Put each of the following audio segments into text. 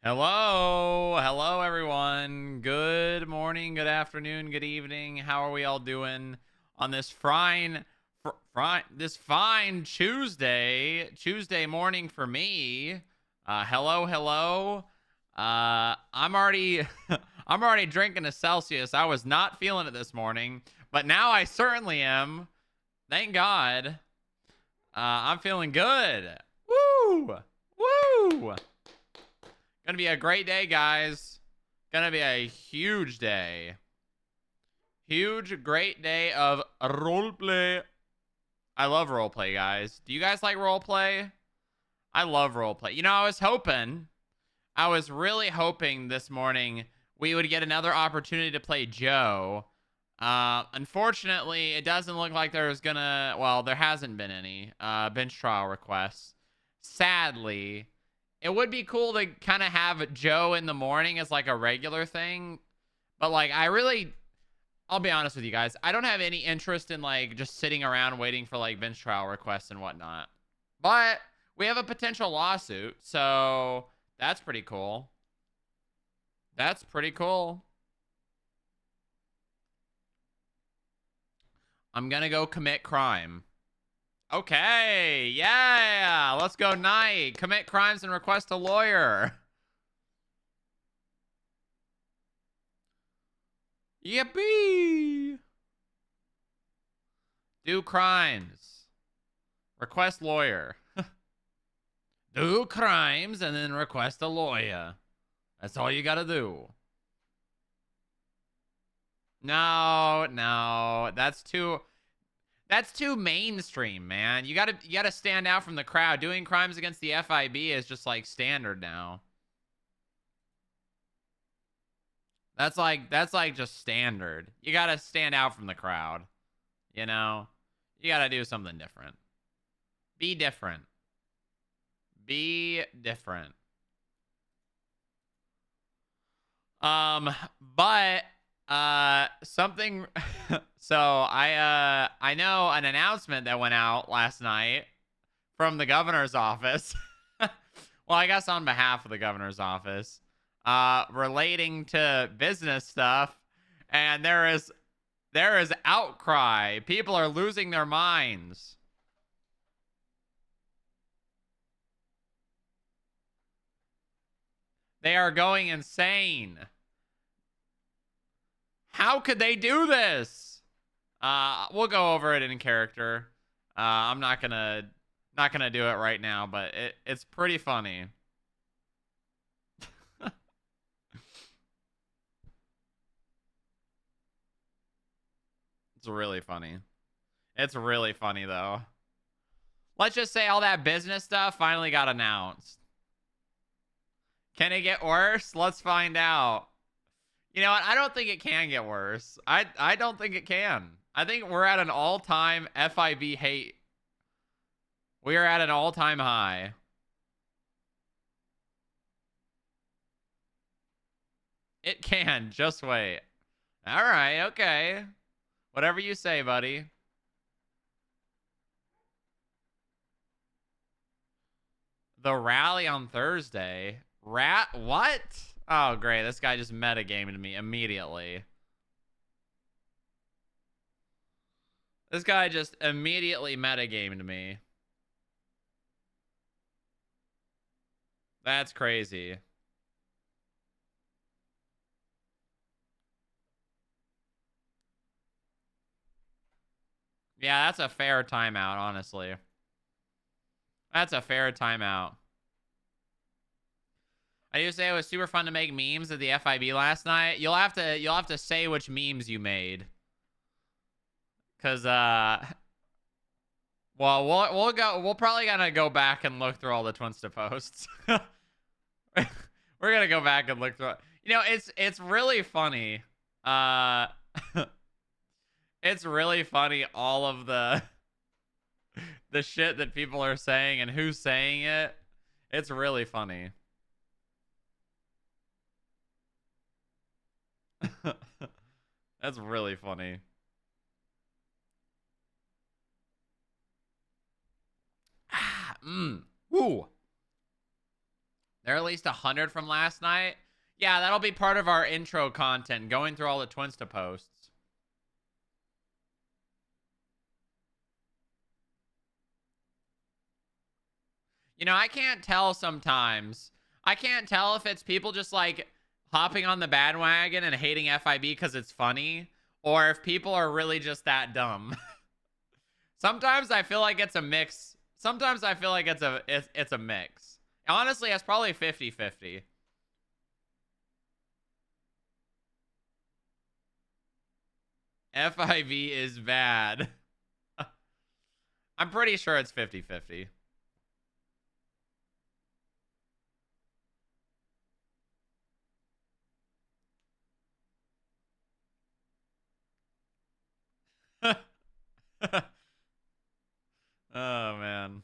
Hello, hello everyone. Good morning, good afternoon, good evening. How are we all doing on this fine Tuesday morning for me? Hello. I'm already I'm already drinking a Celsius. I was not feeling it this morning, but now I certainly am. Thank God. I'm feeling good. Woo! Woo! Gonna be a great day, guys. Gonna be a huge day. Huge, great day of roleplay. I love roleplay, guys. Do you guys like roleplay? I love roleplay. You know, I was really hoping this morning we would get another opportunity to play Joe. Unfortunately, it doesn't look like there hasn't been any bench trial requests. Sadly, it would be cool to kind of have Joe in the morning as like a regular thing. But like, I'll be honest with you guys. I don't have any interest in like just sitting around waiting for like bench trial requests and whatnot. But we have a potential lawsuit. So that's pretty cool. That's pretty cool. I'm going to go commit crime. Okay. Yeah. Let's go night. Commit crimes and request a lawyer. Yippee! Do crimes. Request lawyer. Do crimes and then request a lawyer. That's all you gotta do. No. That's too mainstream, man. You gotta stand out from the crowd. Doing crimes against the FIB is just like standard now. That's like just standard. You gotta stand out from the crowd. You know? You gotta do something different. Be different. Be different. But something so I know an announcement that went out last night from the governor's office. Well, I guess on behalf of the governor's office, relating to business stuff, and there is outcry. People are losing their minds. They are going insane. How could they do this? We'll go over it in character. I'm not gonna do it right now, but it's pretty funny. It's really funny. It's really funny though. Let's just say all that business stuff finally got announced. Can it get worse? Let's find out. You know what? I don't think it can get worse. I don't think it can. I think we're at an all-time FIB hate. We are at an all-time high. It can. Just wait. All right. Okay. Whatever you say, buddy. The rally on Thursday. What? Oh, great. This guy just metagamed me immediately. This guy just immediately metagamed me. That's crazy. Yeah, that's a fair timeout, honestly. That's a fair timeout. I do say it was super fun to make memes at the FIB last night. You'll have to say which memes you made. Cause well, we'll probably gonna go back and look through all the Twinsta posts. We're gonna go back and look through it. You know, it's really funny. It's really funny all of the shit that people are saying and who's saying it. It's really funny. That's really funny. Woo. There are at least 100 from last night. Yeah, that'll be part of our intro content, going through all the Twinsta posts. You know, I can't tell sometimes. I can't tell if it's people just like hopping on the bandwagon and hating FIB because it's funny, or if people are really just that dumb. Sometimes I feel like it's a mix. Sometimes I feel like it's a mix. Honestly, it's probably 50-50. FIV is bad. I'm pretty sure it's 50-50. Oh man.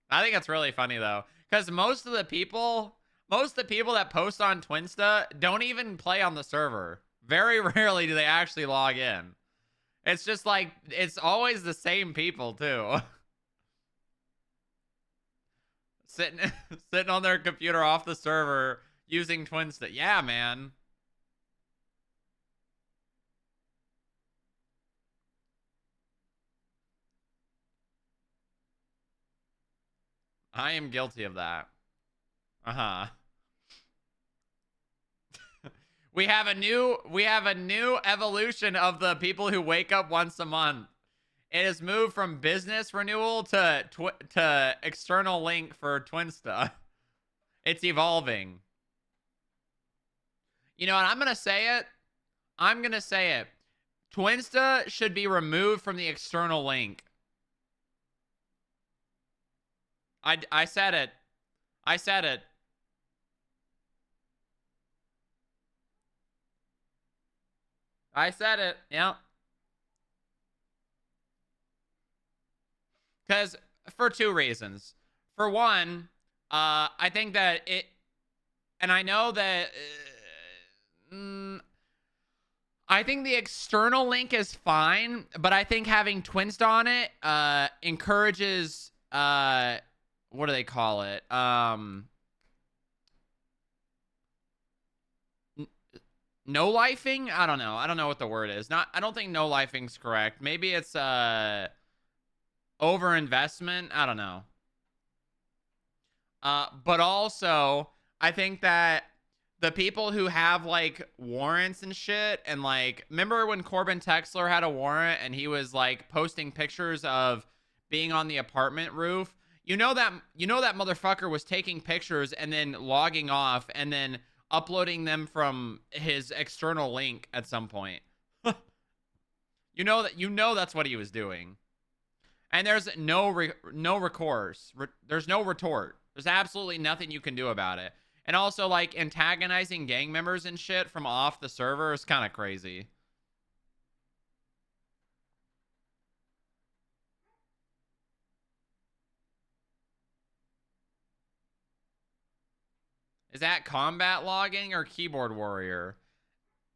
I think it's really funny though, because most of the people that post on Twinsta don't even play on the server. Very rarely do they actually log in. It's just like, it's always the same people too. sitting sitting on their computer off the server using Twinsta. Yeah, man. I am guilty of that. Uh-huh. We have a new evolution of the people who wake up once a month. It has moved from business renewal to external link for Twinsta. It's evolving. You know what? I'm gonna say it. I'm gonna say it. Twinsta should be removed from the external link. I said it. I said it. I said it. Yeah. Because for two reasons. For one, I think that it, and I know that I think the external link is fine, but I think having Twinsta on it encourages what do they call it? No lifing? I don't know. I don't know what the word is. Not I don't think no lifing's correct. Maybe it's over investment. I don't know. But also, I think that the people who have like warrants and shit, and like, remember when Corbin Texler had a warrant and he was like posting pictures of being on the apartment roof? You know that motherfucker was taking pictures and then logging off and then uploading them from his external link at some point. That's what he was doing. And there's no recourse. There's no retort. There's absolutely nothing you can do about it. And also, like, antagonizing gang members and shit from off the server is kind of crazy. Is that combat logging or keyboard warrior?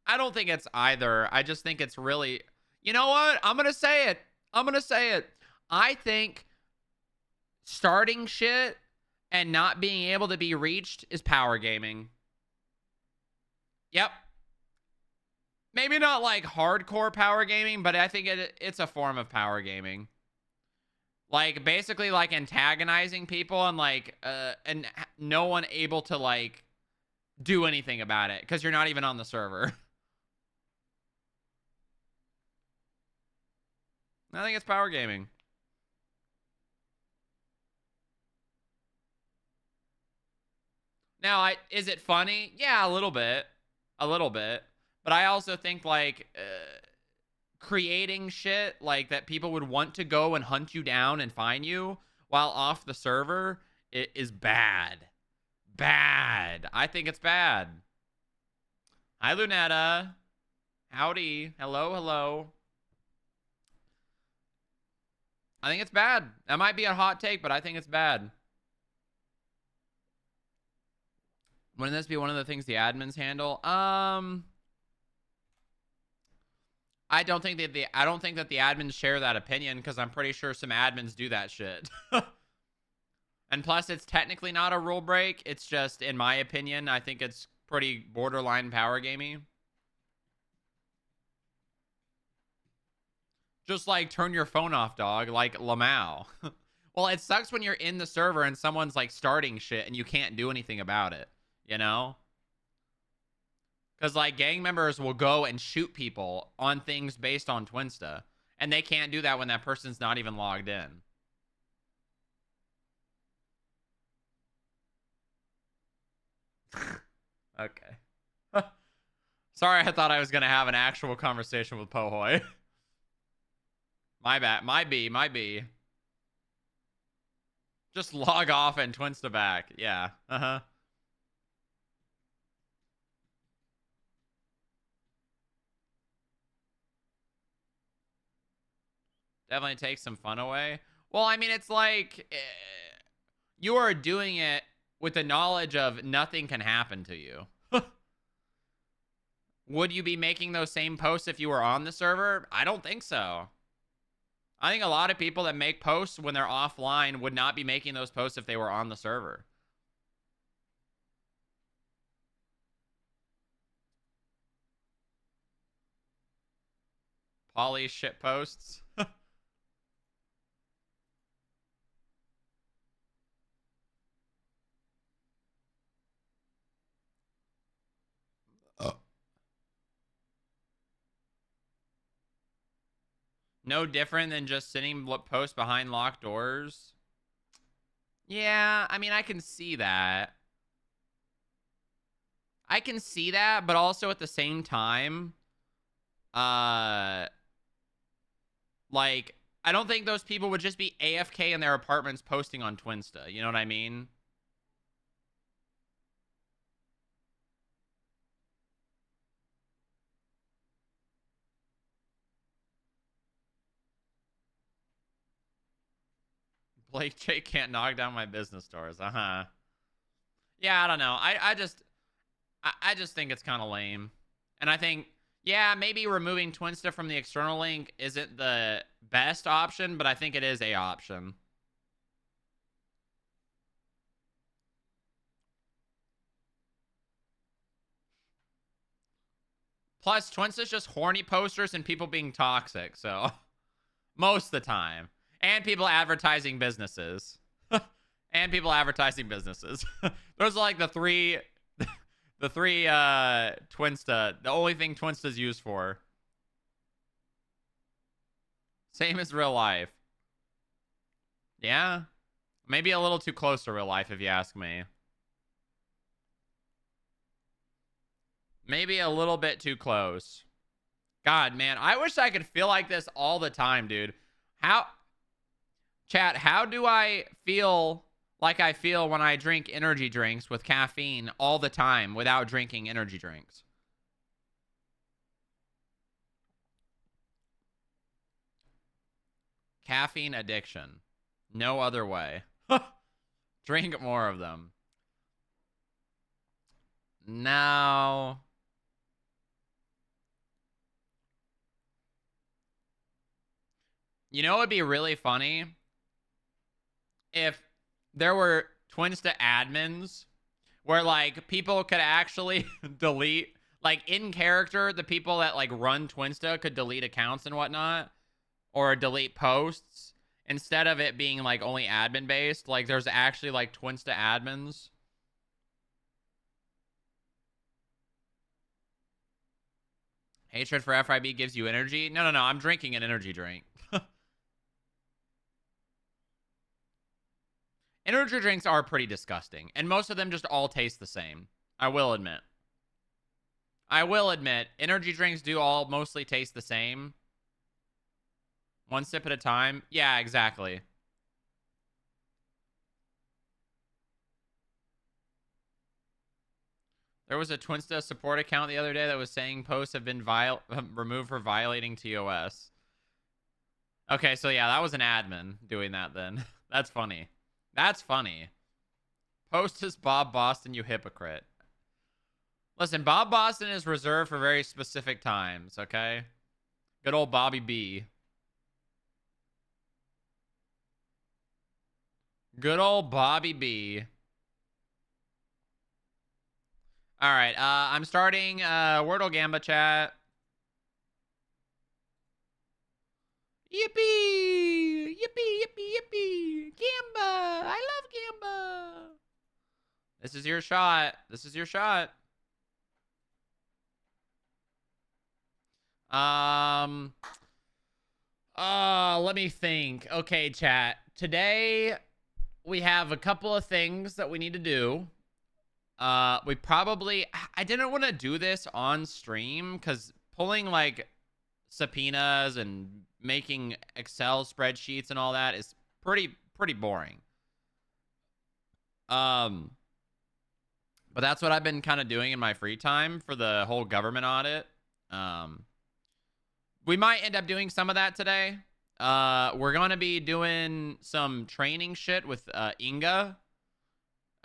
I don't think it's either. I just think it's really... You know what? I'm going to say it. I'm going to say it. I think starting shit and not being able to be reached is power gaming. Yep. Maybe not like hardcore power gaming, but I think it's a form of power gaming. Like, basically, like, antagonizing people and, like, and no one able to, like, do anything about it because you're not even on the server. I think it's power gaming. Now, is it funny? Yeah, a little bit. A little bit. But I also think, like, creating shit, like, that people would want to go and hunt you down and find you while off the server, it is bad. Bad. I think it's bad. Hi, Lunetta. Howdy. Hello, hello. I think it's bad. That might be a hot take, but I think it's bad. Wouldn't this be one of the things the admins handle? I don't think that the admins share that opinion because I'm pretty sure some admins do that shit. And plus, it's technically not a rule break. It's just, in my opinion, I think it's pretty borderline power gamey. Just like turn your phone off, dog, like Lamau. Well, it sucks when you're in the server and someone's like starting shit and you can't do anything about it, you know? Because like gang members will go and shoot people on things based on Twinsta, and they can't do that when that person's not even logged in. Okay. Sorry, I thought I was going to have an actual conversation with Pohoy. My bad. Might be. Just log off and Twinsta back. Yeah. Uh-huh. Definitely takes some fun away. Well, I mean, it's like you are doing it with the knowledge of nothing can happen to you. Would you be making those same posts if you were on the server? I don't think so. I think a lot of people that make posts when they're offline would not be making those posts if they were on the server. Poly shit posts. No different than just sitting posts behind locked doors. Yeah, I mean, I can see that. I can see that, but also at the same time, like, I don't think those people would just be AFK in their apartments posting on Twinsta. You know what I mean? Blake Jake can't knock down my business doors. Uh-huh. Yeah, I don't know. I just think it's kind of lame. And I think, yeah, maybe removing Twinsta from the external link isn't the best option, but I think it is a option. Plus, Twinsta's just horny posters and people being toxic, so most of the time. And people advertising businesses. And people advertising businesses. Those are like the three Twinsta, the only thing Twinsta's used for. Same as real life. Yeah. Maybe a little too close to real life, if you ask me. Maybe a little bit too close. God, man, I wish I could feel like this all the time, dude. Chat, how do I feel like I feel when I drink energy drinks with caffeine all the time without drinking energy drinks? Caffeine addiction. No other way. Drink more of them. No. You know what would be really funny? If there were Twinsta admins where like people could actually delete, like in character, the people that like run Twinsta could delete accounts and whatnot, or delete posts instead of it being like only admin based. Like there's actually like Twinsta admins. Hatred for FIB gives you energy. No, I'm drinking an energy drink. Energy drinks are pretty disgusting, and most of them just all taste the same. I will admit. Energy drinks do all mostly taste the same. One sip at a time. Yeah, exactly. There was a Twinsta support account the other day that was saying posts have been removed for violating TOS. Okay, so yeah, that was an admin doing that then. That's funny. That's funny. Post is Bob Boston, you hypocrite. Listen, Bob Boston is reserved for very specific times, okay? Good old Bobby B. Good old Bobby B. All right, I'm starting Wordle Gamba chat. Yippee! Yippee, yippee, yippee! Gamba! I love Gamba! This is your shot. This is your shot. Let me think. Okay, chat. Today we have a couple of things that we need to do. We probably I didn't want to do this on stream because pulling like subpoenas and making Excel spreadsheets and all that is pretty boring. But that's what I've been kind of doing in my free time for the whole government audit. We might end up doing some of that today. We're going to be doing some training shit with Inge.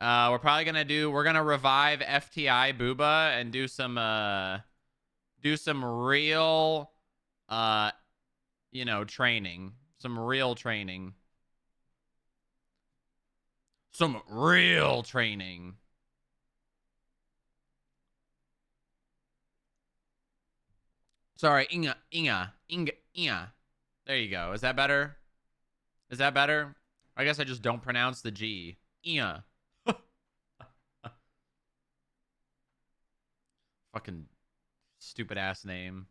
We're going to revive FTI Booba and do some real training. Some real training. Some real training. Sorry, Inge. There you go. Is that better? Is that better? I guess I just don't pronounce the G. Inge. Fucking stupid ass name.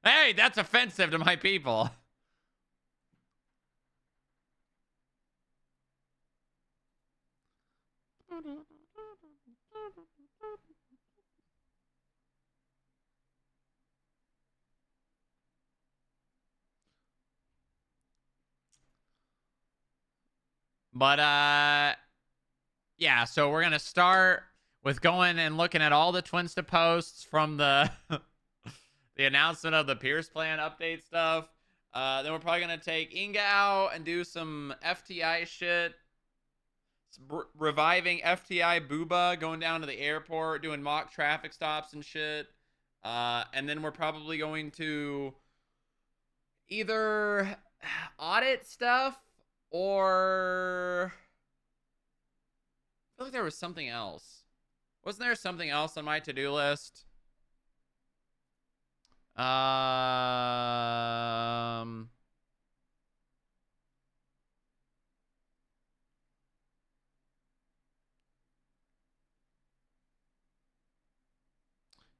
Hey, that's offensive to my people. But yeah, so we're gonna start with going and looking at all the Twinsta posts from the the announcement of the Pierce Plan update stuff. Then we're probably gonna take Inga out and do some FTI shit. Reviving FTI Booba, going down to the airport, doing mock traffic stops and shit. And then we're probably going to either audit stuff or I feel like there was something else. Wasn't there something else on my to-do list?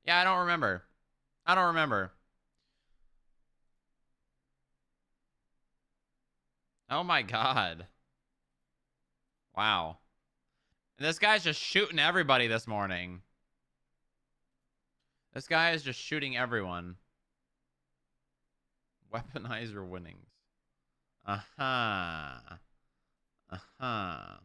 Yeah, I don't remember. I don't remember. Oh my god. Wow. This guy's just shooting everybody this morning. This guy is just shooting everyone. Weaponizer winnings. Uh-huh. Uh-huh.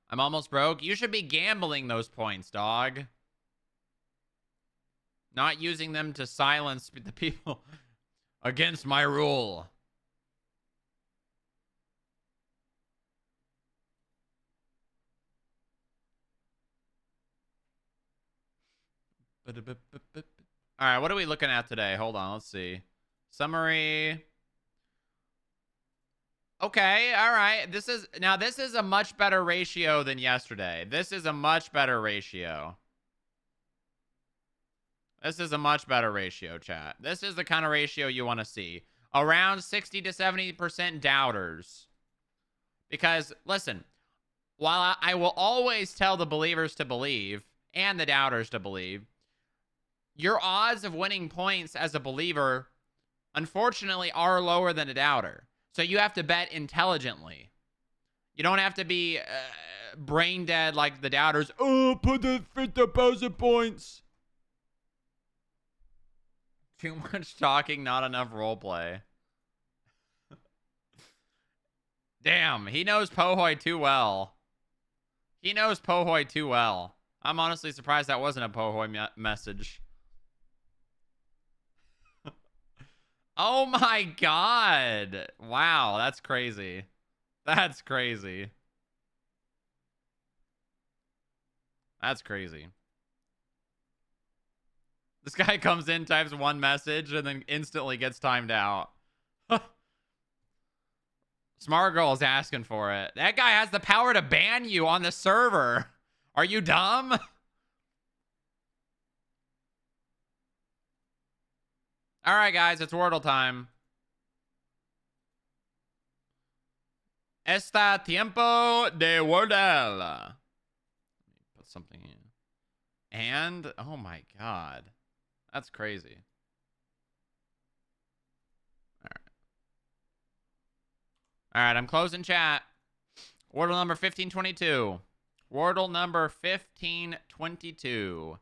I'm almost broke. You should be gambling those points, dog. Not using them to silence the people against my rule. All right, what are we looking at today? Hold on, let's see. Summary. Okay, all right. This is a much better ratio than yesterday. This is a much better ratio. This is a much better ratio, chat. This is the kind of ratio you want to see. Around 60 to 70% doubters. Because, listen, while I will always tell the believers to believe and the doubters to believe, your odds of winning points as a believer, unfortunately, are lower than a doubter. So you have to bet intelligently. You don't have to be brain dead like the doubters. Oh, put the 50,000 points. Too much talking, not enough roleplay. Damn, he knows Pohoy too well. He knows Pohoy too well. I'm honestly surprised that wasn't a Pohoy message. Oh my god. Wow, that's crazy. That's crazy. That's crazy. This guy comes in, types one message, and then instantly gets timed out. Smart girl is asking for it. That guy has the power to ban you on the server. Are you dumb? All right, guys, it's Wordle time. Está tiempo de Wordle. Put something in. And, oh my god. That's crazy. All right, I'm closing chat. Wordle number 1522. Wordle number 1522.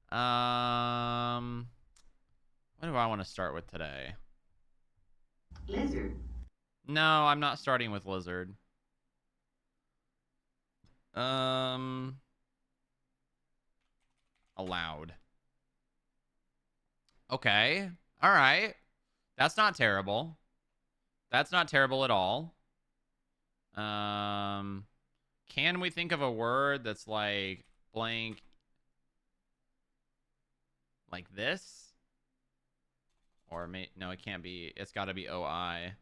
What do I want to start with today? Lizard. No, I'm not starting with lizard. Allowed. Okay. All right. That's not terrible. That's not terrible at all. Can we think of a word that's like blank like this? Or no, it can't be. It's got to be OI.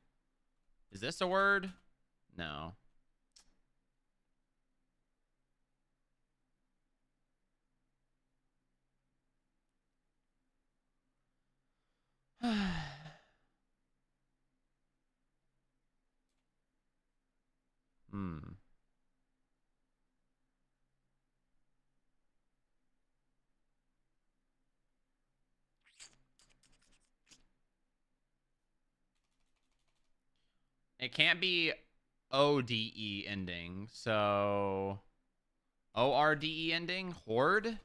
Is this a word? No. Hmm. It can't be ODE ending. So ORDE ending? Horde?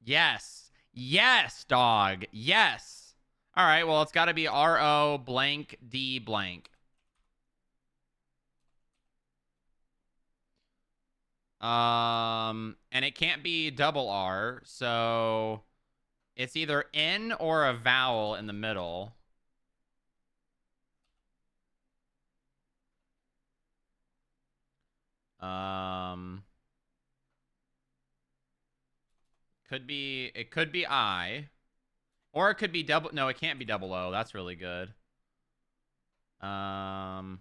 Yes. Yes, dog. Yes. All right, well, it's got to be RO blank D blank. And it can't be double R, so it's either N or a vowel in the middle. It could be I. Or it could be double. No, it can't be double O. That's really good. That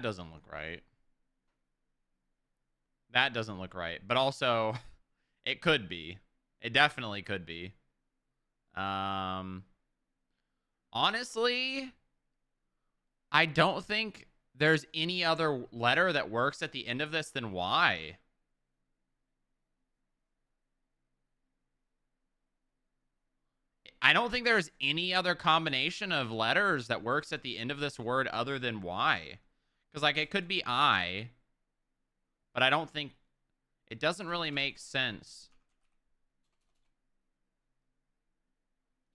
doesn't look right. That doesn't look right. But also, it could be. It definitely could be. Honestly, I don't think there's any other letter that works at the end of this than Y. I don't think there's any other combination of letters that works at the end of this word other than Y. Because, like, it could be I, but I don't think... It doesn't really make sense.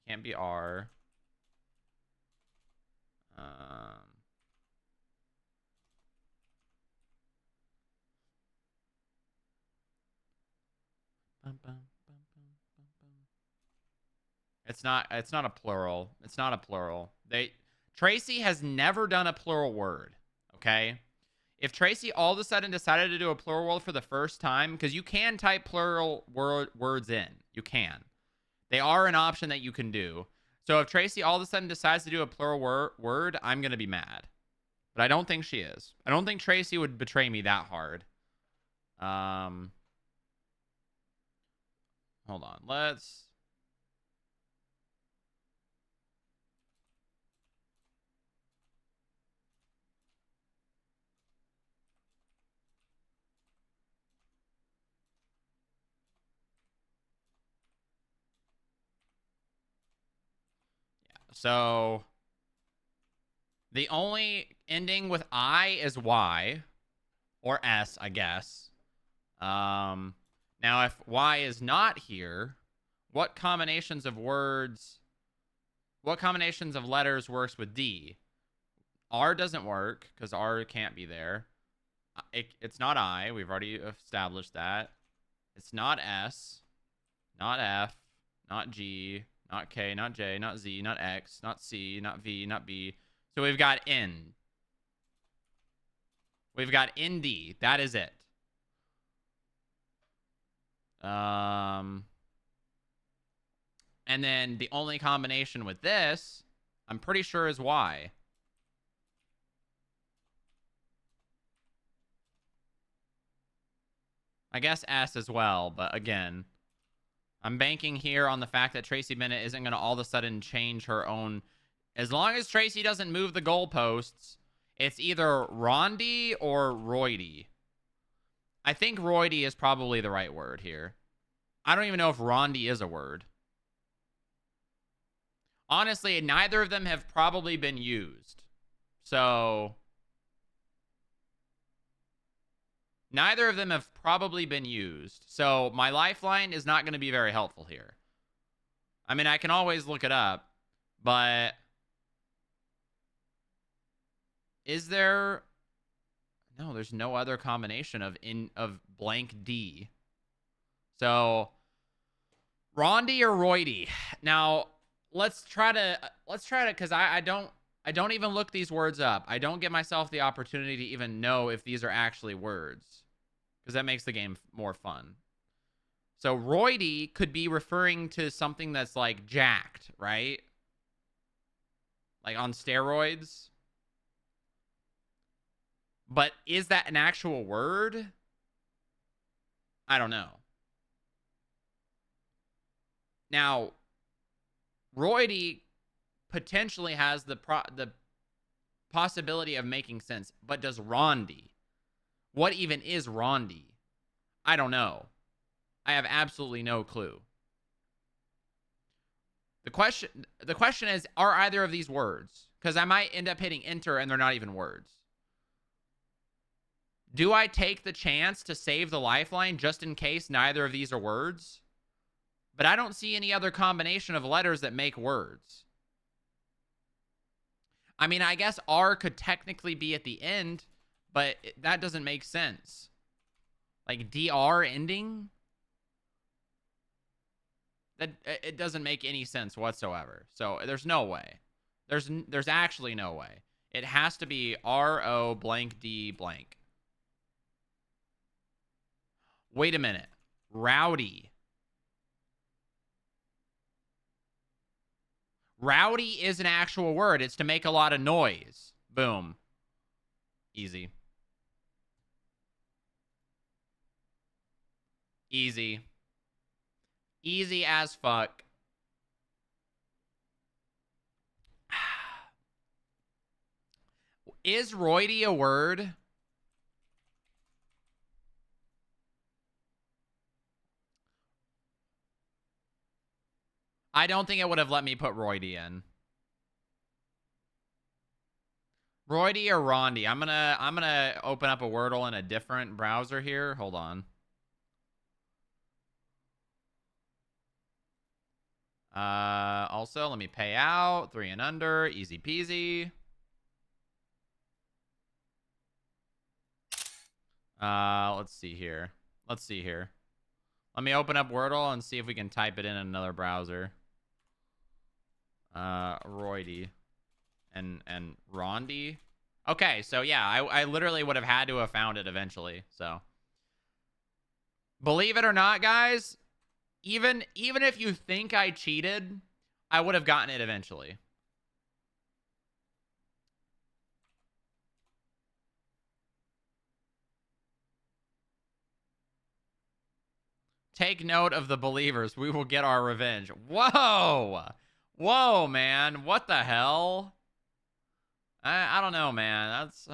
Can't be R. It's not a plural. It's not a plural. Tracy has never done a plural word, okay? If Tracy all of a sudden decided to do a plural word for the first time, because you can type plural words in. You can. They are an option that you can do. So if Tracy all of a sudden decides to do a plural word, I'm going to be mad. But I don't think she is. I don't think Tracy would betray me that hard. Hold on. Let's... So the only ending with I is Y or S, I guess. Now, if Y is not here, what combinations of words, what combinations of letters works with D? R doesn't work because R can't be there. It's not I. We've already established that. It's not S, not F, not G, not K, not J, not Z, not X, not C, not V, not B. So we've got N. We've got ND. That is it. And then the only combination with this, I'm pretty sure, is Y. I guess S as well, but again, I'm banking here on the fact that Tracy Bennett isn't going to all of a sudden change her own. As long as Tracy doesn't move the goalposts, it's either Rondi or Roydy. I think Roydy is probably the right word here. I don't even know if Rondi is a word. Honestly, neither of them have probably been used. So neither of them have probably been used. So my lifeline is not going to be very helpful here. I mean, I can always look it up, but is there... No, there's no other combination of blank D. So Rondi or Roydy. Now, let's try to because I don't even look these words up. I don't give myself the opportunity to even know if these are actually words, because that makes the game more fun. So Roydy could be referring to something that's like jacked, right? Like on steroids. But is that an actual word? I don't know. Now, Roydy potentially has the possibility of making sense, but does Rondi? What even is Rondi? I don't know. I have absolutely no clue. The question is, are either of these words? Because I might end up hitting enter and they're not even words. Do I take the chance to save the lifeline just in case neither of these are words? But I don't see any other combination of letters that make words. I mean, I guess R could technically be at the end, but that doesn't make sense. Like DR ending? That it doesn't make any sense whatsoever. So there's no way. There's actually no way. It has to be RO blank D blank. Wait a minute. Rowdy. Rowdy is an actual word. It's to make a lot of noise. Boom. Easy. Easy. Easy as fuck. Is roidy a word? I don't think it would have let me put roidy in. Roidy or Rondi? I'm gonna open up a Wordle in a different browser here. Hold on. Also, let me pay out 3 and under, easy peasy. Let's see here. Let me open up Wordle and see if we can type it in another browser. Roidy and Rondi. Okay, so yeah, I literally would have had to have found it eventually. So believe it or not, guys, even if you think I cheated, I would have gotten it eventually. Take note of the believers. We will get our revenge. Whoa. Whoa, man. What the hell? I don't know, man. That's...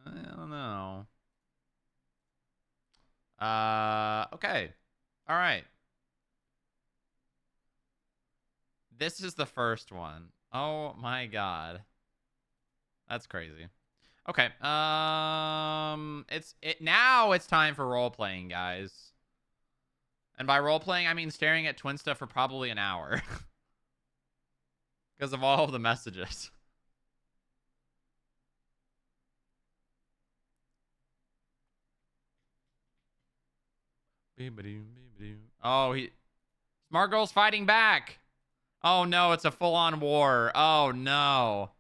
I don't know. Okay. All right. This is the first one. Oh my god. That's crazy. Okay. Now it's time for role playing, guys. And by role playing, I mean staring at twin stuff for probably an hour. Because of all of the messages. Oh, Smart Girl's fighting back. Oh, no, it's a full-on war. Oh, no.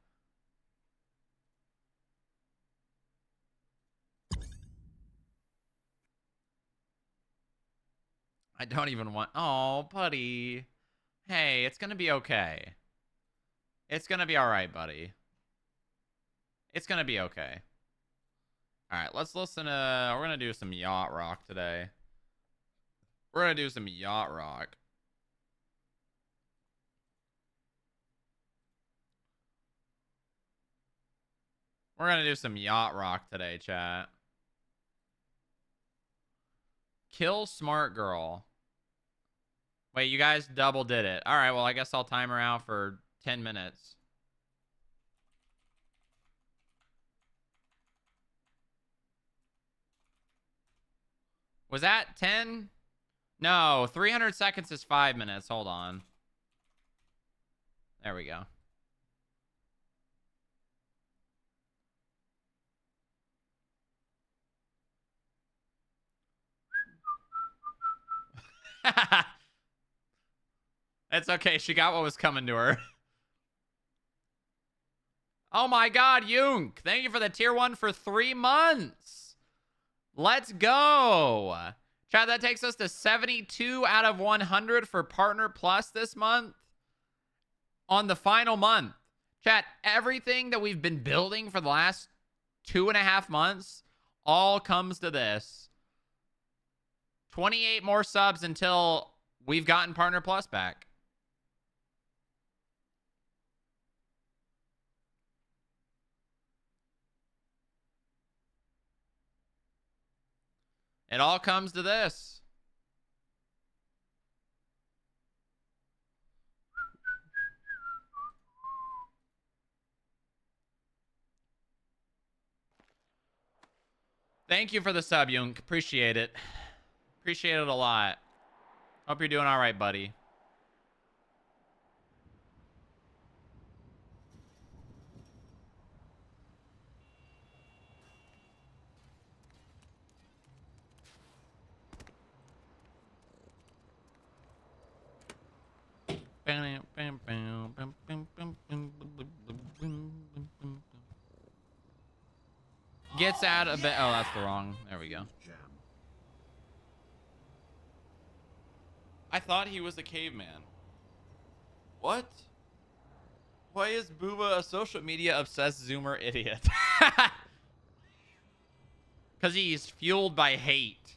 I don't even want... Oh, buddy. Hey, it's going to be okay. It's going to be all right, buddy. It's going to be okay. All right, let's listen to... We're going to do some yacht rock today. We're going to do some yacht rock. We're going to do some yacht rock today, chat. Kill Smart Girl. Wait, you guys double did it. All right, well, I guess I'll time her out for 10 minutes. Was that 10? No, 300 seconds is 5 minutes. Hold on. There we go. It's okay. She got what was coming to her. Oh my god, Yunk. Thank you for the tier 1 for 3 months. Let's go. Chat, that takes us to 72 out of 100 for Partner Plus this month. On the final month. Chat, everything that we've been building for the last 2.5 months all comes to this. 28 more subs until we've gotten Partner Plus back. It all comes to this. Thank you for the sub, Yunk. Appreciate it. Appreciate it a lot. Hope you're doing all right, buddy. Gets out of bed. Oh, that's the wrong. There we go. I thought he was a caveman. What? Why is Booba a social media obsessed Zoomer idiot? Because he's fueled by hate.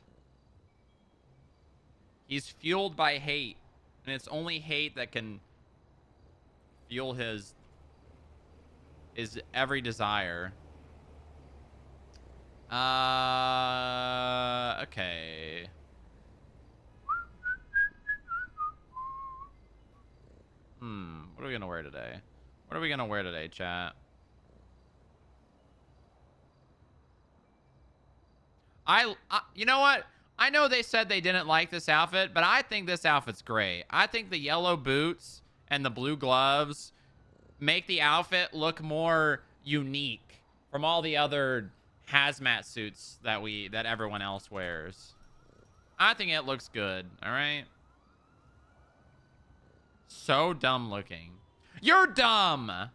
He's fueled by hate. And it's only hate that can fuel his every desire. Okay. What are we gonna wear today? What are we gonna wear today, chat? You know what? I know they said they didn't like this outfit, but I think this outfit's great. I think the yellow boots and the blue gloves make the outfit look more unique from all the other hazmat suits that everyone else wears. I think it looks good, all right? So dumb looking. You're dumb! All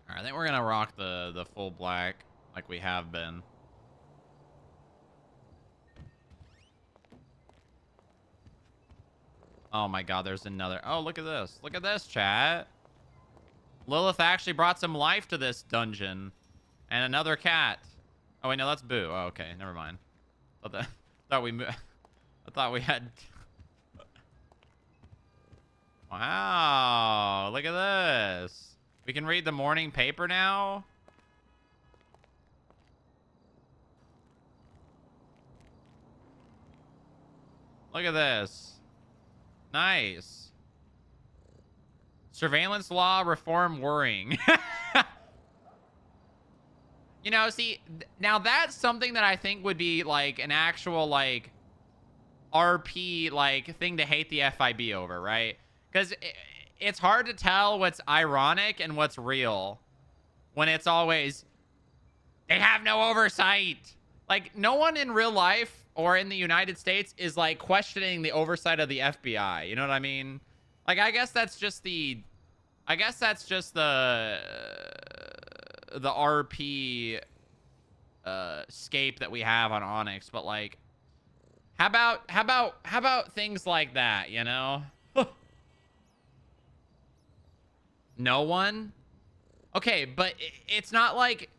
right, I think we're gonna rock the full black like we have been. Oh my god, there's another. Oh, look at this. Look at this, chat. Lilith actually brought some life to this dungeon. And another cat. Oh, wait, no, that's Boo. Oh, okay, never mind. I thought we had... Wow, look at this. We can read the morning paper now? Look at this. Nice. Surveillance law reform worrying. You know, see, now that's something that I think would be like an actual, like, RP like thing to hate the FIB over, right? Because it's hard to tell what's ironic and what's real when it's always they have no oversight. Like, no one in real life or in the United States is like questioning the oversight of the FBI. You know what I mean? Like, I guess that's just the RP scape that we have on Onyx, but like, how about things like that, you know? No one? Okay, but it's not like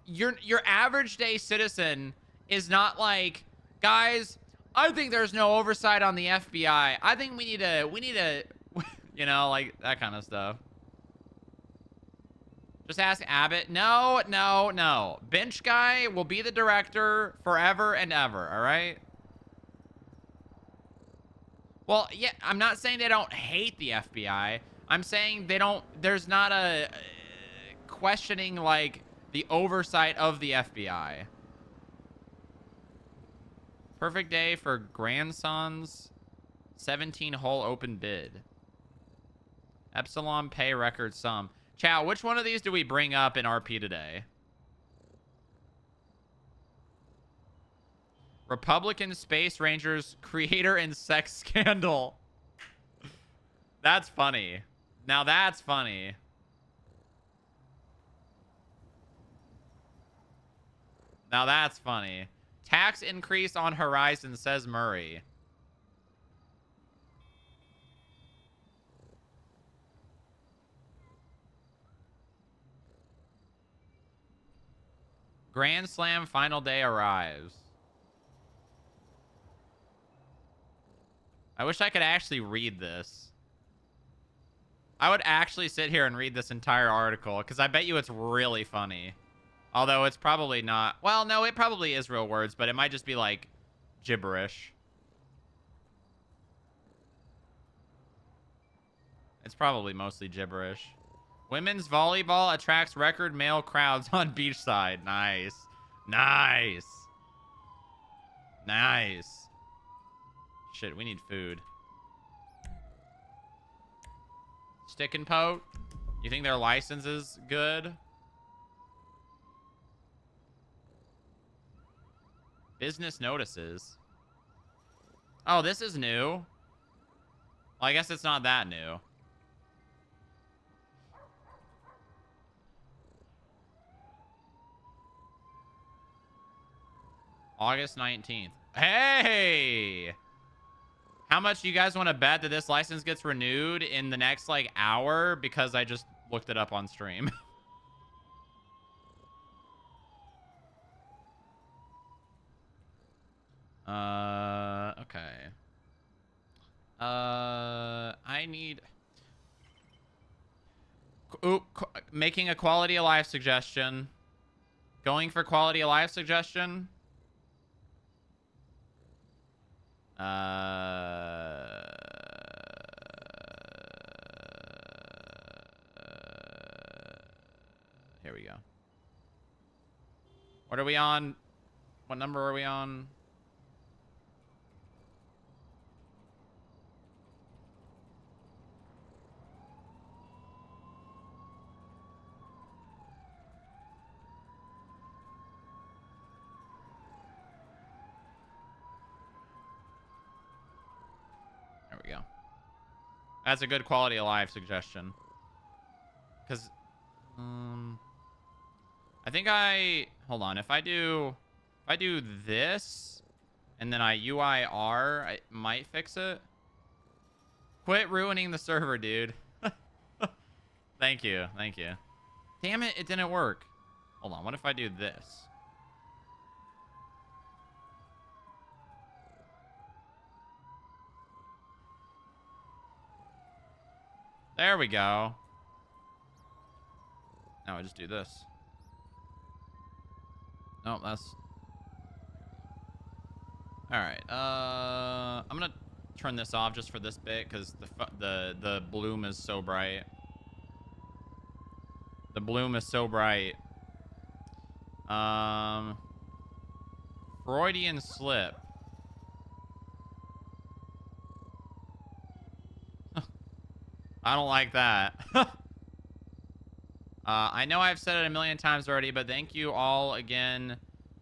your average day citizen is not like, guys, I think there's no oversight on the FBI. I think we need to you know, like that kind of stuff. Just ask Abbott. No, no, no. Bench guy will be the director forever and ever, all right? Well, yeah, I'm not saying they don't hate the FBI. I'm saying they don't, there's not a questioning like the oversight of the FBI. Perfect day for grandson's 17-hole open bid. Epsilon pay record sum. Chow, which one of these do we bring up in RP today? Republican Space Rangers creator and sex scandal. That's funny. Now that's funny. Now that's funny. Tax increase on horizon, says Murray. Grand Slam final day arrives. I wish I could actually read this. I would actually sit here and read this entire article because I bet you it's really funny. Although it's probably not. Well, no, it probably is real words, but it might just be like gibberish. It's probably mostly gibberish. Women's volleyball attracts record male crowds on beachside. Nice. Nice. Nice. Shit, we need food. Stick and poke? You think their license is good? Business notices. Oh, this is new. Well, I guess it's not that new. August 19th. Hey! How much do you guys want to bet that this license gets renewed in the next, like, hour? Because I just looked it up on stream. Okay. I need... Ooh, making a quality of life suggestion. Going for quality of life suggestion. Here we go. What are we on? What number are we on? There we go. That's a good quality of life suggestion. Because, I think hold on. If I do this, and then I UIR, I might fix it. Quit ruining the server, dude. Thank you. Thank you. Damn it, it didn't work. Hold on. What if I do this? There we go. Now I just do this. No, that's... Alright, I'm gonna turn this off just for this bit, because the bloom is so bright. The bloom is so bright. Freudian slip. I don't like that. I know I've said it a million times already, but thank you all again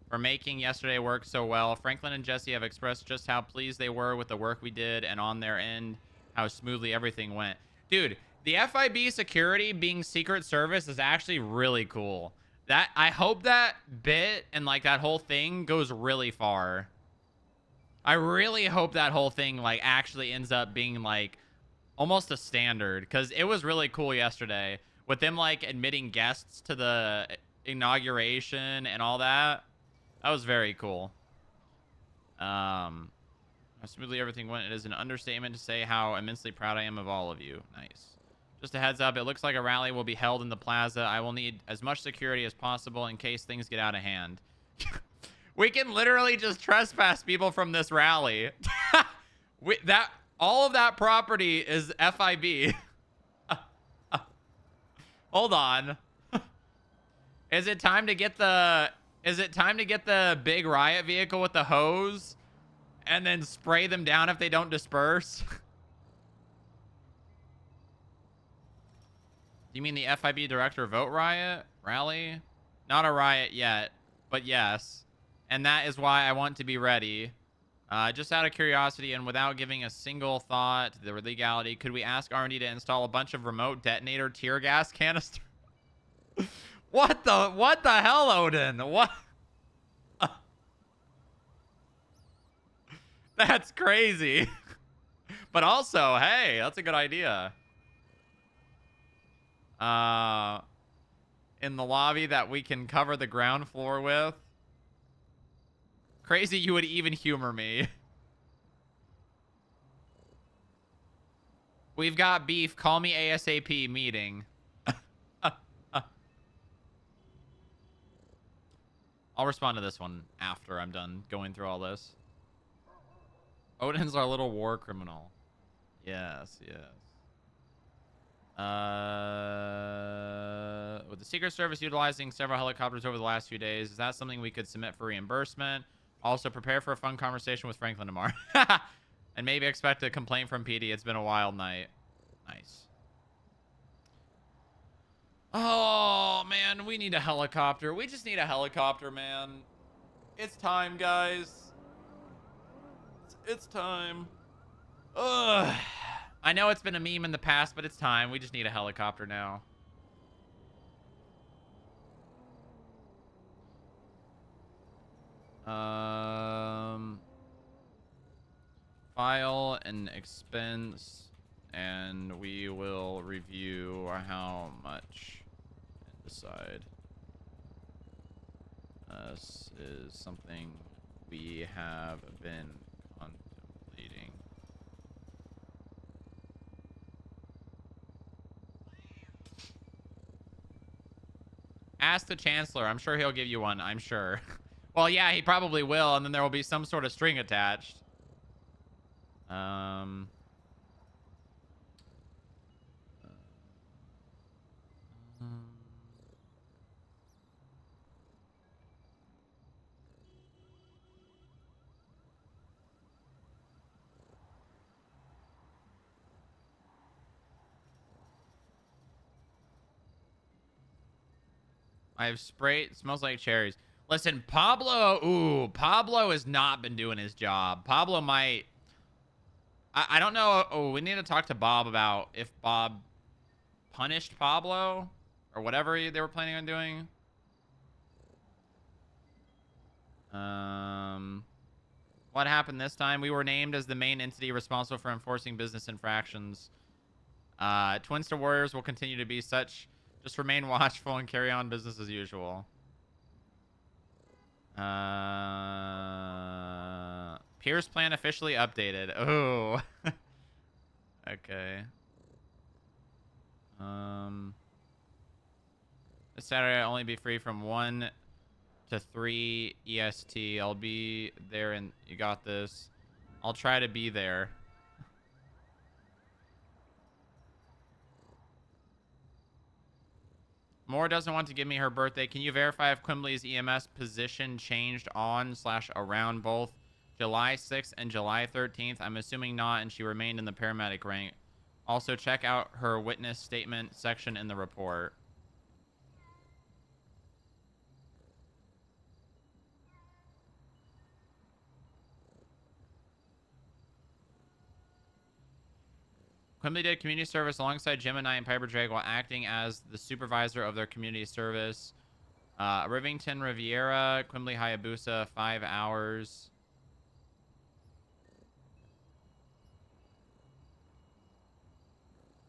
for making yesterday work so well. Franklin and Jesse have expressed just how pleased they were with the work we did, and on their end, how smoothly everything went. Dude, the FIB security being Secret Service is actually really cool. That I hope that bit and like that whole thing goes really far. I really hope that whole thing like actually ends up being like almost a standard, because it was really cool yesterday with them like admitting guests to the inauguration and all that. That was very cool. How smoothly everything went. It is an understatement to say how immensely proud I am of all of you. Nice. Just a heads up, it looks like a rally will be held in the plaza. I will need as much security as possible in case things get out of hand. We can literally just trespass people from this rally. All of that property is FIB. Hold on. Is it time to get the big riot vehicle with the hose and then spray them down if they don't disperse? You mean the FIB director vote riot? Rally? Not a riot yet, but yes. And that is why I want to be ready. Just out of curiosity and without giving a single thought to the legality, could we ask R&D to install a bunch of remote detonator tear gas canister? What the hell, Odin? What? That's crazy. But also, hey, that's a good idea. In the lobby that we can cover the ground floor with. Crazy you would even humor me. We've got beef. Call me ASAP meeting. I'll respond to this one after I'm done going through all this. Odin's our little war criminal. Yes, yes. With the Secret Service utilizing several helicopters over the last few days, is that something we could submit for reimbursement? Also, prepare for a fun conversation with Franklin tomorrow. And maybe expect a complaint from PD. It's been a wild night. Nice. Oh, man. We need a helicopter. We just need a helicopter, man. It's time, guys. It's time. Ugh. I know it's been a meme in the past, but it's time. We just need a helicopter now. File an expense, and we will review how much and decide. This is something we have been contemplating. Ask the Chancellor. I'm sure he'll give you one. I'm sure. Well, yeah, he probably will, and then there will be some sort of string attached. I have sprayed. It smells like cherries. Listen, Pablo. Ooh, Pablo has not been doing his job. Pablo might. I don't know. Oh, we need to talk to Bob about if Bob punished Pablo or whatever they were planning on doing. What happened this time? We were named as the main entity responsible for enforcing business infractions. Twinster Warriors will continue to be such. Just remain watchful and carry on business as usual. Pierce plan officially updated. Oh. Okay. This Saturday I'll only be free from 1 to 3 EST. I'll be there, and you got this. I'll try to be there. Moore doesn't want to give me her birthday. Can you verify if Quimbly's EMS position changed on/around both July 6th and July 13th? I'm assuming not, and she remained in the paramedic rank. Also, check out her witness statement section in the report. Quimbley did community service alongside Gemini and Piper Drake while acting as the supervisor of their community service. Rivington Riviera, Quimbley Hayabusa, 5 hours.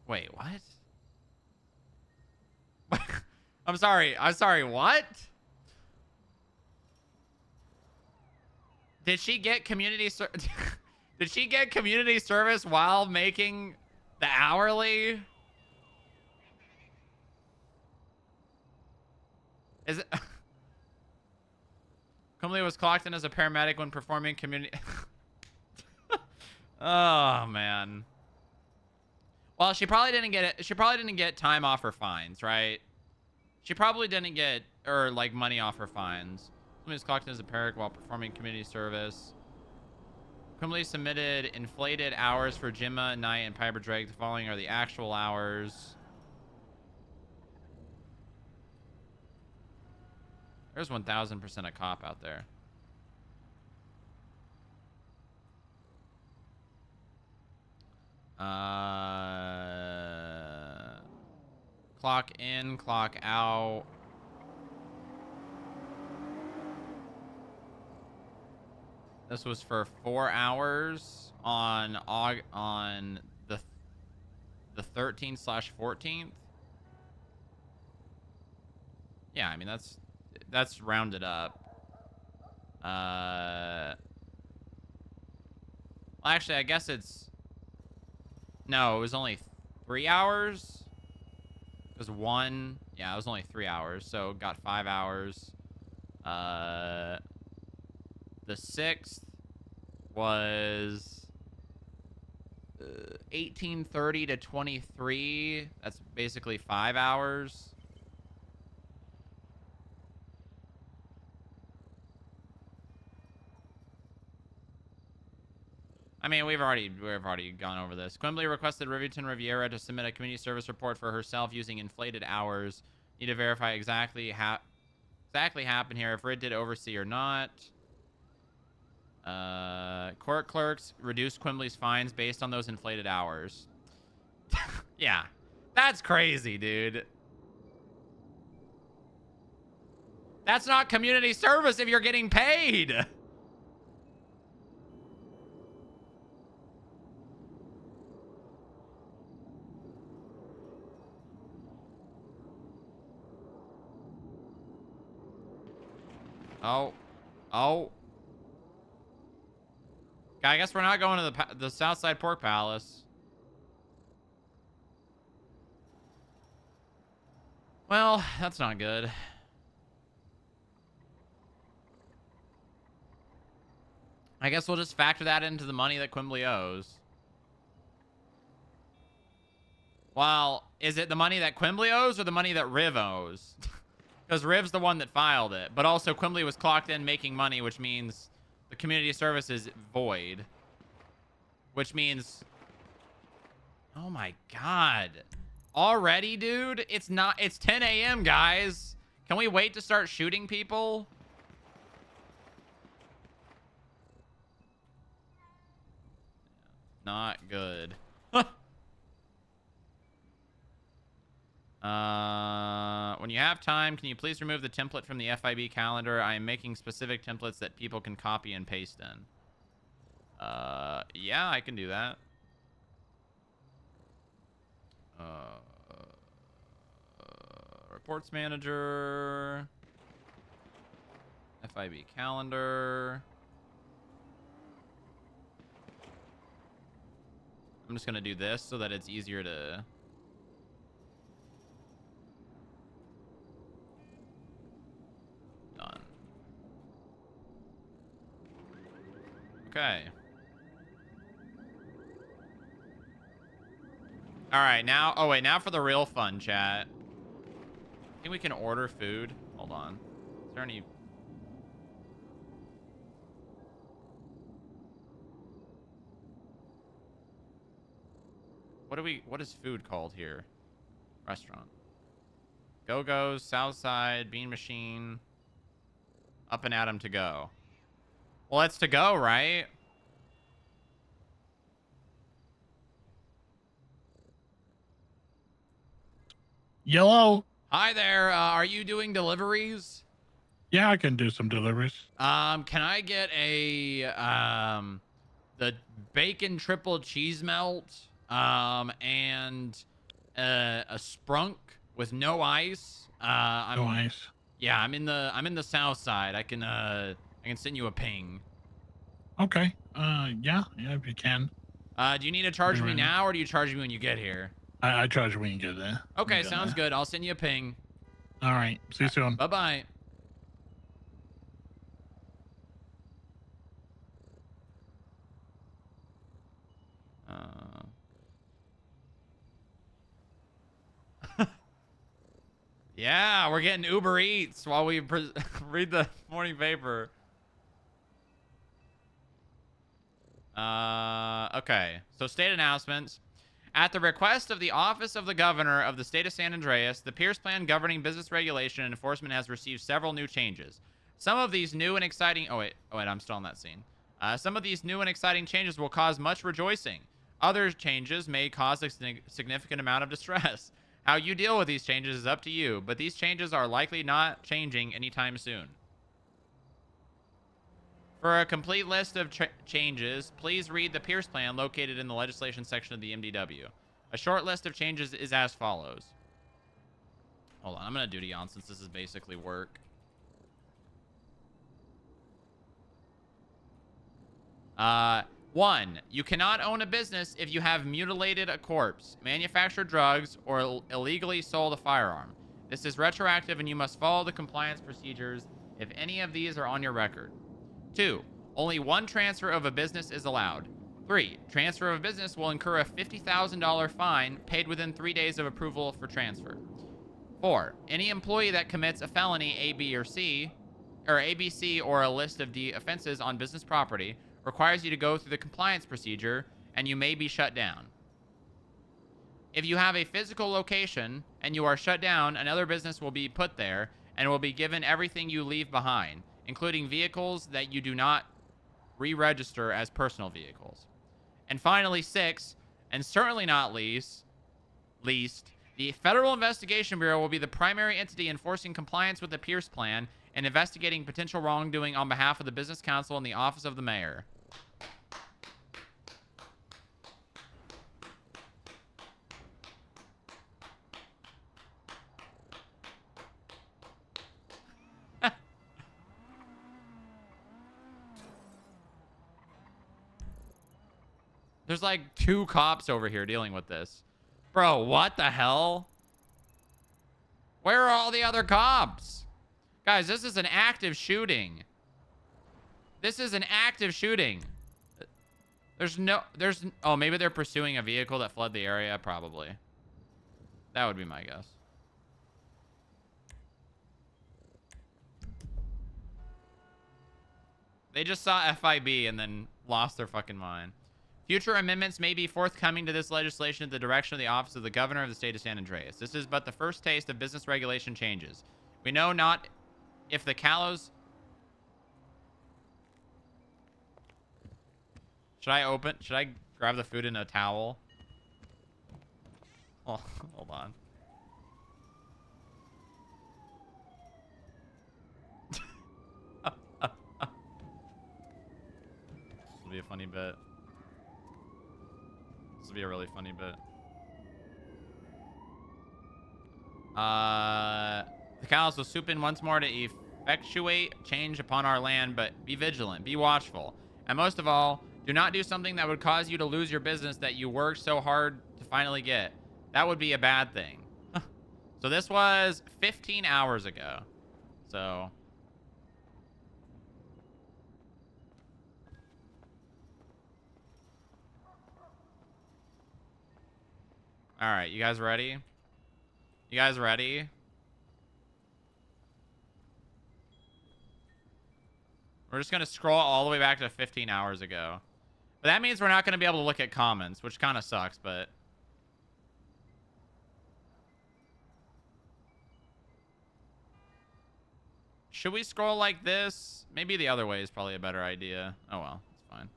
Wait, what? I'm sorry. I'm sorry. What? Did she get community Did she get community service while making the hourly? Is it Quimbley was clocked in as a paramedic when performing community Oh man. Well, she probably didn't get it. She probably didn't get time off her fines, right? She probably didn't get or like money off her fines. Quimbley was clocked in as a paramedic while performing community service. Quimbley submitted inflated hours for Gemma, Knight, and Piper Drake. The following are the actual hours. There's 1000% a cop out there. Clock in, clock out. This was for 4 hours on the 13/14th. Yeah, I mean that's rounded up. Well, actually, I guess it's no. It was only 3 hours. It was one. Yeah, it was only 3 hours. So got 5 hours. The 6th was 18:30 to 23. That's basically 5 hours. I mean, we've already gone over this. Quimbley requested Rivington Riviera to submit a community service report for herself using inflated hours. Need to verify exactly happened here, if Rid did oversee or not. Court clerks reduced Quimbley's fines based on those inflated hours. Yeah, that's crazy, dude. That's not community service if you're getting paid. Oh. I guess we're not going to the Southside Pork Palace. Well, that's not good. I guess we'll just factor that into the money that Quimbley owes. Well, is it the money that Quimbley owes or the money that Riv owes? Because Riv's the one that filed it. But also, Quimbley was clocked in making money, which means the community service is void. Which means... Oh my god. Already, dude? It's 10 a.m., guys. Can we wait to start shooting people? Not good. When you have time, can you please remove the template from the FIB calendar? I am making specific templates that people can copy and paste in. Yeah, I can do that. Reports manager. FIB calendar. I'm just going to do this so that it's easier to... Done. Okay. All right, now... Oh, wait, now for the real fun, chat. I think we can order food. Hold on. Is there any... What is food called here? Restaurant. Go-Go's, Southside, Bean Machine, Up and Atom to go. Well, it's to go, right? Yellow. Hi there. Are you doing deliveries? Yeah, I can do some deliveries. Can I get the bacon triple cheese melt, and a sprunk with no ice? No ice. Yeah, I'm in the south side. I can send you a ping. Okay. Yeah, if you can. Do you need to charge me Right. now, or do you charge me when you get here? I charge when you get there. Okay, sounds good. I'll send you a ping. All right. See you soon. Bye-bye. Yeah, we're getting Uber Eats while we read the morning paper. Okay. So state announcements. At the request of the Office of the Governor of the State of San Andreas, the Pierce Plan governing business regulation and enforcement has received several new changes. Some of these new and exciting... Oh, wait, I'm still on that scene. Some of these new and exciting changes will cause much rejoicing. Other changes may cause a significant amount of distress. How you deal with these changes is up to you, but these changes are likely not changing anytime soon. For a complete list of changes, please read the Pierce Plan located in the legislation section of the MDW. A short list of changes is as follows. Hold on, I'm going to duty on since this is basically work. 1. You cannot own a business if you have mutilated a corpse, manufactured drugs, or illegally sold a firearm. This is retroactive and you must follow the compliance procedures if any of these are on your record. 2. Only one transfer of a business is allowed. 3. Transfer of a business will incur a $50,000 fine paid within 3 days of approval for transfer. 4. Any employee that commits a felony A, B, or C, or ABC, or a list of D offenses on business property requires you to go through the compliance procedure, and you may be shut down. If you have a physical location and you are shut down, another business will be put there and will be given everything you leave behind, including vehicles that you do not re-register as personal vehicles. And finally, 6, and certainly not least, the Federal Investigation Bureau will be the primary entity enforcing compliance with the Pierce Plan and investigating potential wrongdoing on behalf of the Business Council and the Office of the Mayor. There's like 2 cops over here dealing with this. Bro, what the hell? Where are all the other cops? Guys, this is an active shooting. This is an active shooting. Oh, maybe they're pursuing a vehicle that fled the area, probably. That would be my guess. They just saw FIB and then lost their fucking mind. Future amendments may be forthcoming to this legislation at the direction of the Office of the Governor of the State of San Andreas. This is but the first taste of business regulation changes. We know not if the Callows... Should I grab the food in a towel? Oh, hold on. This will be a funny bit. This will be a really funny bit. The cows will swoop in once more to effectuate change upon our land, but be vigilant, be watchful, and most of all, do not do something that would cause you to lose your business that you worked so hard to finally get. That would be a bad thing. So this was 15 hours ago. So... All right, you guys ready? You guys ready? We're just going to scroll all the way back to 15 hours ago. But that means we're not going to be able to look at comments, which kind of sucks, but Should we scroll like this? Maybe the other way is probably a better idea. Oh, well. It's fine.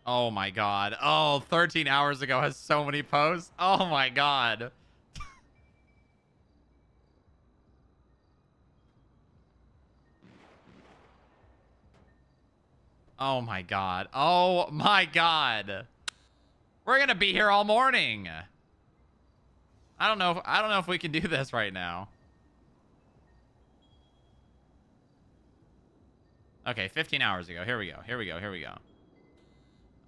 Oh, my God. Oh, 13 hours ago has so many posts. Oh, my God. Oh, my God. Oh, my God. We're going to be here all morning. I don't know if we can do this right now. Okay, 15 hours ago. Here we go. Here we go. Here we go.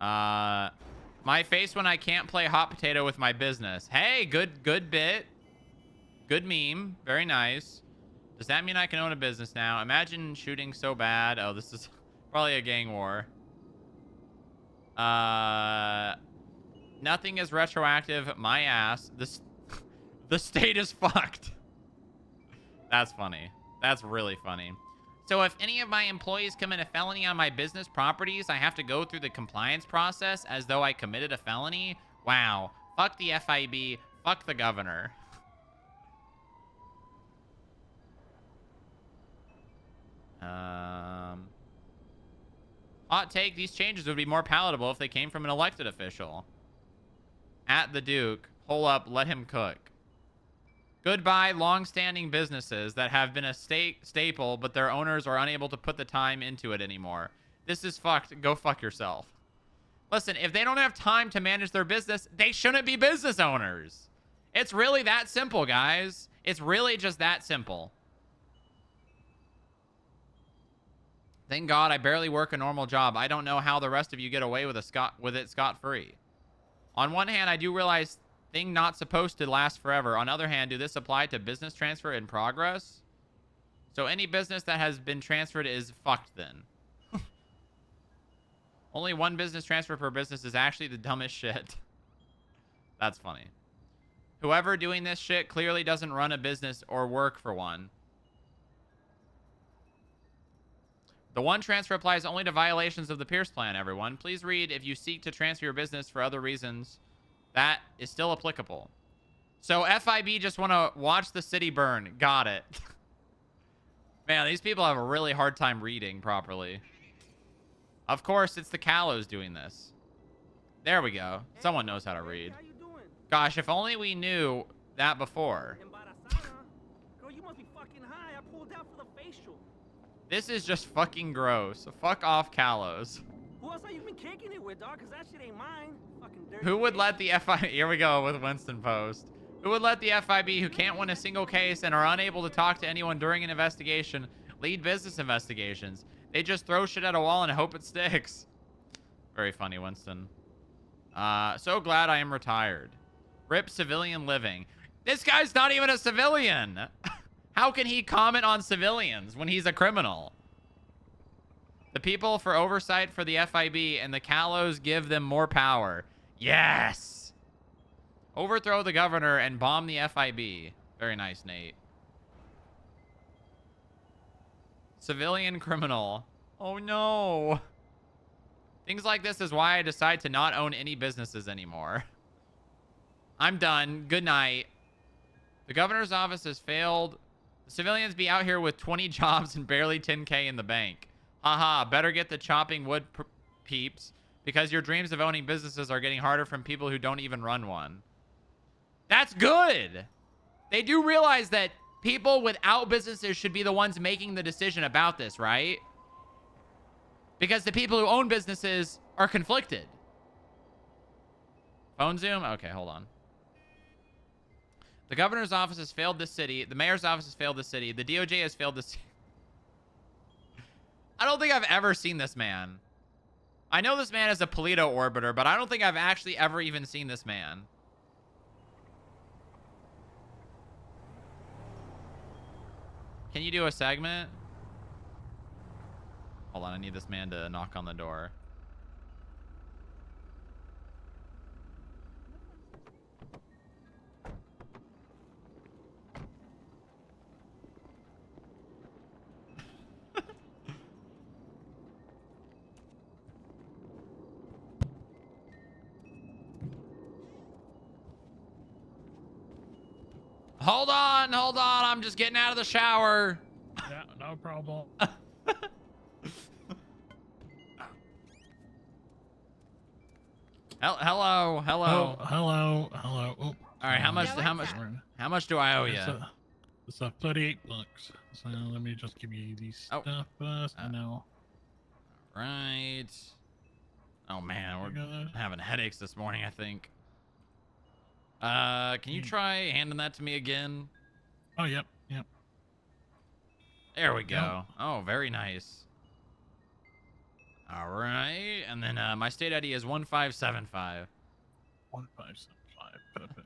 My face when I can't play hot potato with my business. Hey, good bit. Good meme. Very nice. Does that mean I can own a business now? Imagine shooting so bad. Oh, this is probably a gang war. Nothing is retroactive. My ass. This the state is fucked. That's funny. That's really funny. So if any of my employees commit a felony on my business properties, I have to go through the compliance process as though I committed a felony? Wow. Fuck the FIB. Fuck the governor. Hot take, these changes would be more palatable if they came from an elected official. At the Duke. Hole up, let him cook. Goodbye, long-standing businesses that have been a staple, but their owners are unable to put the time into it anymore. This is fucked. Go fuck yourself. Listen, if they don't have time to manage their business, they shouldn't be business owners. It's really that simple, guys. It's really just that simple. Thank God I barely work a normal job. I don't know how the rest of you get away with it scot-free. On one hand, I do realize thing not supposed to last forever. On the other hand, do this apply to business transfer in progress? So any business that has been transferred is fucked then. Only one business transfer per business is actually the dumbest shit. That's funny. Whoever doing this shit clearly doesn't run a business or work for one. The one transfer applies only to violations of the Pierce Plan, everyone. Please read if you seek to transfer your business for other reasons. That is still applicable. So FIB just want to watch the city burn. Got it. Man, these people have a really hard time reading properly. Of course, it's the Callows doing this. There we go. Someone knows how to read. Gosh, if only we knew that before. This is just fucking gross. Fuck off, Callows. Who else are you been kicking it with, dog? Cause that shit ain't mine. Fucking dirty. Who would let the FIB... Here we go with Winston Post. Who would let the FIB, who can't win a single case and are unable to talk to anyone during an investigation, lead business investigations? They just throw shit at a wall and hope it sticks. Very funny, Winston. So glad I am retired. Rip civilian living. This guy's not even a civilian. How can he comment on civilians when he's a criminal? The people for oversight for the FIB and the Callows give them more power. Yes! Overthrow the governor and bomb the FIB. Very nice, Nate. Civilian criminal. Oh, no. Things like this is why I decide to not own any businesses anymore. I'm done. Good night. The governor's office has failed. The civilians be out here with 20 jobs and barely 10K in the bank. Haha, better get the chopping wood peeps, because your dreams of owning businesses are getting harder from people who don't even run one. That's good. They do realize that people without businesses should be the ones making the decision about this, right? Because the people who own businesses are conflicted. Phone zoom? Okay, hold on. The governor's office has failed this city. The mayor's office has failed this city. The DOJ has failed this city. I don't think I've ever seen this man. I know this man is a Polito orbiter, but I don't think I've actually ever even seen this man. Can you do a segment? Hold on, I need this man to knock on the door. Hold on. I'm just getting out of the shower. Yeah, no problem. Hello. Oh, hello. Oh, All right, how much? Yeah, what's that? How much do I owe you? It's a 38 bucks. So let me just give you these Oh. stuff first. I know. Right. Oh man, we're Good. having headaches this morning, I think. Can you try handing that to me again? Oh, yep. There we go. Oh, very nice. All right, and then my state ID is 1575. 1575. Perfect.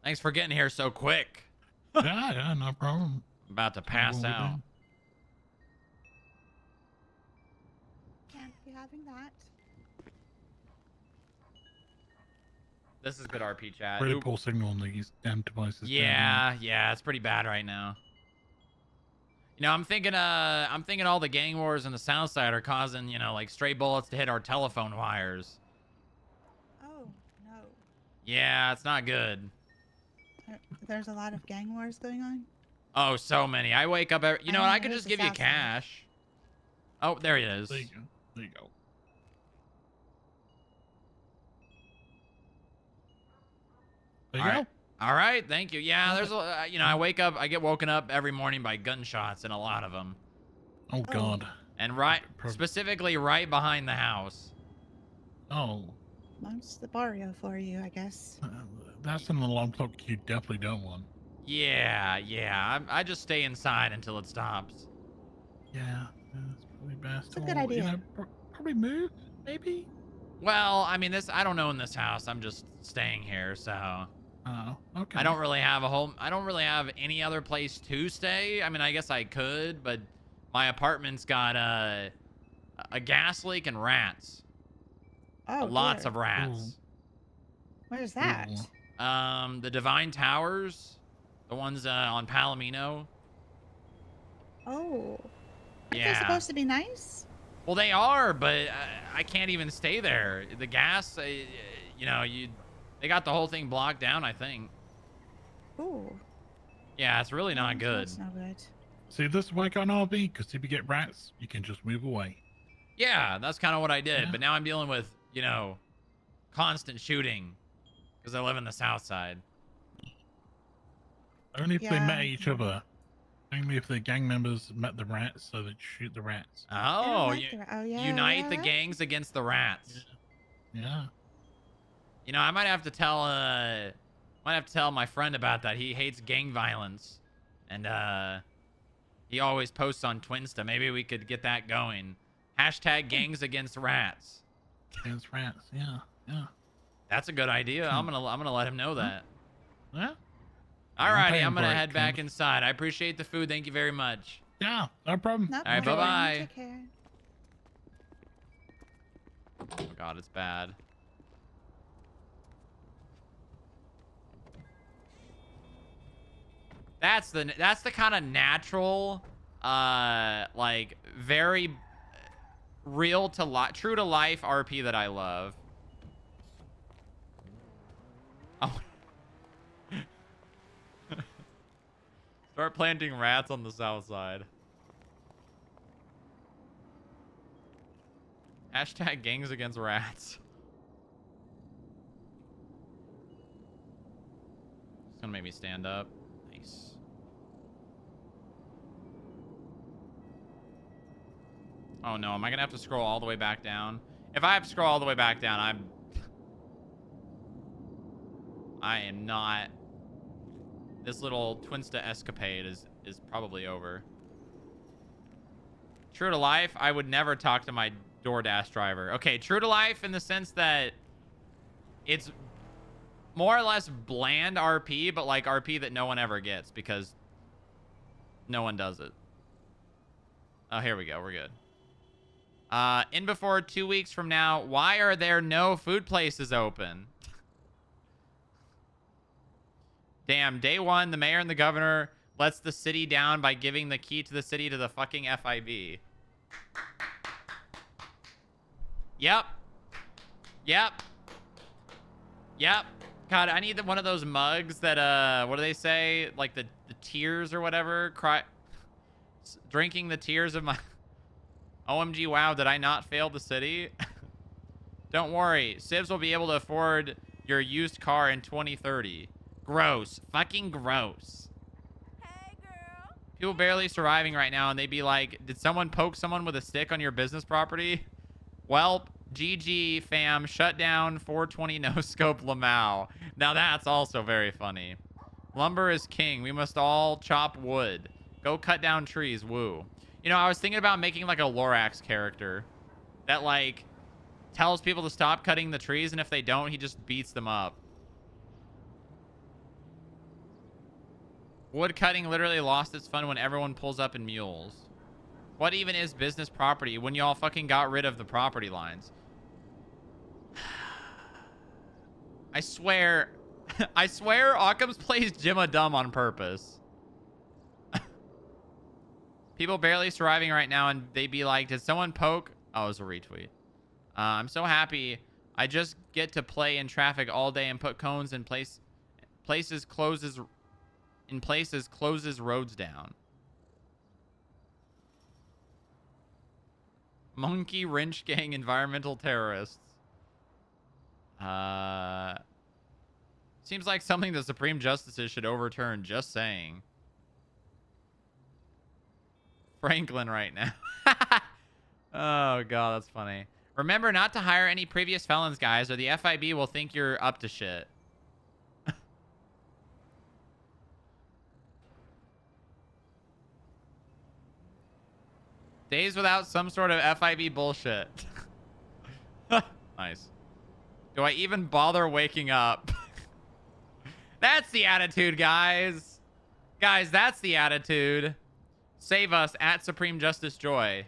Thanks for getting here so quick. Yeah, no problem. I'm about to pass What we out. doing? Can't be having that. This is good RP chat. Really Oop. poor signal on these damn devices. Yeah, it's pretty bad right now. You know, I'm thinking all the gang wars in the South Side are causing, you know, like stray bullets to hit our telephone wires. Oh, no. Yeah, it's not good. There's a lot of gang wars going on. Oh, so many. I wake up every, you know what, I could Where's just the give you South Side? cash. Oh, there it is. There you go. There you go. There you All go. right. All right, thank you. Yeah, there's a, you know, I get woken up every morning by gunshots and a lot of them. Oh, God. And Pro- specifically right behind the house. Oh. That's the barrio for you, I guess. That's an alarm clock you definitely don't want. Yeah. I just stay inside until it stops. Yeah, that's probably best. It's a good Or, idea. You know, probably move, maybe? Well, I mean, I don't own this house. I'm just staying here, so Oh, okay. I don't really have any other place to stay. I mean, I guess I could, but my apartment's got a gas leak and rats. Oh, Lots dear. of rats. Where's that? Ooh. The Divine Towers, the ones on Palomino. Oh. Aren't they Yeah. supposed to be nice? Well, they are, but I can't even stay there. The gas, you know, they got the whole thing blocked down, I think. Ooh. Yeah, it's really not good. That's no good. See, this is why I got an RV, because if you get rats, you can just move away. Yeah, that's kind of what I did. Yeah. But now I'm dealing with, you know, constant shooting because I live in the South Side. Only if they Yeah. met each other. Only if the gang members met the rats, so they'd shoot the rats. I don't Oh, like the oh yeah. unite the yeah. gangs against the rats. Yeah. You know, I might have to tell my friend about that. He hates gang violence, and he always posts on Twinsta. Maybe we could get that going. Hashtag gangs against rats. Against rats. Yeah. That's a good idea. I'm gonna let him know that. Yeah. Alrighty, paying I'm gonna for it, head back Clint. inside. I appreciate the food. Thank you very much. Yeah, no problem. No All right, problem. bye-bye. Take care. Oh God, it's bad. That's the kind of natural, like very real to life, true to life RP that I love. Oh. Start planting rats on the South Side. Hashtag gangs against rats. It's gonna make me stand up. Nice. Oh no, am I gonna have to scroll all the way back down? If I have to scroll all the way back down, I am not. This little Twinsta escapade is probably over. True to life, I would never talk to my DoorDash driver. Okay, true to life in the sense that it's more or less bland RP, but like RP that no one ever gets because no one does it. Oh, here we go. We're good. In before 2 weeks from now, why are there no food places open? Damn, day one, the mayor and the governor lets the city down by giving the key to the city to the fucking FIB. Yep. Yep. God, I need one of those mugs that, what do they say? Like the tears or whatever? Drinking the tears of my... OMG, wow, did I not fail the city? Don't worry. Civs will be able to afford your used car in 2030. Gross. Fucking gross. Hey, girl. People barely surviving right now, and they'd be like, did someone poke someone with a stick on your business property? Well, GG, fam. Shut down 420 no-scope Lamau. Now that's also very funny. Lumber is king. We must all chop wood. Go cut down trees. Woo. You know, I was thinking about making like a Lorax character that like tells people to stop cutting the trees, and if they don't, he just beats them up. Wood cutting literally lost its fun when everyone pulls up in mules. What even is business property when y'all fucking got rid of the property lines? I swear, I swear Occam's plays Jimma dumb on purpose. People barely surviving right now, and they'd be like, did someone poke? Oh, it was a retweet. I'm so happy. I just get to play in traffic all day and put cones in places closes roads down. Monkey wrench gang environmental terrorists. Seems like something the Supreme Justices should overturn. Just saying. Franklin right now. Oh god, that's funny. Remember not to hire any previous felons, guys, or the FIB will think you're up to shit. Days without some sort of FIB bullshit. Nice. Do I even bother waking up? That's the attitude, guys. Guys, that's the attitude. Save us at Supreme Justice Joy.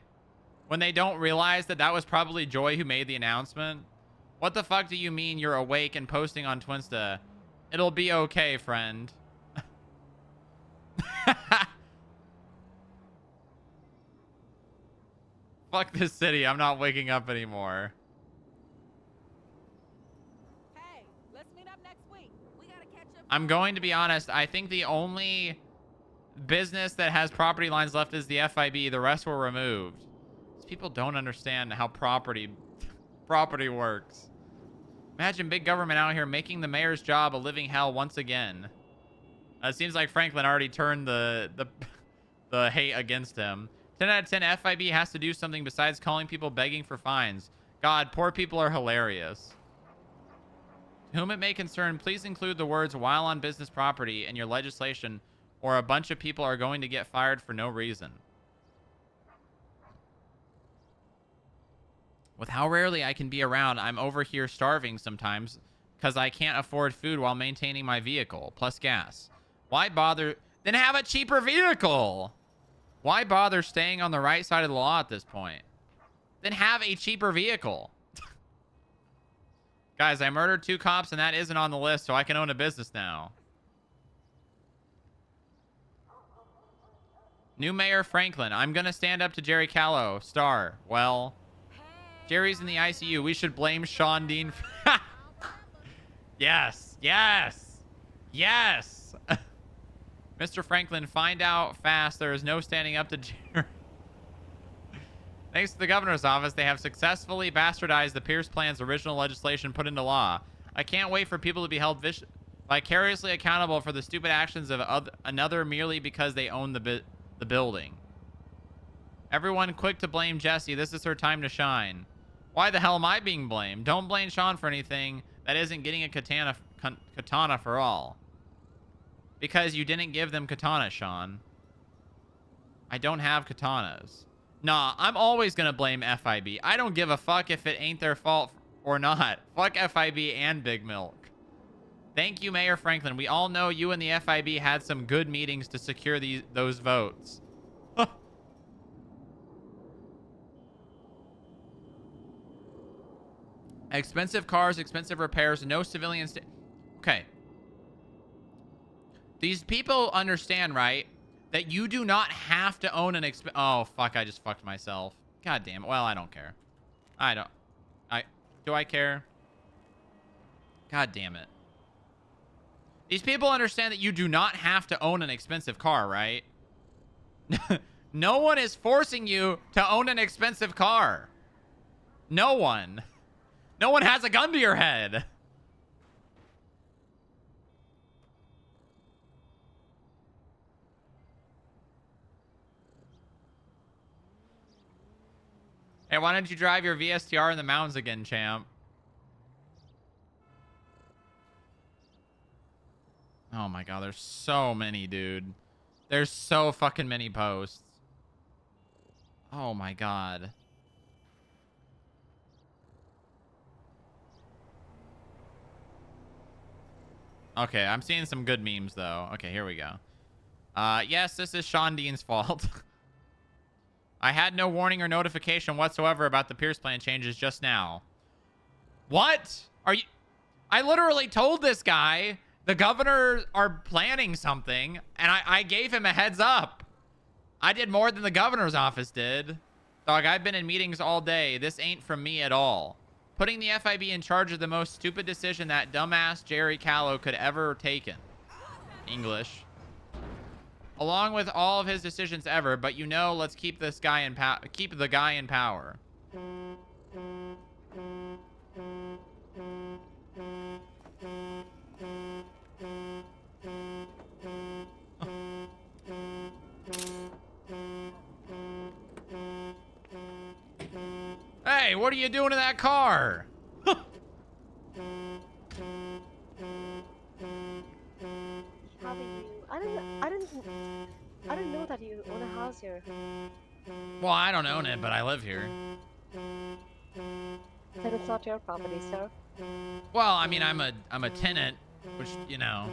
When they don't realize that that was probably Joy who made the announcement. What the fuck do you mean you're awake and posting on Twinsta? It'll be okay, friend. Fuck this city. I'm not waking up anymore. Hey, let's meet up next week. We gotta catch up. I'm going to be honest. I think the only business that has property lines left is the FIB. The rest were removed. People don't understand how property works. Imagine big government out here making the mayor's job a living hell once again. It seems like Franklin already turned the hate against him. 10 out of 10 FIB has to do something besides calling people begging for fines. God, poor people are hilarious. To whom it may concern, please include the words while on business property in your legislation, or a bunch of people are going to get fired for no reason. With how rarely I can be around, I'm over here starving sometimes because I can't afford food while maintaining my vehicle, plus gas. Why bother? Then have a cheaper vehicle. Why bother staying on the right side of the law at this point? Then have a cheaper vehicle. Guys, I murdered 2 cops and that isn't on the list, so I can own a business now. New Mayor Franklin. I'm going to stand up to Jerry Callow. Star. Well... Jerry's in the ICU. We should blame Sean Dean. Yes. Yes. Yes. Mr. Franklin, find out fast. There is no standing up to Jerry. Thanks to the governor's office, they have successfully bastardized the Pierce Plan's original legislation put into law. I can't wait for people to be held vicariously accountable for the stupid actions of another merely because they own the building. Everyone quick to blame Jessie. This is her time to shine. Why the hell am I being blamed? Don't blame Sean for anything that isn't getting a katana for all. Because you didn't give them katanas, Sean. I don't have katanas. Nah, I'm always going to blame FIB. I don't give a fuck if it ain't their fault or not. Fuck FIB and Big Milk. Thank you, Mayor Franklin. We all know you and the FIB had some good meetings to secure those votes. Expensive cars, expensive repairs, no civilians. Okay. These people understand, right? That you do not have to own an Oh, fuck. I just fucked myself. God damn it. Well, I don't care. Do I care? God damn it. These people understand that you do not have to own an expensive car, right? No one is forcing you to own an expensive car. No one. No one has a gun to your head. Hey, why don't you drive your VSTR in the mountains again, champ? Oh my god, there's so many, dude. There's so fucking many posts. Oh my god. Okay, I'm seeing some good memes, though. Okay, here we go. Yes, this is Sean Dean's fault. I had no warning or notification whatsoever about the Pierce plan changes just now. What? Are you... I literally told this guy the governor are planning something, and I gave him a heads up. I did more than the governor's office did. Dog, I've been in meetings all day. This ain't from me at all. Putting the FIB in charge of the most stupid decision that dumbass Jerry Callow could ever taken. English. Along with all of his decisions ever, but you know, let's keep this guy in keep the guy in power. Hey, what are you doing in that car? How are you? I didn't know that you own a house here. Well, I don't own it, but I live here. Then it's not your property, sir. Well, I mean, I'm a tenant, which, you know.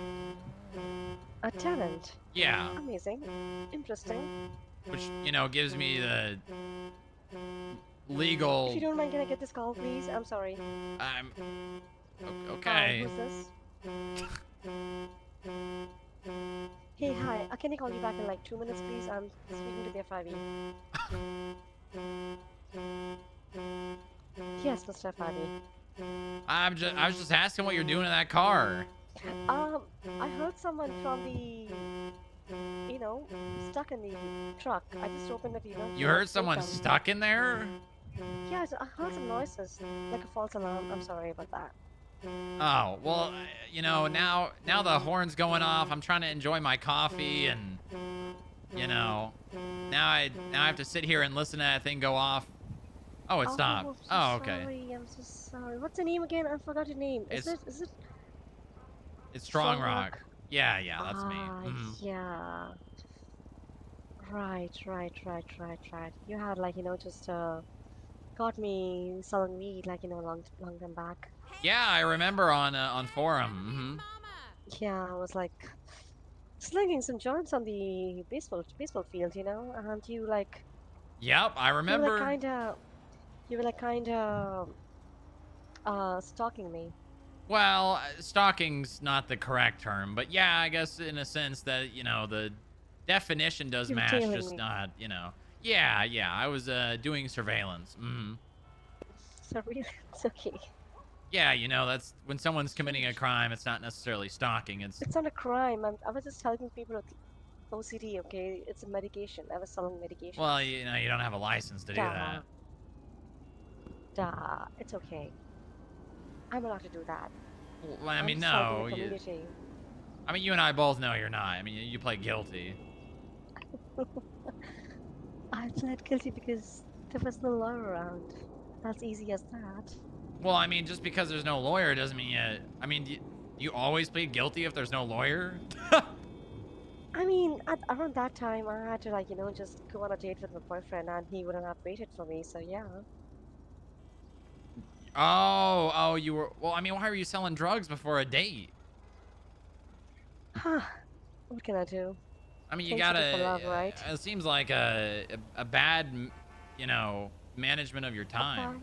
A tenant. Yeah. Amazing. Interesting. Which, you know, gives me the legal... If you don't mind, can I get this call, please? I'm sorry. Okay. Who's this? Hey, hi. Can I call you back in like 2 minutes, please? I'm speaking to the FIV. Yes, Mr. FIV. I was just asking what you're doing in that car. I heard someone from the, you know, stuck in the truck. I just opened it, you know. You heard someone stuck in there? Yeah, I heard some noises, like a false alarm. I'm sorry about that. Oh, well, you know, now the horn's going off. I'm trying to enjoy my coffee, and, you know, now I have to sit here and listen to that thing go off. Oh, it stopped. I'm so Oh, okay. Sorry, I'm so sorry. What's the name again? I forgot your name. Is it? It's Strong Strong Rock. Rock? Yeah, that's me. Yeah. Right. You had, like, you know, just got me selling weed, like, you know, long time back. Yeah, I remember on forum. Yeah, I was like slinging some joints on the baseball field, you know, and you like. Yep, I remember. You were like kinda stalking me. Well, stalking's not the correct term, but yeah, I guess in a sense that, you know, the definition does You were match, tailing just me. not, you know. Yeah, I was doing surveillance. So really, it's okay. Yeah, you know, that's when someone's committing a crime, it's not necessarily stalking. It's not a crime. I was just helping people with OCD. Okay, it's a medication. I was selling medication. Well, you know, you don't have a license to do that. It's okay. I'm allowed to do that. Well, I mean, I'm just helping no. the community. I mean, you and I both know you're not. I mean, you play guilty. I pled guilty because there was no lawyer around. As easy as that. Well, I mean, just because there's no lawyer doesn't mean you... I mean, do you always plead guilty if there's no lawyer? I mean, around that time, I had to, like, you know, just go on a date with my boyfriend, and he wouldn't have waited for me, so yeah. Oh, you were... Well, I mean, why were you selling drugs before a date? Huh. What can I do? I mean, you Things to do gotta... for love, right? It seems like a bad, you know, management of your time.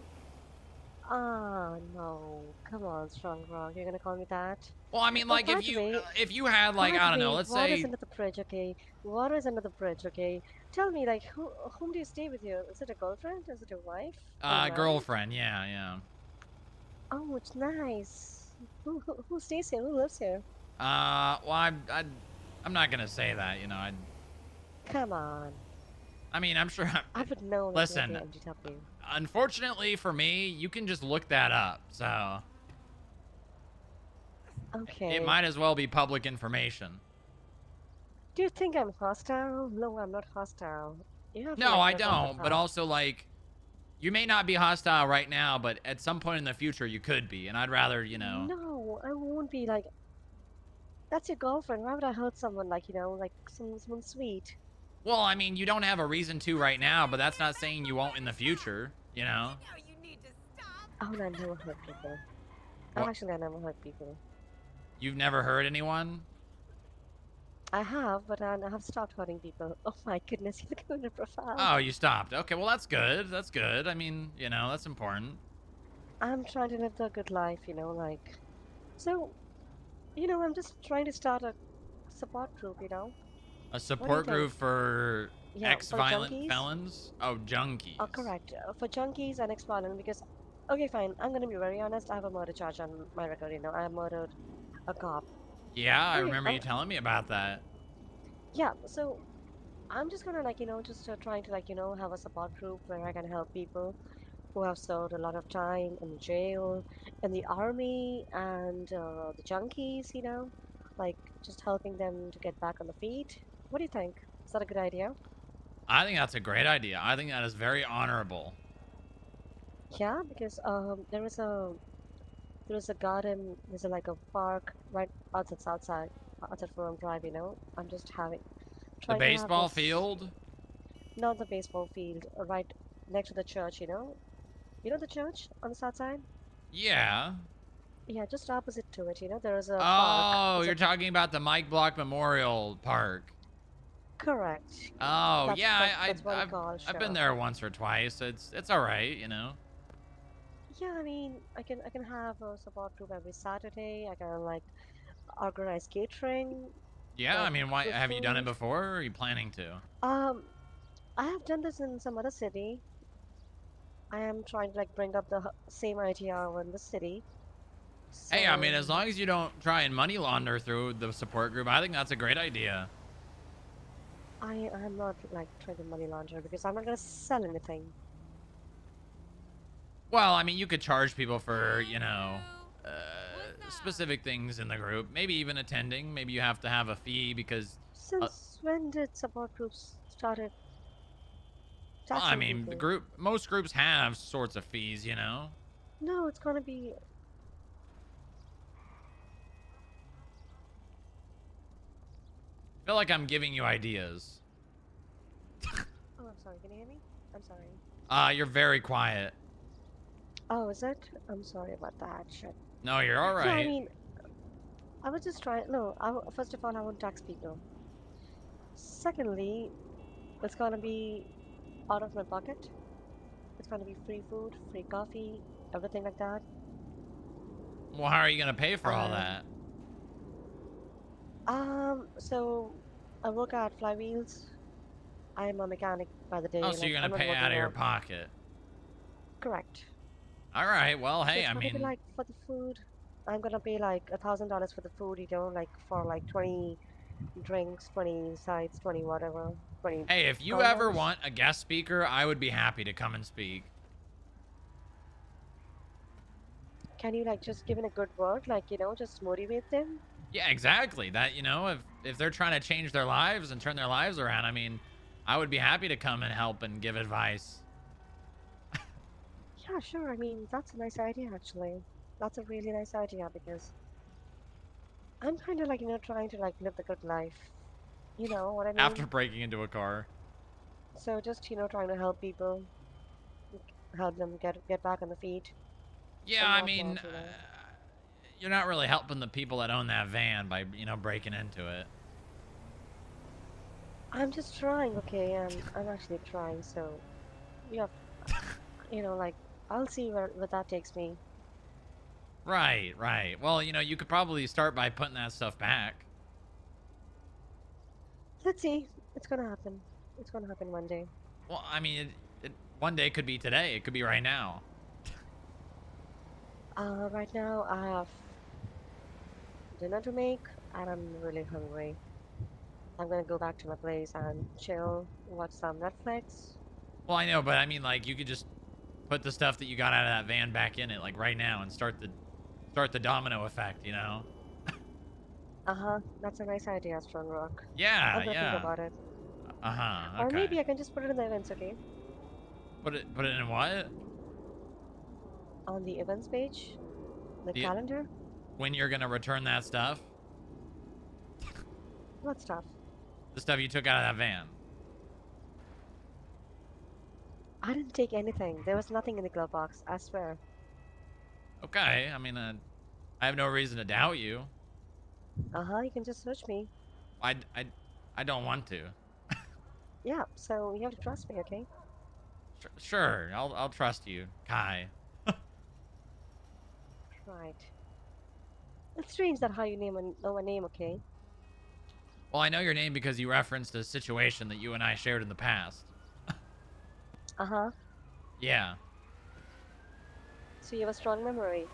No. Come on, Strong Rock. You're gonna call me that? Well, I mean, like, by the way- if you had, like, I don't know, let's Water is say... under the bridge, okay? Water is under the bridge, okay? Tell me, like, whom do you stay with you? Is it a girlfriend? Is it a wife? Or married? Girlfriend, yeah. Oh, it's nice. Who stays here? Who lives here? Well, I'm not gonna say that. You know, Come on. I mean, I'm sure. I would know like you know Listen, the NGW. unfortunately for me, you can just look that up. So it Okay. might as well be public information. Do you think I'm hostile? No, I'm not hostile. You have to No, like you I know drop the don't. But fact. also, like, you may not be hostile right now, but at some point in the future, you could be. And I'd rather, you know. No, I won't be like. That's your girlfriend. Why would I hurt someone like you know like someone sweet? Well, I mean, you don't have a reason to right now, but that's not saying you won't in the future. You know. Oh, no, I never hurt people. What? Actually, I never hurt people. You've never hurt anyone? I have, but I have stopped hurting people. Oh my goodness, you look at my profile. Oh, you stopped. Okay, well, that's good. That's good. I mean, you know, that's important. I'm trying to live the good life, you know, like. So, you know, I'm just trying to start a support group, you know. A What do you support think? group for Yeah, for ex-violent junkies? felons? Oh, Oh, junkies. correct. For junkies and ex-violent, because, okay, fine. I'm gonna be very honest. I have a murder charge on my record, you know. I murdered a cop. Yeah, I Okay, remember you telling me about that. yeah. So I'm just gonna like, you know, just trying to like, you know, have a support group where I can help people who have served a lot of time in jail, in the army, and the junkies, you know, like just helping them to get back on the feet. What do you think? Is that a good idea? I think that's a great idea. I think that is very honorable. Yeah, because there is a garden, there's a, like a park right outside Fulham Drive, you know. I'm just The trying to have baseball this, field? not the baseball field, right next to the church, you know. You know the church on the south side? Yeah. Yeah, just opposite to it, you know, there is a park. Oh, It's a you're talking about the Mike Block Memorial Park. correct. Oh, That's yeah, that's that's what you call, I've been sure. there once or twice. It's all right, you know. Yeah, I mean, I can have a support group every Saturday. I can like organize catering, Yeah, I like mean, why good have you done it food. before or are you planning to? Um, I have done this in some other city. I am trying to like bring up the same idea in the city. Hey, I mean, So as long as you don't try and money launder through the support group, I think that's a great idea. I'm not like trying to money launder because I'm not gonna sell anything. Well, I mean, you could charge people for, you know, specific things in the group. Maybe even attending. Maybe you have to have a fee because, Since when did support groups started well, I taxing mean, people? most groups have sorts of fees, you know. No, it's gonna be. I feel like I'm giving you ideas. Oh, I'm sorry. Can you hear me? I'm sorry. You're very quiet. Oh, is it? I'm sorry about that. Shit. No, you're all Yeah, I right. mean, I was just trying. No, first of all, I won't tax people. Secondly, it's gonna be out of my pocket. It's gonna be free food, free coffee, everything like that. Well, how are you gonna pay for all And that? so I work at Flywheels. I'm a mechanic by the Oh, day. so you're Like gonna I'm not pay out working of your out. pocket. Correct. All right. Well, So hey, it's I gonna be mean, like for the food. I'm gonna pay like $1,000 for the food, you know, like for like 20 drinks, 20 sides, 20 whatever, 20 hey, if you ever condoms. want a guest speaker, I would be happy to come and speak. Can you like just give in a good word, like, you know, just motivate them? Yeah, exactly. That, you know, if they're trying to change their lives and turn their lives around, I mean, I would be happy to come and help and give advice. Yeah, sure. I mean, that's a nice idea actually. That's a really nice idea because I'm kind of like, you know, trying to like live the good life. You know what I After mean? breaking into a car. So just, you know, trying to help people, help them get back on the feet Yeah, and I mean, whatnot, you know. you're not really helping the people that own that van by, you know, breaking into it. I'm just trying, okay? I'm actually trying. So, yeah, you know, like I'll see where that takes me. Right, right. Well, you know, you could probably start by putting that stuff back. Let's see. It's gonna happen. It's gonna happen one day. Well, I mean, one day could be today. It could be right now. Right now I have dinner to make, and I'm really hungry. I'm gonna go back to my place and chill, watch some Netflix. Well, I know, but I mean, like, you could just put the stuff that you got out of that van back in it, like right now, and start the domino effect. You know? Uh-huh, that's a nice idea, Strong Rock. Yeah, I'm gonna think yeah. about it. Uh huh. Or Okay. maybe I can just put it in the events, okay? Put it in what? On the events page, the The calendar, when you're gonna return that stuff? what stuff? The stuff you took out of that van. I didn't take anything. There was nothing in the glove box, I swear. Okay. I mean, I have no reason to doubt you. Uh-huh, you can just search me. I, I, I don't want to. Yeah, so you have to trust me, okay? Sure, I'll trust you, Kai. Right. It's strange that how you know my name, okay? Well, I know your name because you referenced a situation that you and I shared in the past. Uh-huh. Yeah. So you have a strong memory.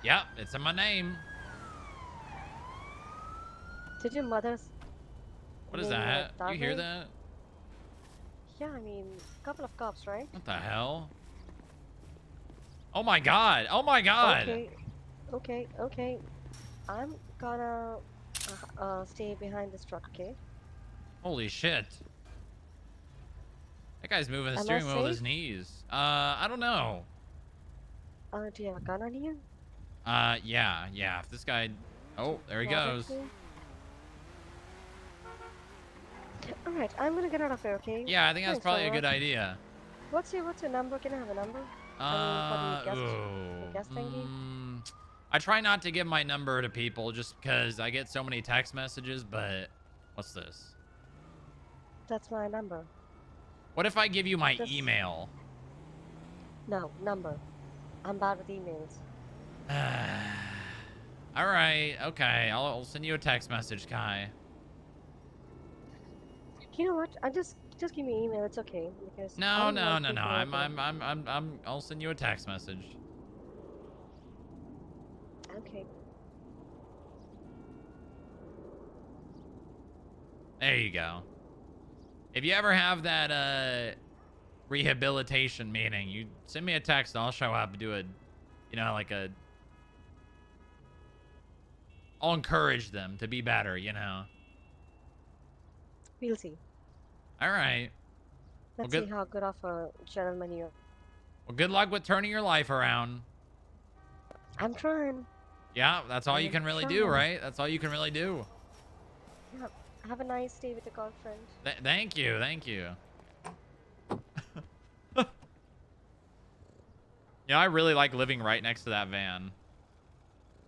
Yep, it's in my name. Did your mother's What is name that? that You hear way? that? Yeah, I mean, a couple of cops, right? What the hell? Oh my god! Oh my god! Okay. I'm gonna stay behind this truck, okay? Holy shit. That guy's moving the Am I steering wheel with his safe? knees. I don't know. Do you have a gun on you? Yeah. If this guy... Oh, there he goes. Probably. Alright, I'm gonna get out of here, okay? Yeah, I think that's Thanks, probably a Laura. good idea. What's your number? Can I have a number? For the guest thingy? I try not to give my number to people just because I get so many text messages, but what's this? That's my number. What if I give you my Just- email? No, number. I'm bad with emails. All right, okay. I'll send you a text message, Kai. You know what? just give me an email. It's okay because No. I don't like people I'll send you a text message. Okay. There you go. If you ever have that rehabilitation meeting, you send me a text and I'll show up and do a, like a. I'll encourage them to be better, you know. We'll see. All right. Let's good- see how good of a gentleman you are. Well, good luck with turning your life around. I'm trying. Yeah, that's all you can really do, Trying. right? That's all you can really do. Yeah. Have a nice day with your girlfriend. Thank you. I really like living right next to that van.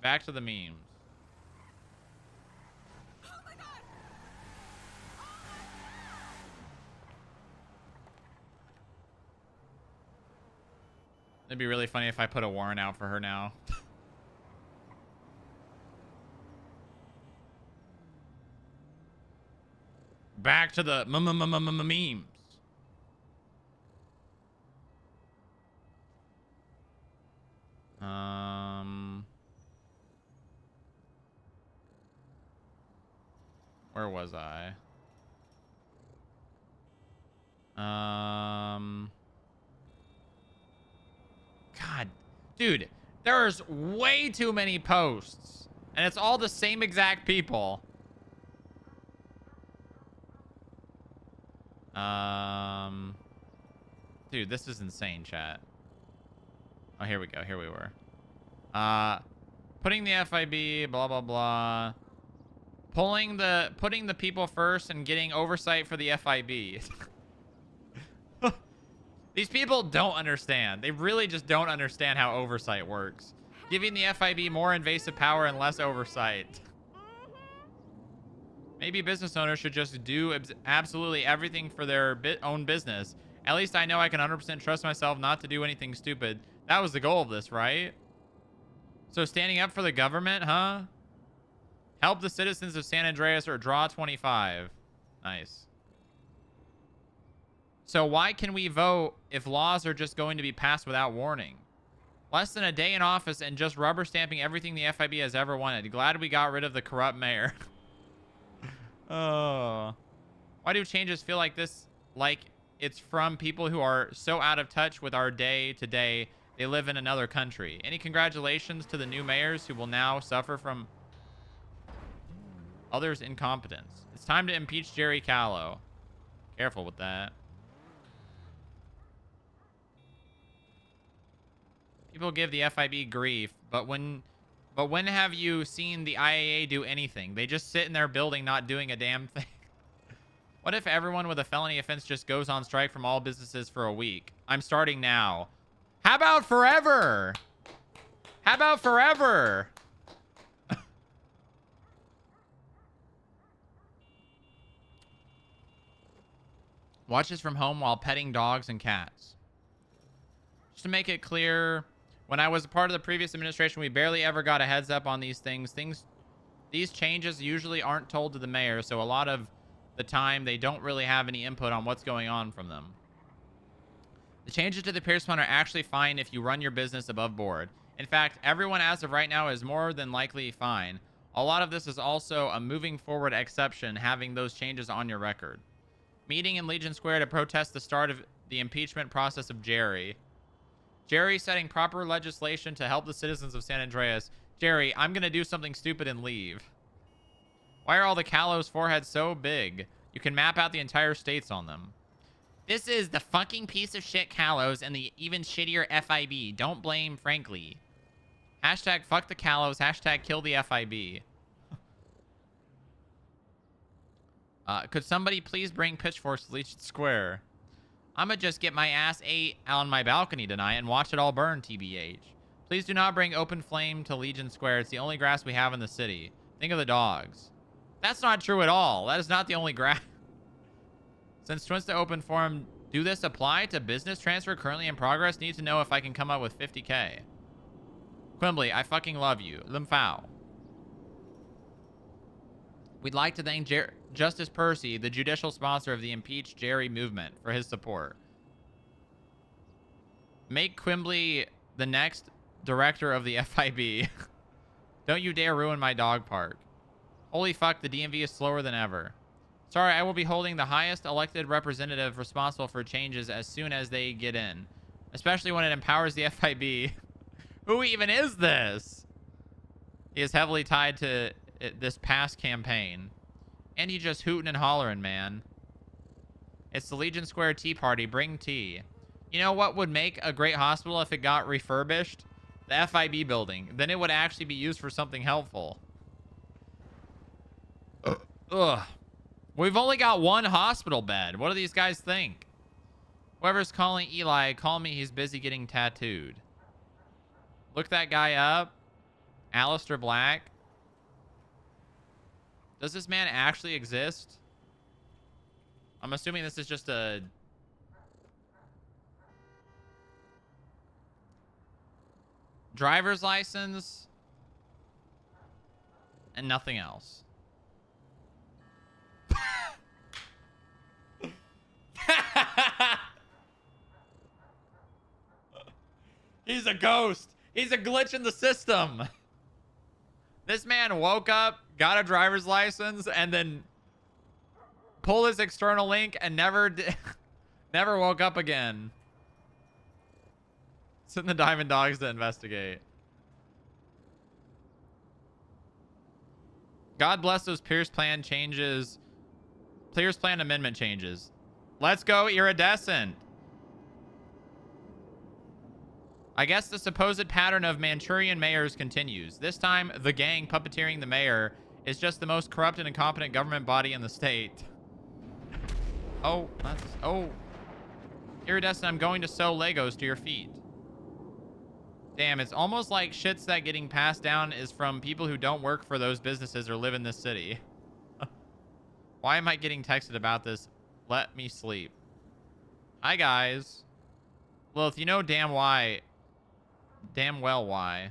Back to the memes. It'd be really funny if I put a warrant out for her now. Back to the memes. Where was I? God, dude, there's way too many posts, and it's all the same exact people. Dude, this is insane, chat. Oh, here we go. Here we were. Putting the FIB, blah blah blah. Putting the people first and getting oversight for the FIB. These people don't understand. They really just don't understand how oversight works. Giving the FIB more invasive power and less oversight. Maybe business owners should just do absolutely everything for their own business. At least I know I can 100% trust myself not to do anything stupid. That was the goal of this, right? So standing up for the government, huh? Help the citizens of San Andreas or draw 25. Nice. So why can we vote if laws are just going to be passed without warning? Less than a day in office and just rubber stamping everything the FIB has ever wanted. Glad we got rid of the corrupt mayor. Oh. Why do changes feel like this? Like it's from people who are so out of touch with our day to day, they live in another country. Any congratulations to the new mayors who will now suffer from others' incompetence. It's time to impeach Jerry Callow. Careful with that. People give the FIB grief, but when have you seen the IAA do anything? They just sit in their building not doing a damn thing. What if everyone with a felony offense just goes on strike from all businesses for a week? I'm starting now. How about forever? How about forever? Watch this from home while petting dogs and cats. Just to make it clear, when I was a part of the previous administration, we barely ever got a heads up on these things. These changes usually aren't told to the mayor, so a lot of the time they don't really have any input on what's going on from them. The changes to the Pierce Fund are actually fine if you run your business above board. In fact, everyone as of right now is more than likely fine. A lot of this is also a moving forward exception, having those changes on your record. Meeting in Legion Square to protest the start of the impeachment process of Jerry. Jerry setting proper legislation to help the citizens of San Andreas. Jerry, I'm going to do something stupid and leave. Why are all the Callow's foreheads so big? You can map out the entire states on them. This is the fucking piece of shit Callow's and the even shittier FIB. Don't blame Frankly. Hashtag fuck the Callow's. Hashtag kill the FIB. Could somebody please bring pitchforks to Legion Square? I'ma just get my ass ate on my balcony tonight and watch it all burn, TBH. Please do not bring open flame to Legion Square. It's the only grass we have in the city. Think of the dogs. That's not true at all. That is not the only grass. Since Twins to Open Forum, do this apply to business transfer currently in progress? Need to know if I can come up with 50K. Quimbley, I fucking love you. Limfao. We'd like to thank Justice Percy, the judicial sponsor of the Impeach Jerry movement, for his support. Make Quimbley the next director of the FIB. Don't you dare ruin my dog park. Holy fuck, the DMV is slower than ever. Sorry, I will be holding the highest elected representative responsible for changes as soon as they get in. Especially when it empowers the FIB. Who even is this? He is heavily tied to this past campaign. And he just hooting and hollering, man. It's the Legion Square Tea Party. Bring tea. You know what would make a great hospital if it got refurbished? The FIB building. Then it would actually be used for something helpful. Ugh. We've only got one hospital bed. What do these guys think? Whoever's calling Eli, call me. He's busy getting tattooed. Look that guy up. Alistair Black. Does this man actually exist? I'm assuming this is just a... driver's license. And nothing else. He's a ghost. He's a glitch in the system. This man woke up, got a driver's license, and then pulled his external link and never woke up again. Send the Diamond Dogs to investigate. God bless those Pierce Plan changes. Pierce Plan amendment changes. Let's go, Iridescent. I guess the supposed pattern of Manchurian mayors continues. This time, the gang puppeteering the mayor is just the most corrupt and incompetent government body in the state. Oh, that's... oh. Iridescent, I'm going to sew Legos to your feet. Damn, it's almost like shits that getting passed down is from people who don't work for those businesses or live in this city. Why am I getting texted about this? Let me sleep. Hi, guys. Lilith, you know damn well why.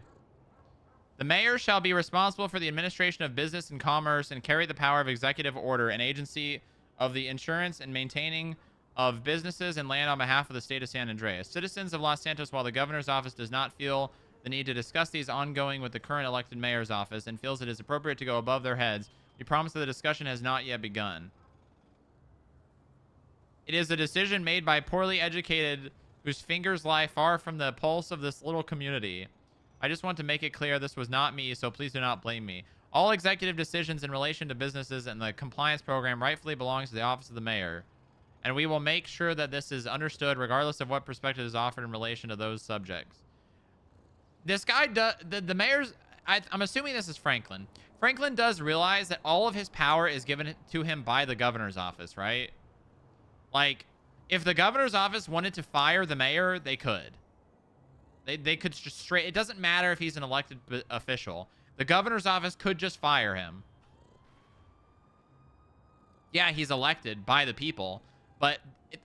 The mayor shall be responsible for the administration of business and commerce and carry the power of executive order and agency of the insurance and maintaining of businesses and land on behalf of the state of San Andreas. Citizens of Los Santos, while the governor's office does not feel the need to discuss these ongoing with the current elected mayor's office and feels it is appropriate to go above their heads, we promise that the discussion has not yet begun. It is a decision made by poorly educated whose fingers lie far from the pulse of this little community. I just want to make it clear this was not me, so please do not blame me. All executive decisions in relation to businesses and the compliance program rightfully belongs to the office of the mayor. And we will make sure that this is understood regardless of what perspective is offered in relation to those subjects. This guy, the mayor's, I'm assuming this is Franklin. Franklin does realize that all of his power is given to him by the governor's office, right? Like, if the governor's office wanted to fire the mayor, they could. They could just straight... It doesn't matter if he's an elected official. The governor's office could just fire him. Yeah, he's elected by the people. But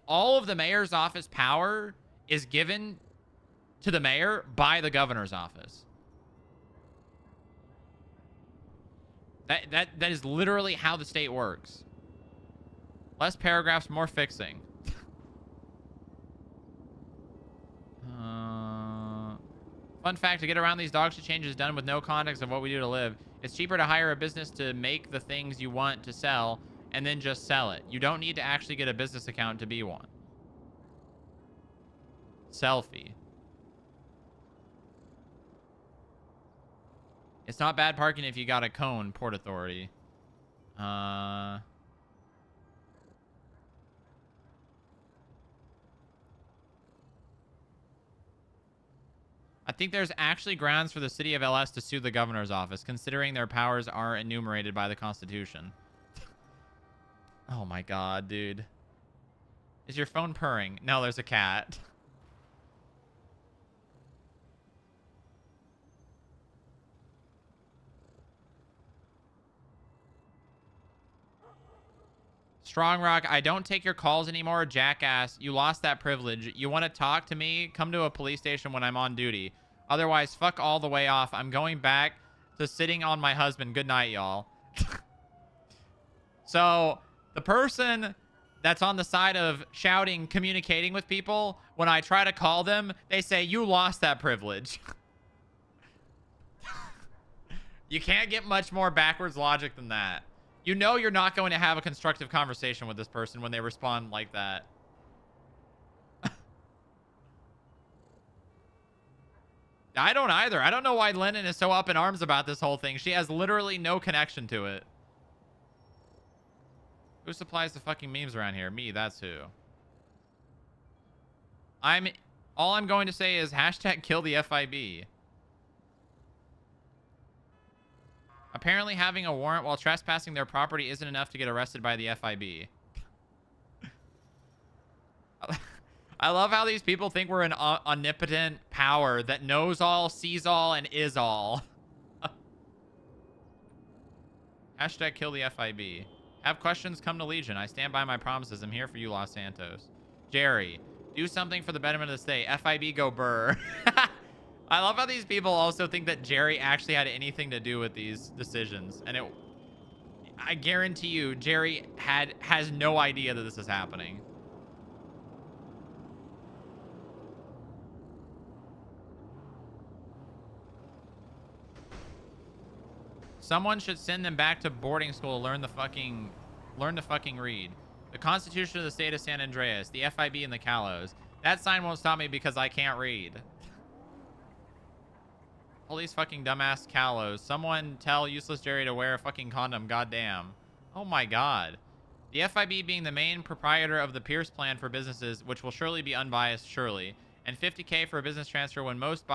all of the mayor's office power is given to the mayor by the governor's office. That is literally how the state works. Less paragraphs, more fixing. Fun fact, to get around these dog shit changes done with no context of what we do to live, it's cheaper to hire a business to make the things you want to sell and then just sell it. You don't need to actually get a business account to be one. Selfie. It's not bad parking if you got a cone, Port Authority. I think there's actually grounds for the city of LS to sue the governor's office, considering their powers are enumerated by the Constitution. Oh my god, dude. Is your phone purring? No, there's a cat. Strong Rock, I don't take your calls anymore, jackass. You lost that privilege. You want to talk to me? Come to a police station when I'm on duty. Otherwise, fuck all the way off. I'm going back to sitting on my husband. Good night, y'all. So, the person that's on the side of shouting, communicating with people, when I try to call them, they say, you lost that privilege. You can't get much more backwards logic than that. You know you're not going to have a constructive conversation with this person when they respond like that. I don't either. I don't know why Lennon is so up in arms about this whole thing. She has literally no connection to it. Who supplies the fucking memes around here? Me, that's who. All I'm going to say is hashtag kill the FIB. Apparently having a warrant while trespassing their property isn't enough to get arrested by the FIB. I love how these people think we're an omnipotent power that knows all, sees all, and is all. Hashtag kill the FIB. Have questions? Come to Legion. I stand by my promises. I'm here for you, Los Santos. Jerry, do something for the betterment of the state. FIB go burr. I love how these people also think that Jerry actually had anything to do with these decisions. And I guarantee you, Jerry has no idea that this is happening. Someone should send them back to boarding school to learn to fucking read. The Constitution of the State of San Andreas, the FIB, and the Callows. That sign won't stop me because I can't read. All these fucking dumbass Callows. Someone tell useless Jerry to wear a fucking condom. Goddamn. Oh my god. The FIB being the main proprietor of the Pierce plan for businesses, which will surely be unbiased, surely. And $50K for a business transfer when most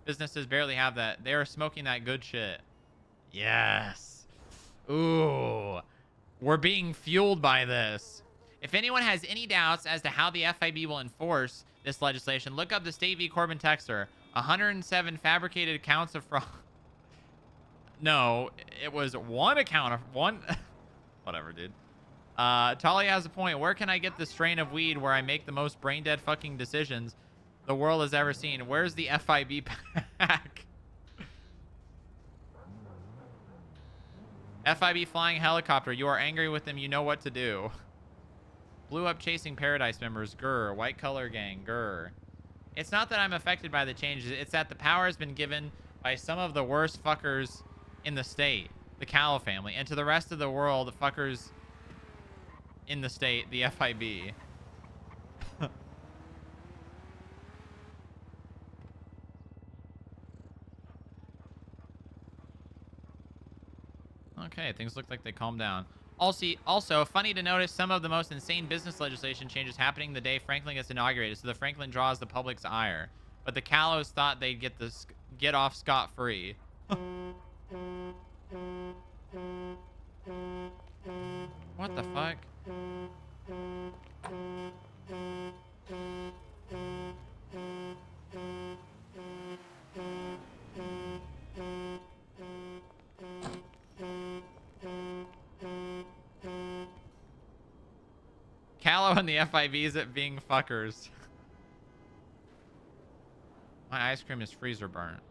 businesses barely have that. They are smoking that good shit. Yes. Ooh. We're being fueled by this. If anyone has any doubts as to how the FIB will enforce this legislation, look up the State v. Corbin Texter. 107 fabricated accounts of fraud. No, it was one account of one. Whatever, dude. Talia has a point. Where can I get the strain of weed where I make the most brain dead fucking decisions the world has ever seen? Where's the FIB pack? FIB flying helicopter. You are angry with them. You know what to do. Blew up chasing Paradise members. Grr. White collar gang. Grr. It's not that I'm affected by the changes. It's that the power has been given by some of the worst fuckers in the state, the Callow family, and to the rest of the world, the fuckers in the state, the FIB. Okay, things look like they calmed down. Also, funny to notice some of the most insane business legislation changes happening the day Franklin gets inaugurated, so the Franklin draws the public's ire. But the Callows thought they'd get off scot-free. What the fuck? Callow and the FIVs at being fuckers. My ice cream is freezer burnt.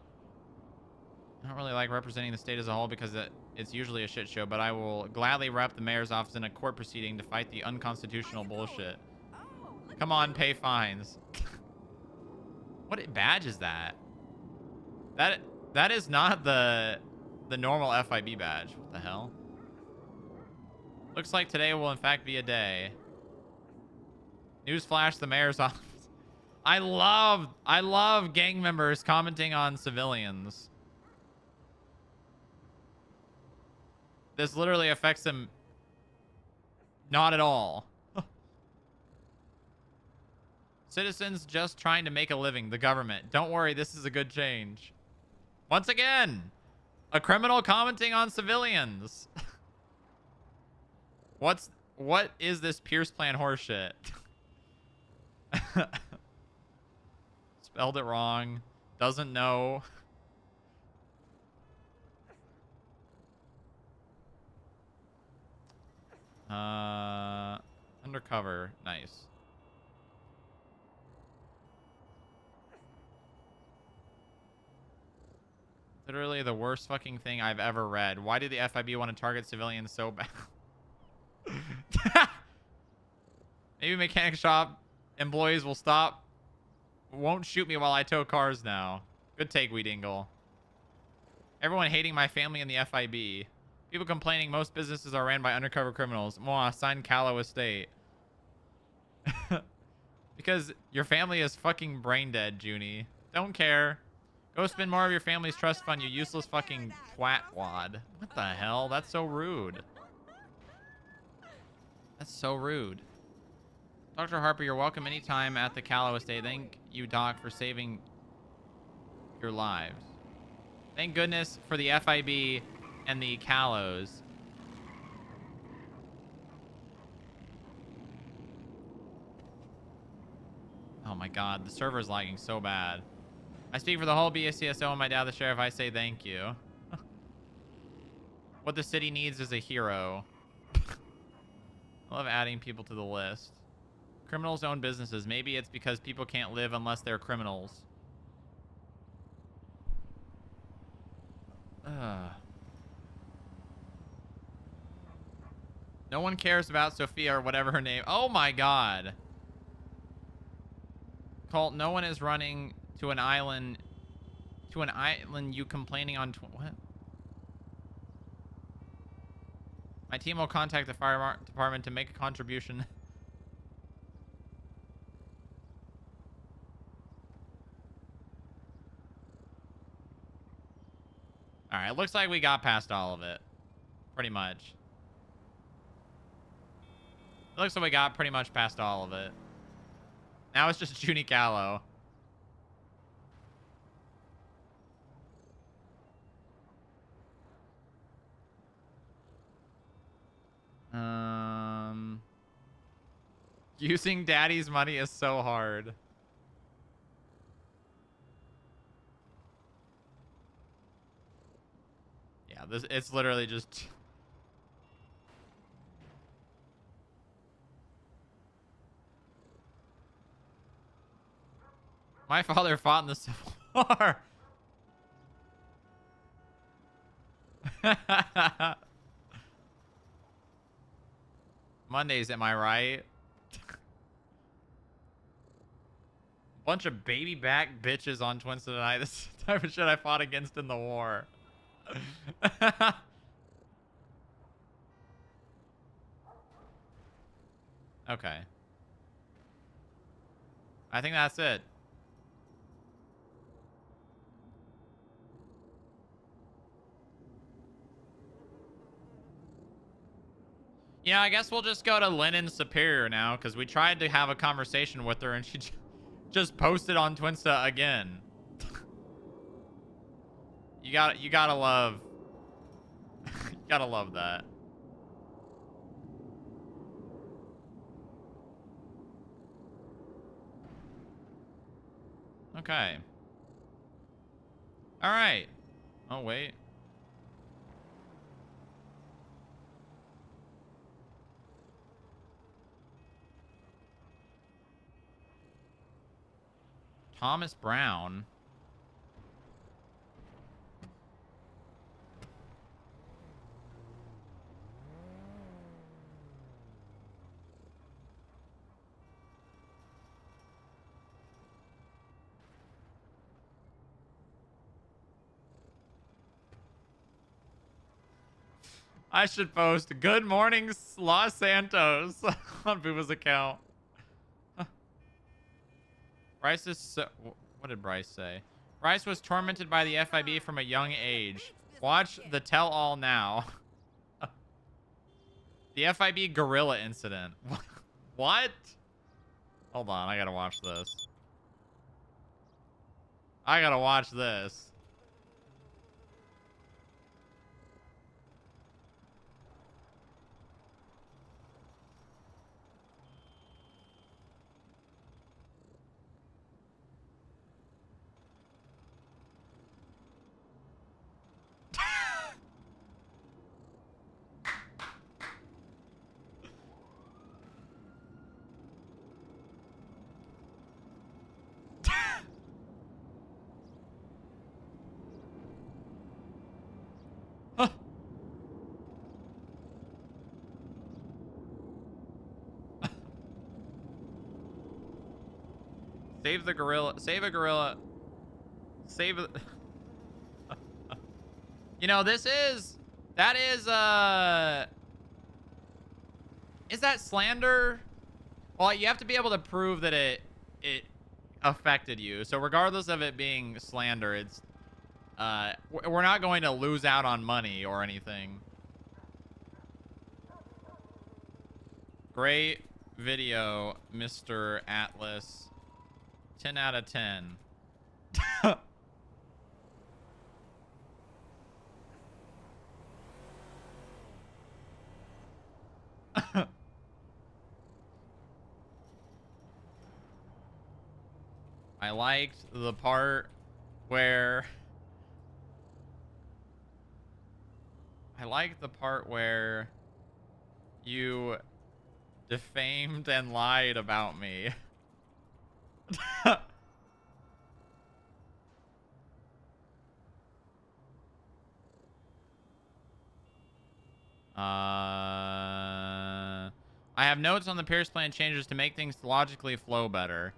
I don't really like representing the state as a whole because it's usually a shit show, but I will gladly rep the mayor's office in a court proceeding to fight the unconstitutional bullshit. Come on, pay fines. What badge is that? That is not the normal FIB badge. What the hell? Looks like today will in fact be a day. Newsflash, the mayor's office. I love gang members commenting on civilians. This literally affects them not at all. Citizens just trying to make a living. The government. Don't worry, this is a good change. Once again, a criminal commenting on civilians. What is this Pierce plan horseshit? Spelled it wrong. Doesn't know. Undercover. Nice. Literally the worst fucking thing I've ever read. Why do the FIB want to target civilians so bad? Maybe mechanic shop employees will stop. Won't shoot me while I tow cars now. Good take, Wheat Ingle. Everyone hating my family in the FIB. People complaining most businesses are ran by undercover criminals. Mwah, sign Callow Estate. Because your family is fucking brain dead, Junie. Don't care. Go spend more of your family's trust fund, you useless fucking twatwad. What the hell? That's so rude. That's so rude. Dr. Harper, you're welcome anytime at the Callow Estate. Thank you, Doc, for saving your lives. Thank goodness for the FIB and the Callows. Oh my god, the server is lagging so bad. I speak for the whole BSCSO and my dad, the sheriff. I say thank you. What the city needs is a hero. I love adding people to the list. Criminals own businesses. Maybe it's because people can't live unless they're criminals. No one cares about Sophia or whatever her name. Oh my god. Colt, no one is running to an island. To an island you complaining on... What? My team will contact the fire department to make a contribution. Alright, looks like we got past all of it. Pretty much. It looks like we got pretty much past all of it. Now it's just Junie Callow. Using daddy's money is so hard. Yeah, it's literally just... My father fought in the Civil War. Mondays, am I right? Bunch of baby back bitches on Twinsta tonight. This is the type of shit I fought against in the war. Okay. I think that's it. Yeah, I guess we'll just go to Lennon Superior now, because we tried to have a conversation with her and she just posted on Twinsta again. You gotta love you gotta love that. Okay. All right. Oh wait. Thomas Brown. I should post "Good morning, Los Santos" on Booba's account. Bryce is so... What did Bryce say? Bryce was tormented by the FIB from a young age. Watch the tell-all now. The FIB gorilla incident. What? Hold on, I gotta watch this. I gotta watch this. Save the gorilla. Save a gorilla. Save a... You know, this is... That is that slander? Well, you have to be able to prove that it affected you. So regardless of it being slander, it's... we're not going to lose out on money or anything. Great video, Mr. Atlas. 10 out of 10. I liked the part where... you defamed and lied about me. I have notes on the Pierce plan changes to make things logically flow better.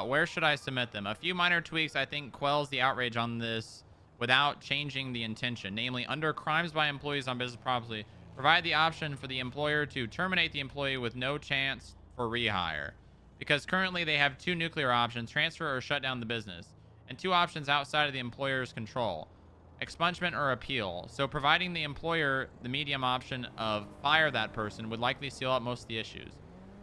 Where should I submit them? A few minor tweaks I think quells the outrage on this without changing the intention. Namely, under crimes by employees on business property, provide the option for the employer to terminate the employee with no chance for rehire. Because currently they have two nuclear options: transfer or shut down the business, and two options outside of the employer's control: expungement or appeal. So providing the employer the medium option of fire that person would likely seal up most of the issues.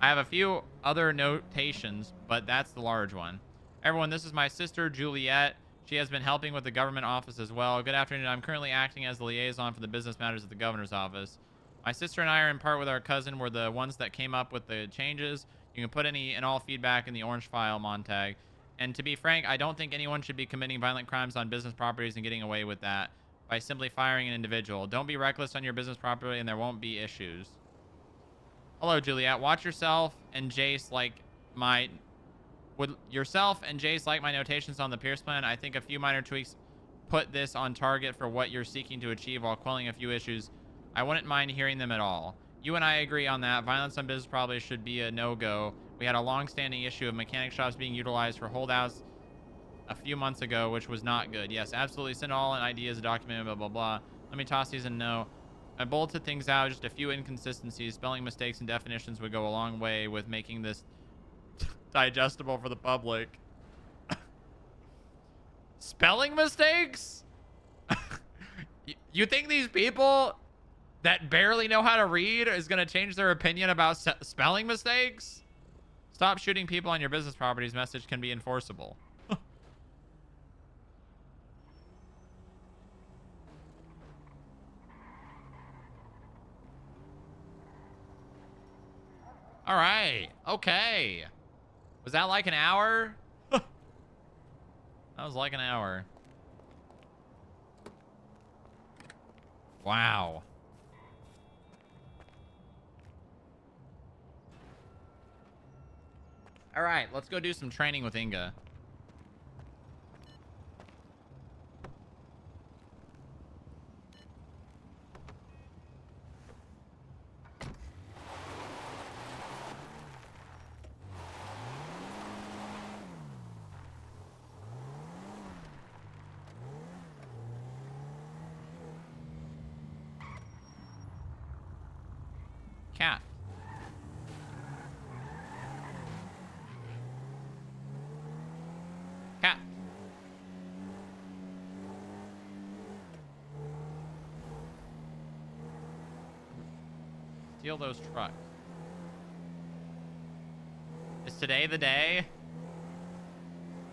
I have a few other notations, but that's the large one. Everyone, this is my sister, Juliet. She has been helping with the government office as well. Good afternoon. I'm currently acting as the liaison for the business matters at the governor's office. My sister and I are in part with our cousin. We're the ones that came up with the changes. You can put any and all feedback in the orange file, Montag. And to be frank, I don't think anyone should be committing violent crimes on business properties and getting away with that by simply firing an individual. Don't be reckless on your business property and there won't be issues. Hello, Juliet. Watch yourself and Jace like my... Would yourself and Jace like my notations on the Pierce plan? I think a few minor tweaks put this on target for what you're seeking to achieve while quelling a few issues. I wouldn't mind hearing them at all. You and I agree on that. Violence on business probably should be a no-go We had a long-standing issue of mechanic shops being utilized for holdouts a few months ago, which was not good. Yes, absolutely. Send all ideas documented, blah, blah, blah. Let me toss these in no. I bulleted things out, just a few inconsistencies. Spelling mistakes and definitions would go a long way with making this digestible for the public. Spelling mistakes? You think these people that barely know how to read is going to change their opinion about spelling mistakes? Stop shooting people on your business properties. Message can be enforceable. All right. Okay. Was that like an hour? That was like an hour. Wow. All right, let's go do some training with Inge. Cat. Cat. Steal those trucks. Is today the day?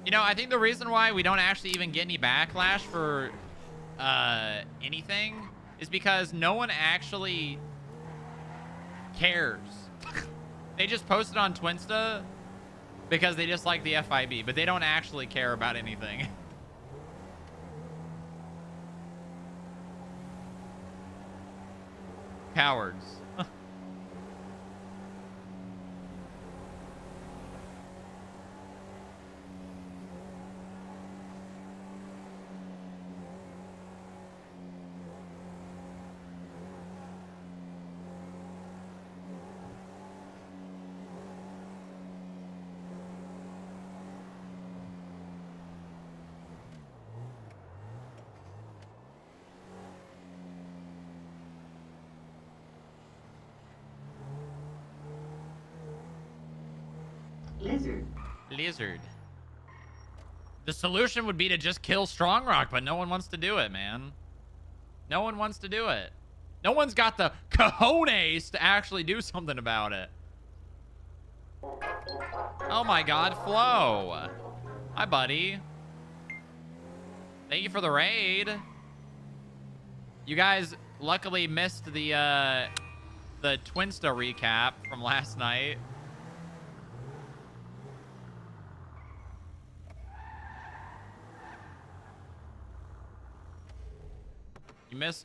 You know, I think the reason why we don't actually even get any backlash for anything is because no one actually cares. They just post it on Twinsta because they just like the FIB, but they don't actually care about anything. Cowards. Lizard. Lizard. The solution would be to just kill Strong Rock, but no one wants to do it, man. No one wants to do it. No one's got the cojones to actually do something about it. Oh my god, Flo. Hi, buddy. Thank you for the raid. You guys luckily missed the Twinsta recap from last night.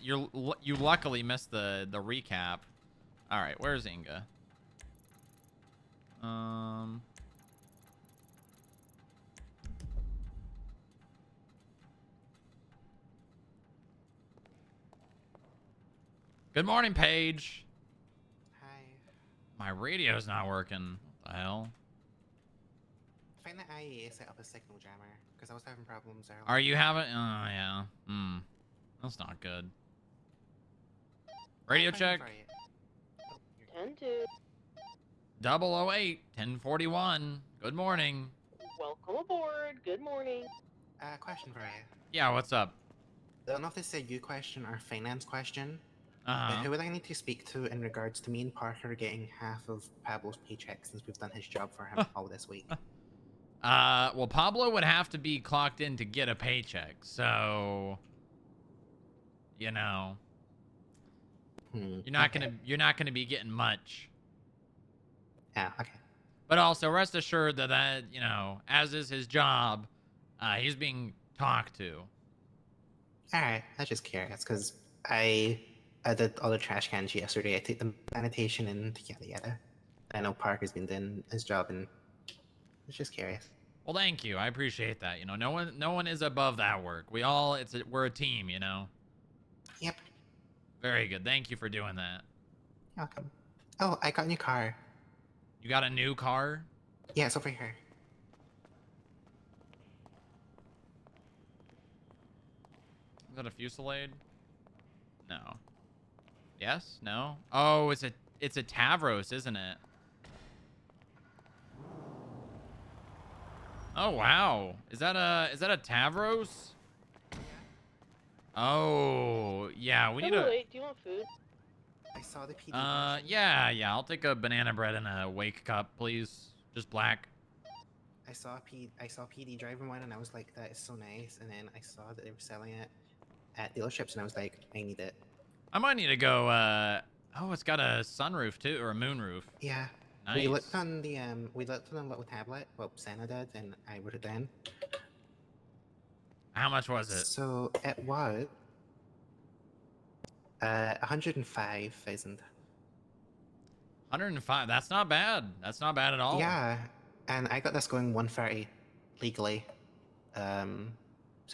You luckily missed the recap. All right, where's Inge? Good morning, Paige. Hi. My radio's not working. What the hell? I find that IEA set up a signal jammer because I was having problems earlier. Are you having? Oh yeah. That's not good. Radio check. 10-2. 008 1041. Good morning. Welcome aboard. Good morning. Question for you. Yeah, what's up? I don't know if this is a you question or a finance question, but Uh-huh. who would I need to speak to in regards to me and Parker getting half of Pablo's paycheck since we've done his job for him all this week? Well, Pablo would have to be clocked in to get a paycheck, so you know, you're not gonna be getting much. Yeah, okay. But also rest assured that you know, as is his job, he's being talked to. Alright, I was just curious because I did all the trash cans yesterday. I took the sanitation and yada yada. I know Parker's been doing his job and I was just curious. Well, thank you. I appreciate that. You know, no one is above that work. We're a team, you know. Yep. Very good. Thank you for doing that. You're welcome. Oh, I got a new car. You got a new car? Yeah, it's over here. Is that a Fusillade? No. Yes? No? Oh, it's a Tavros, isn't it? Oh wow. Is that a Tavros? Oh, yeah, we need Hello, a wait, do you want food? I saw the PD version. yeah, I'll take a banana bread and a wake cup, please. Just black. I saw PD driving one, and I was like, that is so nice. And then I saw that they were selling it at dealerships, and I was like, I need it. I might need to go oh, it's got a sunroof too, or a moonroof. Yeah. Nice. We looked on the little tablet, well, Senna did, and I wrote it down. How much was it? So it was 105,000. 105. That's not bad. That's not bad at all. Yeah, and I got this going 130 legally. So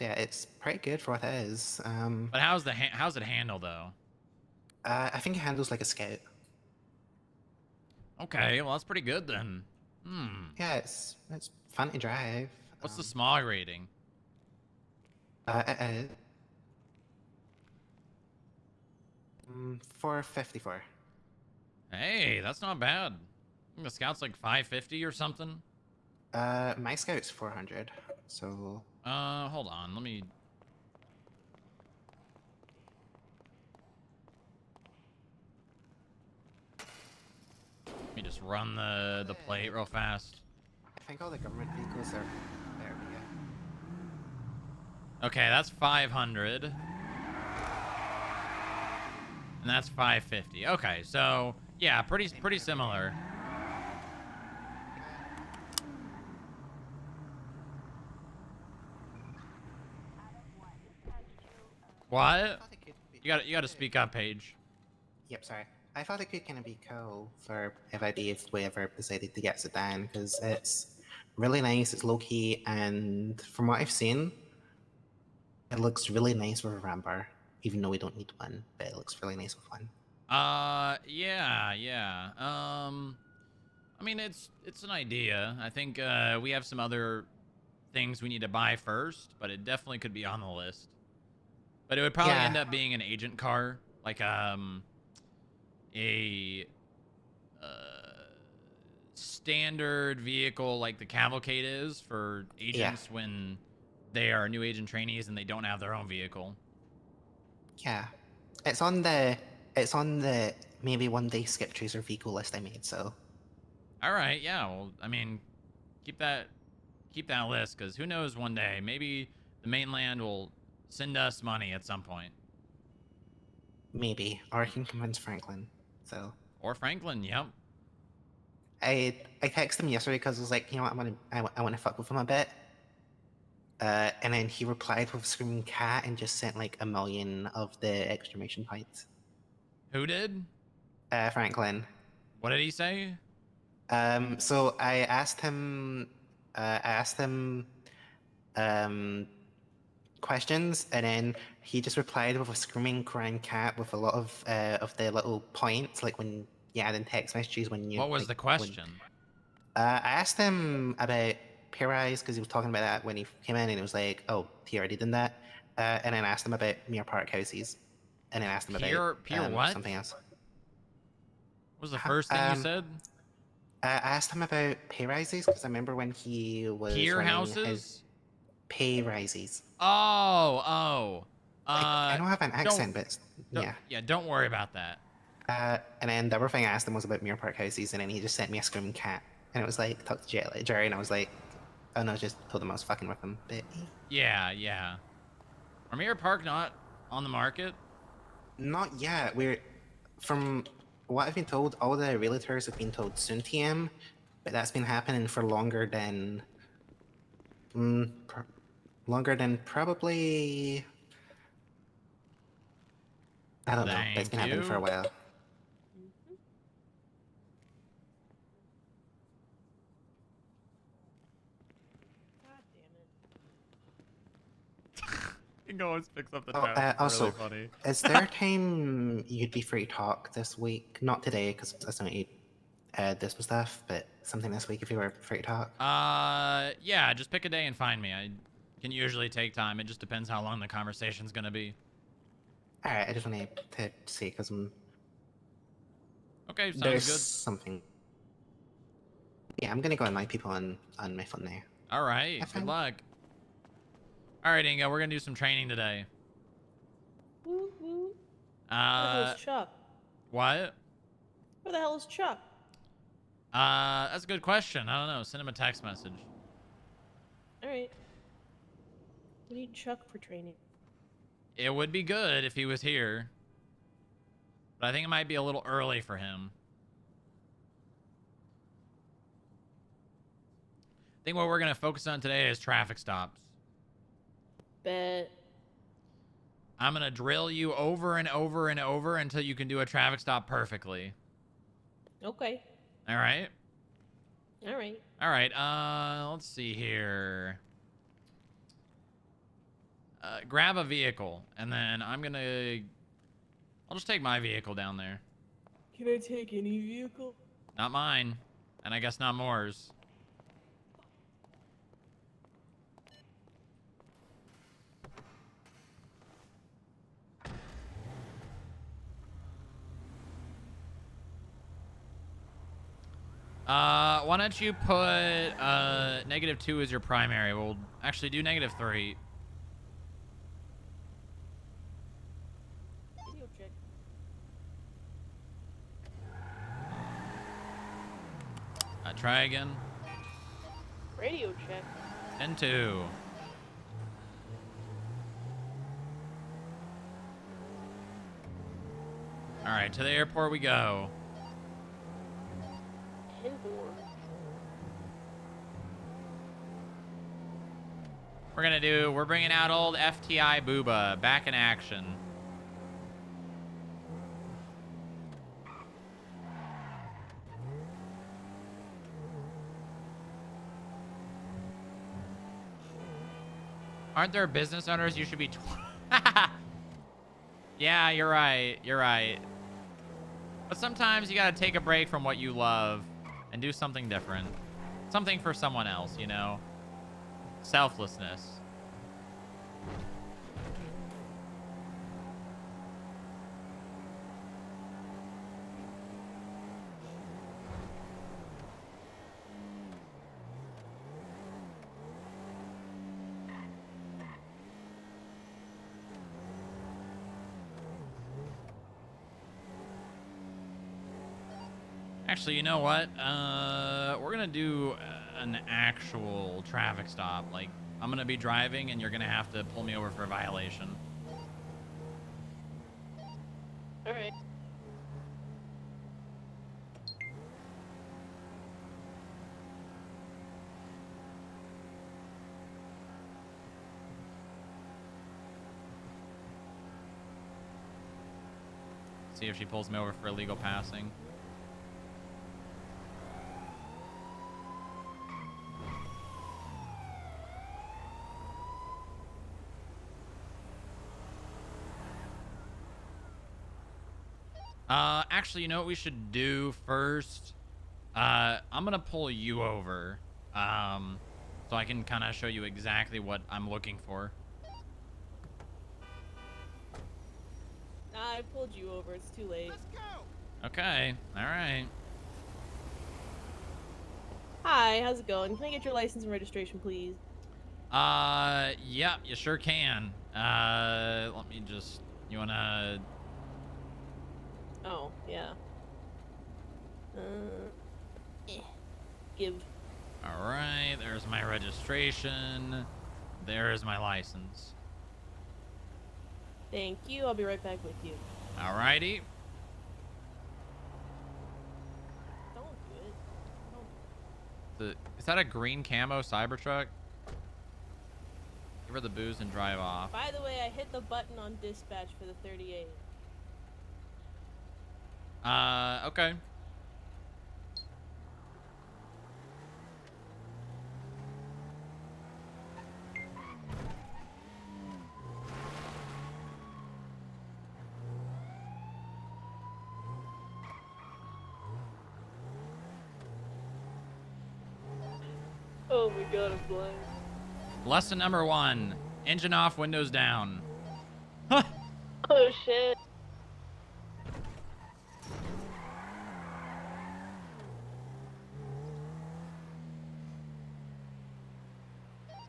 yeah, it's pretty good for what it is. But how's it handle though? I think it handles like a Scout. Okay, well that's pretty good then. Yeah, it's fun to drive. What's the smog rating? It is 454. Hey, that's not bad. I think the Scout's like 550 or something. My Scout's 400. So Hold on. Let me just run the plate real fast. I think all the government vehicles are there. Yeah. Okay, that's 500. And that's 550. Okay, so yeah, pretty similar. What? You got to speak up, Paige. Yep, sorry. I thought it could kind of be cool for if we ever decided to get a sedan, because it's really nice, it's low key, and from what I've seen, it looks really nice with a ram bar, even though we don't need one, but it looks really nice with one. Yeah. I mean, it's an idea. I think we have some other things we need to buy first, but it definitely could be on the list. But it would probably end up being an agent car, like a standard vehicle like the Cavalcade is for agents when they are new agent trainees and they don't have their own vehicle. Yeah, it's on the maybe one day skip tracer vehicle list I made. So. All right, yeah. Well, I mean, keep that list, because who knows, one day maybe the mainland will send us money at some point. Maybe, or I can convince Franklin. So. Or Franklin, yep. I texted him yesterday because I was like, you know what, I want to fuck with him a bit. And then he replied with a screaming cat and just sent like 1 million of the exclamation points. Who did? Franklin. What did he say? So I asked him questions, and then he just replied with a screaming crying cat with a lot of the little points, like when you add in text messages when you. What was the question? I asked him about Pirize because he was talking about that when he came in, and it was like, oh, he already did that. And then I asked him about Mere Park houses, and then I asked him about what? something else. What was the first thing you said? I asked him about pay rises because I remember when he was Pier houses. Pay rises. Oh. I don't have an accent, but yeah. Yeah, don't worry about that. And then the other thing I asked him was about Mere Park houses, and then he just sent me a screaming cat, and it was like, talk to Jerry, and I was like, oh no, just told him I was fucking with him. But yeah. Are Mirror Park not on the market? Not yet. From what I've been told, all the realtors have been told soon TM, but that's been happening for longer than probably, I don't know, but it's been happening for a while. Inge always picks up the chat. Also, really funny. Is there a time you'd be free to talk this week? Not today, because that's not do some stuff, but something this week if you were free to talk. Yeah, just pick a day and find me. I can usually take time. It just depends how long the conversation's gonna be. All right, I just wanted to see because Okay, sounds there's good. something. Yeah, I'm gonna go invite people on my phone there. All right, Have good fun. luck. All right, Inga, we're gonna do some training today. Woo woo. Where the hell is Chuck? What? Where the hell is Chuck? That's a good question. I don't know. Send him a text message. Alright. We need Chuck for training. It would be good if he was here, but I think it might be a little early for him. I think what we're gonna focus on today is traffic stops. Bet. I'm gonna drill you over and over and over until you can do a traffic stop perfectly. Okay. All right. Alright. All right. Let's see here. Grab a vehicle, and then I'll just take my vehicle down there. Can I take any vehicle? Not mine, and I guess not Moore's. Why don't you put -2 as your primary? We'll actually do -3. Radio check. Try again. Radio check. 10-2. All right, to the airport we go. 10-4. We're bringing out old FTI Booba back in action. Aren't there business owners you should be... Yeah, you're right. You're right. But sometimes you gotta take a break from what you love and do something different. Something for someone else, you know? Selflessness. Actually, you know what? We're gonna do an actual traffic stop. Like, I'm gonna be driving and you're gonna have to pull me over for a violation. Alright. See if she pulls me over for illegal passing. Actually, you know what we should do first? I'm gonna pull you over, so I can kind of show you exactly what I'm looking for. I pulled you over. It's too late. Okay, all right. Hi, how's it going? Can I get your license and registration, please? Yeah, you sure can. Let me just, you wanna... Oh, yeah. Give. All right, there's my registration. There's my license. Thank you. I'll be right back with you. All righty. Don't do it. Is that a green camo Cybertruck? Give her the booze and drive off. By the way, I hit the button on dispatch for the 38. Okay. my god, I'm blind. Lesson number 1: engine off, windows down. Oh shit.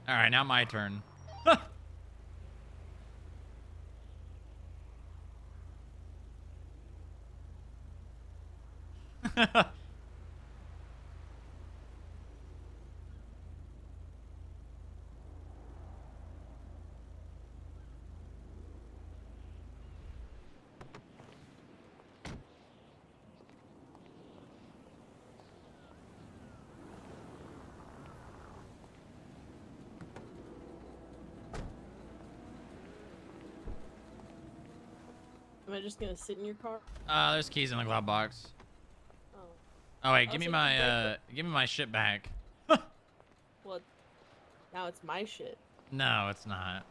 All right, now my turn. Am I just gonna sit in your car? There's keys in the glove box. Oh. Oh wait, Oh, give me so you my give me my shit back. Well, now it's my shit. No, it's not.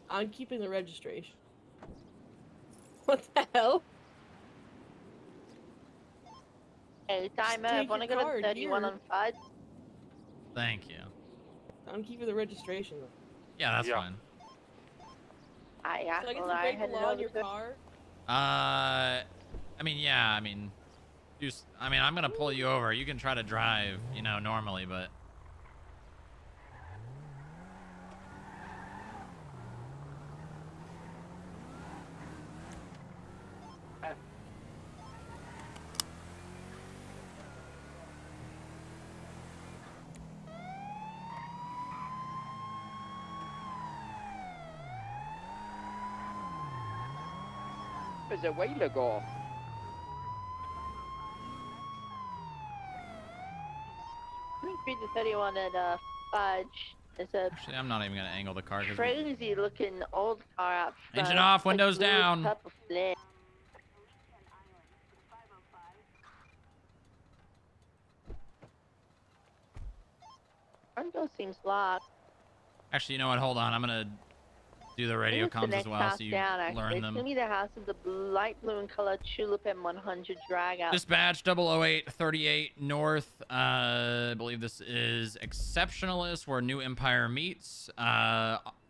I'm keeping the registration. What the hell? Hey, timer, take wanna your go to card 31 here. on Fudge? Thank you. I'm keeping the registration. Yeah, that's fine. Yeah, So I get well, to I break the headed law in over your to- car? I mean, yeah, I mean, I'm gonna pull you over. You can try to drive, you know, normally, but. There's a while ago. Speed to 31 at Fudge. There's a Actually, I'm not even gonna angle the car because. crazy looking old car out front. Engine off, It's like windows blue with down. purple flare. Front door seems locked. Actually, you know what? Hold on. I'm gonna do the I radio think it's the comms as next well, house so you down, actually. learn It's them. gonna be the house of the light blue in color tulip M100 drag out. Dispatch 00838 North. I believe this is Exceptionalist, where New Empire meets.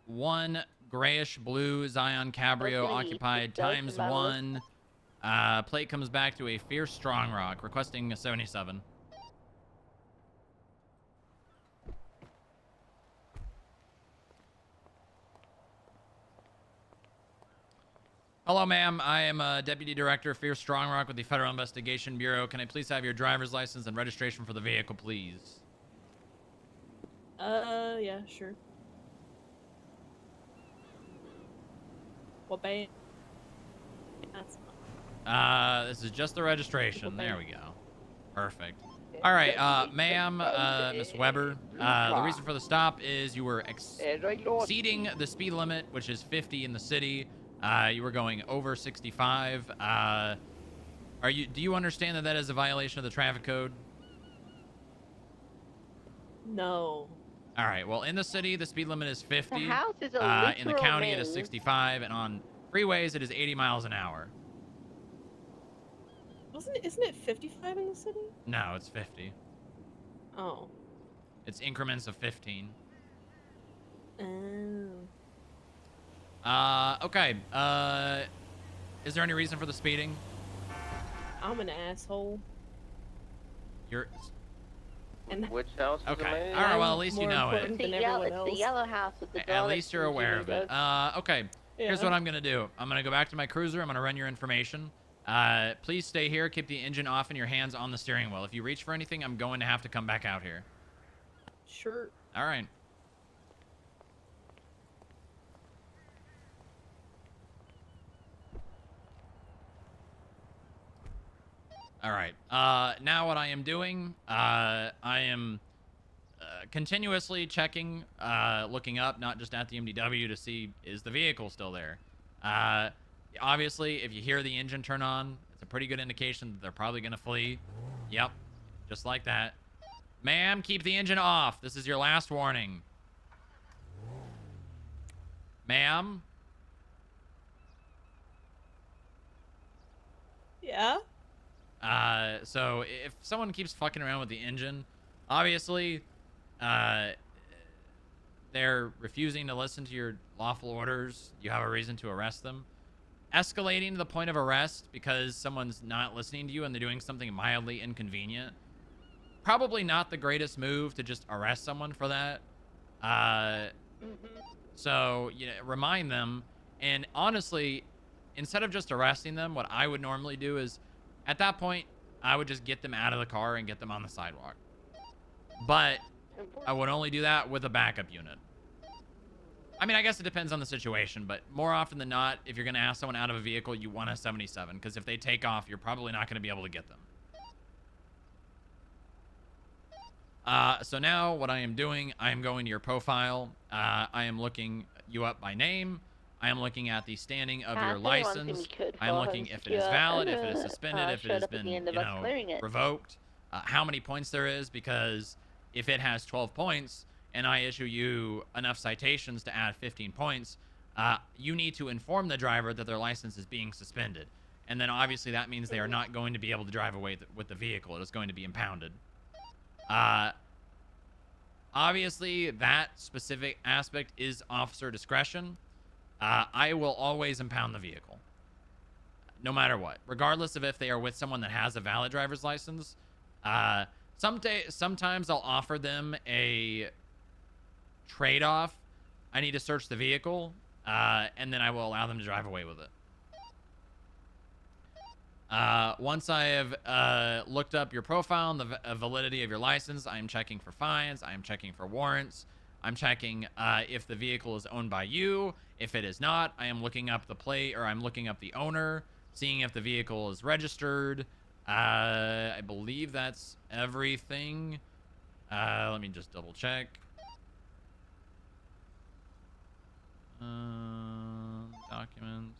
One grayish blue Zion Cabrio Open occupied east, open times battle. one. Plate comes back to a Fierce Strong Rock, requesting a 77. Hello, ma'am. I am Deputy Director, Fierce Strong Rock with the Federal Investigation Bureau. Can I please have your driver's license and registration for the vehicle, please? Yeah, sure. What band? That's This is just the registration. There we go. Perfect. All right, ma'am, Miss Weber. The reason for the stop is you were exceeding the speed limit, which is 50 in the city. You were going over 65. Do you understand that that is a violation of the traffic code? No. All right. Well, in the city, the speed limit is 50. The house is a in the literal county, it is maze. 65, and on freeways, it is 80 miles an hour. Isn't it 55 in the city? No, it's 50. Oh. It's increments of 15. Okay. Is there any reason for the speeding? I'm an asshole. You're And Which house is okay. it? All right. Well, at least you more know it. important It's than the everyone it's the else. yellow house with the door At that least you're says aware of it. Unigo. Okay. Here's Yeah. what I'm gonna do. I'm gonna go back to my cruiser. I'm gonna run your information. Please stay here. Keep the engine off and your hands on the steering wheel. If you reach for anything, I'm going to have to come back out here. Sure. All right. All right. Now what I am doing, I am continuously checking, looking up, not just at the MDW, to see is the vehicle still there. Obviously, if you hear the engine turn on, it's a pretty good indication that they're probably going to flee. Yep, just like that. Ma'am, keep the engine off. This is your last warning. Ma'am? Yeah? So if someone keeps fucking around with the engine, obviously, they're refusing to listen to your lawful orders. You have a reason to arrest them. Escalating to the point of arrest because someone's not listening to you and they're doing something mildly inconvenient. Probably not the greatest move to just arrest someone for that. So, you know, remind them. And honestly, instead of just arresting them, what I would normally do is, at that point, I would just get them out of the car and get them on the sidewalk. But I would only do that with a backup unit. I mean, I guess it depends on the situation, but more often than not, if you're going to ask someone out of a vehicle, you want a 77, because if they take off, you're probably not going to be able to get them. So now what I am doing, I am going to your profile. I am looking you up by name. I am looking at the standing of your license. I am looking if it is valid, if it is suspended, if it has been, you know, revoked, how many points there is, because if it has 12 points and I issue you enough citations to add 15 points, you need to inform the driver that their license is being suspended. And then obviously that means they are not going to be able to drive away with the vehicle. It is going to be impounded. Obviously, that specific aspect is officer discretion. I will always impound the vehicle, no matter what, regardless of if they are with someone that has a valid driver's license. Sometimes I'll offer them a trade-off. I need to search the vehicle, and then I will allow them to drive away with it. Once I have looked up your profile and the validity of your license, I am checking for fines. I am checking for warrants. I'm checking if the vehicle is owned by you. If it is not, I am looking up the plate, or I'm looking up the owner, seeing if the vehicle is registered. I believe that's everything. Let me just double check. Documents.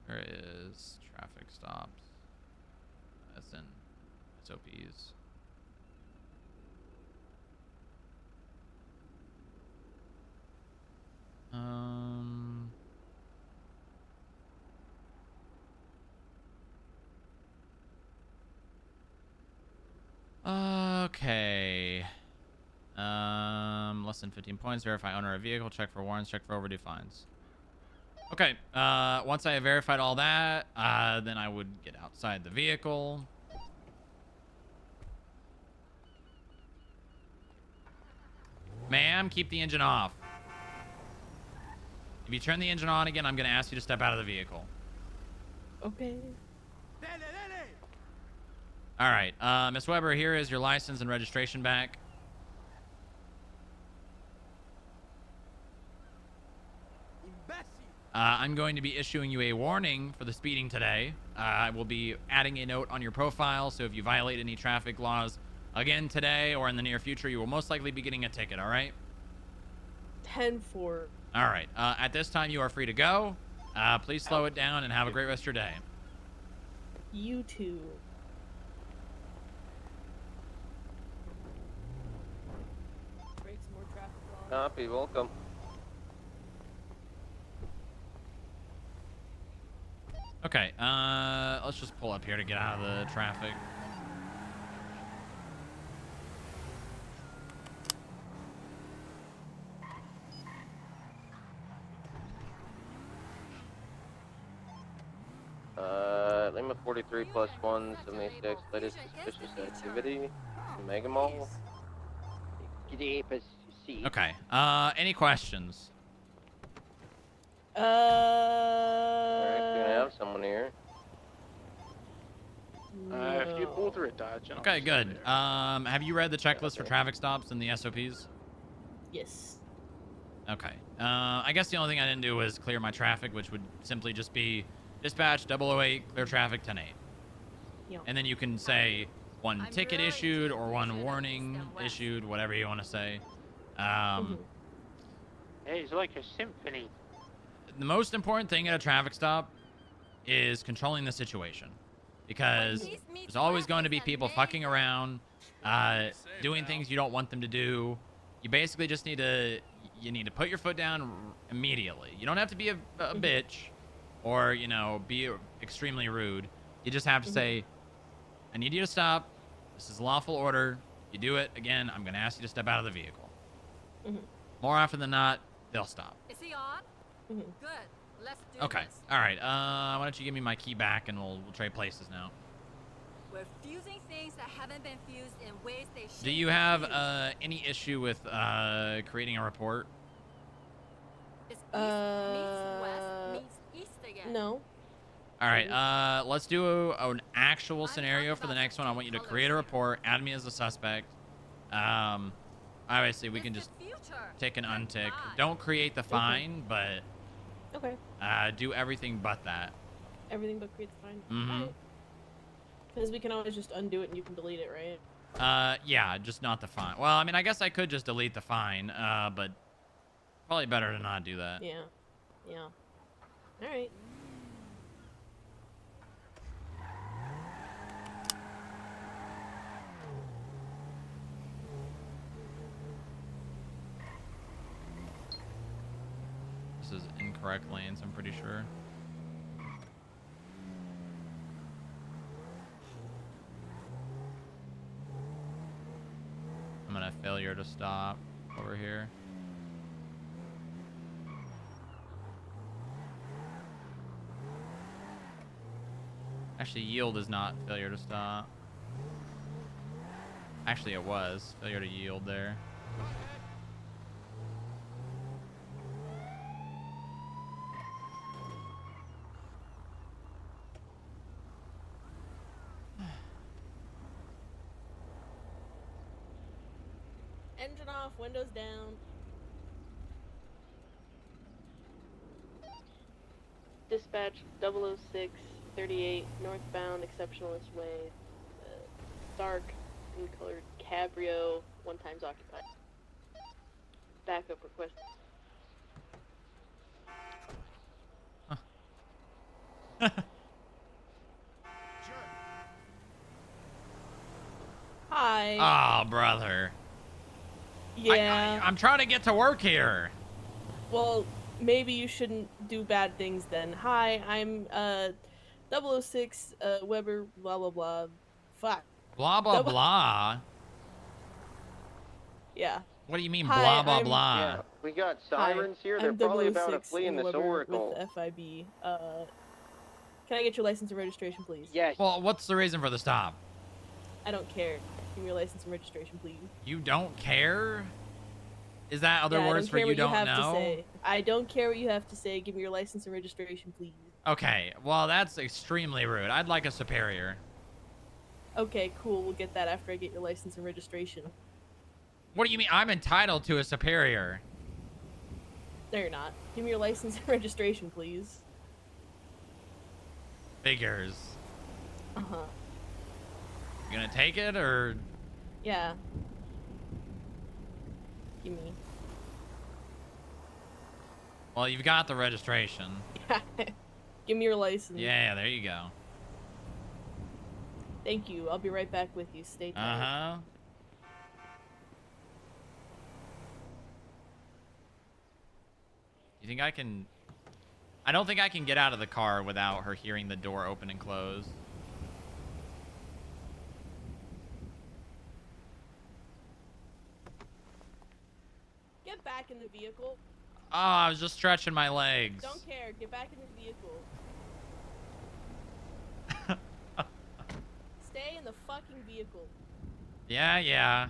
There is traffic stops. That's in SOPs. Okay. Less than 15 points. Verify owner of vehicle. Check for warrants. Check for overdue fines. Okay. Once I have verified all that, then I would get outside the vehicle. Ma'am, keep the engine off. If you turn the engine on again, I'm going to ask you to step out of the vehicle. Okay. All right. Miss Weber, here is your license and registration back. I'm going to be issuing you a warning for the speeding today. I will be adding a note on your profile, so if you violate any traffic laws again today or in the near future, you will most likely be getting a ticket, all right? 10-4. All right. At this time, you are free to go. Please slow it down and have a great rest of your day. You too. Break some more traffic laws. Copy, welcome. Okay, let's just pull up here to get out of the traffic. Lima 43 plus 1, 76, latest suspicious activity, Mega Mall. Okay, any questions? Alright, we're gonna have someone here. If you pull through a Dodge. Okay, good. Have you read the checklist for traffic stops and the SOPs? Yes. Okay. I guess the only thing I didn't do was clear my traffic, which would simply just be dispatch 008, clear traffic 10-8. Yep. And then you can say one ticket issued or one warning issued, whatever you want to say. Hey, it's like a symphony. The most important thing at a traffic stop is controlling the situation. because there's always going to be people fucking around, doing things you don't want them to do. You basically just need to put your foot down immediately. You don't have to be a bitch or, you know, be extremely rude. You just have to say, I need you to stop. This is lawful order. You do it again, I'm going to ask you to step out of the vehicle. More often than not, they'll stop. Is he on? Good. Let's do Okay. this. All right. Why don't you give me my key back and we'll trade places now. We're fusing things that haven't been fused in ways they should. Do you have any issue with creating a report? It's east meets west meets east again. No. All right. Let's do an actual scenario for the next one. I want you to create a report, add me as a suspect. Obviously, we can just tick and untick. Don't create the fine, but Okay. do everything but that. Everything but create the fine. Mm-hmm. Because we can always just undo it and you can delete it, right? Yeah, just not the fine. Well, I mean, I guess I could just delete the fine, but probably better to not do that. Yeah. Yeah. All right. This is incorrect lanes, I'm pretty sure. I'm gonna failure to stop over here. Actually, yield is not failure to stop. Actually, it was failure to yield there. Engine off, windows down. Dispatch 00638 northbound exceptionalist way. Dark and colored cabrio, 1 times occupied. Backup request. Hi. Oh, brother. Yeah. I'm trying to get to work here. Well, maybe you shouldn't do bad things then. Hi, I'm 006 Weber blah blah blah. Fuck. Blah, blah, blah. Yeah. What do you mean, Hi, blah, blah, I'm- blah? Yeah, we got sirens Hi, here. They're I'm probably about to 006 flee in this Weber oracle. with FIB. Can I get your license and registration, please? Yes. Well, what's the reason for the stop? I don't care. Give me your license and registration, please. You don't care? Is that other Yeah, words I for don't care you what don't have to know? say. I don't care what you have to say. Give me your license and registration, please. Okay, well, that's extremely rude. I'd like a superior. Okay, cool. We'll get that after I get your license and registration. What do you mean? I'm entitled to a superior. No, you're not. Give me your license and registration, please. Figures. Uh-huh. You gonna take it, or? Yeah. Give me. Well, you've got the registration. Give me your license. Yeah, there you go. Thank you. I'll be right back with you. Stay tight. Uh-huh. You think I can... I don't think I can get out of the car without her hearing the door open and close. Get back in the vehicle. Oh, I was just stretching my legs. Don't care. Get back in the vehicle. Stay in the fucking vehicle. Yeah, yeah.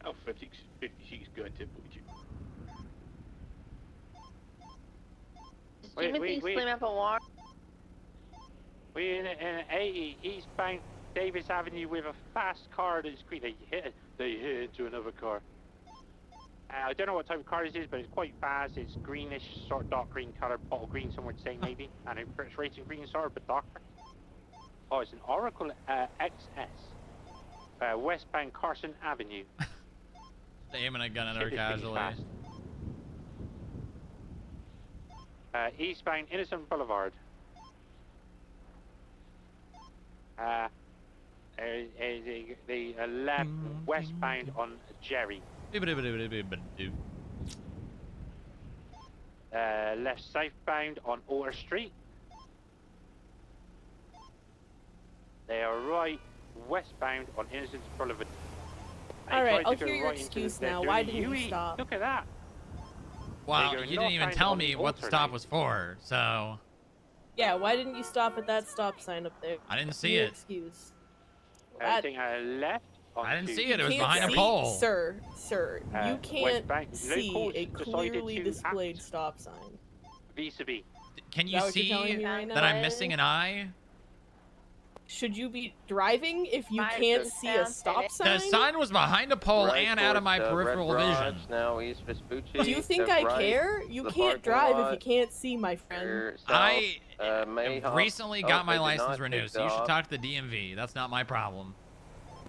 Alpha 56 got to put you. Timothy Slim Apple War. We're in an 80 eastbound Davis Avenue with a fast car that's green. They hit into another car. I don't know what type of car this is, but it's quite fast. It's greenish, sort of dark green color, bottle green, some would say maybe. And it's racing green sort of, but darker. Oh, it's an Oracle XS. Westbound Carson Avenue. Aiming a gun at her casually. Eastbound Innocent Boulevard. The left westbound on Jerry. Left southbound on Orr Street. They are right westbound on Innocence Boulevard. Alright, I'll hear your excuse now. Why didn't you stop? Look at that. Wow, you didn't even tell me what the stop was for, so... Yeah, why didn't you stop at that stop sign up there? I didn't see it. Excuse. I think I left. I didn't see it. It was behind a pole. Sir, you can't see a clearly displayed stop sign. Vis-a-vis. Can you see that I'm missing an eye? Should you be driving if you can't see a stop sign? The sign was behind a pole and out of my peripheral vision. Now East Vespucci. Do you think I care? You can't drive if you can't see, my friend. I recently got my license renewed, so you should talk to the DMV. That's not my problem.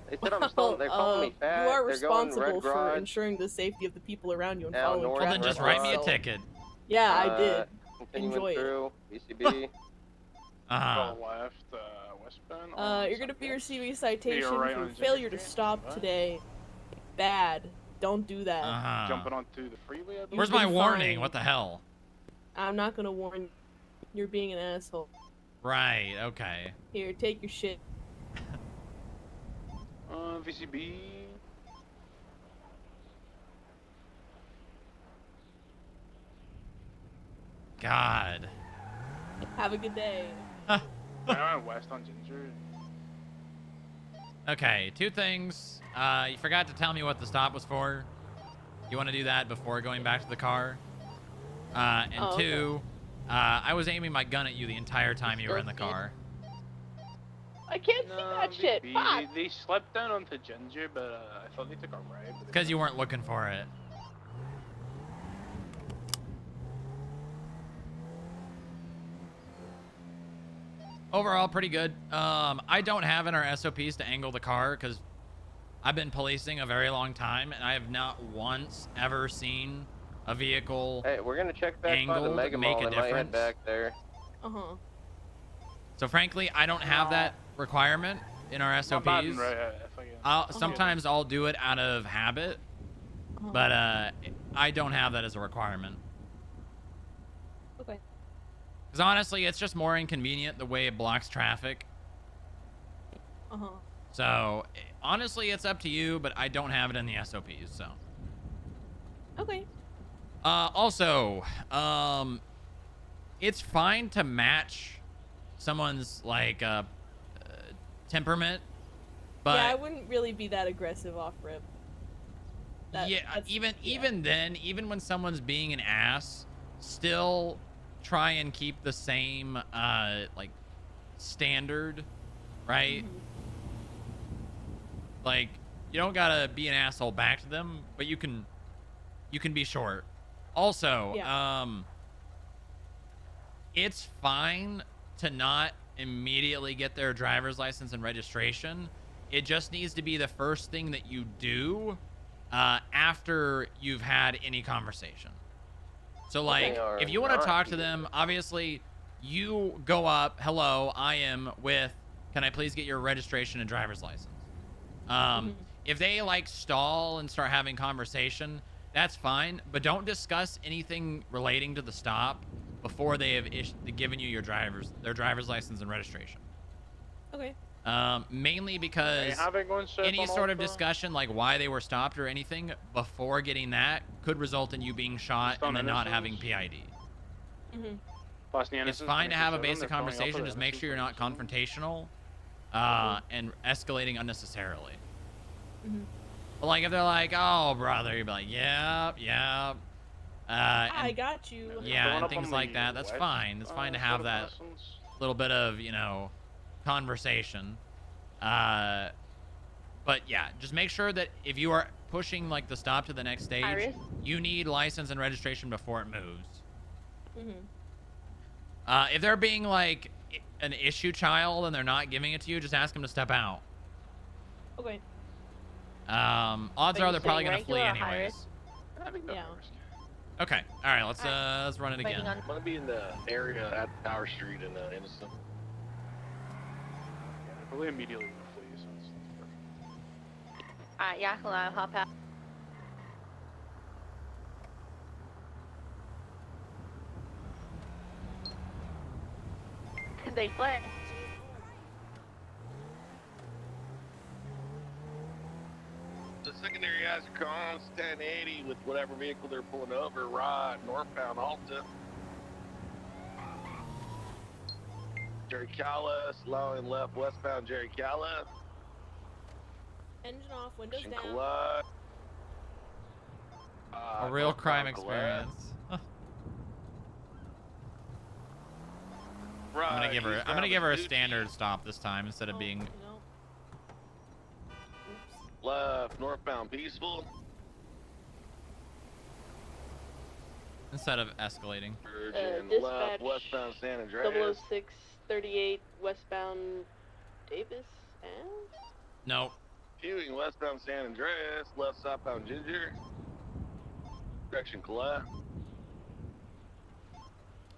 They said I'm still, they're calling me fat. You are They're going responsible Red for Garage. ensuring the safety of the people around you and Now following north traffic. Well, then just write me a ticket. Yeah, I did. Continuing Enjoy through BCB. Left, westbound. You're gonna be receiving a citation You're right for on failure to Ginger Street. stop What? today. Bad. Don't do that. Jumping onto the freeway. I believe? Where's my You've been warning? fined. What the hell? I'm not gonna warn you. You're being an asshole. Right, okay. Here, take your shit. VCB. God. Have a good day. I went west on Ginger. Okay, two things. You forgot to tell me what the stop was for. You want to do that before going back to the car? And two, I was aiming my gun at you the entire time you were in the car. I can't see that shit. Fuck. They slept down onto Ginger, but I thought they took a ride. Because you weren't looking for it. Overall, pretty good. I don't have in our SOPs to angle the car because I've been policing a very long time and I have not once ever seen a vehicle Hey, we're gonna check back by the angled Mega make Mall. a They might head difference. back there. So frankly, I don't have that requirement in our SOPs. Sometimes I'll do it out of habit, but I don't have that as a requirement. Okay. Because honestly, it's just more inconvenient the way it blocks traffic. So honestly, it's up to you, but I don't have it in the SOPs. So. Okay. Also, it's fine to match someone's like temperament, but yeah, I wouldn't really be that aggressive off rip. Even then, even when someone's being an ass, still try and keep the same like standard, right? Like you don't gotta be an asshole back to them, but you can be short. Also, it's fine to not immediately get their driver's license and registration. It just needs to be the first thing that you do after you've had any conversation. So like, if you want to talk to them, obviously you go up, hello, I am with, can I please get your registration and driver's license? If they like stall and start having conversation, that's fine, but don't discuss anything relating to the stop before they have given you their driver's license and registration. Okay. Mainly because any sort of discussion like why they were stopped or anything before getting that could result in you being shot and then not having PID. It's fine to have a basic conversation, just make sure you're not confrontational and escalating unnecessarily. But like if they're like, oh brother, you'd be like, yeah, I And got you. yeah, Going and up things on like the that. That's west, fine. It's fine to side have of that Renaissance. little bit of, you know, conversation. But yeah, just make sure that if you are pushing like the stop to the next stage, Iris? you need license and registration before it moves. Mm-hmm. If they're being like an issue child and they're not giving it to you, just ask them to step out. Okay. Odds Are are you they're probably saying gonna flee regular or high anyways. risk? I think that's Yeah. Okay. All right. Let's run it Waiting again. on- I'm gonna be in the area at Power Street in Innocent. probably immediately gonna flee, so that's perfect. Alright, yeah, I'll hop out. They fled. The secondary has comms 1080 with whatever vehicle they're pulling over, right, northbound Alta. Jerry Calla, slowing left westbound Jerry Calla. Engine off, windows down. Collide. A real crime northbound Collide. experience. Right, I'm gonna give her eastbound a Vespucci. standard stop this time instead of being. No. Left northbound Peaceful. Instead of escalating. Virgin dispatch left westbound San Andreas. 006 38 westbound Davis and Nope. Queuing westbound San Andreas, left southbound Ginger. Direction Collette.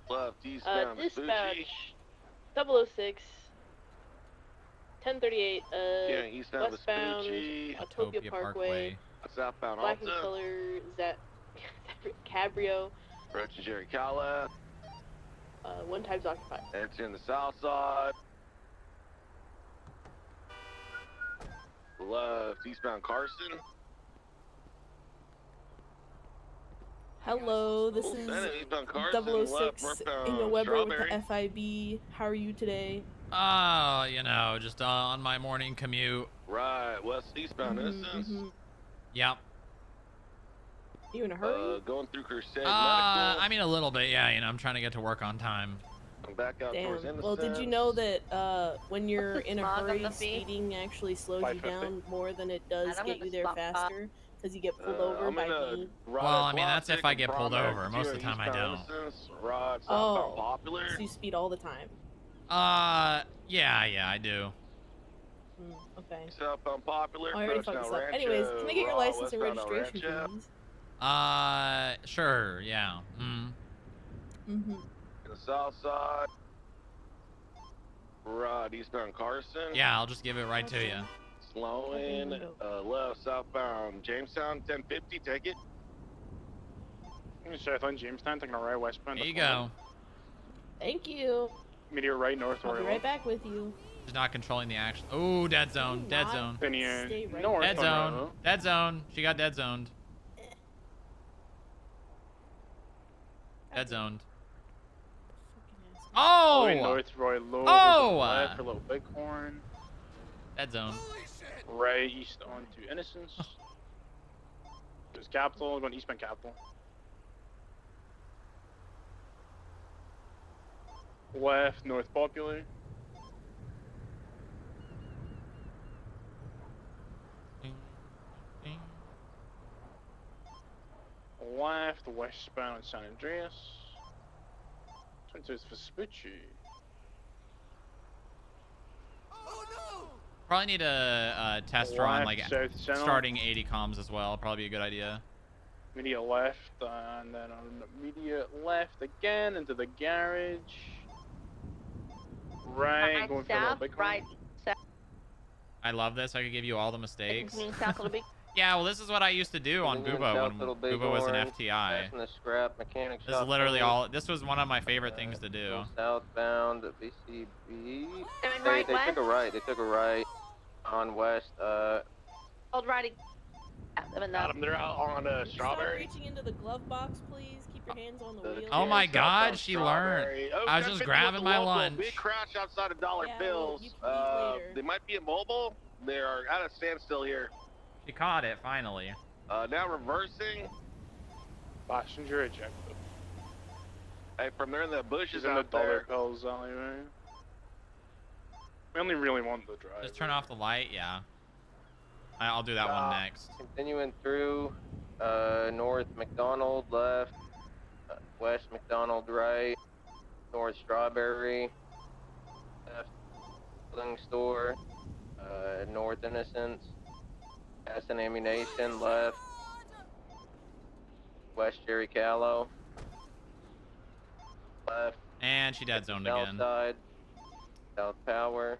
Left eastbound Vespucci. dispatch 006 1038 Yeah, eastbound westbound Vespucci. Autopia Parkway, Southbound black in Alta. color Cabrio, Direction Jerry Calla. 1 times occupied. Entering the south side. Left eastbound Carson. Hello, this Full is Senate, eastbound Carson. 006 Left northbound Inge Weber with Strawberry. the FIB. How are you today? You know, just on my morning commute. Right, west eastbound Innocence. Yep. You in a hurry? Going through Crusade Medical. I mean a little bit, yeah. You know, I'm trying to get to work on time. I'm back out towards Damn. Innocence. Well, did you know that when you're in a smog on hurry, the feet? speeding actually slows you 550. down more than it does I'm get gonna you there stop. faster? Because you get pulled over I'm by gonna me. ride Well, I mean, that's if Classic I and get pulled Promenade over. Most of the time I eastbound don't. Innocence, right, southbound Oh, Popular. so you speed all the time. Yeah, I do. Okay. Southbound Popular. Oh, I already approaching fucked this El up. Rancho, Anyways, can I get your raw, license and westbound El registration, Rancho. please? Sure, yeah. Mm-hmm. The south side. Right, eastbound Carson. Yeah, I'll just give it right to you. Slowing, left southbound Jamestown, 1050, take it. Southbound Jamestown, taking a right westbound. There you go. Thank you. Immediate right north I'll be or right back with you. She's not controlling the action. Oh, dead zone, dead zone. Then you Stay right north Dead on zone, Row. dead zone. She got dead zoned. Dead zoned. Going Oh! north, Roy Low. Oh! Left for Little Bighorn. Dead zone. Right east onto Innocence. There's Capital, going eastbound Capital. Left, North Popular. Left, westbound San Andreas. Turn to Vespucci. Probably need a tester on like Left, south center. starting 80 comms as well. Probably be a good idea. Immediate left, and then on immediate left again into the garage. Right, going for a little south, big right, south. I love this. I could give you all the mistakes. South Little Big. Yeah, well, this is what I used to do on Continuing Booba south, when Little Booba was an Bighorn, FTI. passing the scrap mechanic This is shop literally only. all. This was one of my favorite things to do. Southbound BCB. Turn They right, took a west. right. They took a right on west. Hold righty. Got 'em. They're out on Stop Strawberry. reaching into the glove box, please. Keep your hands on the wheel. Oh my God, Southbound she learned. Strawberry. Oh, I was 1050 just with grabbing the my local. lunch. Big crash outside of Dollar Yeah, well, Bills. you can eat later. They might be immobile. They are at a standstill here. She caught it finally. Now reversing. Passenger ejected. Hey, from there in the bushes He's in the out dollar there. bills alleyway. We only really want the driver. Just turn off the light. Yeah. I'll do that one next. Continuing through, north McDonald left, west McDonald right, north Strawberry, left clothing store, north Innocence, gas and ammunition left, west Jerry Callow, left. And she dead zoned south again. Side, South Power.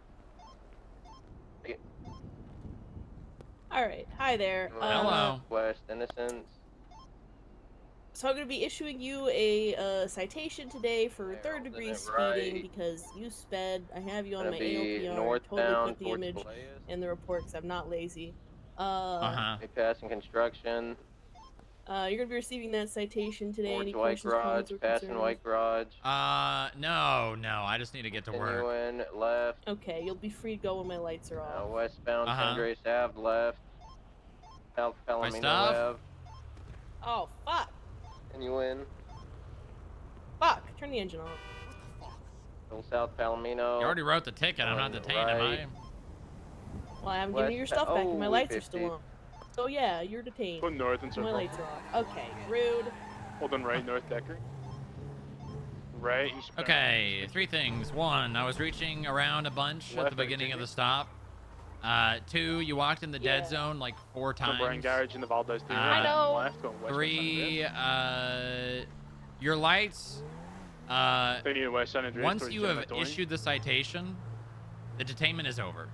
Alright, hi there. Hello. West Innocence. So I'm going to be issuing you a citation today for third-degree speeding because you sped. I have you on my ALPR. Totally put the image in the report because I'm not lazy. Passing construction. You're going to be receiving that citation today. Any White questions, Garage, comments, or passing concerns? White Garage. No. I just need to get to work. Continuing left. Okay, you'll be free to go when my lights are off. Westbound San Grace Ave left. South Palomino Ave. Oh, fuck. Continuing. Fuck. Turn the engine off. Still South Palomino. You already wrote the ticket. I'm not detained, am I? Well, I haven't given you your stuff back and my lights are still on. So yeah, you're detained. Go north and circle. My lights are off. Okay, rude. Hold on right, North Decker. Right, eastbound. Okay, 3 things. 1, I was reaching around a bunch at the beginning of the stop. 2, you walked in the dead zone like 4 times. Bryan Garage in the Valdez Theater. I know. Left, going west 3, your lights. They need a West San Andreas Once towards you have Gennaro. issued the citation, the detainment is over.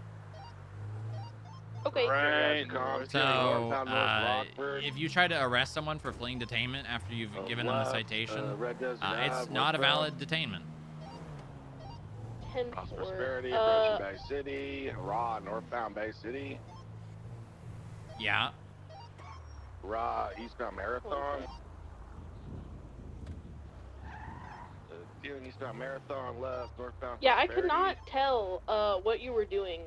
Okay. Right. So, if you try to arrest someone for fleeing detainment after you've given them the citation, it's not a valid detainment. 10 Prosperity, approaching Bay City, Raw, northbound Bay City. Yeah. Raw, eastbound Marathon. Doing eastbound Marathon, left, northbound. Yeah, I Prosperity. could not tell what you were doing.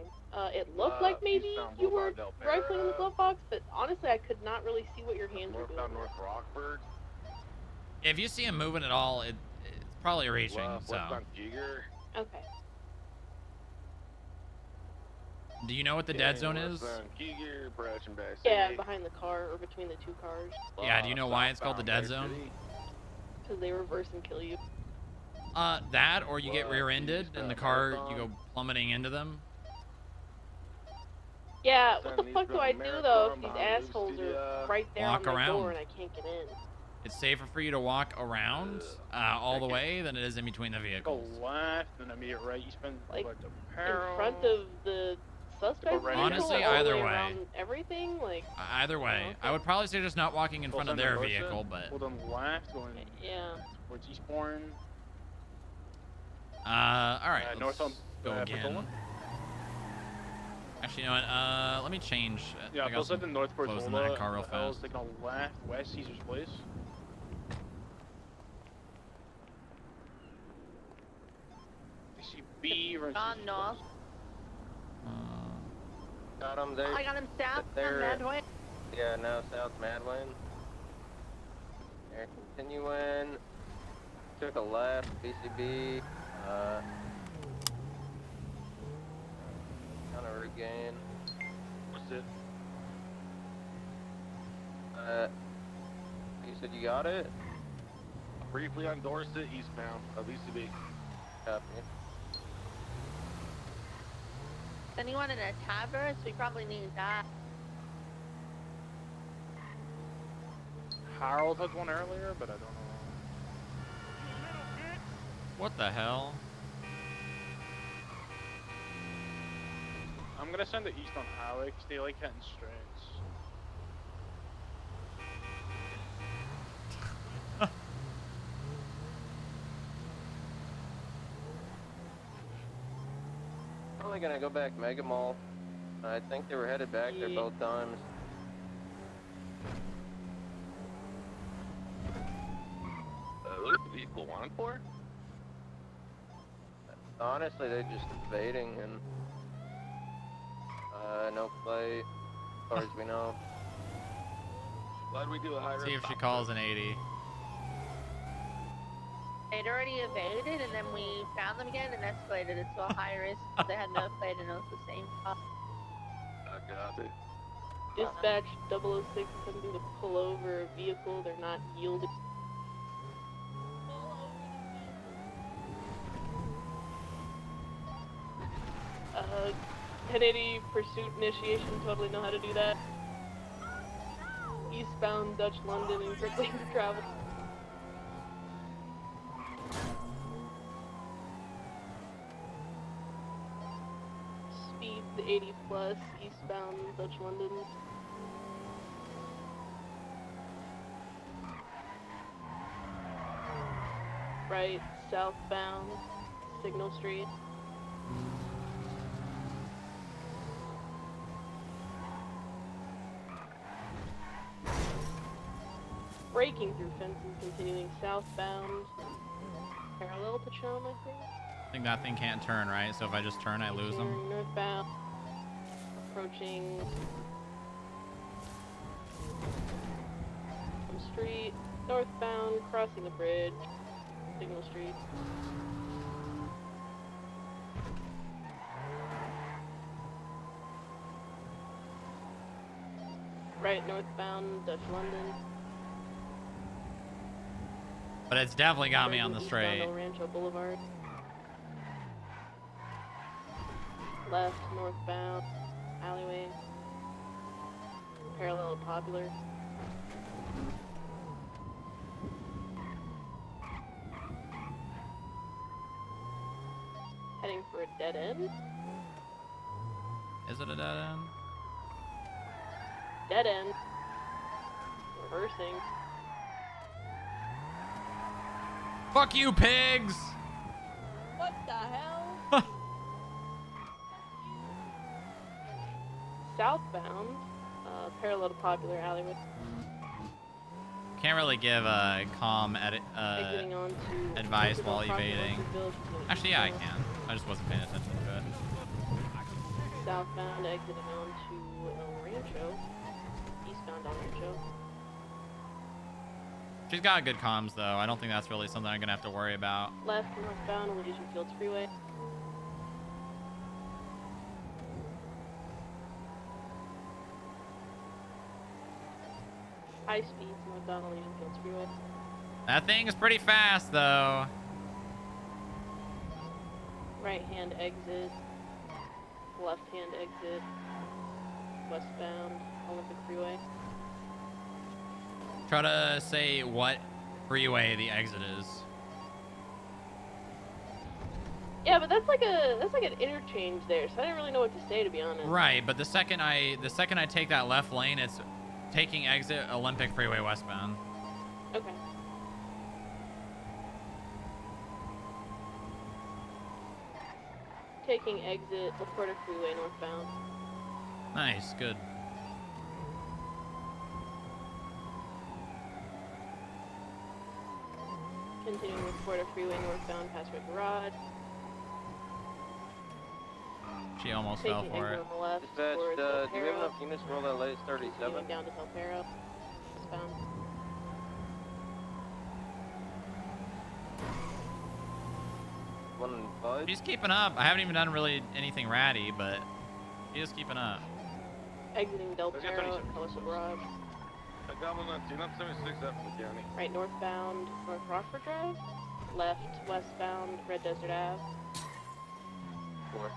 It looked like maybe you were rifling in the glove box, but honestly, I could not really see what your hands were doing. Northbound North Rockford. If you see him moving at all, it's probably reaching. So. Westbound Giger. Okay. Do you know what the dead zone is? Westbound Giger, approaching Bay City. Yeah, behind the car or between the 2 cars. Yeah. Do you know why it's called the dead zone? Because they reverse and kill you. That or you get rear-ended and the car you go plummeting into them. Yeah, what the fuck do I do though if these assholes are right there Walk on my around. door and I can't get in? It's safer for you to walk around all the way than it is in between the Go vehicles. left, and immediate right. You spend Like, the in front of the suspect? right Honestly, all the either way. around everything? Like, Either way, I would probably say just not walking in front of their vehicle, but hold on left, going yeah. towards Eastbourne. all right, North let's on go again. Pecola. Actually, you know what? Let me change. Yeah, I got those are some the north towards clothes in Ola. that car real fast. Taking a left, west Caesar's Place. B versus Gone north. Got him there. I got him south There. on Madway. Yeah, now South Madwin. There, continuing. Took a left, BCB. Kind of regain. What's it? You said you got it? Briefly on Dorset, eastbound of ECB. Copy. Anyone in a tavern? So we probably need that. Harold had one earlier, but I don't know. What the hell? I'm gonna send it east on highway because they like hitting straights. Probably gonna go back Mega Mall. I think they were headed back there both times. What's the vehicle wanted for? Honestly, they're just evading and no plate, as far as we know. Why'd we do a high risk? See if she calls an 80. They'd already evaded, and then we found them again and escalated it to a high risk. They had no plate, and it was the same cop. I got it. Dispatch 006 attempting to pull over a vehicle. They're not yielding. Uh, 1080 pursuit initiation. Totally know how to do that. Eastbound Dutch London and quickly travel. Speed 80 plus, eastbound Dutch London. Right, southbound Signal Street. Breaking through fences, continuing southbound. Parallel to Chum, I think. I think that thing can't turn, right? So if I just turn, I lose them. Continuing northbound. Approaching Chum Street. Northbound, crossing the bridge. Signal Street. Right, northbound, Dutch London. But it's definitely got me on the straight. Eastbound El Rancho Boulevard. Left, northbound, alleyway. Parallel to Popular. Heading for a dead end. Is it a dead end? Dead end. Reversing. Fuck you, pigs! What the hell? Southbound, parallel to Popular alleyway. Can't really give a calm Exiting onto advice while Roosevelt Crossing evading. Orchard Village. Actually, yeah, I can. I just wasn't paying attention to it. Southbound, exiting onto El Rancho. Eastbound El Rancho. She's got good comms, though. I don't think that's really something I'm gonna have to worry about. Left, northbound, Elysian Fields Freeway. High speeds, northbound, Elysian Fields Freeway. That thing is pretty fast, though. Right hand exit. Left hand exit. Westbound, Olympic Freeway. Try to say what freeway the exit is. Yeah, but that's like an interchange there, so I didn't really know what to say, to be honest. Right, but the second I take that left lane, it's taking exit Olympic Freeway westbound. Okay. Taking exit LaPorta Freeway northbound. Nice, good. Continuing with LaPorta Freeway northbound past Red Garage. She almost fell Taking for it. exit on the left Dispatch, towards do El we have Perro. enough units to roll that latest 37? Continuing down to El Perro. Westbound. She's keeping up. I haven't even done really anything ratty, but she is keeping up. Exiting Del Let's get Perro 37. at Coastal Garage. I got one on 276 up in the county. Right northbound, North Rockford Drive. Left westbound, Red Desert Ave. 4.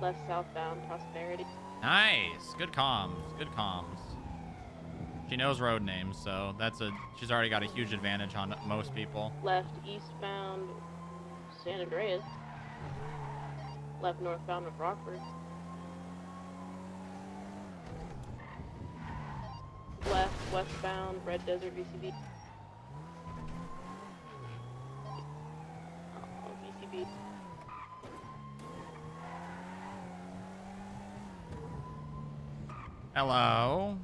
Left southbound, Prosperity. Nice. Good comms. Good comms. She knows road names, so she's already got a huge advantage on most people. Left eastbound, San Andreas. Left northbound of Rockford. Left westbound, Red Desert VCB. Oh, VCB. Hello.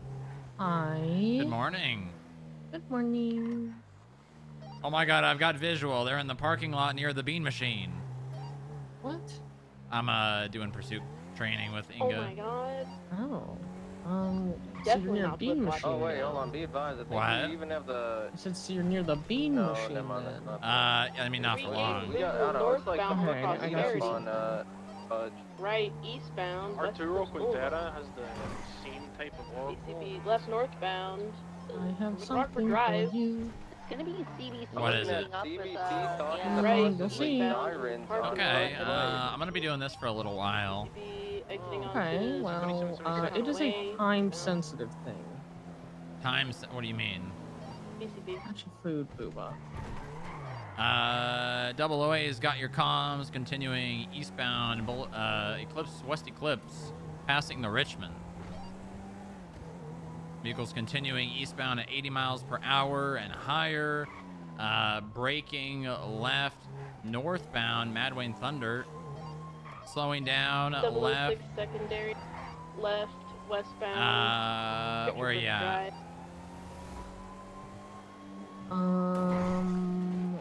Hi. Good morning. Good morning. Oh my god, I've got visual. They're in the parking lot near the bean machine. What? I'm doing pursuit training with Inge. Oh my god. Oh. So Definitely you're near not bean flip-flops. machine. Oh wait, now. hold on. Be advised. I think What? we even have the. I said, so you're near the bean No, machine never mind. then. That's not. I mean, not for long. We got. I don't know. It's like Northbound the Okay, across I meet got up you. on Fudge. Right, eastbound. R2 West real Coast quick, Boulevard. data has the same type of oracle. CCB, left northbound. I have Rockford something Drive. for you. It's gonna be CBC What is meeting it? up with, CBC talking yeah. Right, go see. sirens on Okay, the I'm gonna be doing this for a little while. CCB exiting Okay, onto well, it is a Way. time-sensitive thing. Times, what do you mean? CCB. Got your food, Booba. Double OA's got your comms continuing eastbound, Eclipse, West Eclipse, passing the Richmond. Vehicles continuing eastbound at 80 miles per hour and higher. Braking left, northbound, Mad Wayne Thunder. Slowing down, 006 left. secondary, left, westbound. Where are you at?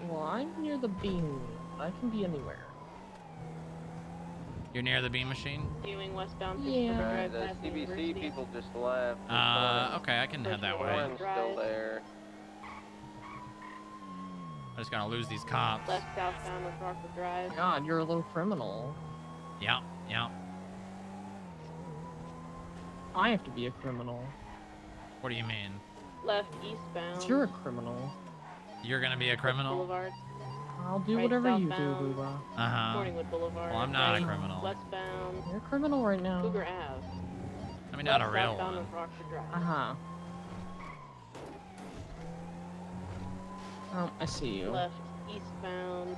Well, I'm near the bean. I can be anywhere. You're near the beam machine? Continuing westbound. Yeah. Drive The past CBC University. people just left. Okay, I can head that way. One's still there. I just gotta lose these cops. Left southbound with Rockford Drive. God, you're a little criminal. Yeah, yeah. I have to be a criminal. What do you mean? Left eastbound. You're a criminal. You're gonna be a criminal? Boulevard. I'll do Right, whatever you do, southbound. Booba. Uh-huh. Morningwood Boulevard. Well, I'm not a right, criminal. Westbound. You're a criminal right now. Cougar Ave. I mean, not a Left real southbound one. with Rockford Drive. Uh-huh. Oh, I see you. Left eastbound.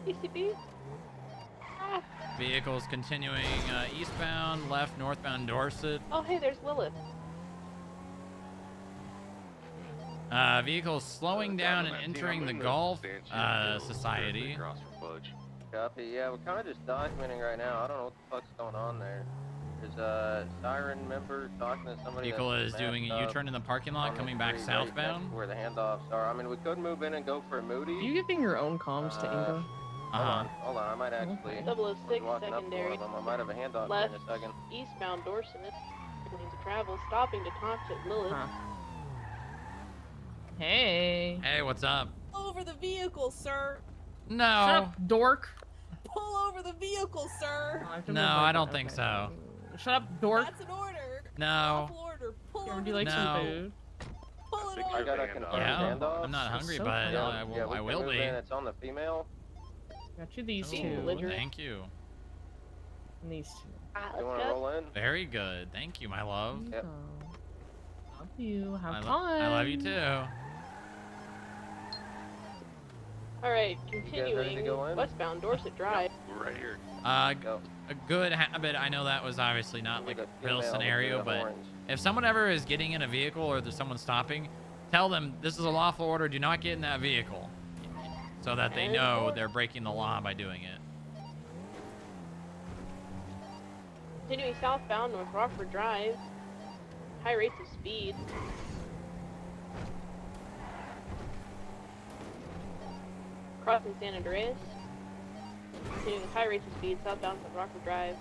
CCB. Ah. Vehicles continuing eastbound, left, northbound Dorset. Oh, hey, there's Lilith. Vehicles slowing down and entering the Gulf Society. Copy. Yeah, we're kind of just documenting right now. I don't know what the fuck's going on there. There's a siren member talking to somebody. Vehicle is doing a U-turn in the parking lot, coming back southbound. Where the handoffs are. I mean, we could move in and go for a Moody. Are you giving your own comms to Inga? Hold on. I might actually. 006 walking up to one secondary. of them. I might have a handoff Left here in a second. eastbound Dorset. Lanes of travel, stopping to talk to Lilith. Hey. Hey, what's up? Over the vehicle, sir. No. Shut up, dork. Pull over the vehicle, sir. No, I don't think so. Shut up, dork. That's an order. No. Lawful order. Pull Would over you like the some No. food? Pull it I over. got a confirmed Yeah, handoff. I'm not hungry, so but kind. I will, we I can will move be. in. It's on the female. Got you these Ooh, two. thank you. And these two. Alright, You let's want to go. roll in? Very good. Thank you, my love. Yep. Love you. Have I fun. love you too. Alright, ready to continuing go in? westbound Dorset Drive. We're right here. A good habit. I know that was obviously not like a real female scenario, with the but orange. if someone ever is getting in a vehicle or there's someone stopping, tell them this is a lawful order. Do not get in that vehicle, so that they know they're breaking the law by doing it. Continuing southbound North Rockford Drive. High rates of speed. Crossing San Andreas. Continuing with high rates of speed southbound North Rockford Drive.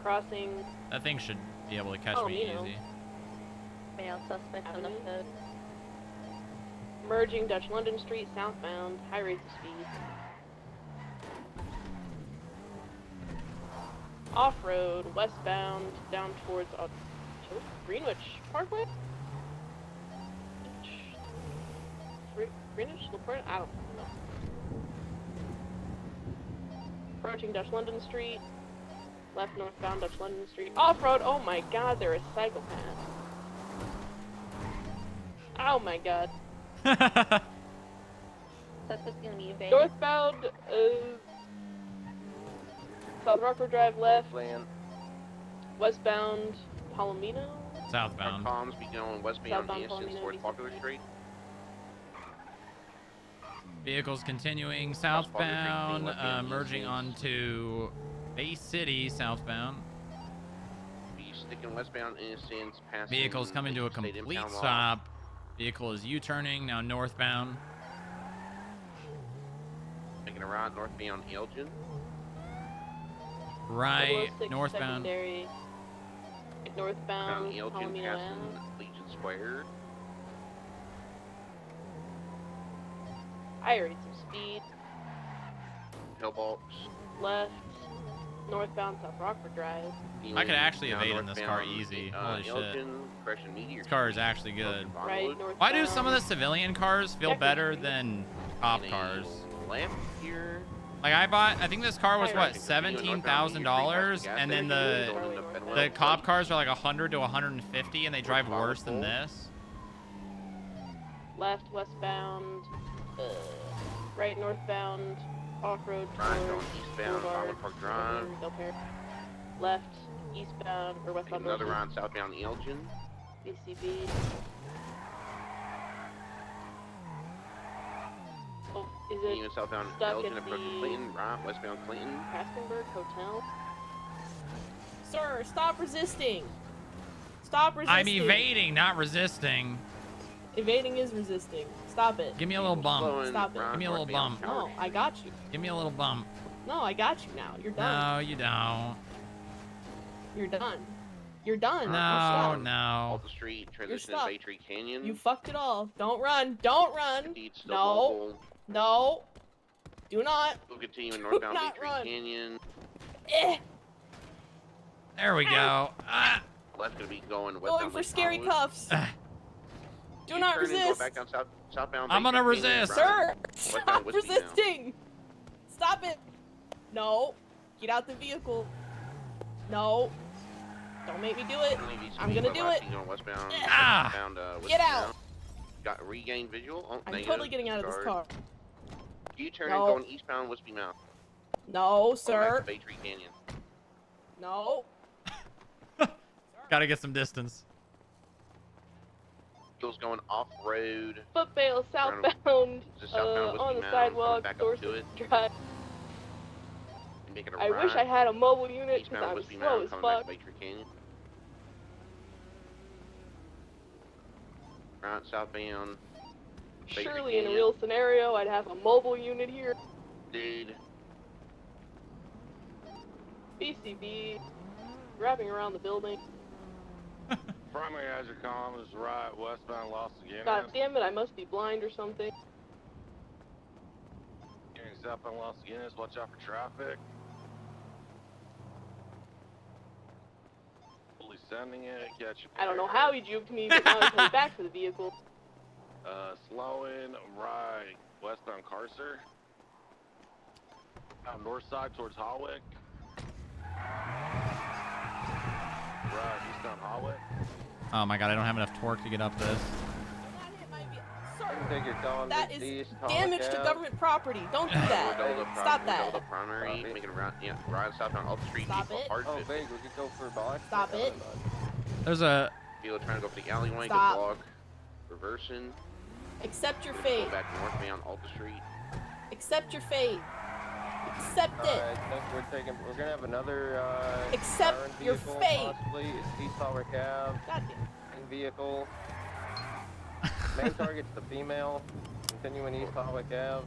Crossing That thing should be able to catch Oh, me you know. easy. Male suspect on the Avenue. hood. merging Dutch London Street southbound. High rates of speed. Off-road westbound down towards Greenwich Parkway? Greenwich? LaPorte? I don't know. Approaching Dutch London Street. Left northbound Dutch London Street. Off-road! Oh my god, they're a psychopath. Oh my god. Suspect's gonna be evaded. Northbound, South Rockford Drive left. Westbound Palomino. Southbound. Comms begin on westbound Southbound Easton Palomino, towards Easton Popular Street. Vehicles continuing Popular southbound, Street, westbound merging Easton. onto Bay City southbound. Be sticking westbound Innocence, passing. Vehicles coming to a Stadium complete Town Law. stop. Vehicle is U-turning now northbound. Making a right northbound Elgin. Right, 006 northbound. Secondary. Northbound Elgin, Palomino passing Ave. Legion Square. I rate some speed. Pillbox. Left. Northbound South Rockford Drive. I could actually Now evade in this car northbound, easy. Holy shit. Elgin, Crescent Meteor This car is Street, actually good. Right, northbound. Why do some of the civilian cars feel Second better Street. than cop cars? Left here. Like I think this car was what, Continuing northbound $17,000, Meteor and then Street, the going into Fenway the cop Place. cars are like 100 to 150, and they drive worse than this. Left westbound. Right northbound. Off-road Right, towards going eastbound, Boulevard. Island Park Drive. Del Perro. Left eastbound or westbound. Another Northeast. round southbound Elgin. BCB. Oh, is it Even southbound stuck Elgin, at approaching the Clinton. Right, westbound Clinton. Caskenberg Hotel? Sir, stop resisting. Stop resisting. I'm evading, not resisting. Evading is resisting. Stop it. Give me a little bump. Stop it. Give me a little bump. No, I got you. Give me a little bump. No, I got you now. You're done. No, you don't. You're done. You're done. No, You're no. Alta Street, You're transition to stuck. Bay Tree Canyon. You fucked it all. Don't run. Don't run. Indeed, still No. mobile. No. Do not. We'll continue northbound Bay not Tree run. Canyon. Eh. There we go. Ah. Left's gonna be going Going westbound for Lake scary Hollywood. cuffs. Do You not turn and go resist. back down southbound I'm Bay gonna Tree Canyon, resist. Sir, right. stop Westbound Whiskey Town. resisting. Stop it. No. Get out the vehicle. No. Don't make me do it. I'm gonna do it. Going westbound, Ah. westbound, Whiskey Get out. Town. Got regained visual. Oh, I'm negative. totally getting out of this car. You turn No. and going eastbound Whiskey Mount. No, Going back sir. to Bay Tree Canyon. No. Gotta get some distance. Wheels going off road. Footbale southbound, Just southbound Whiskey on the Mound, sidewalk, coming back up Dorset to it. Drive. Making a I wish I right. had a mobile unit because Eastbound I'm Whiskey slow Mound, as coming back fuck. to Bay Tree Canyon. Right, southbound. Bay Tree Surely in a Canyon. real scenario, I'd have a mobile unit here. Dude. BCB, wrapping around the building. Primary Azure is right westbound Los Angeles. God damn it, I must be blind or something. Getting southbound Los Angeles, watch out for traffic. Fully sending it, catch you. I don't know how he juked me, but now he's heading back to the vehicle. Slowing right westbound Carcer. North side towards Hawick. Right, eastbound Hawick. Oh my god, I don't have enough torque to get up this. Take your time That is damage to government property. Don't do that. Stop that. The primary, making a round, right southbound Alta Street. Stop equal it. hard Oh, fit. big, We could go for a box. Stop it. There's a Dealer trying to go for the alleyway, Stop. go block, reversing. Accept your Go fate. back northbound Alta Street. Accept your fate. Accept it. We're gonna have another. Accept siren your vehicle, fate. Possibly. It's East Hallwick Ave. God damn. Main vehicle. Main target's the female. Continuing East Hallwick Ave.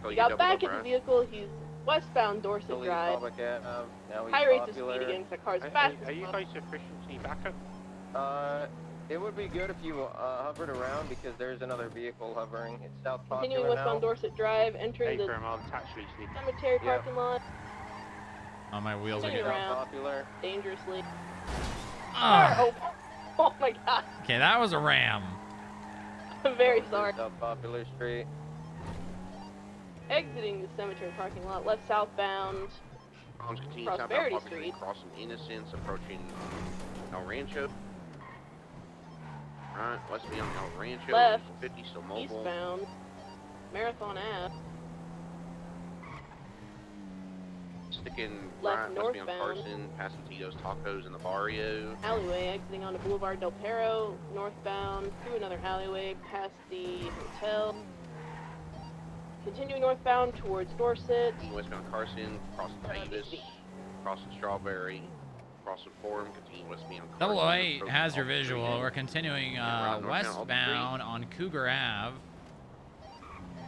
He got back in the vehicle, he's westbound Dorset Still East Drive. Hallwick Ave. Now he's High rates of popular. speed against the car's fast Are as you fuck. guys efficiency backup? It would be good if you hovered around because there's another vehicle hovering. It's South Continuing Popular westbound now. Dorset Drive, entering Hey, the firm, I'll attach recently. cemetery parking lot. oh my wheels are Turning getting. around Popular. dangerously. Ah. Oh my god. Okay, that was a ram. I'm very sorry. South Popular Street. Exiting the cemetery parking lot, left southbound. Continue Prosperity southbound Popular Street. crossing Innocence, approaching El Rancho. Right, westbound El Rancho. Left, 50 still mobile. eastbound. Marathon Ave. Sticking Left right, westbound northbound. Carson, passing Tito's Tacos in the barrio. Alleyway, exiting onto Boulevard Del Perro, northbound, through another alleyway, past the hotel. Continuing northbound towards Dorset. Westbound Carson, crossing Davis, crossing Strawberry, crossing Forum, continue westbound Carson. 008 approaching has your Alta Street. visual. We're continuing right, northbound Alta westbound on Cougar Ave.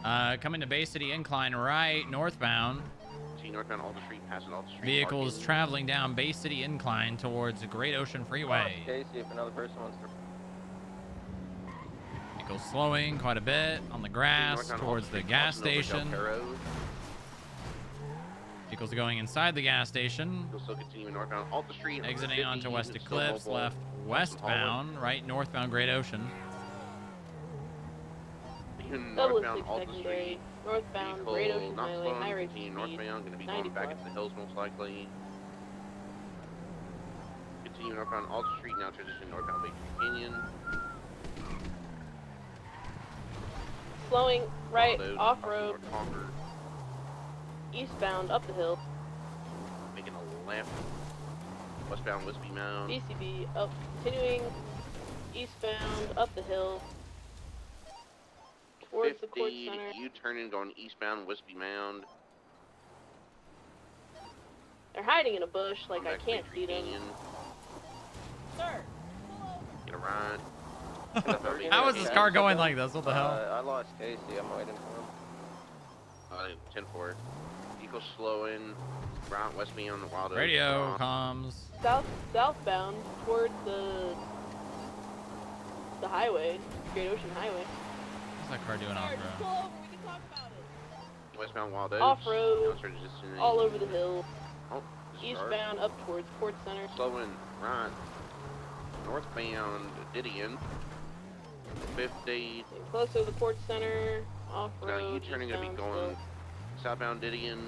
Coming to Bay City Incline right, northbound. See northbound Alta Street, passing Alta Street. Vehicles parking. traveling down Bay City Incline towards the Great Ocean Freeway. Casey, if another person wants to. Vehicles slowing quite a bit on the grass northbound towards Alta the Street, gas crossing over Del station. Perro. Vehicles going inside the gas station. You'll still continue northbound Alta Street. Exiting 50, onto West still Eclipse, mobile, left crossing Hallway. westbound, right northbound Great Ocean. Double Northbound 6 Alta secondary. Street. Northbound Vehicle Great Ocean not Highway. slowing, High rate continue speed. northbound. Going to be 90 going back plus. into the hills most likely. Continue northbound Alta Street. Now transition northbound Bay Street Canyon. Slowing right Although, off crossing road. North Concord, Eastbound up the hill. making a left. Westbound Wispy Mound. BCB up. Continuing eastbound up the hill. Towards the court 50, center. U-turning going eastbound Wispy Mound. They're hiding in a bush, like I Back to can't Bay see Street them. Canyon. Sir. Get a ride. How is this car going like this? What the hell? I lost Casey. I'm waiting for him. 10-4. Vehicle slowing. Right west me on the Wild Oak. Radio comms. Southbound towards the highway, Great Ocean Highway. What's that car doing off Sir, just road? pull over. We can talk about it. Westbound Wild Oaks. Off-road, Now started descending. all over the hill. Oh, disregard. Eastbound up towards Port Center. Slowing right. Northbound Didion. 50. Close to the Port Center. Off-road. Now U-turning going to be eastbound going still. southbound Didion.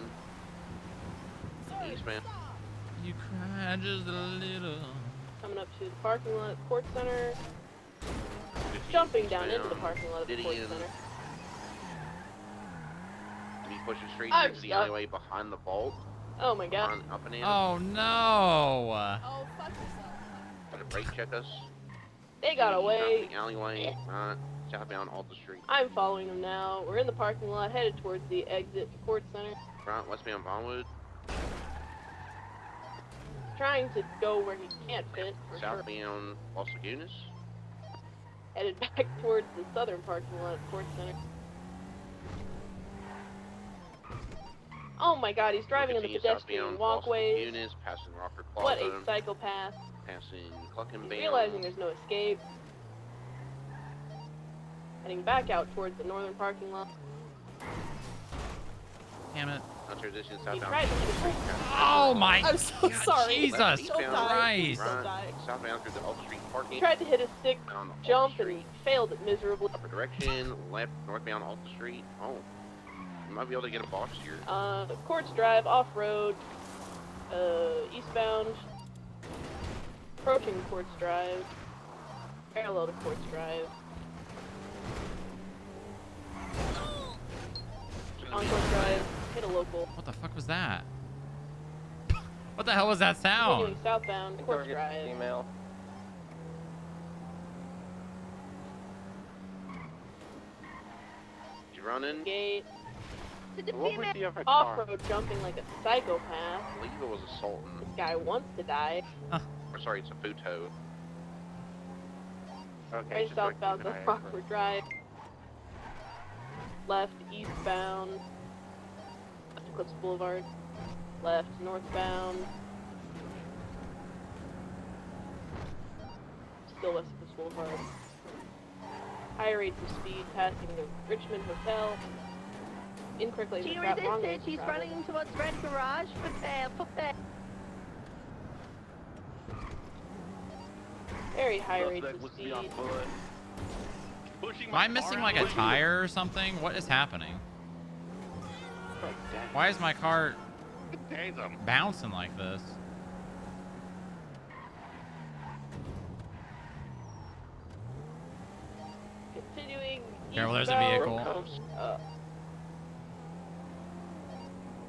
Eastbound. You cry just a little. Coming up to the parking lot at Port Center. Jumping down into the parking lot at the Port Didion. Center. And he pushes straight I'm into the stuck. alleyway behind the vault. Oh my god. On up and in. Oh no! Oh, fuck yourself. Try to brake check us. They got Down away. The alleyway. Right. Southbound Alta Street. I'm following them now. We're in the parking lot, headed towards the exit to Port Center. Right. Westbound Bondwood. Trying to go where he can't fit, for sure. Southbound Los Lagunas. Headed back towards the southern parking lot at Port Center. Oh my god, he's driving on the Continue pedestrian southbound Los walkways. Lagunas, passing Rocker What Plaza. a psychopath. Passing He's Cluckenbane. realizing there's no escape. Heading back out towards the northern parking lot. Damn it. Now transition He southbound. tried to hit a street Oh my I'm so sorry. Jesus Left Don't eastbound, die. Please Christ. don't die. Southbound through the Alta Street He parking. tried to hit a stick Down Alta jump and Street. he failed it miserably. Upper direction, left, northbound Alta Street. Oh. You might be able to get a box here. Quartz Drive, off-road, eastbound, approaching Quartz Drive, parallel to Quartz Drive. On Quartz Drive, hit a local. What the fuck was that? What the hell was that sound? Continuing southbound, Quartz Drive. Email. You running? Gate. What was the other car? Off-road jumping like a psychopath. I believe it was assaulting. This guy wants to die. Or sorry, it's a Futo. Okay, Right just southbound, keep go an eye out Rockford Drive. Left, eastbound. Left Eclipse Boulevard. Left, northbound. Still West Eclipse Boulevard. High rates of speed passing the Richmond Hotel. Incorrect lane She of travel. Wrong resisted. lanes of She's travel. running towards Red Garage. Prepare. Very high rates of speed. Am I missing like a tire or something? What is happening? Why is my car bouncing like this? Continuing Careful, there's a eastbound. vehicle.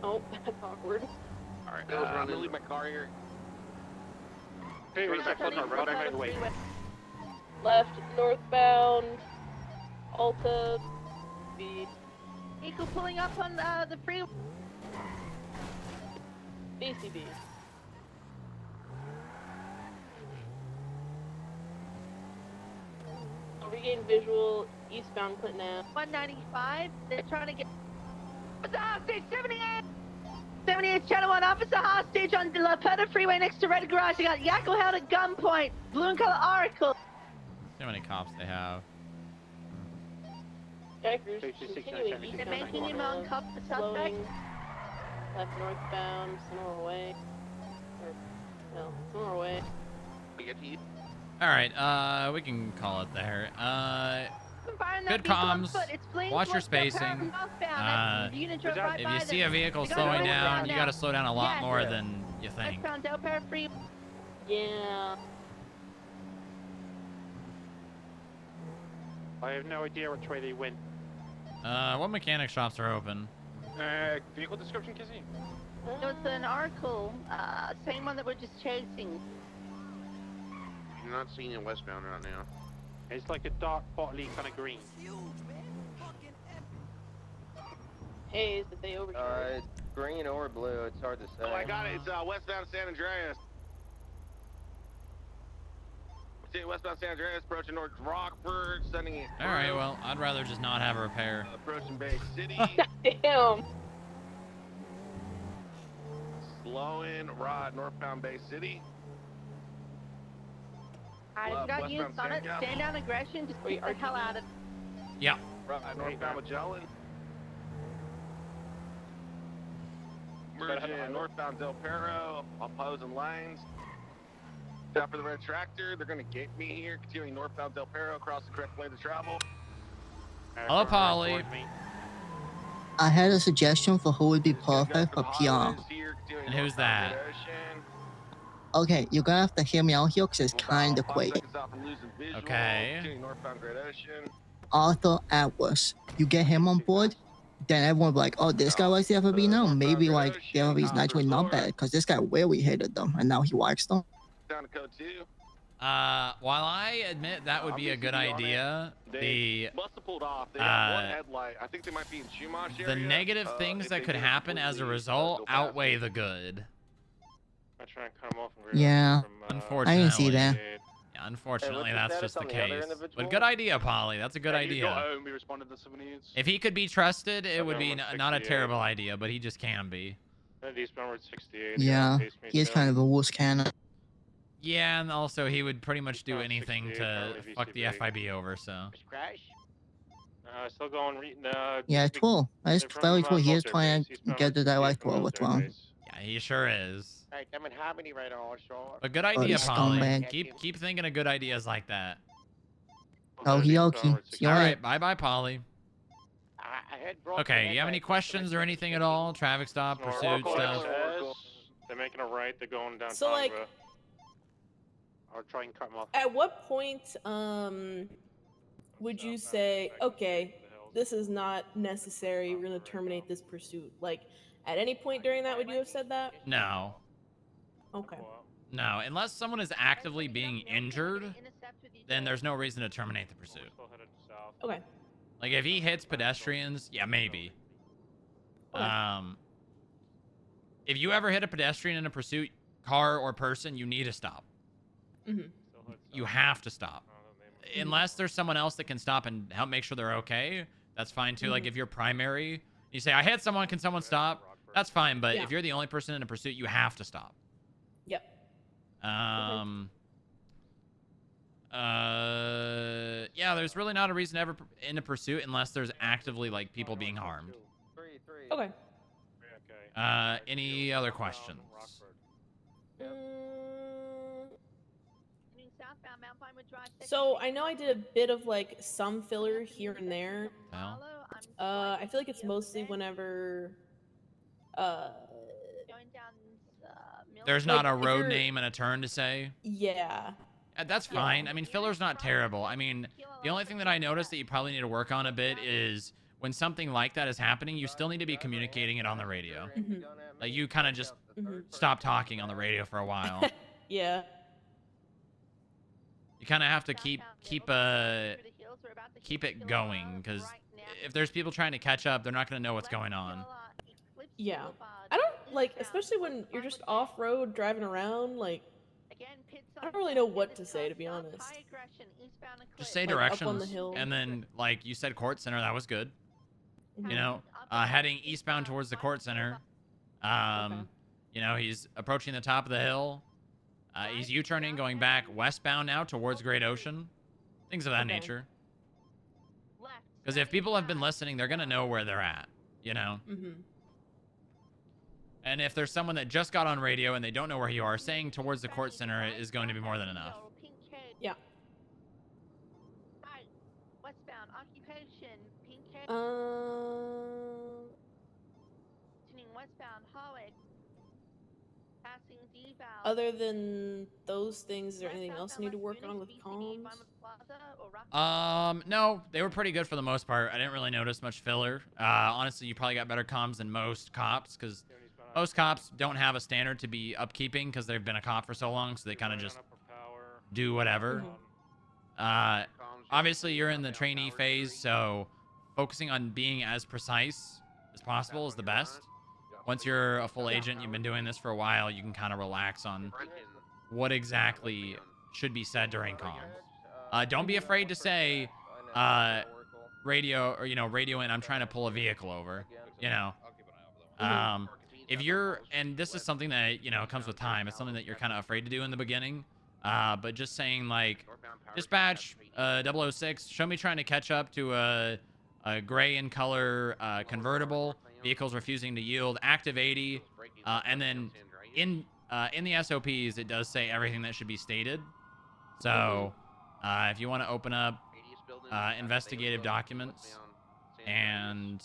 Oh, that's awkward. Alright, I'm running. gonna leave my car here. Hey, right back away. Left, northbound, Alta, speed. Eagle pulling up on the freeway. BCB. Regain visual eastbound Clinton Ave. 195. They're trying to get. Officer hostage, 78! 78 Channel 1, officer hostage on the La Plata Freeway next to Red Garage. You got Yakko held at gunpoint. Blue and color Oracle. See how many cops they have. Jackers continuing They're making him uncuff the suspect. slowing left northbound, somewhere away. Or, no, somewhere away. We get to eat. All right, we can call it there. Good comms. Watch your spacing. If you see a vehicle slowing down, you got to slow down a lot more than you think. Yeah. I have no idea which way they went. What mechanic shops are open? Vehicle description, Kizzy? No, it's an Oracle. Same one that we're just chasing. I'm not seeing it westbound right now. It's like a dark, bottly kind of green. Haze that they overturned. Green or blue, it's hard to say. Oh, I got it. It's westbound San Andreas. Westbound San Andreas, approaching North Rockford, sending it. All right, well, I'd rather just not have a repair. Approaching Bay City. Damn. Slowing, rod, northbound Bay City. Alright, if you got units on it, stand down aggression, just beat the hell out of it. Yeah. Right, northbound Magellan. Merging northbound Del Perro, opposing lanes. Stop for the red tractor. They're going to gate me here. Continuing northbound Del Perro, across the correct lane to travel. Hello, Polly. I had a suggestion for who would be perfect for PR. And who's that? Okay, you're gonna have to hear me out here because it's kind of quick. Okay. Arthur Atlas. You get him on board, then everyone will be like, oh, this guy likes the FFB now. Maybe like the FFB's naturally not bad because this guy really hated them and now he likes them. Down to code 2. While I admit that would be a good idea, the must have pulled off. They have one headlight. I think they might be in Chumash area. the negative things that could happen as a result outweigh the good. I try and cut him off and Yeah, Unfortunately. I didn't see that. Yeah, unfortunately, Hey, that's just the on the other case. individual? But good idea, Polly. That's a good idea. home, we responded to some needs. If he could be trusted, it would be Another one, not a 68. terrible idea, but he just can be. Eastbound Road 68. Yeah, he is kind of a loose cannon. Yeah, and also he would pretty much do Oh, anything 68, to probably fuck the VCB. FIB over, so. Crash? Still going. Yeah, it's cool. It's they're from, very cool. He is Military trying Base. to Eastbound get the direct Military overthrow. Base. Yeah, he sure is. Hey, I'm in Harmony right now, sure. But good Oh, idea, the Polly. scumbag. Keep thinking of good ideas like that. Okie dokie. See you All later. right, bye-bye, Polly. I had brought Okay, you have any questions or anything at all? Traffic stop, pursuit Oracle stuff? says they're making a right. They're going downtown. So, like- I'll try and cut them off. At what point, would you say, okay, this is not necessary, we're gonna terminate this pursuit? Like, at any point during that, would you have said that? No. Okay. No, unless someone is actively being injured, then there's no reason to terminate the pursuit. Okay. Like, if he hits pedestrians, yeah, maybe. If you ever hit a pedestrian in a pursuit, car or person, you need to stop. Mm-hmm. You have to stop. Unless there's someone else that can stop and help make sure they're okay, that's fine too. Like, if you're primary, you say, I hit someone, can someone stop? That's fine, but Yeah. if you're the only person in a pursuit, you have to stop. Yep. Yeah, there's really not a reason to ever in a pursuit unless there's actively, like, people being harmed. Okay. Any other questions? So I know I did a bit of like some filler here and there. Well, I feel like it's mostly whenever there's not like, a if road you're- name and a turn to say. Yeah. That's fine. I mean, filler's not terrible. I mean, the only thing that I noticed that you probably need to work on a bit is when something like that is happening, you still need to be communicating it on the radio. Mhm. Like, you kind of just stop talking on the radio for a while. Yeah. You kind of have to keep it going, because if there's people trying to catch up, they're not going to know what's going on. Yeah. I don't like, especially when you're just off road driving around, like Again, pit I don't really know what to say, to be honest. high aggression, eastbound Just say Like, directions, up on the hill. and then like you said, court center. That was good. Mhm. You know, heading eastbound towards the court center. You know, he's approaching the top of the hill. He's U-turning, going back westbound now towards Great Ocean. Things of that nature. Because if people have been listening, they're gonna know where they're at. You know. Mm-hmm. And if there's someone that just got on radio and they don't know where you are, saying towards the court center is going to be more than enough. Yeah. Right. Westbound, occupation, pink K. Continuing westbound, hallway. Passing deval. Other than those things, is there anything else I need to work on with comms? No, they were pretty good for the most part. I didn't really notice much filler. Honestly, you probably got better comms than most cops, because most cops don't have a standard to be upkeeping because they've been a cop for so long, so they kind of just do whatever. Obviously, you're in the trainee phase, so focusing on being as precise as possible is the best. Once you're a full agent, you've been doing this for a while, you can kind of relax on what exactly should be said during comms. Don't be afraid to say radio, or, you know, radio in, I'm trying to pull a vehicle over, you know. If you're, and this is something that, you know, comes with time, it's something that you're kind of afraid to do in the beginning, but just saying like, dispatch 006, show me trying to catch up to a gray in color convertible, vehicles refusing to yield, active 80, and then in the SOPs it does say everything that should be stated. So if you want to open up investigative documents and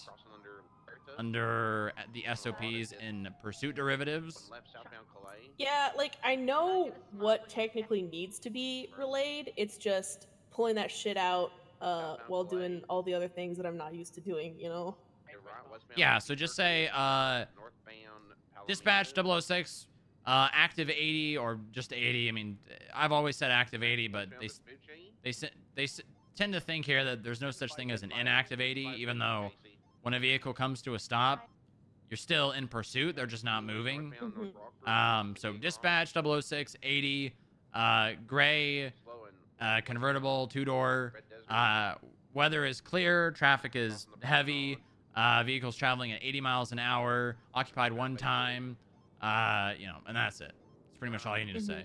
under the SOPs in pursuit derivatives. Yeah, like, I know what technically needs to be relayed. It's just pulling that shit out while doing all the other things that I'm not used to doing, you know? Yeah, so just say dispatch 006, active 80, or just 80. I mean, I've always said active 80, but they tend to think here that there's no such thing as an inactive 80, even though when a vehicle comes to a stop, you're still in pursuit. They're just not moving. So dispatch 006, 80, gray, convertible, two-door. Weather is clear. Traffic is heavy. Vehicles traveling at 80 miles an hour. Occupied one time. You know, and that's it. It's pretty much all you need to say.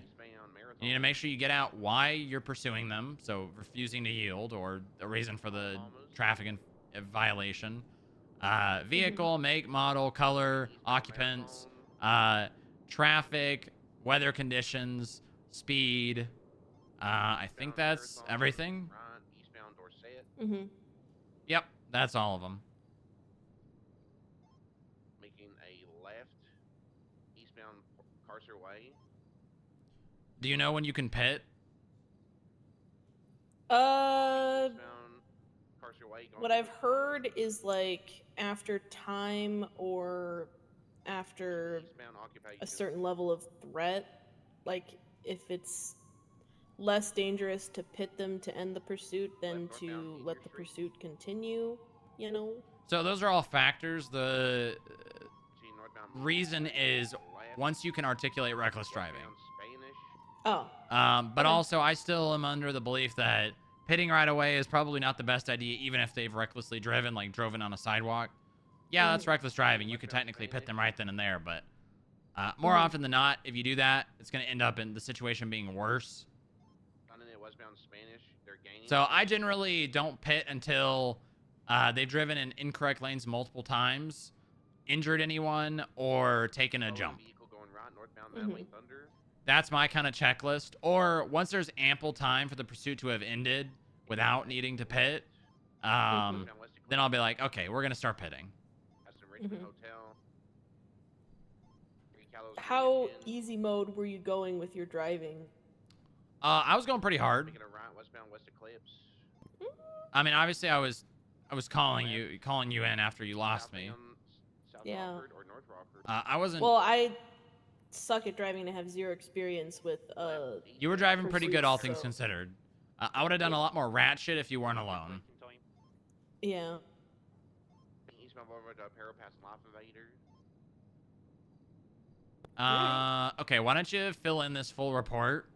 You need to make sure you get out why you're pursuing them. So refusing to yield, or the reason for the traffic violation. Vehicle, make, model, color, occupants, traffic, weather conditions, speed. I think that's everything. Mm-hmm. Yep, that's all of them. Making a left, eastbound Carcer Way. Do you know when you can pit? What I've heard is like after time or after a certain level of threat. Like if it's less dangerous to pit them to end the pursuit than to let the pursuit continue, you know? So those are all factors. The reason is once you can articulate reckless driving. Oh. But also I still am under the belief that pitting right away is probably not the best idea, even if they've recklessly driven, like driven on a sidewalk. Yeah, that's reckless driving. You could technically pit them right then and there, but more often than not, if you do that, it's going to end up in the situation being worse. So I generally don't pit until they've driven in incorrect lanes multiple times, injured anyone, or taken a jump. That's my kind of checklist. Or once there's ample time for the pursuit to have ended without needing to pit, then I'll be like, okay, we're going to start pitting. How easy mode were you going with your driving? I was going pretty hard. I mean, obviously I was calling you in after you lost me. Yeah. I wasn't. Well, I suck at driving and have zero experience with You were driving pretty good, all pursuits, things considered. I would have done a lot more rat shit if you weren't alone. Yeah. Okay, why don't you fill in this full report?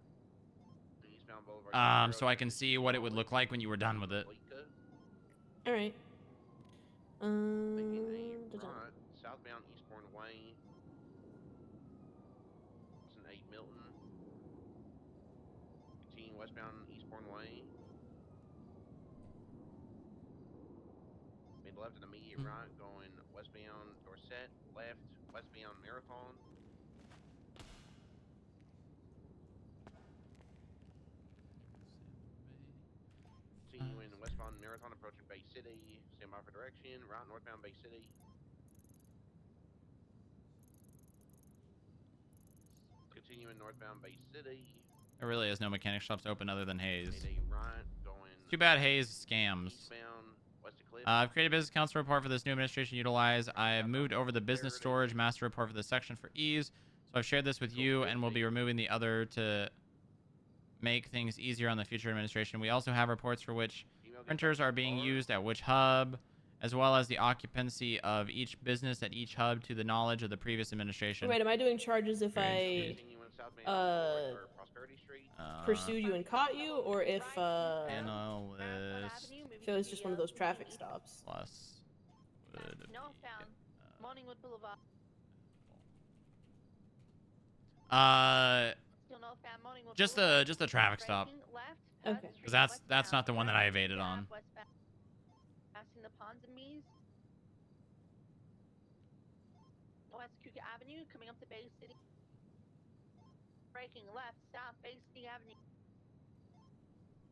So I can see what it would look like when you were done with it. All right. Making a right, southbound Eastbourne Way. It's an 8 Milton. Continue westbound Eastbourne Way. Made left and immediate right, going westbound Dorset. Left, westbound Marathon. Continuing westbound Marathon, approaching Bay City. Stand by for direction. Right, northbound Bay City. Continuing northbound Bay City. There really is no mechanic shops open other than Hayes. Right, going Too bad Hayes scams. eastbound west of Cliff. I've created a business council report for this new administration to utilize. I've moved over the business storage master report for this section for ease. So I've shared this with you, and we'll be removing the other to make things easier on the future administration. We also have reports for which printers are being used at which hub, as well as the occupancy of each business at each hub to the knowledge of the previous administration. Wait, am I doing charges if I pursued you and caught you, or if Analyst if it was just one of those traffic stops? plus would be, Morningwood Boulevard. Still northbound Morningwood just Boulevard. the traffic stop. Left, okay. Because that's not the one that I evaded on. Passing the ponds and Mees. West Cougar Avenue, coming up to Bay City. Braking left, south Bay City Avenue.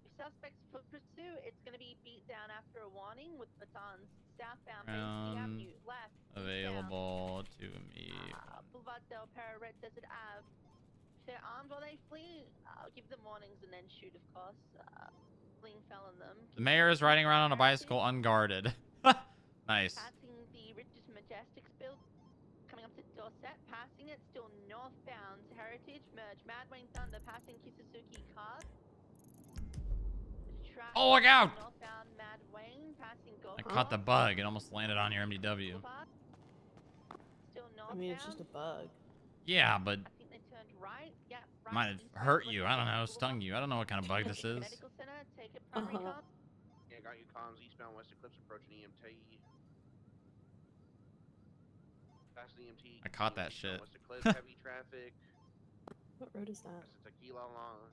If suspects foot pursue, it's going to be beat down after a warning with batons. Southbound Bay City Avenue, left. Available to me. Boulevard Del Perro, Red Desert Ave. If they're armed while they flee, I'll give them warnings and then shoot, of course. Fleeing felon them. The mayor is riding around on a bicycle unguarded. Nice. Passing the Rich's Majestics build. Coming up to Dorset, passing it, still northbound Heritage, merge Mad Wayne Thunder, passing Kisasuki Card. Oh, look out! Northbound Mad Wayne, passing I caught the bug. It almost landed on your MDW. Still northbound. I mean, it's just a bug. Yeah, but I think they turned right. Yeah, right. might have hurt you. I don't know. Stung you. I don't know what kind of bug this is. Medical Center, take it primary card. Yeah, got you comms eastbound west Eclipse approaching EMT. Past EMT. I caught that shit. West Eclipse, heavy traffic. What road is that? That's the Tequila line.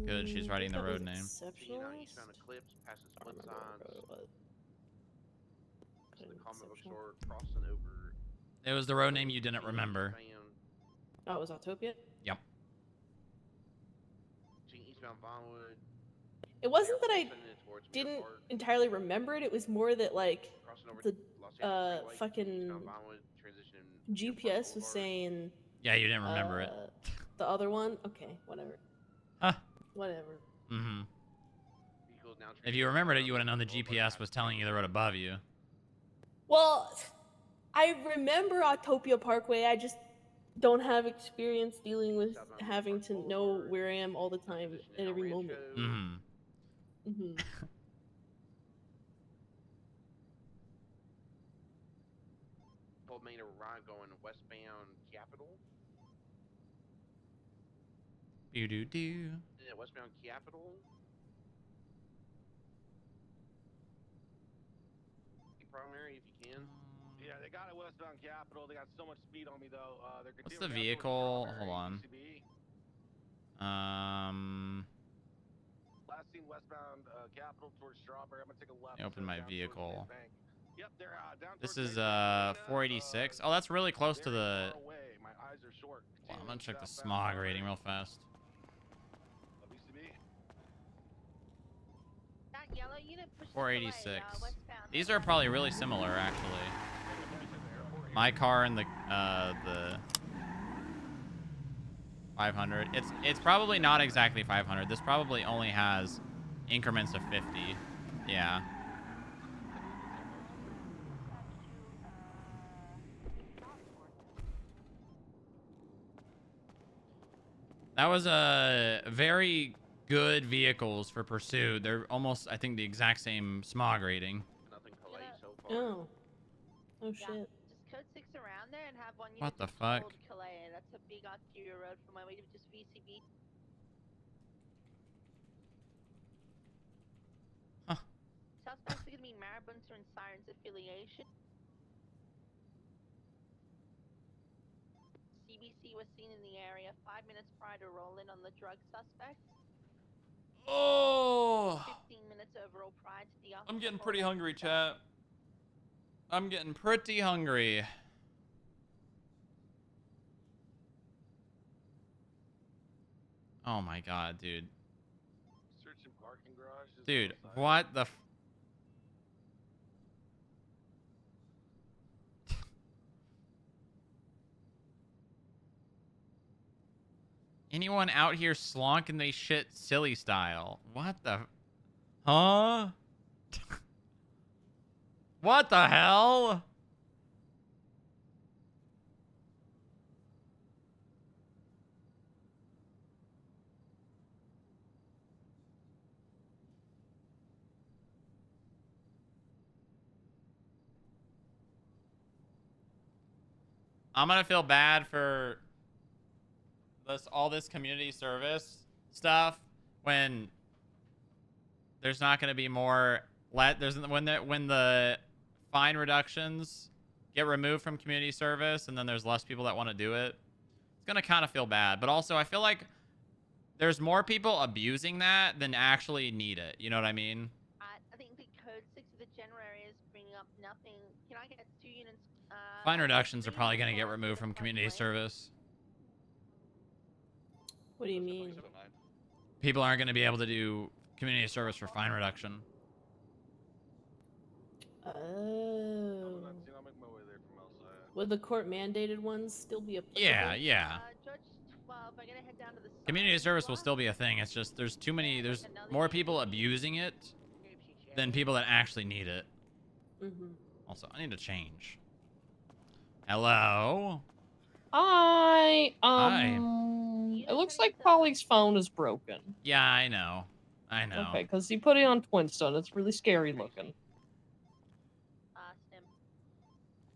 Good, she's writing the road name. Eastbound Eclipse, passing split signs. The comic book store crossing over. It was the road name you didn't remember. Oh, it was Autopia? Yep. Eastbound Vinewood. It wasn't that I didn't entirely remember it. It was more that, like, the fucking GPS was saying... Yeah, you didn't remember it. The other one? Okay, whatever. Huh. Whatever. Mm-hmm. If you remembered it, you would have known the GPS was telling you the road above you. Well, I remember Autopia Parkway. I just don't have experience dealing with having to know where I am all the time at every moment. Mm-hmm. Mm-hmm. Told me to ride going westbound Capitol. Do-do-do. Yeah, westbound Capitol. Primary if you can. Yeah, they got it westbound Capitol. They got so much speed on me though. They're What's the vehicle? Hold on. Last seen westbound Capitol towards Strawberry. I'm gonna take a left. Open my vehicle. Yep, they're down. This is 486. Oh, that's really close to the. My eyes are short. Well, I'm gonna check the smog rating real fast. That yellow unit pushes 486. away, westbound. These are probably really similar, actually. My car and the 500. It's probably not exactly 500. This probably only has increments of 50. Yeah. That was a very good vehicles for pursuit. They're almost, I think, the exact same smog rating. Oh. Oh shit. Just code 6 around there and have one unit What the fuck? Collect. a big arterial road from my way to just VCB. Huh. Suspects are going to be Marabunta and Sirens affiliation. CBC was seen in the area 5 minutes prior to roll in on the drug suspect. Oh, 15 minutes overall prior to the I'm getting pretty hungry, chat. I'm getting pretty hungry. Oh my god, dude. Searching parking garages. Dude, what the f- Anyone out here slonking they shit silly style? What the... Huh? What the hell? I'm gonna feel bad for all this community service stuff when there's not gonna be more. When the fine reductions get removed from community service, and then there's less people that want to do it. It's gonna kind of feel bad, but also I feel like there's more people abusing that than actually need it. You know what I mean? I think the code 6 of the general area is bringing up nothing. Can I get 2 units? Fine reductions are probably gonna get removed from community service. What do you mean? People aren't gonna be able to do community service for fine reduction. Oh. Would the court mandated ones still be applicable? Yeah. Judge 12, I'm gonna head down to the Community service will still be a thing. It's just there's more people abusing it than people that actually need it. Also, I need to change. Hello. Hi. Hi. It looks like Polly's phone is broken. Yeah, I know. Okay, because he put it on Twinstone. It's really scary looking.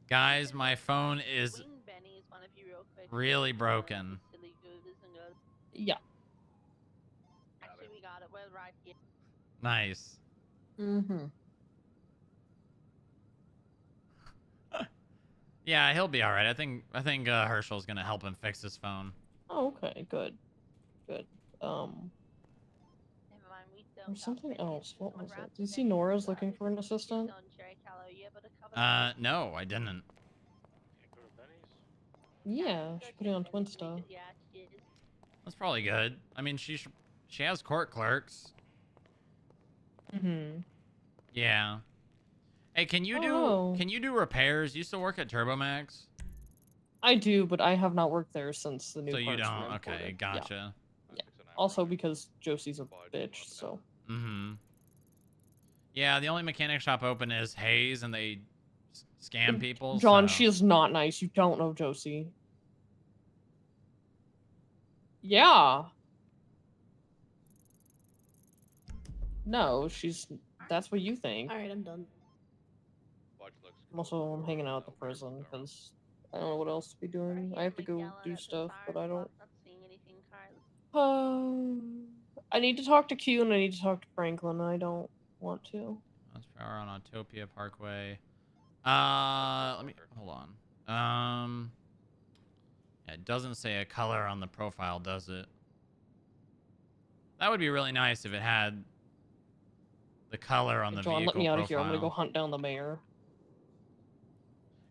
Guys, my phone is really broken. Yeah. Actually, we got it. We're right here. Nice. Yeah, he'll be all right. I think Herschel's gonna help him fix his phone. Oh, okay, good. Good. There's something else. What was it? Did you see Nora's looking for an assistant? No, I didn't. Yeah, she put it on Twinsta. That's probably good. I mean, she has court clerks. Yeah. Hey, can you do repairs? You still work at TurboMax? I do, but I have not worked there since the new. So you parts were don't. Okay, imported. gotcha. Yeah. Also because Josie's a bitch, so. Yeah, the only mechanic shop open is Hayes, and they scam people. John, so. she is not nice. You don't know Josie. Yeah. No, that's what you think. Alright, I'm done. I'm hanging out at the prison because I don't know what else to be doing. I have to go do stuff, but I don't. I need to talk to Q and I need to talk to Franklin. I don't want to. That's power on Autopia Parkway. Let me hold on. Yeah, it doesn't say a color on the profile, does it? That would be really nice if it had the color on the John, vehicle let me out profile. of here. I'm gonna go hunt down the mayor.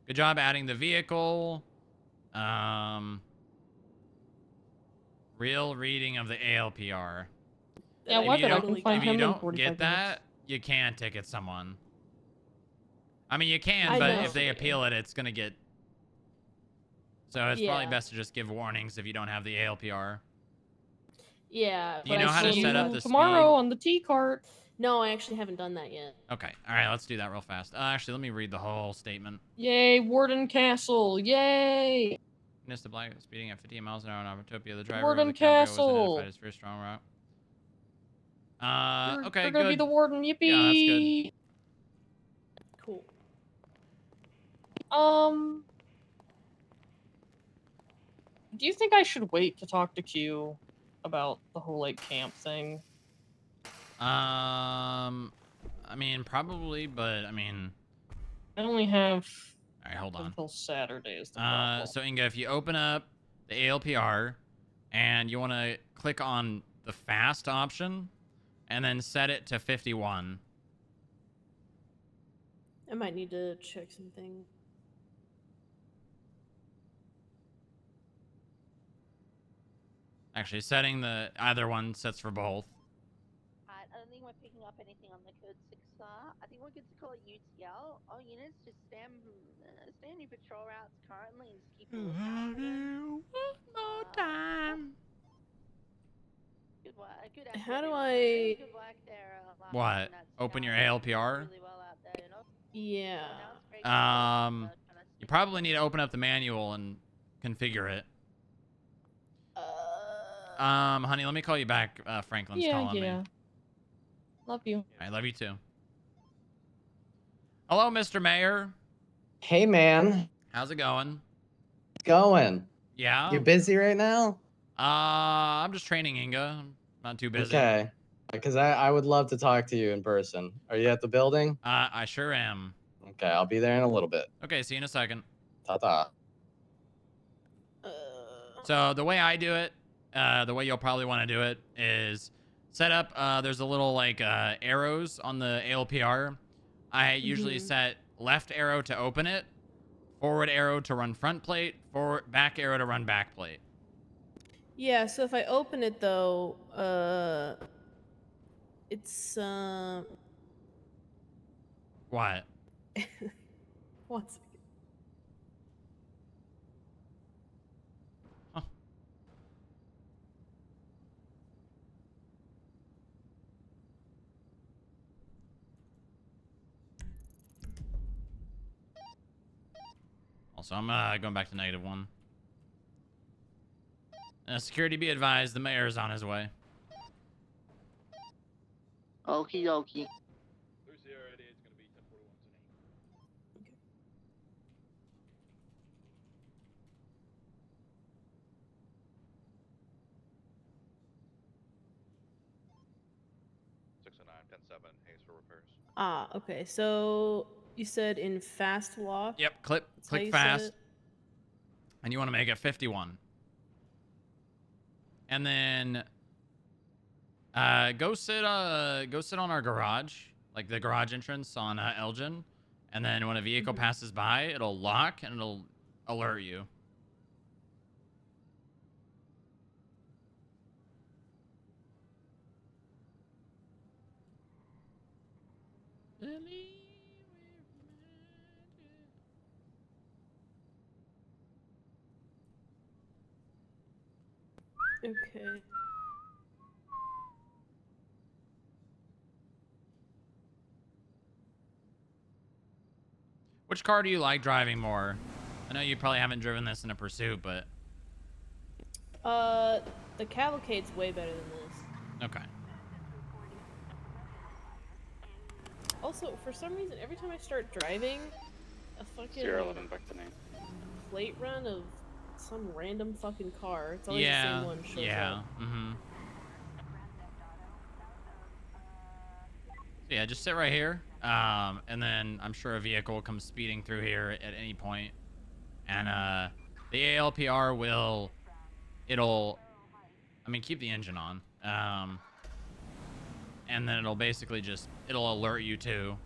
Good job adding the vehicle. Real reading of the ALPR. Yeah, why did I can find If you him in don't 45 get that, minutes. you can ticket someone. I mean, you can, I but know. if they appeal it, it's gonna get. So it's probably Yeah. best to just give warnings if you don't have the ALPR. Yeah. Do you but know I how to still- set up the tomorrow on the T cart. No, I actually haven't done that yet. Okay, all right, let's do that real fast. Actually, let me read the whole statement. Yay, Warden Castle! Yay! Witness the black speeding at 50 miles an hour on Autopia. The driver Warden of the cabrio was Castle! identified as very strong route. Okay, You're gonna good. be the warden, yippee! Yeah, that's good. Cool. Do you think I should wait to talk to Q about the whole like camp thing? I mean, probably, but I mean, I only have all right, hold on. until Saturday is the problem. So Inga, if you open up the ALPR and you want to click on the fast option and then set it to 51. I might need to check something. Actually, setting the either one sets for both. I don't think we're picking up anything on the code 6 star. I think we're good to call it UTL. All units just stay on your patrol routes currently and just keep a lookout for them. One more time. Good work. Good How do everyone. I? Good work there. What? Open your ALPR? Really well out there, you know? Yeah. You probably need to open up the manual and configure it. Honey, let me call you back. Franklin's calling me. Love you. I love you too. Hello, Mr. Mayor. Hey, man. How's it going? It's going. Yeah. You busy right now? I'm just training Inga. I'm not too busy. Okay. Because I would love to talk to you in person. Are you at the building? I sure am. Okay, I'll be there in a little bit. Okay, see you in a second. Ta-ta. So the way I do it, the way you'll probably want to do it is set up, there's a little like arrows on the ALPR. I usually set left arrow to open it, forward arrow to run front plate, back arrow to run back plate. Yeah, so if I open it though, it's What? 1 second. Also, I'm going back to -1. Security be advised, the mayor is on his way. Okie dokie. Ah, okay. So you said in fast walk. Yep, click fast. And you want to make it 51. And then go sit on our garage, like the garage entrance on Elgin. And then when a vehicle passes by, it'll lock and it'll alert you. Okay. Which car do you like driving more? I know you probably haven't driven this in a pursuit, but The Cavalcade's way better than this. okay. Also, for some reason, every time I start driving, a fucking 011 back to name. plate run of some random fucking car. It's always the Yeah, same one shows yeah, up. Yeah, just sit right here, and then I'm sure a vehicle will come speeding through here at any point, and the ALPR will, keep the engine on, and then it'll basically it'll alert you too.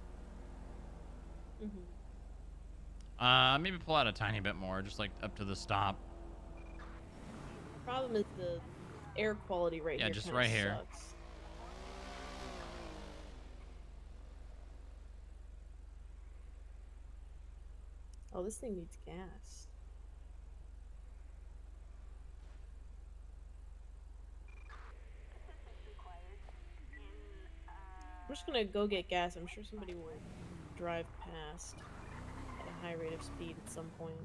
Maybe pull out a tiny bit more, just like up to the stop. Problem is the air quality right here. Yeah, just kinda right here. sucks. Oh, this thing needs gas. I'm just gonna go get gas. I'm sure somebody will drive past at a high rate of speed at some point.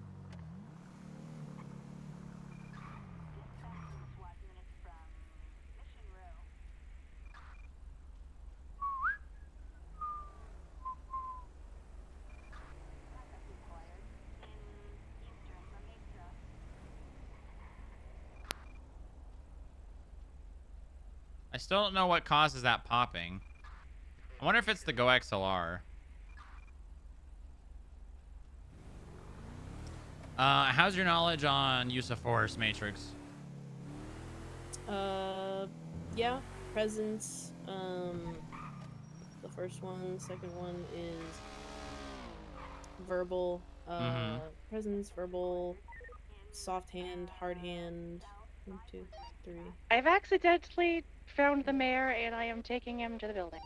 I still don't know what causes that popping. I wonder if it's the Go XLR. How's your knowledge on use of force, Matrix? Yeah, presence. The first one, second one is verbal. Presence, verbal, soft hand, hard hand. 1, 2, 3. I've accidentally found the mayor, and I am taking him to the building.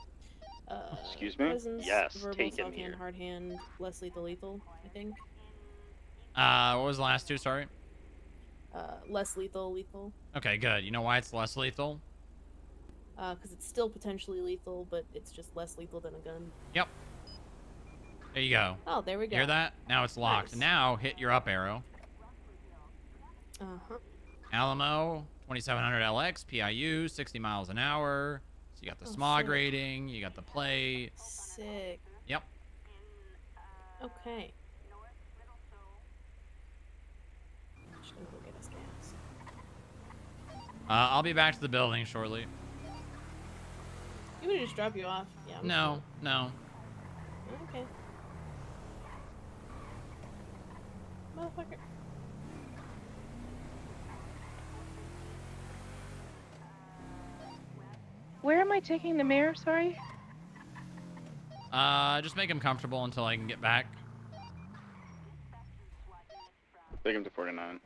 Excuse me? Presence, Yes, verbal, take him soft hand, here. hard hand, less lethal, lethal, I think. What was the last two, sorry? Less lethal, lethal. Okay, good. You know why it's less lethal? Because it's still potentially lethal, but it's just less lethal than a gun. Yep. There you go. Oh, there we go. Hear that? Now it's locked. Nice. Now hit your up arrow. Uh-huh. Alamo, 2700 LX, PIU, 60 miles an hour. So you got the smog sick. rating, you got the plate. Sick. Yep. Okay. Just gonna go get us gas. I'll be back to the building shortly. You want to just drop you off? Yeah. I'm No, no. just gonna- Okay. Motherfucker. Where am I taking the mayor? Sorry. Just make him comfortable until I can get back. Take him to 49.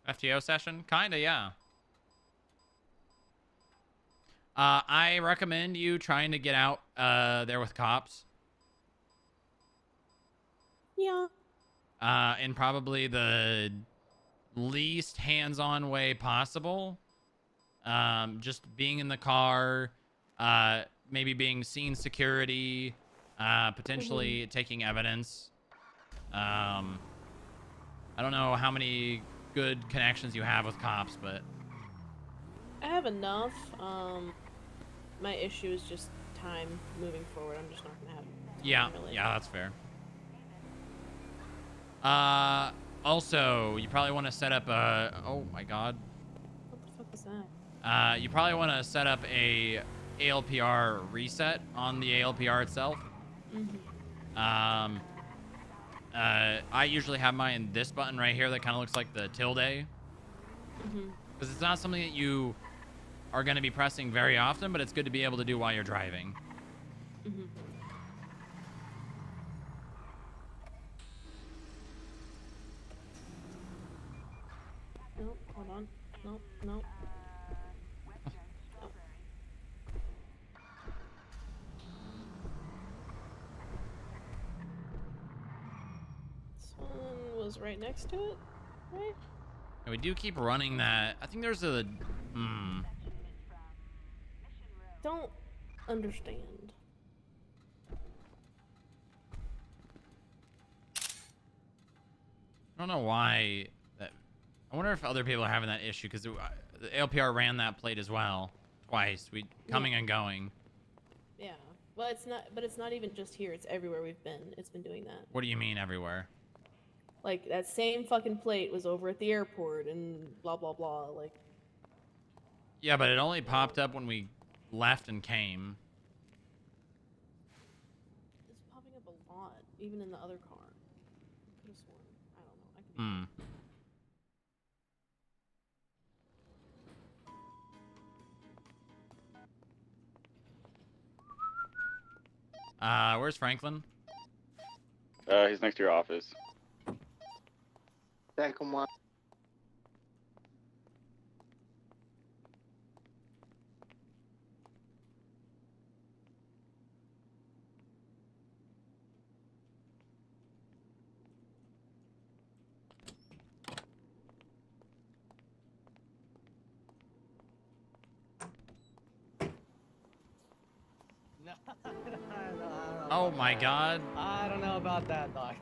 FTO session? Kinda, yeah. I recommend you trying to get out there with cops. Yeah. In probably the least hands-on way possible. Just being in the car, maybe being scene security, potentially taking evidence. I don't know how many good connections you have with cops, but I have enough. My issue is just time moving forward. I'm just not gonna have. yeah, really. yeah, that's fair. Also, you probably want to set up a. Oh my God. What the fuck was that? You probably want to set up a ALPR reset on the ALPR itself. Mm-hmm. I usually have mine this button right here that kind of looks like the tilde. Mm-hmm. Because it's not something that you are going to be pressing very often, but it's good to be able to do while you're driving. Mm-hmm. Nope, hold on. Nope, nope. Nope. This one was right next to it, right? And we do keep running that. I think there's a... Don't understand. I don't know why... I wonder if other people are having that issue, because the ALPR ran that plate as well. Twice. Coming and going. Yeah. Well, it's not, but it's not even just here. It's everywhere we've been. It's been doing that. What do you mean everywhere? Like, that same fucking plate was over at the airport and blah, blah, blah. Like, Yeah, but it only popped up when we left and came. it's popping up a lot, even in the other car. I could have sworn. I don't know. I could be Where's Franklin? He's next to your office. Back on one. Oh my God. I don't know about that, dog.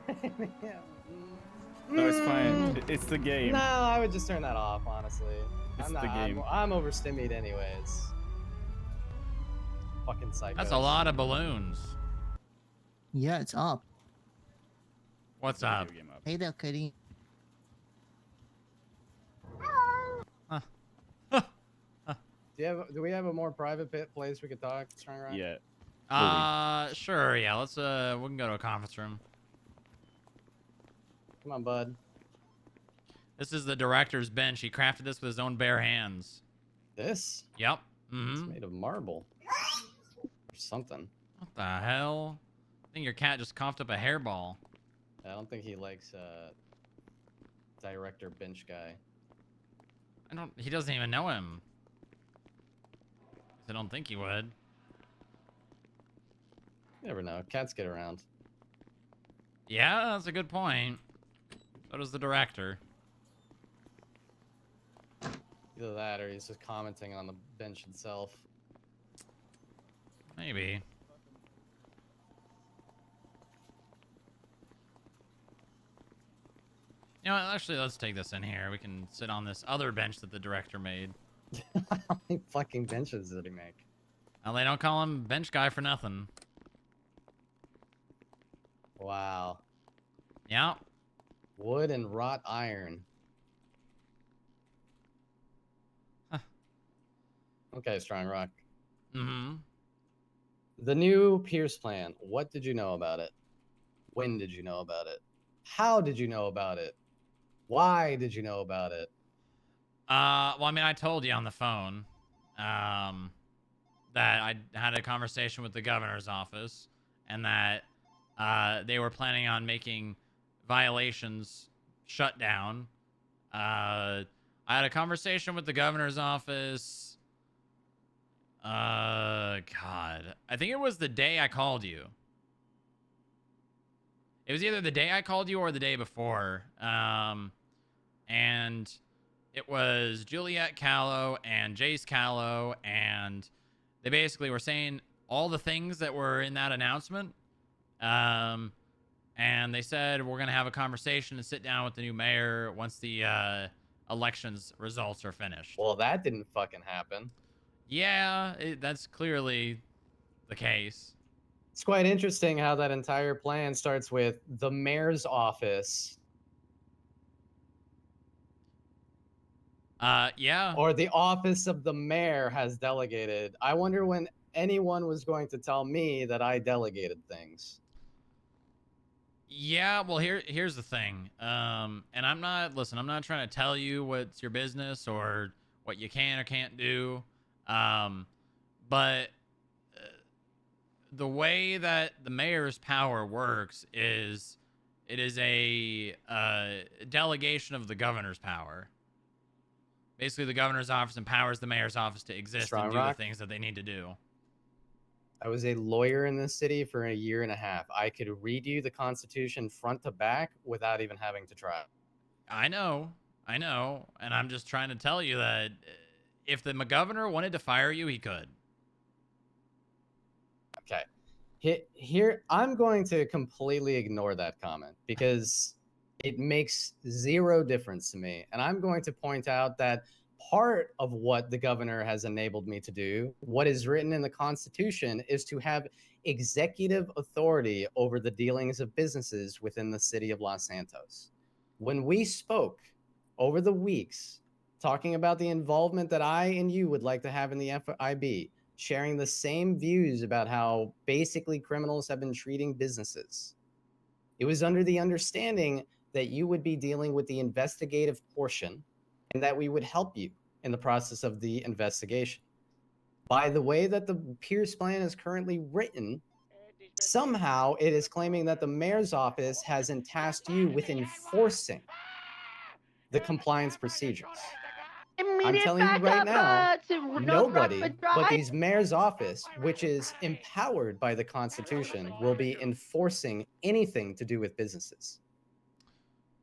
No, it's fine. It's the game. No, I would just turn that off, honestly. It's I'm not, the game. I'm overstimulated anyways. Fucking Fucking psychos. That's a lot of balloons. Yeah, it's up. What's up? Hey there, kitty. Do we have a more private place we could talk, Strong Rock? Yeah. Sure, yeah. Let's we can go to a conference room. Come on, bud. This is the director's bench. He crafted this with his own bare hands. This? Yep. It's made of marble. Or something. What the hell? I think your cat just coughed up a hairball. I don't think he likes director bench guy. He doesn't even know him. I don't think he would. You never know. Cats get around. Yeah, that's a good point. So does the director. Either that or he's just commenting on the bench itself. Maybe. You know what, actually, let's take this in here. We can sit on this other bench that the director made. How many fucking benches did he make? Well, they don't call him bench guy for nothing. Wow. Yeah. Wood and wrought iron. Huh. Okay, Strong Rock. Mm-hmm. The new Pierce plan. What did you know about it? When did you know about it? How did you know about it? Why did you know about it? Well, I mean, I told you on the phone, that I had a conversation with the governor's office, and that, they were planning on making violations shut down. I had a conversation with the governor's office. God, I think it was the day I called you. It was either the day I called you or the day before. And it was Juliet Callow and Jace Callow, and they basically were saying all the things that were in that announcement. And they said, we're going to have a conversation and sit down with the new mayor once the elections results are finished. Well, that didn't fucking happen. Yeah, that's clearly the case. It's quite interesting how that entire plan starts with the mayor's office. Yeah. Or the office of the mayor has delegated. I wonder when anyone was going to tell me that I delegated things. Yeah, well, here's the thing. And I'm not trying to tell you what's your business or what you can or can't do. But the way that the mayor's power works is it is a delegation of the governor's power. Basically, the governor's office empowers the mayor's office to exist and do the things that they need to do. I was a lawyer in this city for a year and a half. I could read you the Constitution front to back without even having to try. I know. And I'm just trying to tell you that if the governor wanted to fire you, he could. Okay. Here, I'm going to completely ignore that comment because it makes zero difference to me. And I'm going to point out that part of what the governor has enabled me to do, what is written in the Constitution, is to have executive authority over the dealings of businesses within the city of Los Santos. When we spoke over the weeks, talking about the involvement that I and you would like to have in the FIB, sharing the same views about how basically criminals have been treating businesses, it was under the understanding that you would be dealing with the investigative portion and that we would help you in the process of the investigation. By the way that the Pierce plan is currently written, somehow it is claiming that the mayor's office has tasked you with enforcing the compliance procedures. I'm telling you right now, nobody but these mayor's office, which is empowered by the Constitution, will be enforcing anything to do with businesses.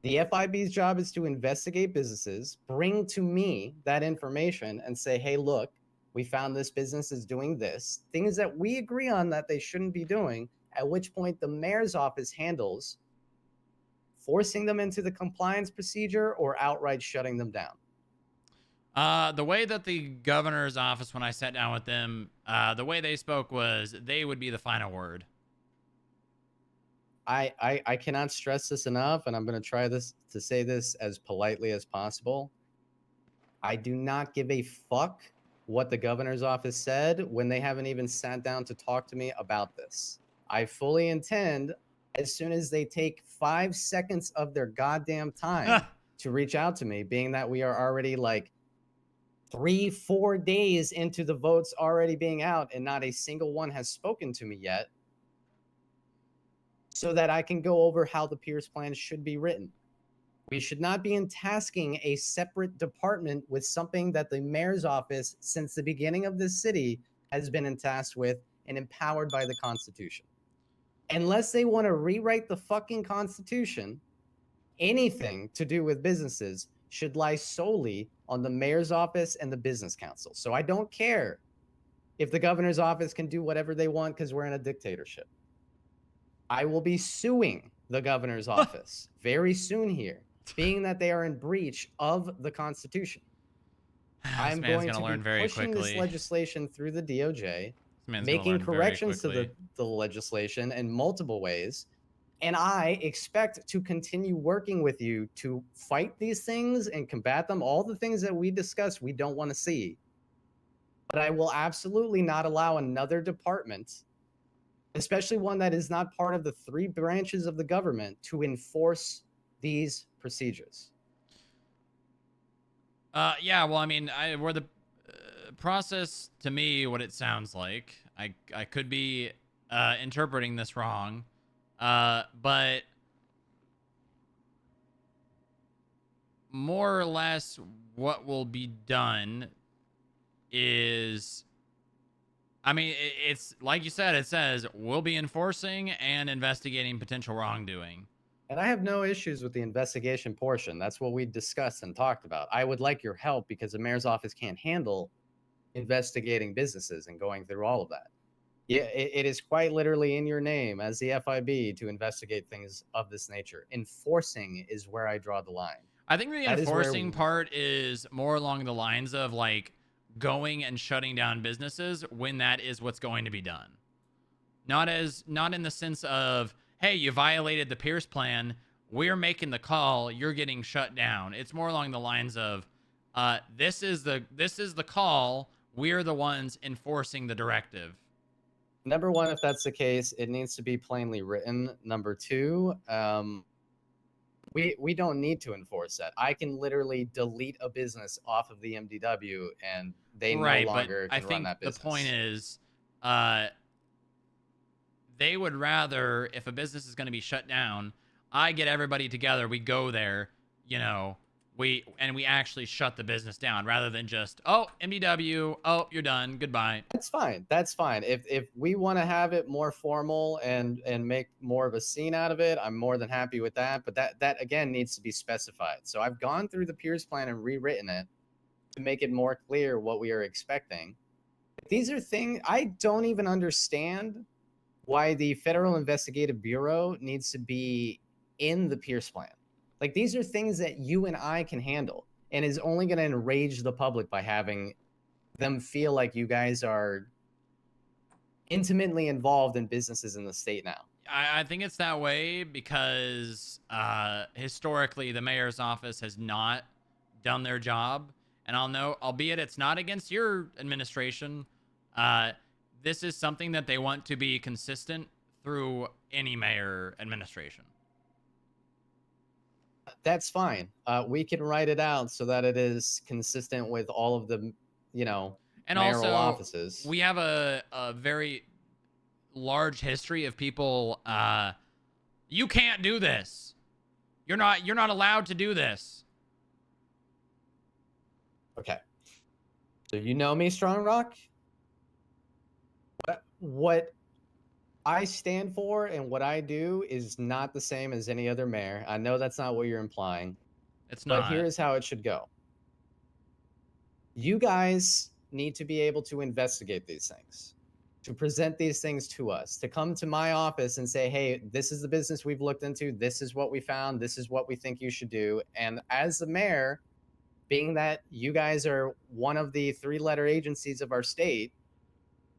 The FIB's job is to investigate businesses, bring to me that information and say, hey, look, we found this business is doing this, things that we agree on that they shouldn't be doing, at which point the mayor's office handles forcing them into the compliance procedure or outright shutting them down. The way that the governor's office, when I sat down with them, the way they spoke was they would be the final word. I cannot stress this enough, and I'm going to try to say this as politely as possible. I do not give a fuck what the governor's office said when they haven't even sat down to talk to me about this. I fully intend, as soon as they take 5 seconds of their goddamn time to reach out to me, being that we are already like 3-4 days into the votes already being out and not a single one has spoken to me yet, so that I can go over how the Pierce plan should be written. We should not be tasking a separate department with something that the mayor's office, since the beginning of this city, has been tasked with and empowered by the Constitution. Unless they want to rewrite the fucking Constitution, anything to do with businesses should lie solely on the mayor's office and the business council. So I don't care if the governor's office can do whatever they want because we're in a dictatorship. I will be suing the governor's office very soon here, being that they are in breach of the Constitution. I'm going to be pushing this legislation through the DOJ, making corrections to the legislation in multiple ways, and I expect to continue working with you to fight these things and combat them. All the things that we discussed, we don't want to see. But I will absolutely not allow another department, especially one that is not part of the 3 branches of the government, to enforce these procedures. Yeah, well, I mean, where the process, to me, what it sounds like, I could be interpreting this wrong, but more or less what will be done is, I mean, it's like you said, it says we'll be enforcing and investigating potential wrongdoing. And I have no issues with the investigation portion. That's what we discussed and talked about. I would like your help because the mayor's office can't handle investigating businesses and going through all of that. Yeah, it is quite literally in your name as the FIB to investigate things of this nature. Enforcing is where I draw the line. I think the enforcing part is more along the lines of like going and shutting down businesses when that is what's going to be done. Not in the sense of, hey, you violated the Pierce plan, we're making the call, you're getting shut down. It's more along the lines of, this is the call, we're the ones enforcing the directive. Number one, if that's the case, it needs to be plainly written. Number two, we don't need to enforce that. I can literally delete a business off of the MDW and they no longer can run that business. The point is, they would rather, if a business is going to be shut down, I get everybody together, we go there, you know, we actually shut the business down rather than just, oh, MDW, oh, you're done, goodbye. That's fine. That's fine. If we want to have it more formal and make more of a scene out of it, I'm more than happy with that. But that again needs to be specified. So I've gone through the Pierce plan and rewritten it to make it more clear what we are expecting. These are things I don't even understand why the Federal Investigative Bureau needs to be in the Pierce plan. Like, these are things that you and I can handle and is only going to enrage the public by having them feel like you guys are intimately involved in businesses in the state now. I think it's that way because historically the mayor's office has not done their job. And I'll know, albeit it's not against your administration, this is something that they want to be consistent through any mayor administration. That's fine. We can write it out so that it is consistent with all of the, you know, and mayoral also, offices. We have a very large history of people, you can't do this. You're not allowed to do this. Okay. So you know me, Strong Rock? What I stand for and what I do is not the same as any other mayor. I know that's not what you're implying. It's not. But here's how it should go. You guys need to be able to investigate these things, to present these things to us, to come to my office and say, hey, this is the business we've looked into. This is what we found. This is what we think you should do. And as the mayor, being that you guys are one of the 3-letter agencies of our state,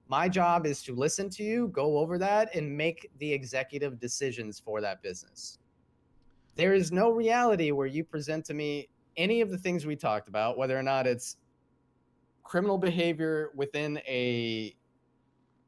my job is to listen to you, go over that, and make the executive decisions for that business. There is no reality where you present to me any of the things we talked about, whether or not it's criminal behavior within a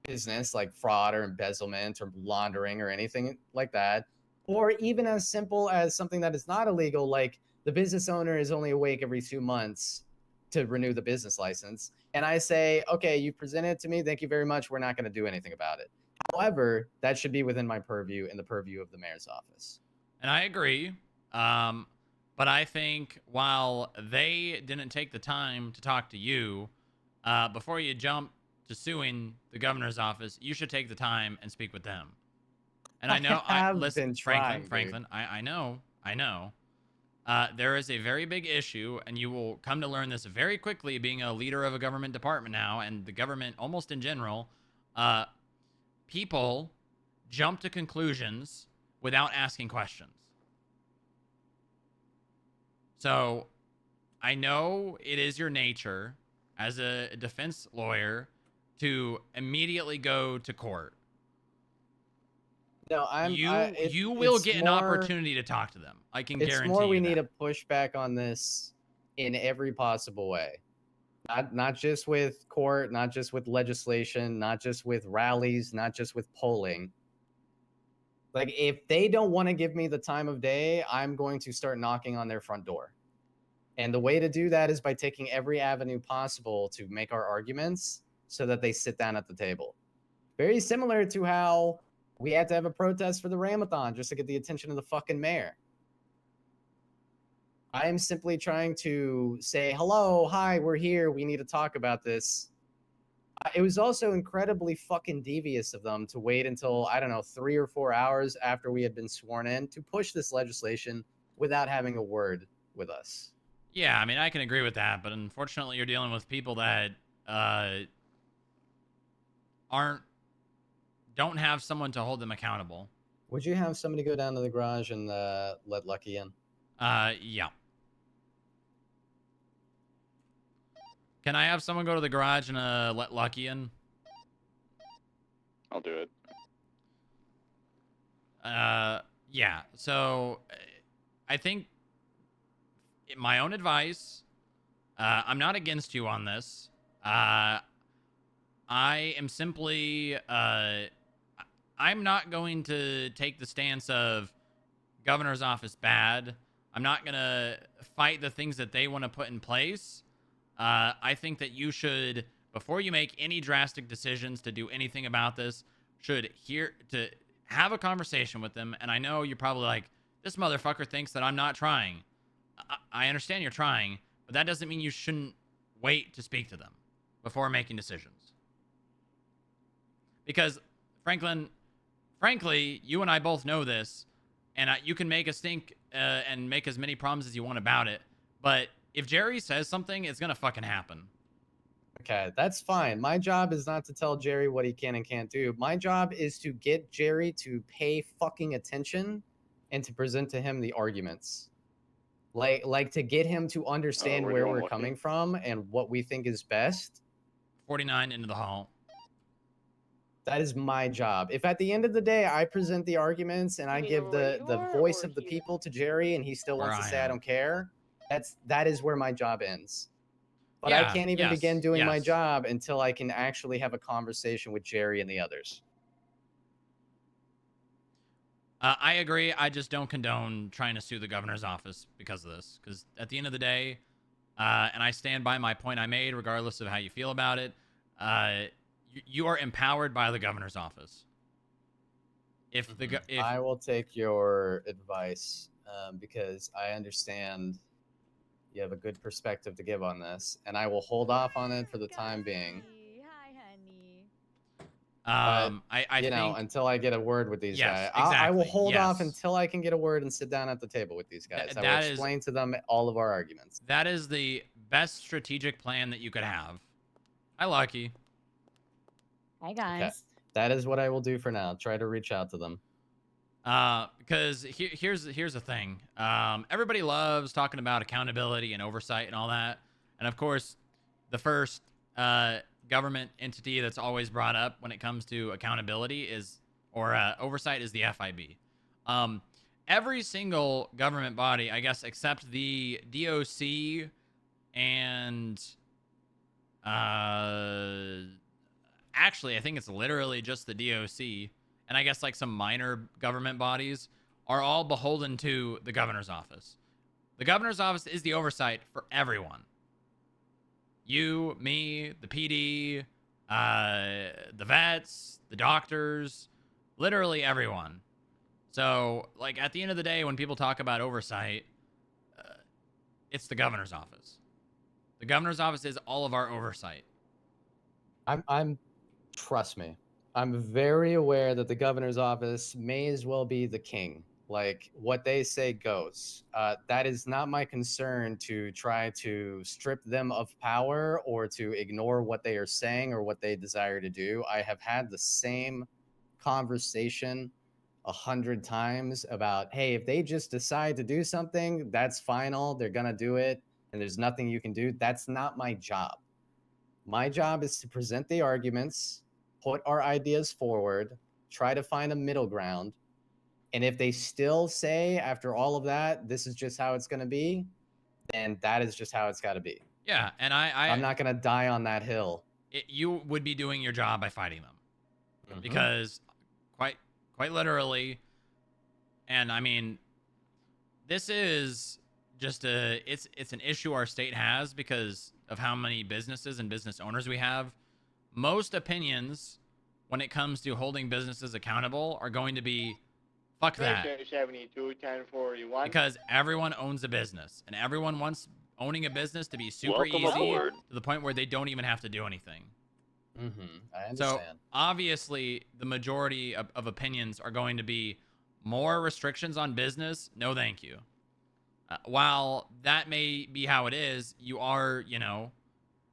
business like fraud or embezzlement or laundering or anything like that, or even as simple as something that is not illegal, like the business owner is only awake every 2 months to renew the business license. And I say, okay, you presented it to me. Thank you very much. We're not going to do anything about it. However, that should be within my purview and the purview of the mayor's office. And I agree. But I think while they didn't take the time to talk to you, before you jump to suing the governor's office, you should take the time and speak with them. And I know, listen, Franklin, I know. There is a very big issue, and you will come to learn this very quickly being a leader of a government department now, and the government almost in general. People jump to conclusions without asking questions. So I know it is your nature as a defense lawyer to immediately go to court. No, you will get an opportunity to talk to them. I can guarantee you. It's more we need to push back on this in every possible way. Not just with court, not just with legislation, not just with rallies, not just with polling. Like, if they don't want to give me the time of day, I'm going to start knocking on their front door. And the way to do that is by taking every avenue possible to make our arguments so that they sit down at the table. Very similar to how we had to have a protest for the Ramathon just to get the attention of the fucking mayor. I am simply trying to say, hello, hi, we're here. We need to talk about this. It was also incredibly fucking devious of them to wait until, I don't know, 3 or 4 hours after we had been sworn in to push this legislation without having a word with us. Yeah, I mean, I can agree with that, but unfortunately you're dealing with people that don't have someone to hold them accountable. Would you have somebody go down to the garage and let Lucky in? Yeah. Can I have someone go to the garage and let Lucky in? I'll do it. Yeah. So I think my own advice, I'm not against you on this. I am simply, I'm not going to take the stance of governor's office bad. I'm not going to fight the things that they want to put in place. I think that you should, before you make any drastic decisions to do anything about this, should have a conversation with them. And I know you're probably like, this motherfucker thinks that I'm not trying. I understand you're trying, but that doesn't mean you shouldn't wait to speak to them before making decisions. Because, frankly, you and I both know this, and you can make a stink and make as many problems as you want about it, but if Jerry says something, it's gonna fucking happen. Okay, that's fine. My job is not to tell Jerry what he can and can't do. My job is to get Jerry to pay fucking attention and to present to him the arguments. Like to get him to understand where we're coming from and what we think is best. 49 into the hall. That is my job. If at the end of the day I present the arguments and I give the voice of the people to Jerry and he still wants to say I don't care, that is where my job ends. But I can't even begin doing my job until I can actually have a conversation with Jerry and the others. I agree. I just don't condone trying to sue the governor's office because of this. Because at the end of the day, and I stand by my point I made, regardless of how you feel about it, you are empowered by the governor's office. If I will take your advice because I understand you have a good perspective to give on this, and I will hold off on it for the time being. I you know, think until I get a word with these guys. Exactly. I will hold off until I can get a word and sit down at the table with these guys. I will explain to them all of our arguments. That is the best strategic plan that you could have. Hi, Lucky. Hi, guys. Okay. That is what I will do for now. Try to reach out to them. Because here's the thing. Everybody loves talking about accountability and oversight and all that. And of course, the first government entity that's always brought up when it comes to accountability or oversight is the FIB. Every single government body, I guess, except the DOC and actually, I think it's literally just the DOC, and I guess like some minor government bodies are all beholden to the governor's office. The governor's office is the oversight for everyone. You, me, the PD, the vets, the doctors, literally everyone. So, like, at the end of the day, when people talk about oversight, it's the governor's office. The governor's office is all of our oversight. Trust me, I'm very aware that the governor's office may as well be the king. Like, what they say goes. That is not my concern to try to strip them of power or to ignore what they are saying or what they desire to do. I have had the same conversation 100 times about, hey, if they just decide to do something, that's final. They're going to do it, and there's nothing you can do. That's not my job. My job is to present the arguments, put our ideas forward, try to find a middle ground. And if they still say after all of that, this is just how it's going to be, then that is just how it's got to be. Yeah, and I'm not going to die on that hill. You would be doing your job by fighting them. Because quite literally, and I mean, this is just it's an issue our state has because of how many businesses and business owners we have. Most opinions when it comes to holding businesses accountable are going to be fuck that. 72, 1041. Because everyone owns a business and everyone wants owning a business to be super Welcome easy aboard. to the point where they don't even have to do anything. I understand. So obviously the majority of opinions are going to be more restrictions on business. No, thank you. While that may be how it is, you are,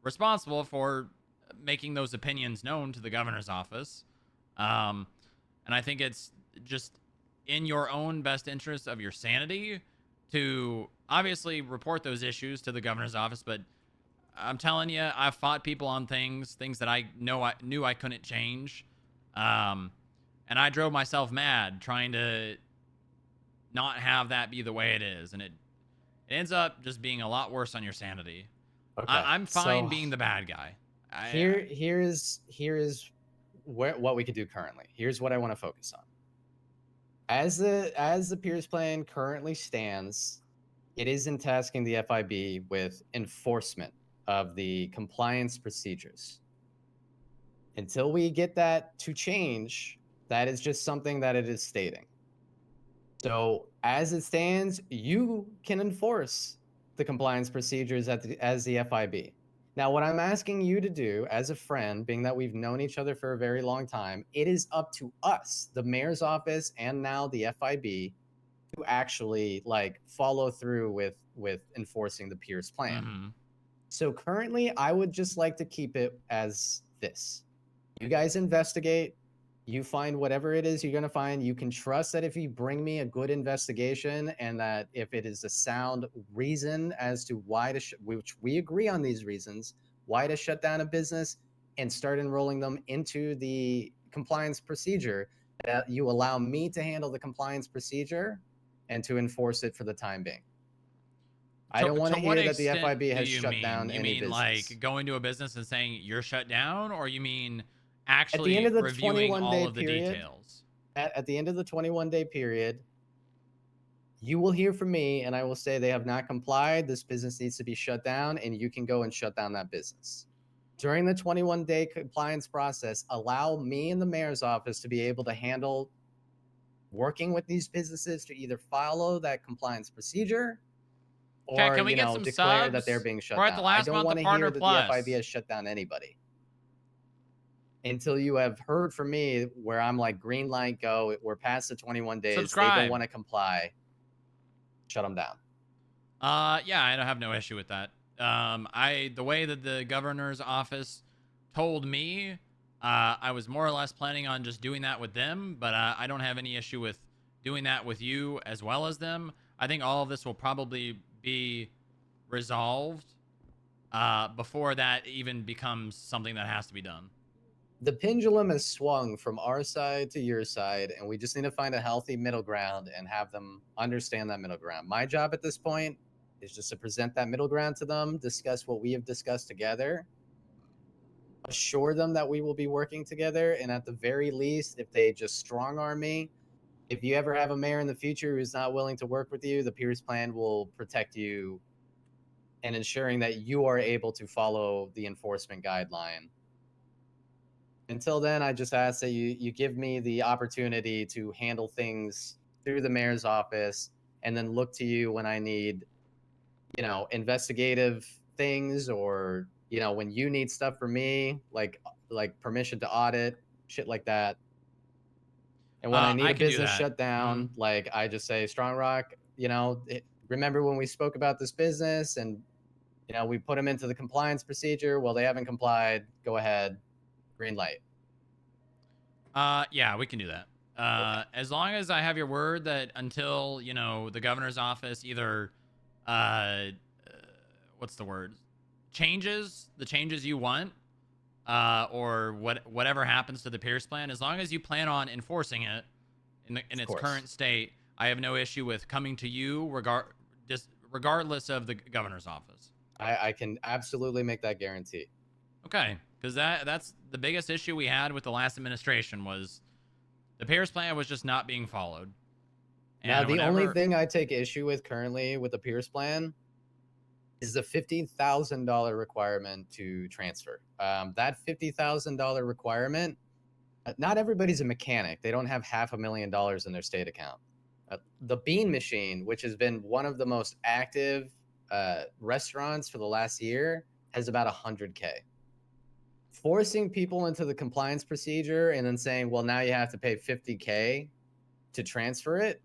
responsible for making those opinions known to the governor's office. And I think it's just in your own best interest of your sanity to obviously report those issues to the governor's office. But I'm telling you, I've fought people on things that I knew I couldn't change. And I drove myself mad trying to not have that be the way it is. And it ends up just being a lot worse on your sanity. Okay, I'm fine so being the bad guy. Here is what we could do currently. Here's what I want to focus on. As the Pierce plan currently stands, it is in tasking the FIB with enforcement of the compliance procedures. Until we get that to change, that is just something that it is stating. So as it stands, you can enforce the compliance procedures as the FIB. Now, what I'm asking you to do as a friend, being that we've known each other for a very long time, it is up to us, the mayor's office and now the FIB, to actually follow through with enforcing the Pierce plan. So currently, I would just like to keep it as this. You guys investigate. You find whatever it is you're going to find. You can trust that if you bring me a good investigation and that if it is a sound reason as to why to, which we agree on these reasons, why to shut down a business and start enrolling them into the compliance procedure, that you allow me to handle the compliance procedure and to enforce it for the time being. I don't want to hear that the FIB has shut down any business. Like going to a business and saying you're shut down, or you mean actually at the end of the reviewing all 21-day of the period, details? At the end of the 21-day period, you will hear from me and I will say they have not complied. This business needs to be shut down, and you can go and shut down that business. During the 21-day compliance process, allow me and the mayor's office to be able to handle working with these businesses to either follow that compliance procedure or can we get some declare subs? that they're being shut We're down. at the last I don't month want of to hear Partner that Plus. the FIB has shut down anybody until you have heard from me where I'm like, green light, go. We're past the 21 days. Subscribe. They don't want to comply. Shut them down. Yeah, I don't have no issue with that. The way that the governor's office told me, I was more or less planning on just doing that with them, but I don't have any issue with doing that with you as well as them, I think all of this will probably be resolved before that even becomes something that has to be done. The pendulum has swung from our side to your side, and we just need to find a healthy middle ground and have them understand that middle ground. My job at this point is just to present that middle ground to them, discuss what we have discussed together, assure them that we will be working together, and at the very least, if they just strong arm me, if you ever have a mayor in the future who's not willing to work with you, the Pierce plan will protect you and ensuring that you are able to follow the enforcement guideline. Until then, I just ask that you give me the opportunity to handle things through the mayor's office and then look to you when I need, investigative things, or, when you need stuff from me, like permission to audit, shit like that. And when I need I a can do business that. shut down, like I just say, Strong Rock, remember when we spoke about this business and, we put them into the compliance procedure? Well, they haven't complied. Go ahead. Green light. Yeah, we can do that. As long as I have your word that until, the governor's office either, what's the word? Changes the changes you want, or whatever happens to the Pierce plan, as long as you plan on enforcing it in its current state, I have no issue with coming to you regardless of the governor's office. I can absolutely make that guarantee. Okay, because that's the biggest issue we had with the last administration was the Pierce plan was just not being followed. Now, the only thing I take issue with currently with the Pierce plan is the $50,000 requirement to transfer. That $50,000 requirement, not everybody's a mechanic. They don't have $500,000 in their state account. The Bean Machine, which has been one of the most active restaurants for the last year, has about 100K. Forcing people into the compliance procedure and then saying, well, now you have to pay 50K to transfer it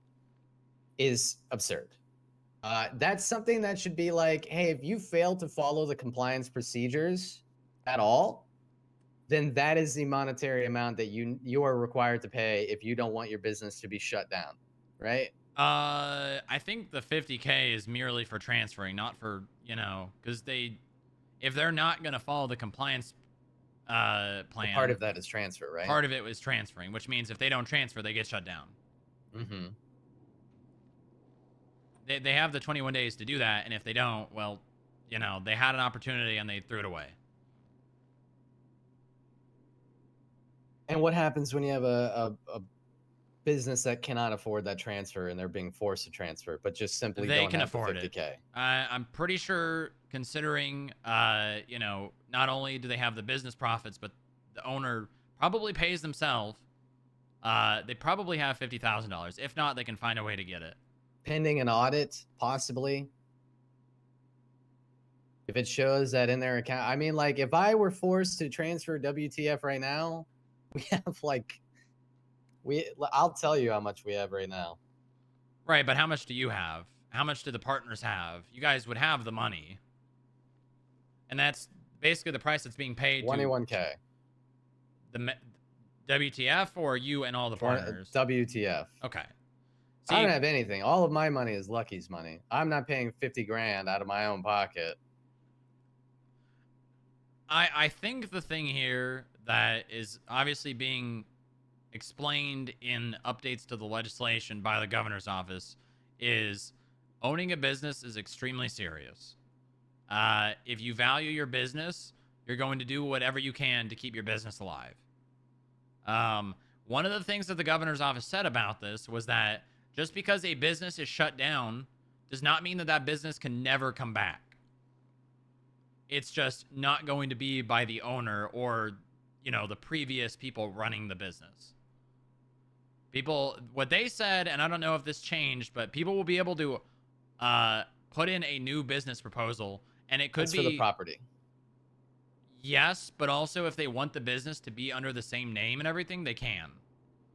is absurd. That's something that should be like, hey, if you fail to follow the compliance procedures at all, then that is the monetary amount that you are required to pay if you don't want your business to be shut down, right? I think the 50K is merely for transferring, not for, because if they're not going to follow the compliance plan. Well, part of that is transfer, right? Part of it was transferring, which means if they don't transfer, they get shut down. Mm-hmm. They have the 21 days to do that, and if they don't, well, they had an opportunity and they threw it away. And what happens when you have a business that cannot afford that transfer and they're being forced to transfer, but just simply They don't can have afford the 50K? it. I'm pretty sure, considering, not only do they have the business profits, but the owner probably pays themselves. They probably have $50,000. If not, they can find a way to get it. Pending an audit, possibly. If it shows that in their account, I mean, like, if I were forced to transfer WTF right now, we have I'll tell you how much we have right now. Right, but how much do you have? How much do the partners have? You guys would have the money. And that's basically the price that's being paid 21K. The WTF or you and all the partners? WTF. Okay. See, I don't have anything. All of my money is Lucky's money. I'm not paying 50 grand out of my own pocket. I think the thing here that is obviously being explained in updates to the legislation by the governor's office is owning a business is extremely serious. If you value your business, you're going to do whatever you can to keep your business alive. One of the things that the governor's office said about this was that just because a business is shut down does not mean that that business can never come back. It's just not going to be by the owner or, the previous people running the business. What they said, and I don't know if this changed, but people will be able to put in a new business proposal, and it could That's be for the property. Yes, but also if they want the business to be under the same name and everything, they can.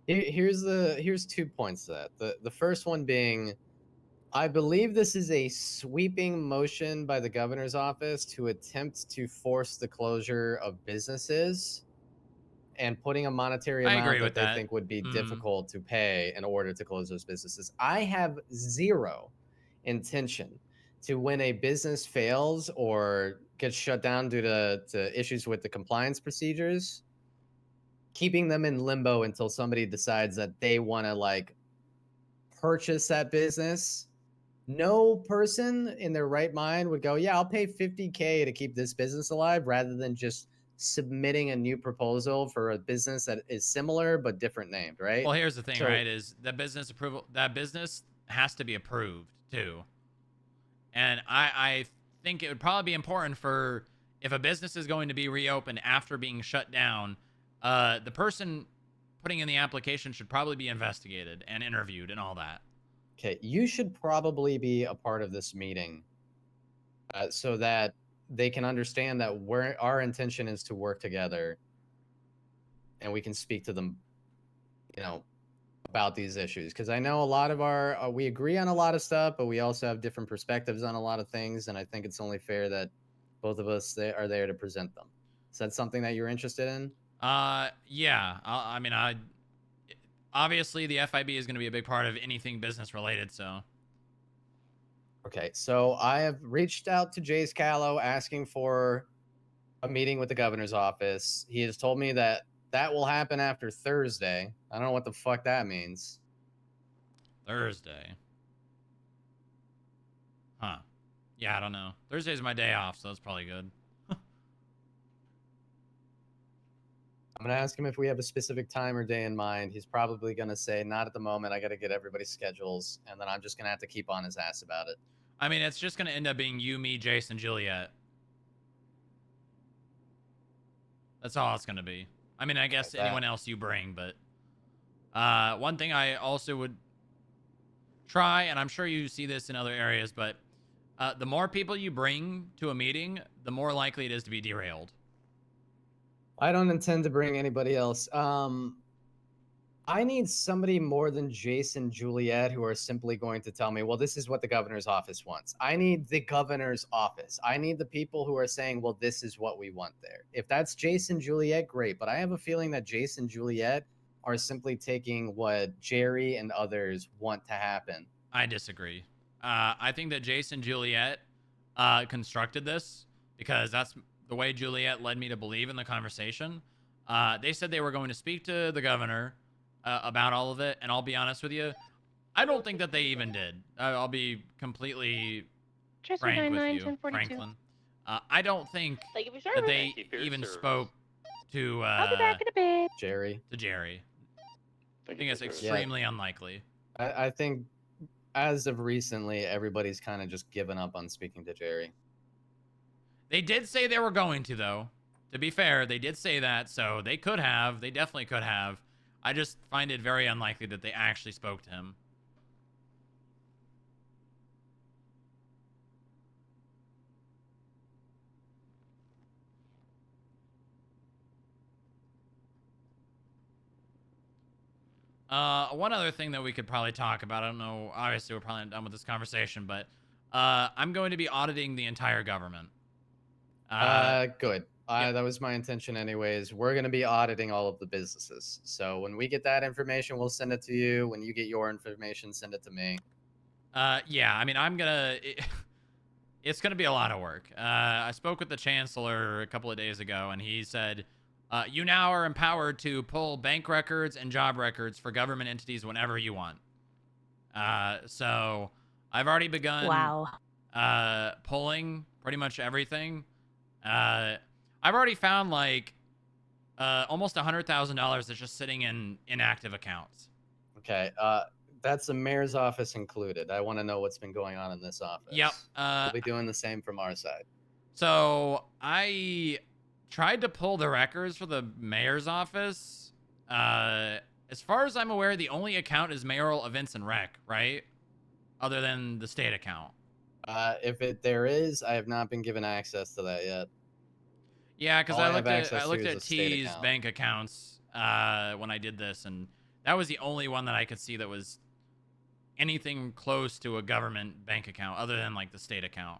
Here's 2 points to that. The first one being, I believe this is a sweeping motion by the governor's office to attempt to force the closure of businesses. and putting a monetary I amount agree that with they that. think would be Mhm. difficult to pay in order to close those businesses. I have zero intention to when a business fails or gets shut down due to issues with the compliance procedures, keeping them in limbo until somebody decides that they want to like purchase that business. No person in their right mind would go, yeah, I'll pay 50K to keep this business alive rather than just submitting a new proposal for a business that is similar but different named, right? Well, here's the thing, So- right? Is that business approval? That business has to be approved too. And I think it would probably be important for if a business is going to be reopened after being shut down, the person putting in the application should probably be investigated and interviewed and all that. Okay, you should probably be a part of this meeting so that they can understand that our intention is to work together and we can speak to them, you know, about these issues. Because I know a lot of we agree on a lot of stuff, but we also have different perspectives on a lot of things. And I think it's only fair that both of us are there to present them. Is that something that you're interested in? Yeah. I mean, obviously the FIB is going to be a big part of anything business related. So. Okay, so I have reached out to Jace Callow asking for a meeting with the governor's office. He has told me that that will happen after Thursday. I don't know what the fuck that means. Thursday. Huh. Yeah, I don't know. Thursday's my day off, so that's probably good. I'm going to ask him if we have a specific time or day in mind. He's probably going to say, not at the moment. I got to get everybody's schedules. And then I'm just going to have to keep on his ass about it. I mean, it's just going to end up being you, me, Jason, Juliet. That's all it's going to be. I mean, I guess Like anyone else you bring, but one thing I also would try, and I'm sure you see this in other areas, but the more people you bring to a meeting, the more likely it is to be derailed. I don't intend to bring anybody else. I need somebody more than Jason, Juliet, who are simply going to tell me, well, this is what the governor's office wants. I need the governor's office. I need the people who are saying, well, this is what we want there. If that's Jason, Juliet, great. But I have a feeling that Jason, Juliet are simply taking what Jerry and others want to happen. I disagree. I think that Jason, Juliet constructed this because that's the way Juliet led me to believe in the conversation. They said they were going to speak to the governor about all of it, and I'll be honest with you, I don't think that they even did. I'll be completely frank with you, Franklin. I don't think that they even spoke to I'll be back in a bit. Jerry. To Jerry. I think it's extremely unlikely. I think as of recently, everybody's kind of just given up on speaking to Jerry. They did say they were going to, though. To be fair, they did say that, so they could have. They definitely could have. I just find it very unlikely that they actually spoke to him. One other thing that we could probably talk about, I don't know, obviously we're probably not done with this conversation, but I'm going to be auditing the entire government. Good. Yeah. That was my intention anyways. We're going to be auditing all of the businesses. So when we get that information, we'll send it to you. When you get your information, send it to me. Yeah, I mean, it's going to be a lot of work. I spoke with the chancellor a couple of days ago, and he said, you now are empowered to pull bank records and job records for government entities whenever you want. So I've already begun pulling pretty much everything. I've already found like almost $100,000 that's just sitting in inactive accounts. Okay. That's the mayor's office included. I want to know what's been going on in this office. Yep. We'll be doing the same from our side. So I tried to pull the records for the mayor's office. As far as I'm aware, the only account is mayoral events and rec, right? Other than the state account. If there is, I have not been given access to that yet. Yeah, because All I have looked access to at is a state T's account. bank accounts when I did this, and that was the only one that I could see that was anything close to a government bank account other than like the state account.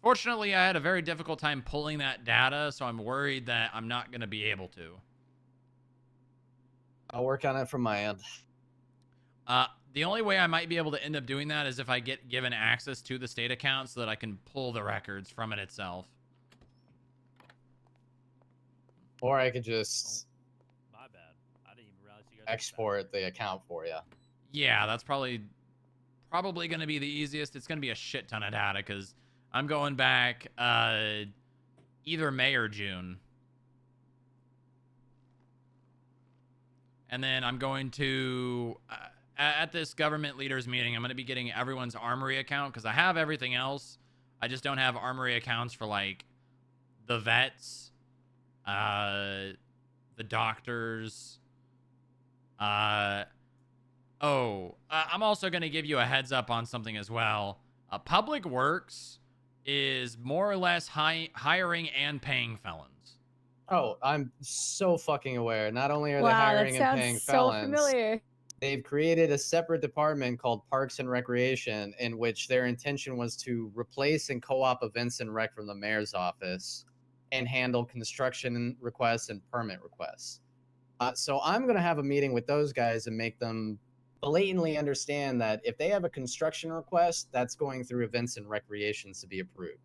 Fortunately, I had a very difficult time pulling that data, so I'm worried that I'm not going to be able to. I'll work on it from my end. The only way I might be able to end up doing that is if I get given access to the state account so that I can pull the records from it itself. Or I could just My bad. I didn't even realize you guys. export the account for you. Yeah, that's probably going to be the easiest. It's going to be a shit ton of data because I'm going back either May or June. And then I'm going to, at this government leaders meeting, I'm going to be getting everyone's Armory account because I have everything else. I just don't have Armory accounts for, like, the vets, the doctors. I'm also going to give you a heads up on something as well. Public Works is more or less hiring and paying felons. Oh, I'm so fucking aware. Not only are they Wow, that hiring and sounds paying so felons, familiar. they've created a separate department called Parks and Recreation, in which their intention was to replace and co-op events and rec from the mayor's office and handle construction requests and permit requests. So I'm going to have a meeting with those guys and make them blatantly understand that if they have a construction request, that's going through events and recreations to be approved.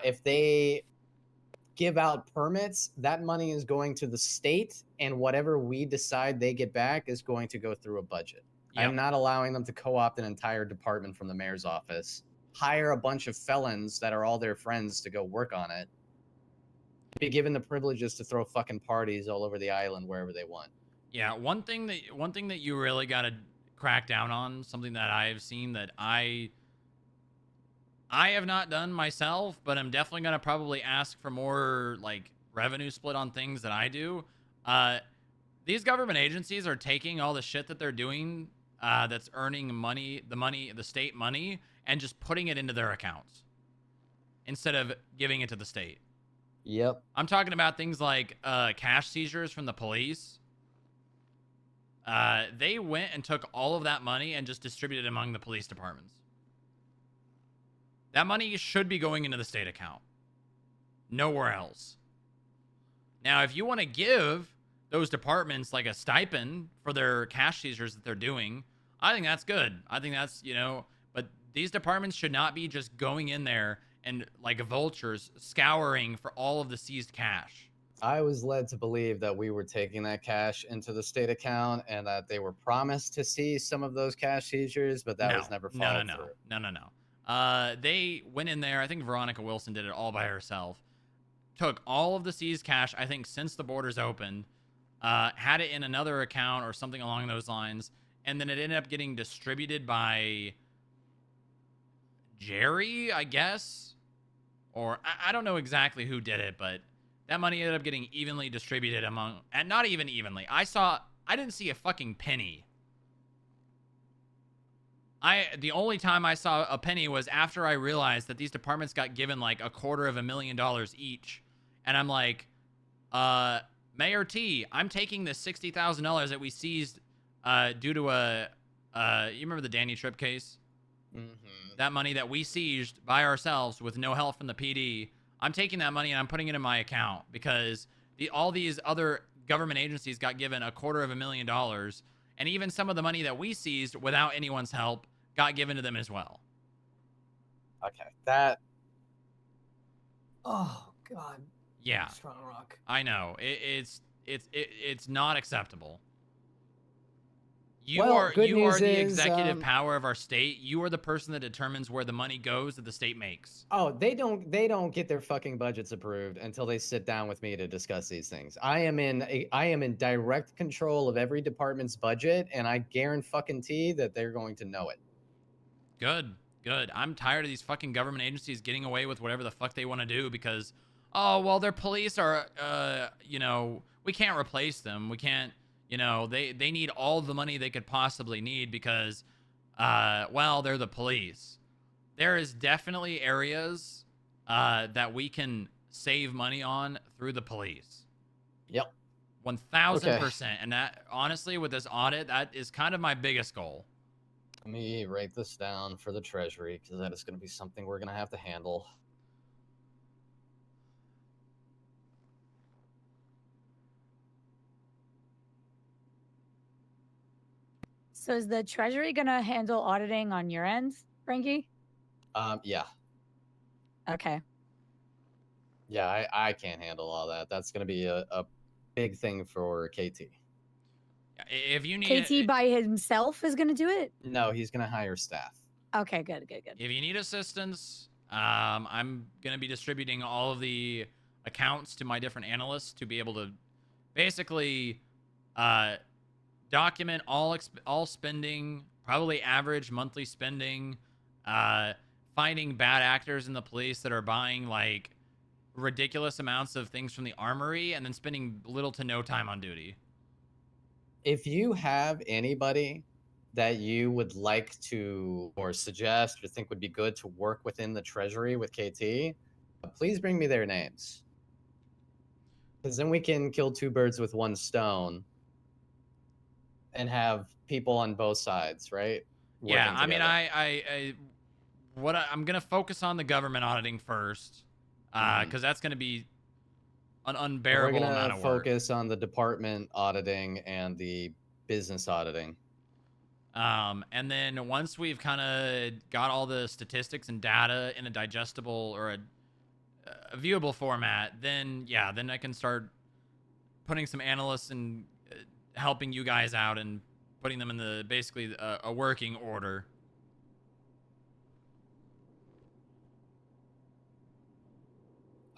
If they give out permits, that money is going to the state, and whatever we decide they get back is going to go through a budget. Yep. I'm not allowing them to co-opt an entire department from the mayor's office, hire a bunch of felons that are all their friends to go work on it, be given the privileges to throw fucking parties all over the island wherever they want. Yeah, one thing that you really got to crack down on, something that I've seen that I have not done myself, but I'm definitely going to probably ask for more, like, revenue split on things that I do. These government agencies are taking all the shit that they're doing that's earning money, the state money, and just putting it into their accounts instead of giving it to the state. Yep. I'm talking about things like cash seizures from the police. They went and took all of that money and just distributed it among the police departments. That money should be going into the state account. Nowhere else. Now, if you want to give those departments like a stipend for their cash seizures that they're doing, I think that's good. I think that's, but these departments should not be just going in there and like vultures scouring for all of the seized cash. I was led to believe that we were taking that cash into the state account and that they were promised to see some of those cash seizures, but that was never followed through. No. They went in there. I think Veronica Wilson did it all by herself. Took all of the seized cash, I think, since the borders opened, had it in another account or something along those lines, and then it ended up getting distributed by Jerry, I guess? Or I don't know exactly who did it, but that money ended up getting evenly distributed among, and not even evenly. I didn't see a fucking penny. The only time I saw a penny was after I realized that these departments got given like $250,000 each. And I'm like, Mayor T, I'm taking the $60,000 that we seized due to you remember the Danny Tripp case? Mm-hmm. That money that we seized by ourselves with no help from the PD. I'm taking that money and I'm putting it in my account because all these other government agencies got given $250,000. And even some of the money that we seized without anyone's help got given to them as well. Okay, that. Oh God. Yeah. Strong Rock. I know it's not acceptable. You Well, are good news the is, executive power of our state. You are the person that determines where the money goes that the state makes. Oh, they don't get their fucking budgets approved until they sit down with me to discuss these things. I am in direct control of every department's budget, and I guarantee that they're going to know it. Good. I'm tired of these fucking government agencies getting away with whatever the fuck they want to do because, oh, well, their police are, we can't replace them. We can't, they need all the money they could possibly need because, well, they're the police. There is definitely areas that we can save money on through the police. Yep. 1000%. And that, honestly, with this audit, that is kind of my biggest goal. Let me write this down for the Treasury because that is going to be something we're going to have to handle. So is the Treasury gonna handle auditing on your end, Frankie? Yeah. Okay. Yeah, I can't handle all that. That's gonna be a big thing for KT. If you need KT by himself is gonna do it? No, he's gonna hire staff. Okay, good. If you need assistance, I'm going to be distributing all of the accounts to my different analysts to be able to basically document all spending, probably average monthly spending, finding bad actors in the police that are buying like ridiculous amounts of things from the armory and then spending little to no time on duty. If you have anybody that you would like to or suggest or think would be good to work within the Treasury with KT, please bring me their names. Because then we can kill two birds with one stone and have people on both sides, right? Yeah, Working I mean, together. I'm gonna focus on the government auditing first, because that's gonna be an unbearable We're amount gonna of work. focus on the department auditing and the business auditing. And then once we've kind of got all the statistics and data in a digestible or a viewable format, then yeah, then I can start putting some analysts and helping you guys out and putting them in the basically a working order.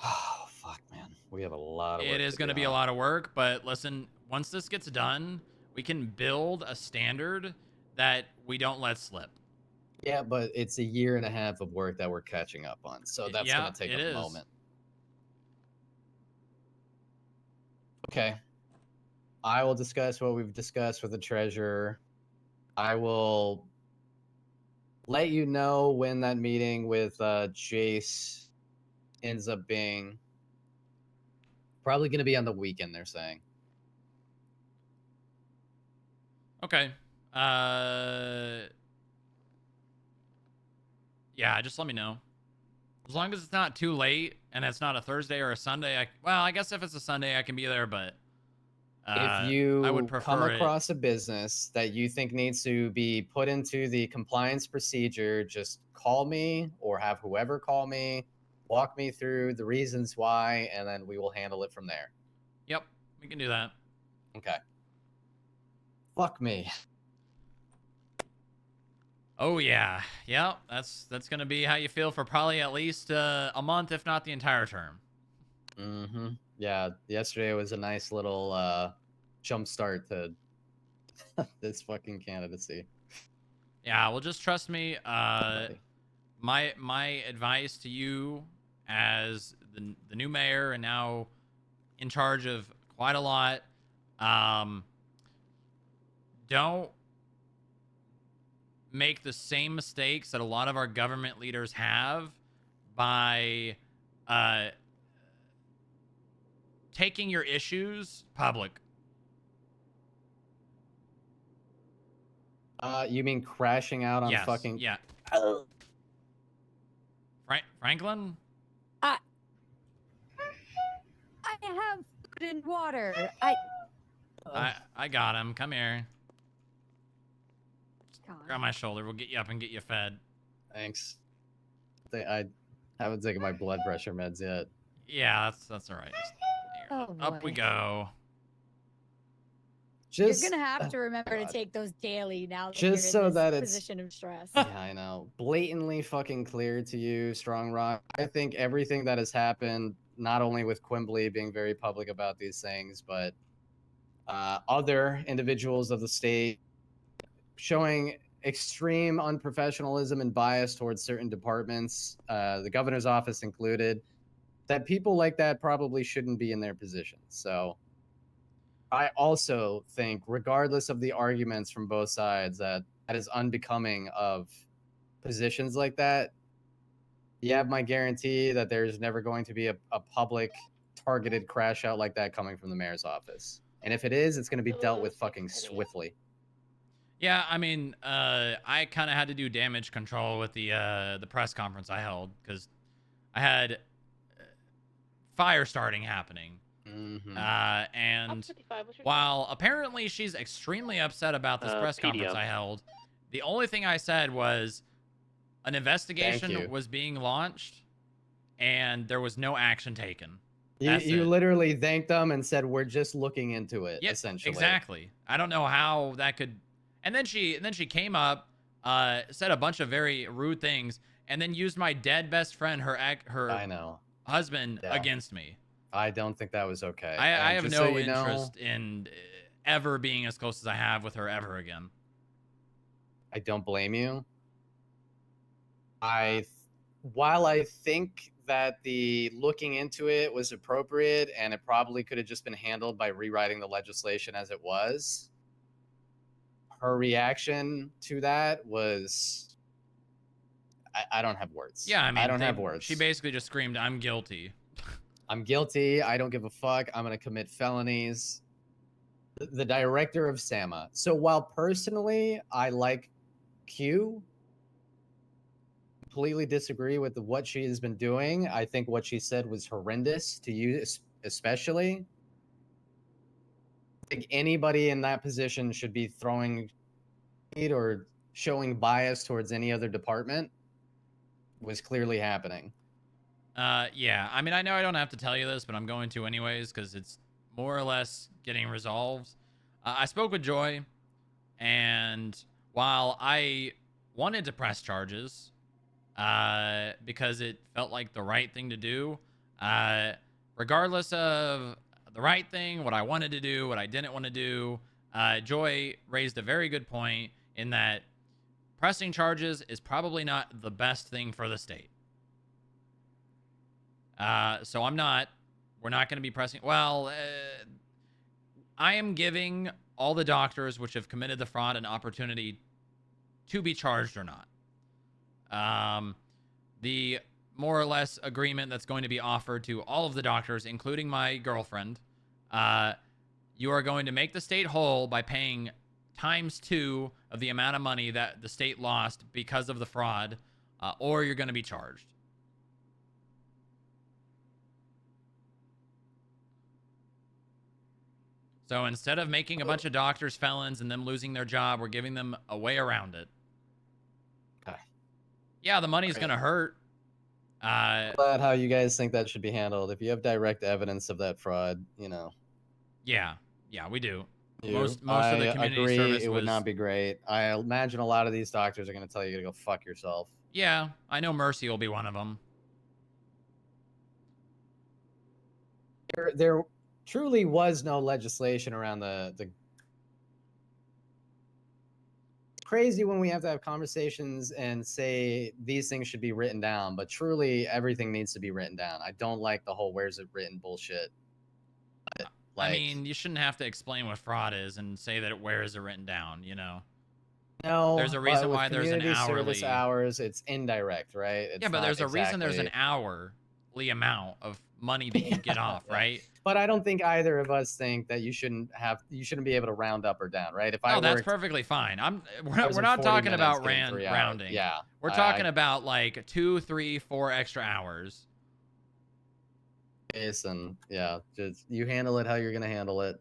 Oh, fuck, man. We have a lot of work. It is going to be a lot of work, but listen, once this gets done, we can build a standard that we don't let slip. Yeah, but it's a year and a half of work that we're catching up on, so that's Yeah, gonna take it a is. moment. Okay. I will discuss what we've discussed with the treasurer. I will let you know when that meeting with Jace ends up being. Probably going to be on the weekend, they're saying. Okay. Yeah, just let me know. As long as it's not too late and it's not a Thursday or a Sunday. Well, I guess if it's a Sunday, I can be there, but If you I would prefer come across a business that you think needs to be put into the compliance procedure, just call me or have whoever call me, walk me through the reasons why, and then we will handle it from there. Yep, we can do that. Okay. Fuck me. Oh yeah, yep. That's gonna be how you feel for probably at least a month, if not the entire term. Mm-hmm. Yeah. Yesterday was a nice little jump start to this fucking candidacy. Yeah. Well, just trust me. My advice to you as the new mayor and now in charge of quite a lot. Don't make the same mistakes that a lot of our government leaders have by taking your issues public. You mean crashing out on fucking? Yeah. Franklin? I have food and water. I got him. Come here. God. Grab my shoulder. We'll get you up and get you fed. Thanks. I haven't taken my blood pressure meds yet. Yeah, that's all right. Up we go. You're gonna have to remember to take those daily now that Just you're so in this that it's position of stress. Yeah, I know. Blatantly fucking clear to you, Strong Rock. I think everything that has happened, not only with Quimbley being very public about these things, but other individuals of the state showing extreme unprofessionalism and bias towards certain departments, the governor's office included, that people like that probably shouldn't be in their positions. So I also think, regardless of the arguments from both sides, that is unbecoming of positions like that. You have my guarantee that there's never going to be a public targeted crash out like that coming from the mayor's office. And if it is, it's going to be dealt with fucking swiftly. Yeah, I mean, I kind of had to do damage control with the press conference I held because I had fire starting happening. And 55, what's your while apparently she's extremely upset about this press conference PDM. I held, the only thing I said was an you. investigation was being launched and there was no action taken. You literally thanked them and said, "We're just looking into it." Yep, essentially. exactly. I don't know how that could. And then she came up, said a bunch of very rude things, and then used my dead best friend, her I know. husband, Yeah. against me. I don't think that was okay. I And have just no so you know, interest in ever being as close as I have with her ever again. I don't blame you. While I think that the looking into it was appropriate and it probably could have just been handled by rewriting the legislation as it was, her reaction to that was, I don't have words. Yeah, I mean, I don't have words. She basically just screamed, "I'm guilty." I'm guilty. I don't give a fuck. I'm going to commit felonies. The director of SAMA. So while personally I like Q, completely disagree with what she has been doing. I think what she said was horrendous to you, especially. I think anybody in that position should be throwing hate or showing bias towards any other department. Was clearly happening. Yeah, I mean, I know I don't have to tell you this, but I'm going to anyways because it's more or less getting resolved. I spoke with Joy, and while I wanted to press charges because it felt like the right thing to do, regardless of the right thing, what I wanted to do, what I didn't want to do, Joy raised a very good point in that pressing charges is probably not the best thing for the state. So we're not going to be pressing. Well, I am giving all the doctors which have committed the fraud an opportunity to be charged or not. The more or less agreement that's going to be offered to all of the doctors, including my girlfriend, you are going to make the state whole by paying ×2 of the amount of money that the state lost because of the fraud, or you're going to be charged. So instead of making a bunch of doctors felons and them losing their job, we're giving them a way around it. Okay. Yeah, the money's going to hurt. About how you guys think that should be handled. If you have direct evidence of that fraud, you know. Yeah, we do. You, most I of the community agree, service it would was not be great. I imagine a lot of these doctors are going to tell you to go fuck yourself. Yeah, I know Mercy will be one of them. There truly was no legislation around the. It's crazy when we have to have conversations and say these things should be written down, but truly everything needs to be written down. I don't like the whole "where's it written" bullshit. I mean, you shouldn't have to explain what fraud is and say that where is it written down, you know? No, there's a reason with why there's an community hourly service hours. It's indirect, right? It's yeah, but not there's a reason there's an exactly- hourly amount of money that you get off, right? But I don't think either of us think that you shouldn't be able to round up or down, right? If I that's worked, perfectly fine. We're I was in not 40 talking minutes about getting 3 hours. rounding. Yeah, we're talking about like 2, 3, 4 extra hours. Jason, yeah, just you handle it how you're gonna handle it.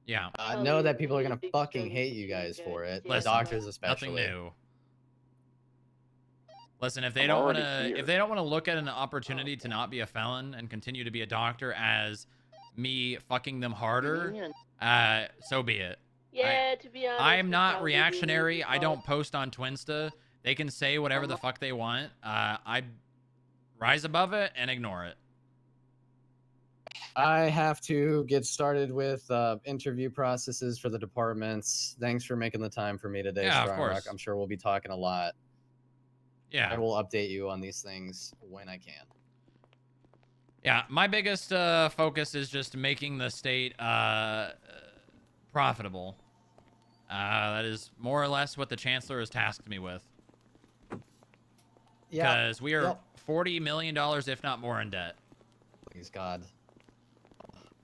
Yeah. Know that people are gonna fucking hate you guys for it. The Listen, doctors especially. Nothing new. Listen, if they I'm don't want already to, here. if they don't want to look at an opportunity to not be a felon and continue to be a doctor as me fucking them harder, so be it. Yeah, to be honest, I'm we not probably do reactionary. need to I don't post on Twinsta. They can say whatever the fuck they want. I rise above it and ignore it. I have to get started with interview processes for the departments. Thanks for making the time for me today, Yeah, of Strong Rock. course. I'm sure we'll be talking a lot. Yeah. I will update you on these things when I can. Yeah, my biggest focus is just making the state profitable. That is more or less what the Chancellor has tasked me with. Because we are $40 million, if not more, in debt. Please, God.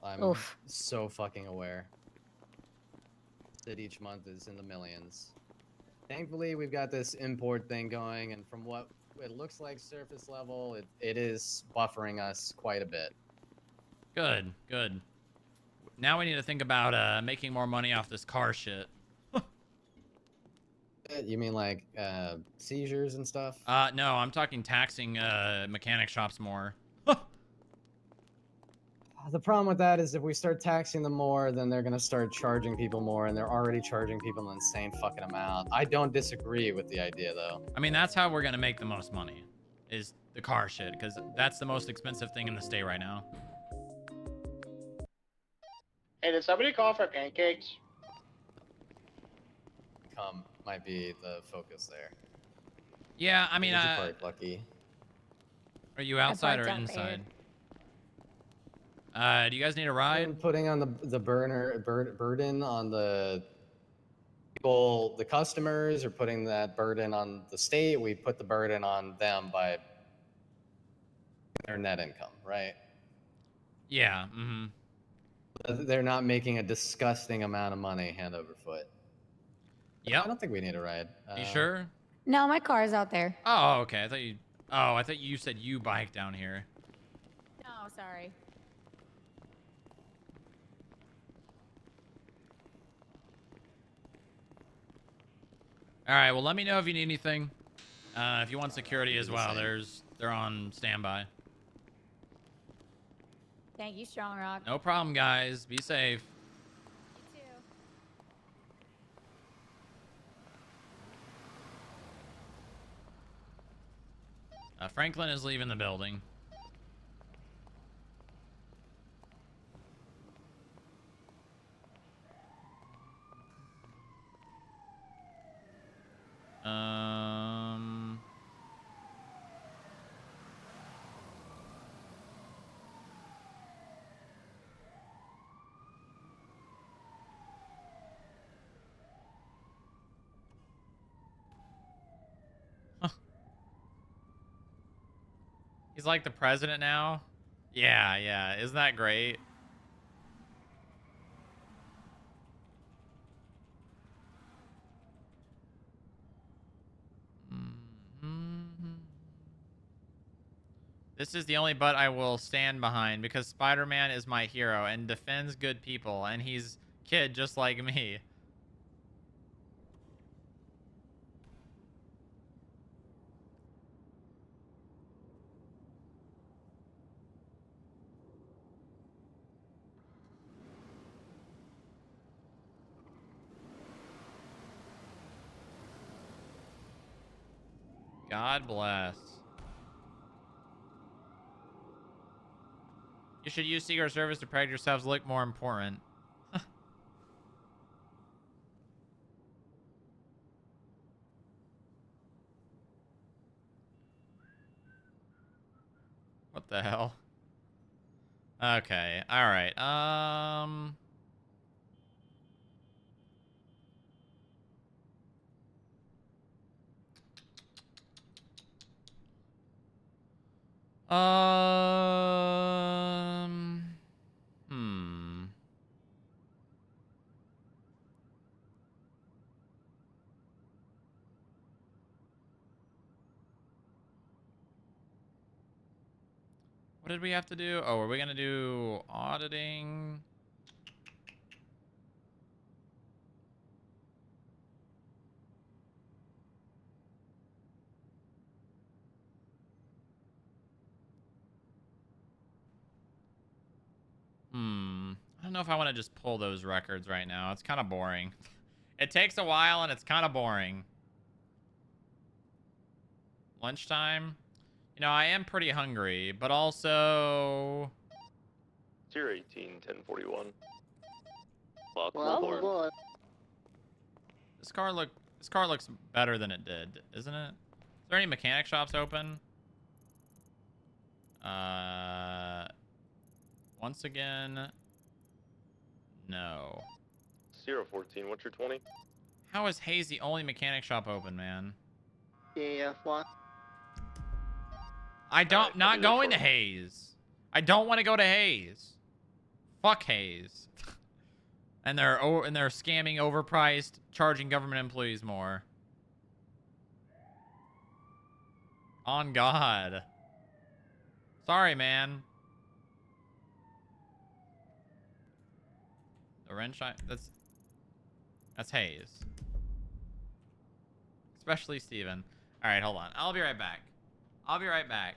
I'm Oof. so fucking aware that each month is in the millions. Thankfully, we've got this import thing going, and from what it looks like surface level, it is buffering us quite a bit. Good, good. Now we need to think about making more money off this car shit. You mean like seizures and stuff? No, I'm talking taxing mechanic shops more. The problem with that is if we start taxing them more, then they're gonna start charging people more, and they're already charging people an insane fucking amount. I don't disagree with the idea, though. I mean, that's how we're gonna make the most money, is the car shit, because that's the most expensive thing in the state right now. Hey, did somebody call for pancakes? Might be the focus there. Yeah, I mean, You're quite lucky. Are you outside or parked out inside? Do you guys need a ride? Putting on the burden on the people, the customers, or putting that burden on the state. We put the burden on them by their net income, right? Yeah. Mm-hmm. They're not making a disgusting amount of money hand over foot. Yeah. I don't think we need a ride. You sure? No, my car's out there. Oh, okay. I thought you said you bike down here. No, sorry. All right. Well, let me know if you need anything. If you want security as well, they're on standby. Thank you, Strong Rock. No problem, guys. Be safe. You too. Franklin is leaving the building. He's like the president now. Yeah, yeah. Isn't that great? This is the only butt I will stand behind because Spider-Man is my hero and defends good people, and he's kid just like me. God bless. You should use Secret Service to protect yourselves look more important. What the hell? Okay, all right. Hmm. What did we have to do? Oh, are we gonna do auditing? I don't know if I want to just pull those records right now. It's kind of boring. It takes a while and it's kind of boring. Lunchtime? You know, I am pretty hungry, but also... 018 1041. This car looks better than it did, isn't it? Is there any mechanic shops open? Once again, no. 014, what's your 20? How is Hayes the only mechanic shop open, man? Yeah, what? Not going to Hayes. I don't want to go to Hayes. Fuck Hayes. And they're scamming, overpriced, charging government employees more. On God. Sorry, man. Lorenshine. That's Hayes. Especially Steven. All right, hold on. I'll be right back. I'll be right back.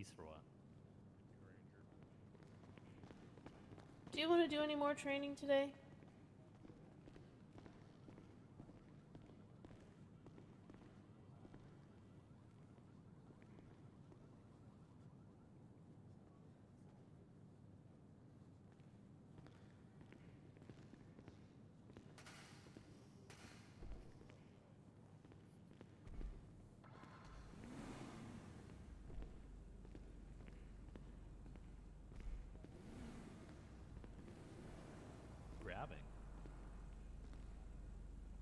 Peace for what? Do you want to do any more training today? Grabbing.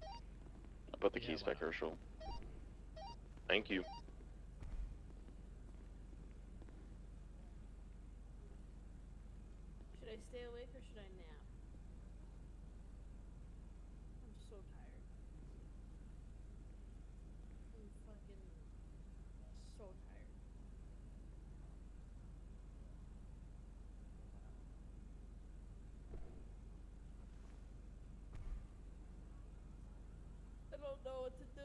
I put the keys back, Herschel. Thank you. Should I stay awake or should I nap? I'm so tired. I'm fucking so tired. I don't know what to do.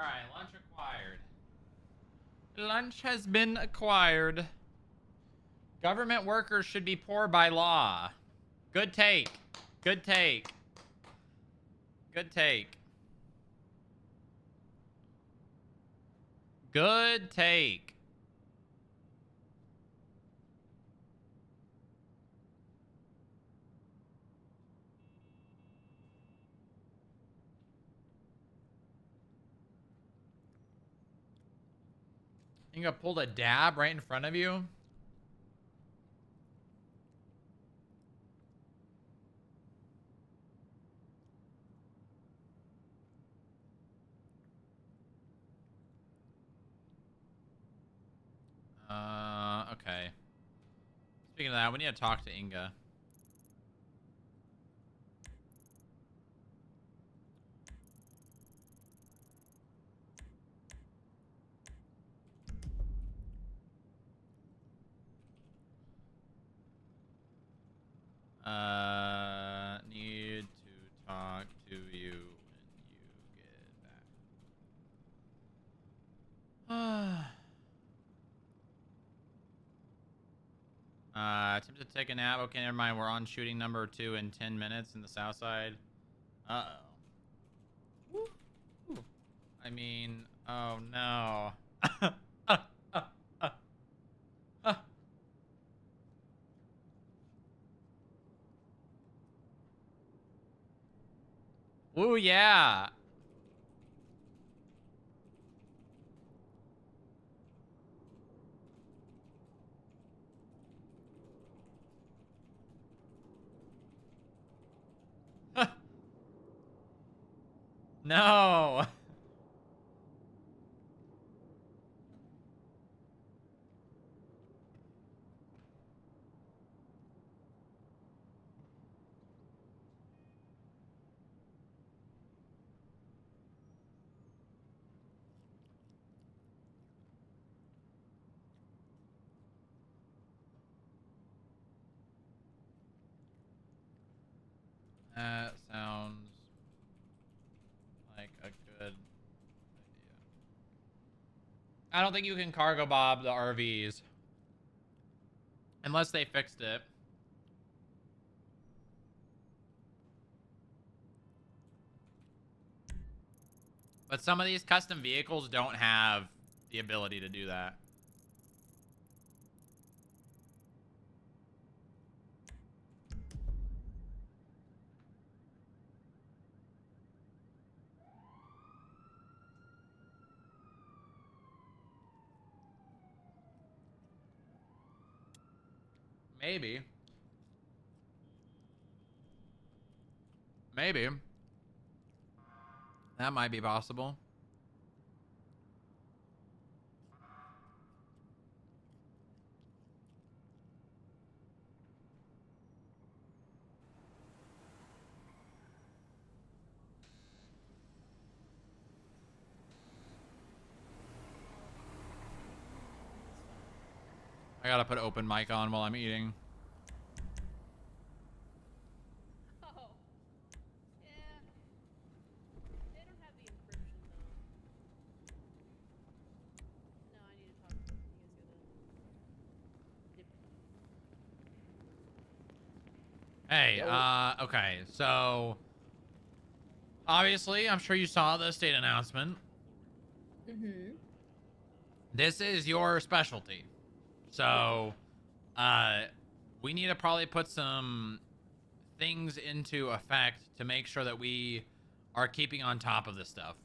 All right, lunch acquired. Lunch has been acquired. Government workers should be poor by law. Good take. Good take. Good take. Good take. You gonna pull a dab right in front of you? Okay. Speaking of that, we need to talk to Inge. Need to talk to you when you get back. Attempted to take a nap. Okay, never mind. We're on shooting number 2 in 10 minutes in the south side. Uh-oh. I mean, oh no. Woo, yeah. No. That sounds like a good idea. I don't think you can cargo bob the RVs. Unless they fixed it. But some of these custom vehicles don't have the ability to do that. Maybe. Maybe. That might be possible. I gotta put open mic on while I'm eating. Hey, okay, so obviously, I'm sure you saw the state announcement. Mm-hmm. This is your specialty. So, we need to probably put some things into effect to make sure that we are keeping on top of this stuff.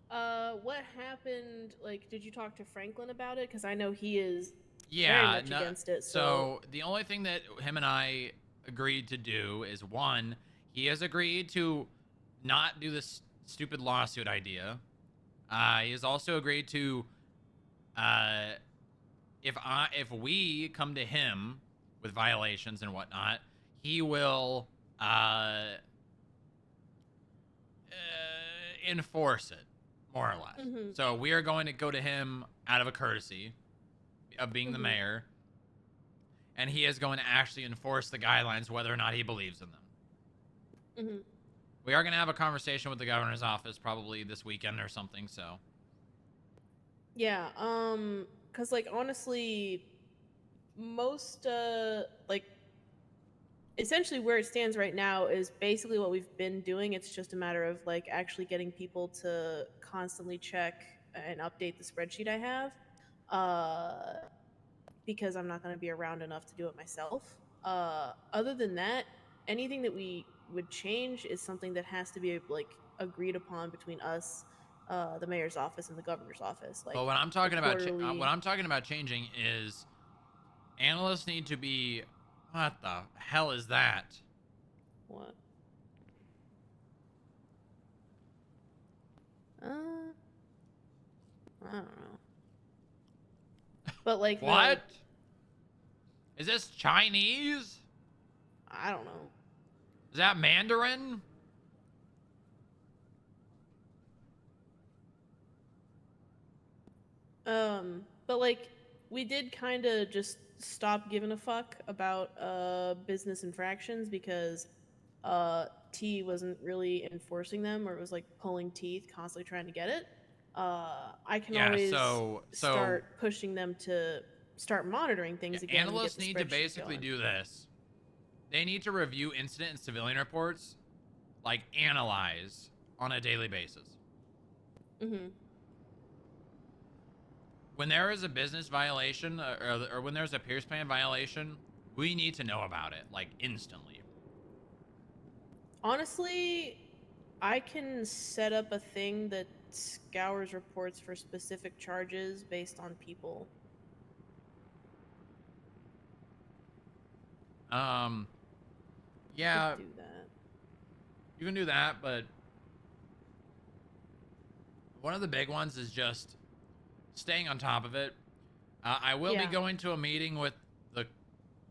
What happened? Like, did you talk to Franklin about it? Because I know he is very Yeah, much against it. so the only thing that him and I agreed to do is, one, he has agreed to not do this stupid lawsuit idea. He has also agreed to, if we come to him with violations and whatnot, he will enforce it, more or less. Mhm. So we are going to go to him out of a courtesy of being the mayor, and he is going to actually enforce the guidelines whether or not he believes in them. We are going to have a conversation with the governor's office probably this weekend or something, so. Yeah, cause like honestly, most like essentially where it stands right now is basically what we've been doing. It's just a matter of like actually getting people to constantly check and update the spreadsheet I have. Because I'm not going to be around enough to do it myself. Other than that, anything that we would change is something that has to be like agreed upon between us, the mayor's office, and the governor's office. Like But what I'm the talking about, quarterly. what I'm talking about changing is analysts need to be. What the hell is that? What? I don't know. But like what? Is this Chinese? I don't know. Is that Mandarin? But like we did kind of just stop giving a fuck about business infractions because T wasn't really enforcing them, or it was like pulling teeth, constantly trying to get it. I can always start pushing them to start monitoring things again. Analysts and get need the to basically going. do this. They need to review incident and civilian reports, like analyze on a daily basis. Mm-hmm. When there is a business violation or when there's a Pierce Plan violation, we need to know about it, like instantly. Honestly, I can set up a thing that scours reports for specific charges based on people. Yeah. Do that. You can do that, but one of the big ones is just staying on top of it. I will be going to a meeting with the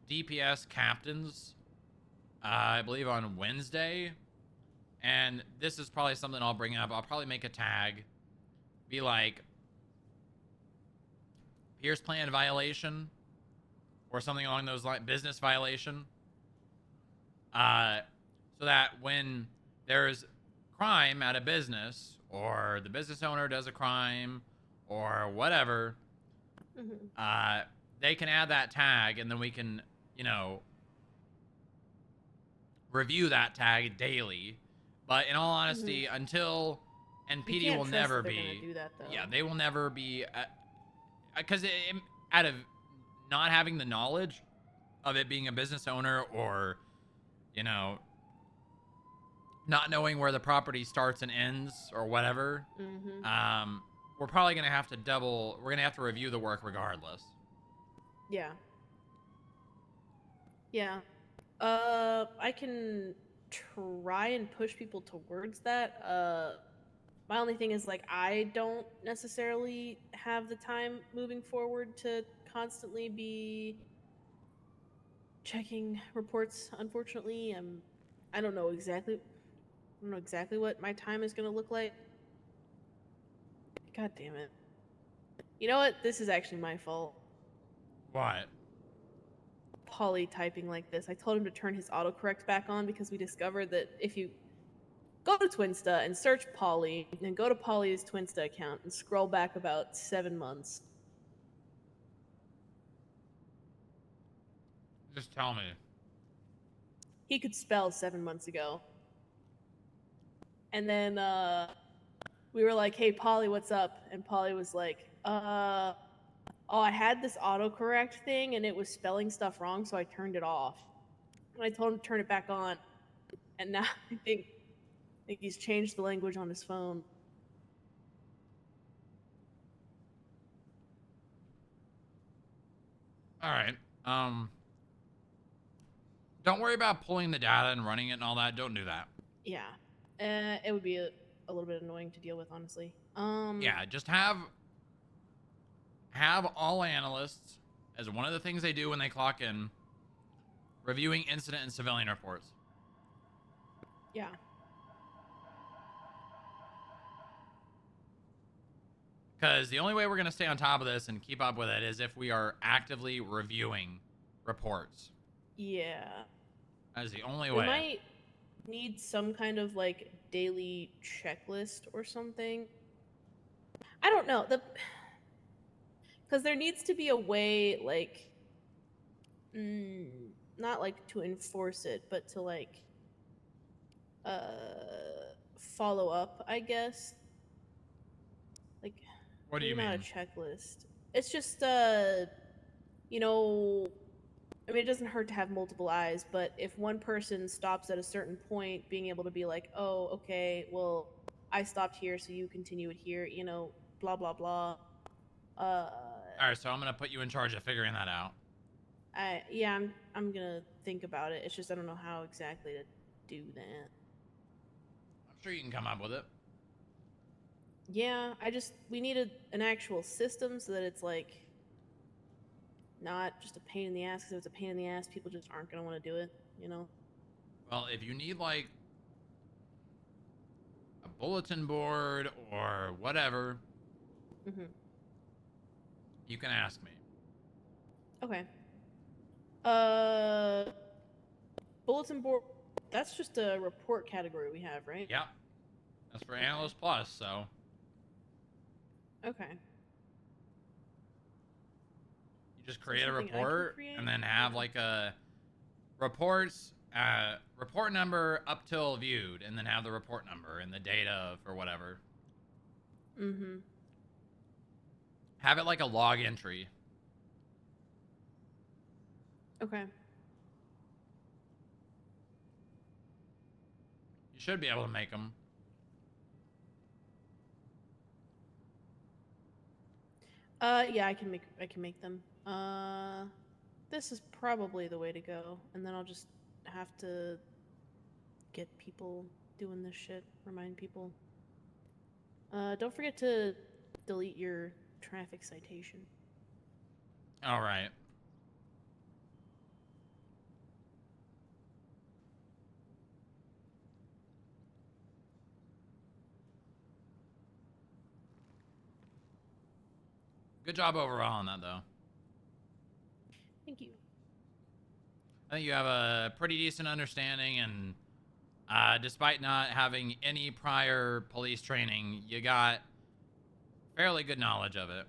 DPS captains, I believe on Wednesday. And this is probably something I'll bring up. I'll probably make a tag. Be like, Pierce Plan violation. Or something along those lines. Business violation. So that when there's crime at a business, or the business owner does a crime, or whatever, they can add that tag, and then we can, you know, review that tag daily. But in all honesty, until NPD will never be, do that, though. yeah, they will never be, because out of not having the knowledge of it being a business owner, or, you know, not knowing where the property starts and ends or whatever, we're probably gonna have to we're gonna have to review the work regardless. Yeah. Yeah. I can try and push people towards that. My only thing is, like, I don't necessarily have the time moving forward to constantly be checking reports, unfortunately. I don't know exactly what my time is gonna look like. God damn it. You know what? This is actually my fault. What? Polly typing like this. I told him to turn his autocorrect back on because we discovered that if you go to Twinsta and search Polly, and go to Polly's Twinsta account and scroll back about 7 months. Just tell me. He could spell 7 months ago. And then we were like, hey, Polly, what's up? And Polly was like, oh, I had this autocorrect thing and it was spelling stuff wrong, so I turned it off. And I told him to turn it back on. And now I think he's changed the language on his phone. All right. Don't worry about pulling the data and running it and all that. Don't do that. Yeah. It would be a little bit annoying to deal with, honestly. Yeah, just have all analysts, as one of the things they do when they clock in, reviewing incident and civilian reports. Yeah. Because the only way we're going to stay on top of this and keep up with it is if we are actively reviewing reports. Yeah. That is the only way. need some kind of like daily checklist or something. I don't know. Because there needs to be a way, like, not like to enforce it, but to like follow up, I guess. Like, What do maybe you not a mean? checklist. It's just you know, I mean, it doesn't hurt to have multiple eyes, but if one person stops at a certain point, being able to be like, oh, okay, well, I stopped here, so you continue it here, you know, blah blah blah. All right, so I'm gonna put you in charge of figuring that out. Yeah, I'm gonna think about it. It's just I don't know how exactly to do that. I'm sure you can come up with it. Yeah, we needed an actual system so that it's like not just a pain in the ass. Because if it's a pain in the ass, people just aren't gonna want to do it. You know. Well, if you need like a bulletin board or whatever, you can ask me. Okay. Bulletin board. That's just a report category we have, right? Yep. That's for Analyst Plus, so. Okay. You just create a report and then have like a reports, report number up till viewed, and then have the report number and the data for whatever. Have it like a log entry. Okay. You should be able to make them. Yeah, I can make them. This is probably the way to go, and then I'll just have to get people doing this shit. Remind people. Don't forget to delete your traffic citation. All right. Good job overall on that, though. Thank you. I think you have a pretty decent understanding, and despite not having any prior police training, you got fairly good knowledge of it.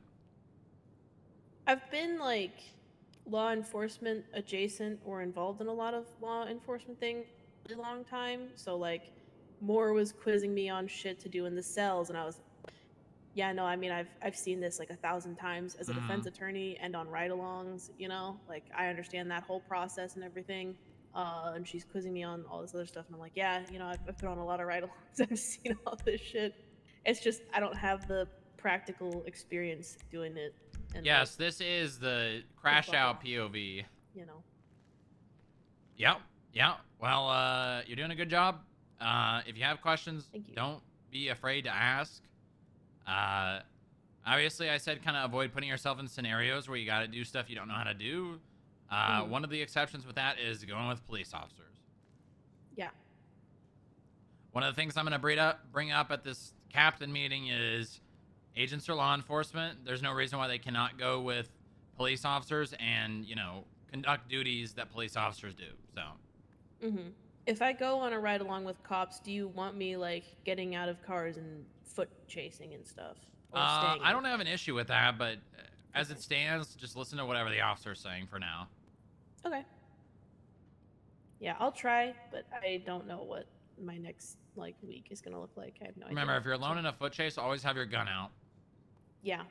I've been like law enforcement adjacent or involved in a lot of law enforcement things for a long time. So like Moore was quizzing me on shit to do in the cells, and I was, yeah, no, I mean I've seen this like 1,000 times as a defense attorney and on ride-alongs. You know, like I understand that whole process and everything. And she's quizzing me on all this other stuff, and I'm like, yeah, you know, I've been on a lot of ride-alongs. I've seen all this shit. It's just I don't have the practical experience doing it. And yes, this is the crash out POV. You know. Yep. Well, you're doing a good job. If you have questions, don't be afraid to ask. Obviously, I said kind of avoid putting yourself in scenarios where you got to do stuff you don't know how to do. One of the exceptions with that is going with police officers. Yeah. One of the things I'm going to bring up at this captain meeting is agents are law enforcement. There's no reason why they cannot go with police officers and, you know, conduct duties that police officers do. So. If I go on a ride along with cops, do you want me like getting out of cars and foot chasing and stuff? Or staying I don't have an issue with that, but as it stands, just listen to whatever the officer's saying for now. Okay. Yeah, I'll try, but I don't know what my next like week is gonna look like. I have no idea. Remember, if you're alone in a foot chase, always have your gun out. Yeah.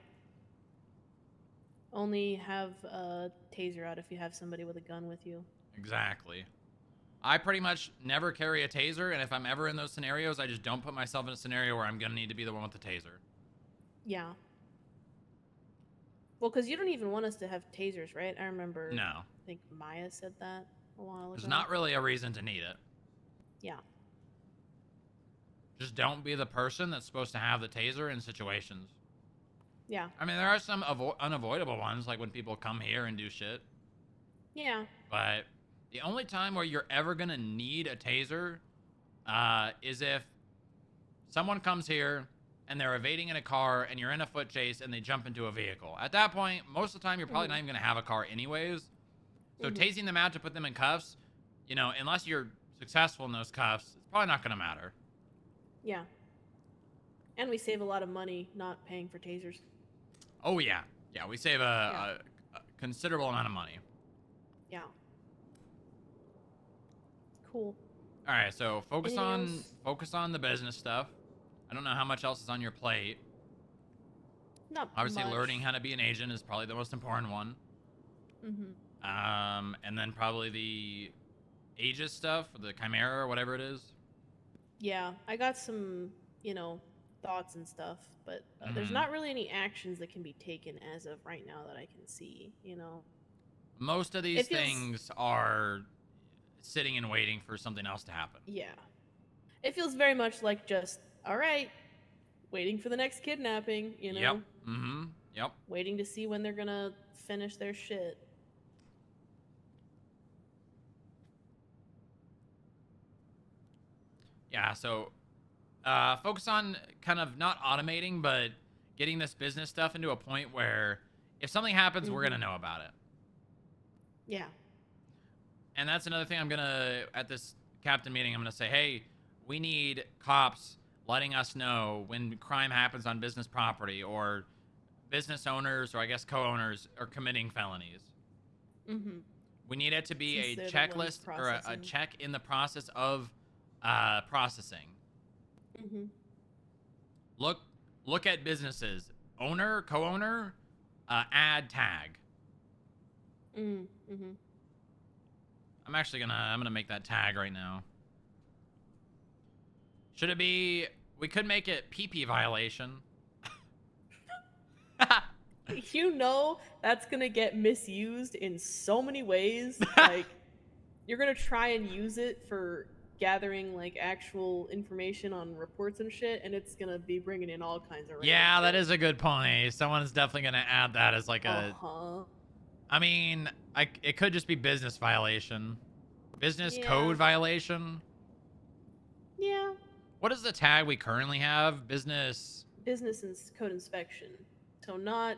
Only have a taser out if you have somebody with a gun with you. Exactly. I pretty much never carry a taser, and if I'm ever in those scenarios, I just don't put myself in a scenario where I'm gonna need to be the one with the taser. Yeah. Well, because you don't even want us to have tasers, right? I remember. No. I think Maya said that a while ago. There's not really a reason to need it. Yeah. Just don't be the person that's supposed to have the taser in situations. Yeah. I mean, there are some unavoidable ones, like when people come here and do shit. Yeah. But the only time where you're ever going to need a taser is if someone comes here and they're evading in a car and you're in a foot chase and they jump into a vehicle. At that point, most of the time, you're probably not even going to have a car anyways. So tasing them out to put them in cuffs, you know, unless you're successful in those cuffs, it's probably not going to matter. Yeah. And we save a lot of money not paying for tasers. Oh, yeah. Yeah, we save a considerable amount of money. Yeah. Cool. All right, so focus Anything on the business stuff. I don't know how much else is on your plate. Not Obviously, much. learning how to be an agent is probably the most important one. Mm-hmm. And then probably the Aegis stuff, the Chimera or whatever it is. Yeah, I got some, thoughts and stuff, but there's not really any actions that can be taken as of right now that I can see, Most of these things are sitting and waiting for something else to happen. Yeah. It feels very much like just, all right, waiting for the next kidnapping, Yep. Mm-hmm. Yep. Waiting to see when they're gonna finish their shit. Yeah, so focus on kind of not automating, but getting this business stuff into a point where if something happens, we're going to know about it. Yeah. And that's another thing I'm going to, at this captain meeting, I'm going to say, hey, we need cops letting us know when crime happens on business property or business owners or I guess co-owners are committing felonies. Mm-hmm. We need it to be a checklist or a check in the process of processing. Mm-hmm. Look at businesses. Owner, co-owner, add tag. Mm-hmm. I'm gonna make that tag right now. Should it be, we could make it PP violation. That's gonna get misused in so many ways. Like, you're gonna try and use it for gathering like actual information on reports and shit, and it's gonna be bringing in all kinds of Yeah, that is a good point. Someone's definitely gonna add that as like a. I mean, it could just be business violation, business code violation. Yeah. What is the tag we currently have? Business and code inspection. So not.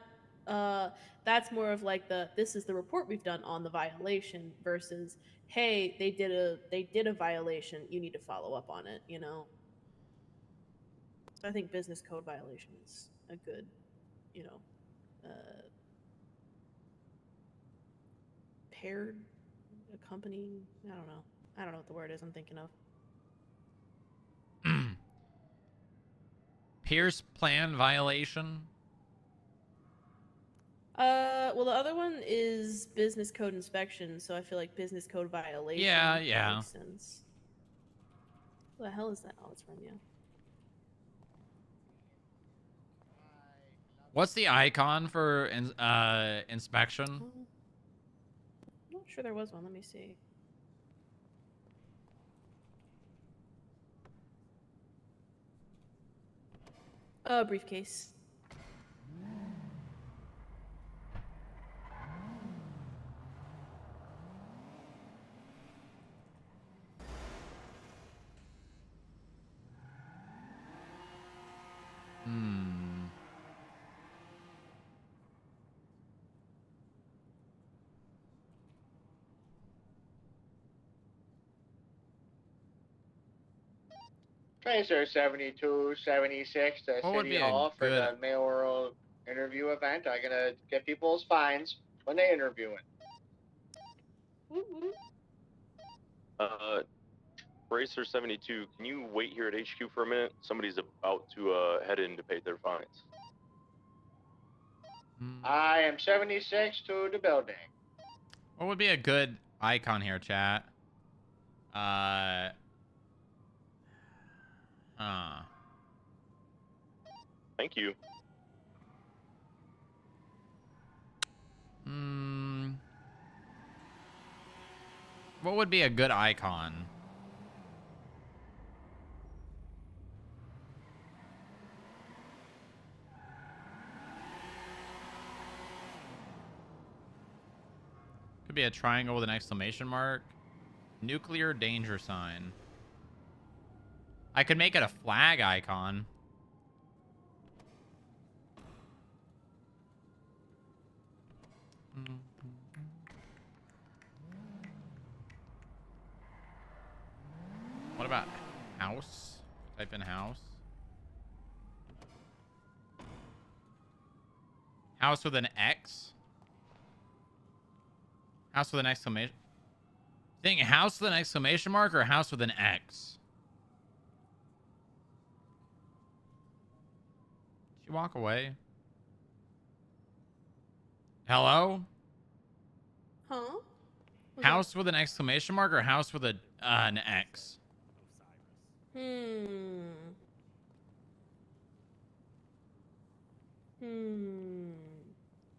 That's more of like this is the report we've done on the violation versus, hey, they did a violation, you need to follow up on it, So I think business code violation is a good, paired accompanying, I don't know what the word is I'm thinking of. Pierce plan violation. Well, the other one is business code inspection, so I feel like business code violation. Yeah. Makes sense. What the hell is that? Oh, it's from you. What's the icon for inspection? I'm not sure there was one. Let me see. Briefcase. Tracer 72, 76 to City Hall for the mayoral interview event. I'm gonna get people's fines when they interview it. Racer 72, can you wait here at HQ for a minute? Somebody's about to head in to pay their fines. I am 76 to the building. What would be a good icon here, chat? Thank you. What would be a good icon? Could be a triangle with an exclamation mark. Nuclear danger sign. I could make it a flag icon. house. Type in house. House with an X. House with an exclamation. Think house with an exclamation mark or house with an X? Did she walk away? Hello? Huh? House with an exclamation mark or house with an X?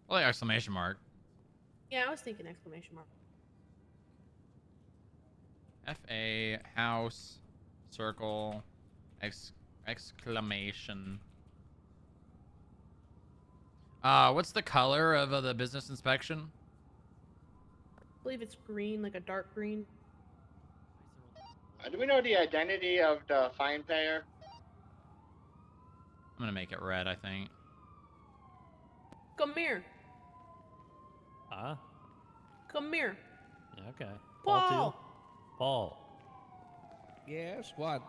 Well, the exclamation mark. Yeah, I was thinking exclamation mark. F-A, house, circle, exclamation. What's the color of the business inspection? I believe it's green, like a dark green. Do we know the identity of the fine payer? I'm gonna make it red, I think. Come here. Huh? Come here. Okay. Paul. Too. Paul. Yes. What?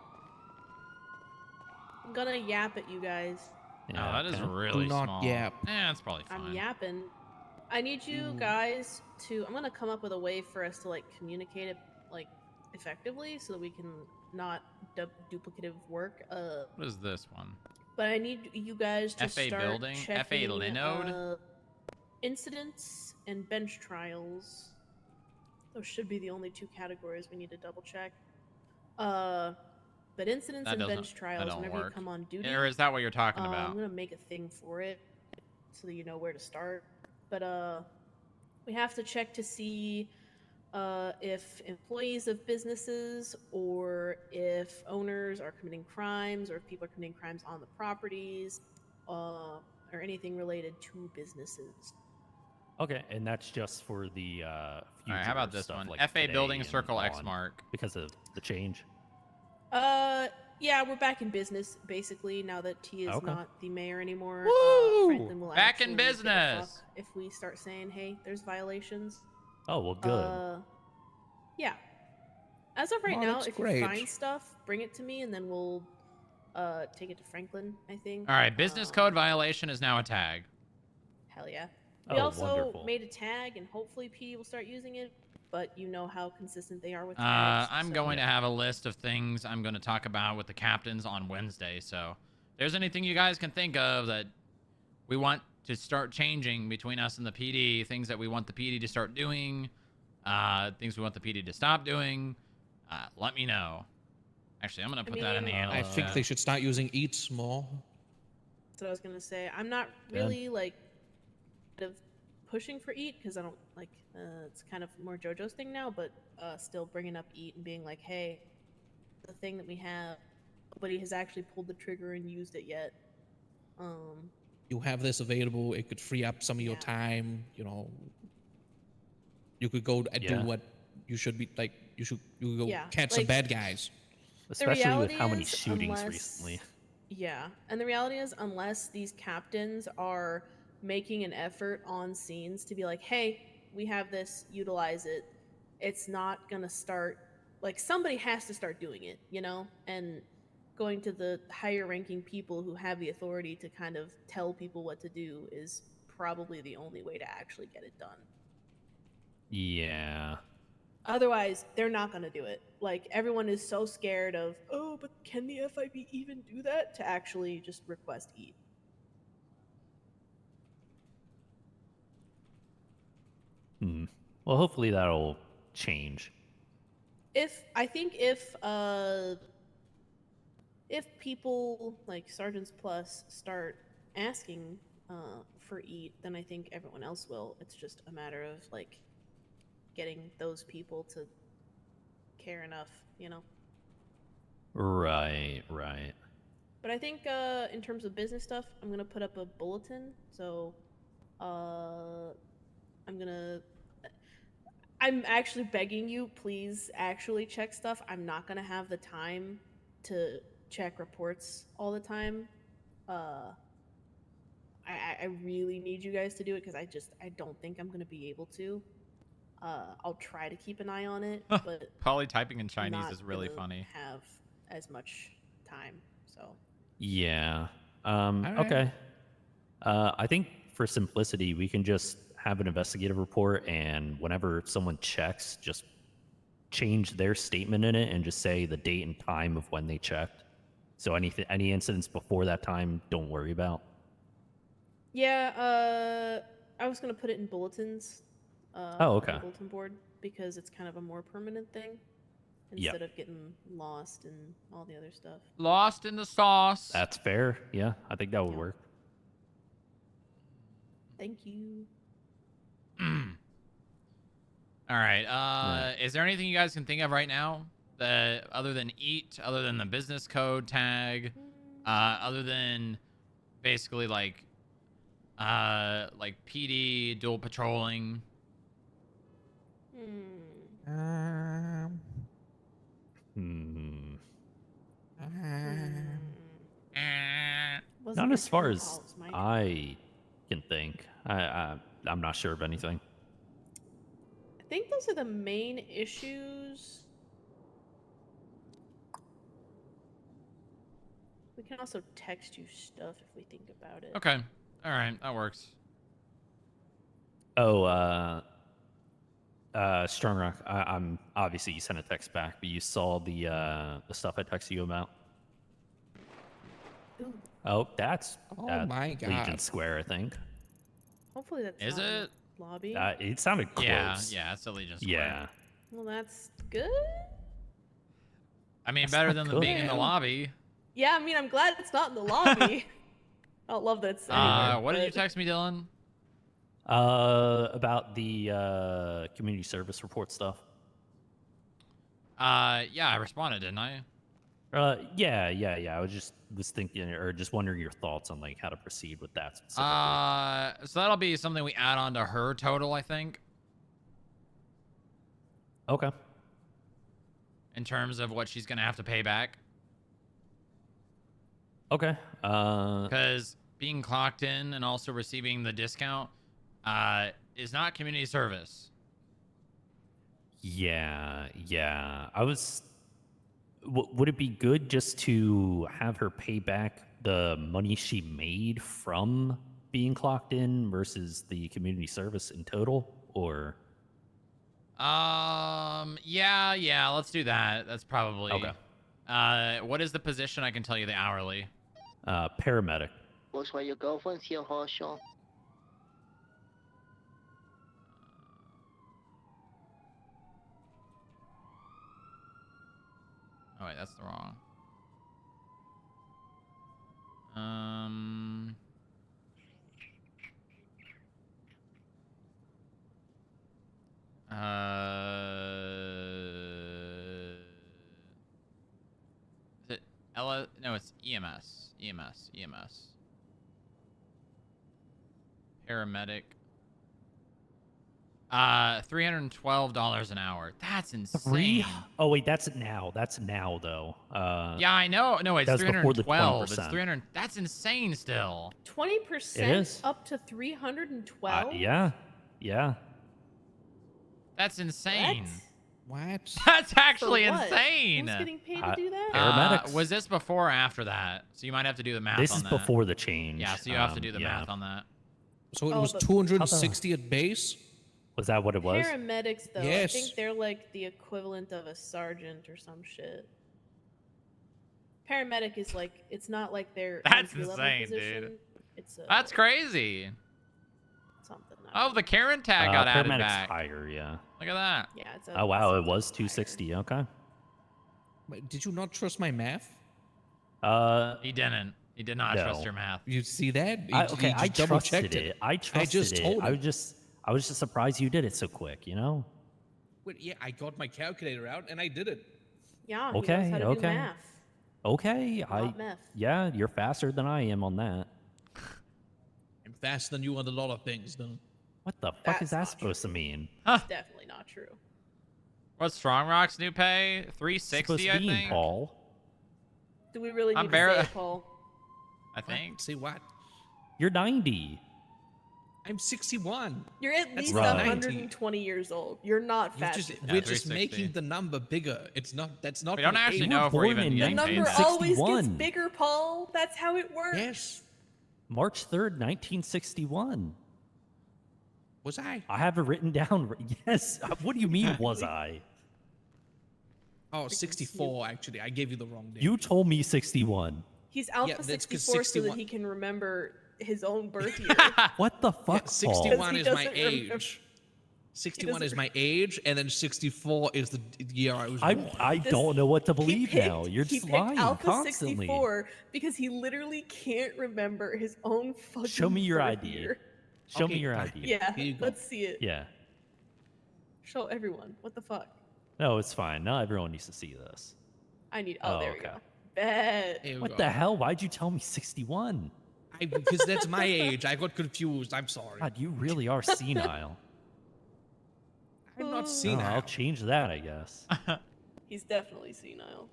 I'm gonna yap at you guys. Yeah, that is really Do not small. yap. Yeah, that's probably fine. I'm yapping. I need you guys to. I'm gonna come up with a way for us to like communicate it like effectively, so that we can not duplicative work. What is this one? But I need you guys to FA start building? checking FA Linode? incidents and bench trials. Those should be the only two categories we need to double check. But incidents That and doesn't- bench that trials, don't whenever you work. come on duty. Or is that what you're talking about? I'm gonna make a thing for it so that you know where to start. But we have to check to see if employees of businesses or if owners are committing crimes or if people are committing crimes on the properties or anything related to businesses. Okay, and that's just for the future. All right, how about this stuff one? like FA today building and circle X on, mark. because of the change. Yeah, we're back in business basically now that T is Okay. not the mayor anymore. Woo! Franklin will Back in actually give a business! fuck if we start saying, "Hey, there's violations." Oh well, good. Yeah. As of right Oh, now, that's if great. you find stuff, bring it to me, and then we'll take it to Franklin. I think. All right, business code violation is now a tag. Hell yeah. We Oh, also wonderful. made a tag, and hopefully PD will start using it. But you know how consistent they are with tags. I'm so- going to have a list of things I'm going to talk about with the captains on Wednesday. So if there's anything you guys can think of that we want to start changing between us and the PD, things that we want the PD to start doing, things we want the PD to stop doing, let me know. Actually, I'm going to put that in the I analyst think chat. they should start using Eats more. That's what I was gonna say. I'm not Yeah. really like of pushing for eat because I don't like it's kind of more JoJo's thing now, but still bringing up eat and being like, hey, the thing that we have, nobody has actually pulled the trigger and used it yet. You have this available. It could free up some of your time. You know, you could go and do Yeah. what you should be like. You could go Yeah, catch some like- bad guys. Especially with how many reality is shootings unless- recently. Yeah, and the reality is, unless these captains are making an effort on scenes to be like, hey, we have this, utilize it, it's not gonna start, like, somebody has to start doing it, you know? And going to the higher ranking people who have the authority to kind of tell people what to do is probably the only way to actually get it done. Yeah. Otherwise, they're not going to do it. Like, everyone is so scared of, oh, but can the FIB even do that? To actually just request eat. Well, hopefully that'll change. I think if people like Sergeants Plus start asking for eat, then I think everyone else will. It's just a matter of like getting those people to care enough, you know. Right. But I think in terms of business stuff, I'm gonna put up a bulletin. So I'm actually begging you, please actually check stuff. I'm not gonna have the time to check reports all the time. I really need you guys to do it because I don't think I'm gonna be able to. I'll try to keep an eye on it, but Polly typing in Chinese not is really gonna funny. Have as much time. So. Yeah. right. Okay. I think for simplicity, we can just have an investigative report, and whenever someone checks, just change their statement in it and just say the date and time of when they checked. So any incidents before that time, don't worry about. Yeah, I was gonna put it in bulletins. Oh, On okay. the bulletin board because it's kind of a more permanent thing instead of getting lost and all the other stuff. Lost in the sauce. That's fair. Yeah, I think that would work. Thank you. All right. Is there anything you guys can think of right now that other than eat, other than the business code tag, other than basically like PD dual patrolling? Not as far as I can think. I'm not sure of anything. I think those are the main issues. We can also text you stuff if we think about it. Okay. All right. That works. Oh, Strong Rock. I'm obviously you sent a text back, but you saw the stuff I texted you about. Ooh. Oh, that's my God. Legion Square, I think. Hopefully that's Is not in it? the lobby. It sounded close. Yeah, it's a Legion Square. Yeah. Well, that's good. I mean, That's better not than good. being in the lobby. Yeah, I mean, I'm glad it's not in the lobby. I don't love that it's anywhere. What did you but- text me, Dylan? About the community service report stuff. Yeah, I responded, didn't I? Yeah. I was thinking, or just wondering your thoughts on like how to proceed with that specifically. So that'll be something we add on to her total, I think. Okay. In terms of what she's gonna have to pay back. Okay. Because being clocked in and also receiving the discount is not community service. Yeah. Would it be good just to have her pay back the money she made from being clocked in versus the community service in total, or? Yeah, let's do that. That's probably Okay. What is the position? I can tell you the hourly. Paramedic. Looks like your girlfriend's here, Herschel. Oh wait, that's the wrong. Is it Ella? No, it's EMS. EMS. Paramedic. $312 an hour. That's insane. Oh wait, that's now. That's now though. Yeah, I know. No, it's that's before the 312. It's 20%. 300. That's insane still. 20% It is. up to 312. Yeah. That's insane. What? That's actually For what? insane. Who's getting paid to do that? Paramedics. Was this before or after that? So you might have to do the math This on is that. before the change. Yeah, so you have to do the yeah. math on that. So it Oh, was but- 260 at base? Was that what it was? Paramedics, though, Yes. I think they're like the equivalent of a sergeant or some shit. Paramedic is like, it's not like their That's entry-level insane, position. dude. It's a, That's crazy. something. Oh, the Karen tag got added Paramedic's back. higher, yeah. Look at that. Yeah, it's Oh wow, it was 260. Okay. Wait, did you not trust my math? He didn't. He did not No. trust your math. You see that? I just double-checked trusted it. I trusted just it. told I him. was just surprised you did it so quick. You know. Wait, yeah, I got my calculator out and I did it. Yeah, he Okay, knows how to do okay. math. Okay. Not meth. Yeah, you're faster than I am on that. I'm faster than you on a lot of things, though. What the fuck That's is that not supposed to mean? It's definitely not true. What's Strong Rock's new pay? Supposed 360, to I mean, think. Paul. Do we really I'm need to say barely- it, Paul? I think. See what? You're 90. I'm 61. You're at That's least right. 120 years old. You're not You've fat. just, enough. we're just making the number bigger. It's not. That's not. We don't the actually age. know if we're born even in getting The paid number that. always gets 61. bigger, Paul. That's how it works. Yes. March 3rd, 1961. Was I? I have it written down. Yes. What do you mean, was I? Oh, 64, actually. I gave you the wrong date. You told me 61. He's Alpha Yeah, that's 'cause 64 so that 61 he can remember his own birth year. What the fuck, Paul? 61 He is my doesn't remember- age. 61 doesn't is my age, and then 64 is the year I was born. I don't know what to believe now. You're he just picked lying Alpha constantly. 64 because he literally can't remember his own fucking Show me your birth ID. year. Show Okay, me your fine. ID. Yeah, Here you go. let's see it. Yeah. Show everyone. What the fuck? No, it's fine. Not everyone needs to see this. I need. Oh, there we okay. go. Bet. Here we What go. the hell? Why'd you tell me 61? Because that's my age. I got confused. I'm sorry. God, you really are senile. I'm not Oh, senile. I'll change that, I guess. He's definitely senile.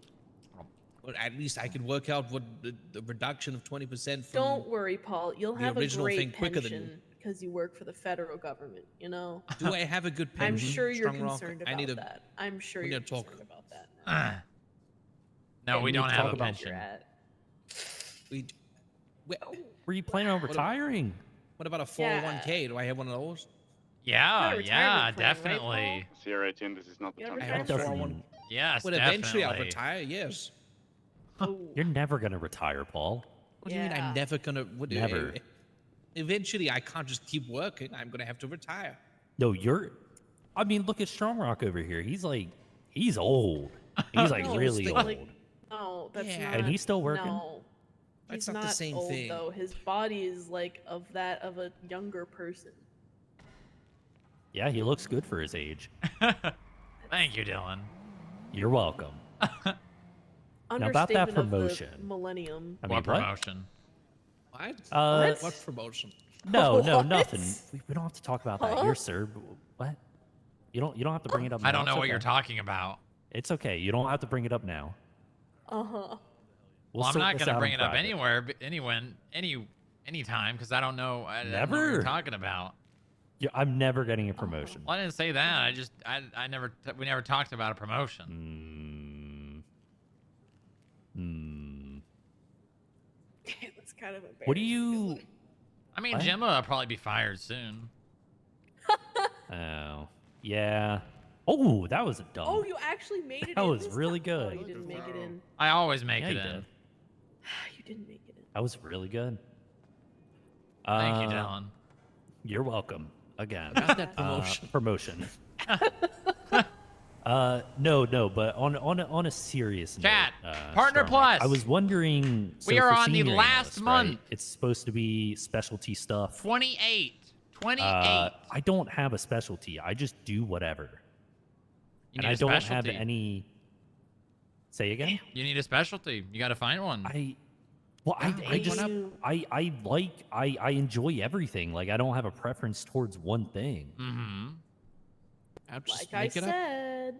But at least I can work out what the reduction of 20% from. Don't worry, Paul. You'll the have a original great thing quicker than you. pension because you work for the federal government. You know. Do I have a good pension? I'm sure you're Strong Rock? concerned I about need a. that. I'm sure we you're need to talk. concerned about that. No, Yeah, we we don't need to have talk a about pension. You're at. We, Were you planning on retiring? what about a 401k? Do I have one of those? Yeah, retirement yeah, plan, right, definitely. Sierra 10, this is not the You time. have I have a retirement 401. Yes, But definitely. eventually I'll retire. Yes. You're never gonna retire, Paul. What do you mean? Yeah. I'm never gonna. What do Never. Eventually, I can't just keep working. I'm gonna have to retire. No, you're. I mean, look at Strong Rock over here. He's old. He's like No, really it's old. like- No, that's Yeah. not. And he's still working? No. That's He's not the same old, thing. though. His body is like of that of a younger person. Yeah, he looks good for his age. Thank you, Dylan. You're welcome. Now about that Understatement of the promotion. millennium. I mean, What promotion? What? Uh, What promotion? No, What? nothing. We don't have to talk about that Huh? here, sir. What? You don't have to bring it up now. I don't know It's what you're okay. talking about. It's okay. You don't have to bring it up now. Uh-huh. Well, I'm sort not this gonna out bring in it up private. anywhere, anytime, because I don't know. I don't know what Never? you're talking about. Yeah, I'm never getting a promotion. Well, I didn't say that. We never talked about a promotion. That's kind of embarrassing. What do you? I mean, What? Gemma will probably be fired soon. Oh, yeah. Oh, that was a dumb. Oh, you actually made it That in was this really time? Oh, good. you didn't make it in. I always make Yeah, it you in. did. You didn't make it in. That was really good. Thank you, Dylan. You're welcome. Again. About that promotion. Promotion. No, but on a serious Chat, note, Partner Strong Rock, Plus. I was wondering. We so are for on the senior last analysts, month. right, it's supposed to be specialty stuff. 28. 28. I don't have a specialty. I just do whatever. You And need I a don't have specialty. any. Say again. You need a specialty. You got to find one. I enjoy everything. Like I don't have a preference towards one thing. Mm-hmm. Like I said.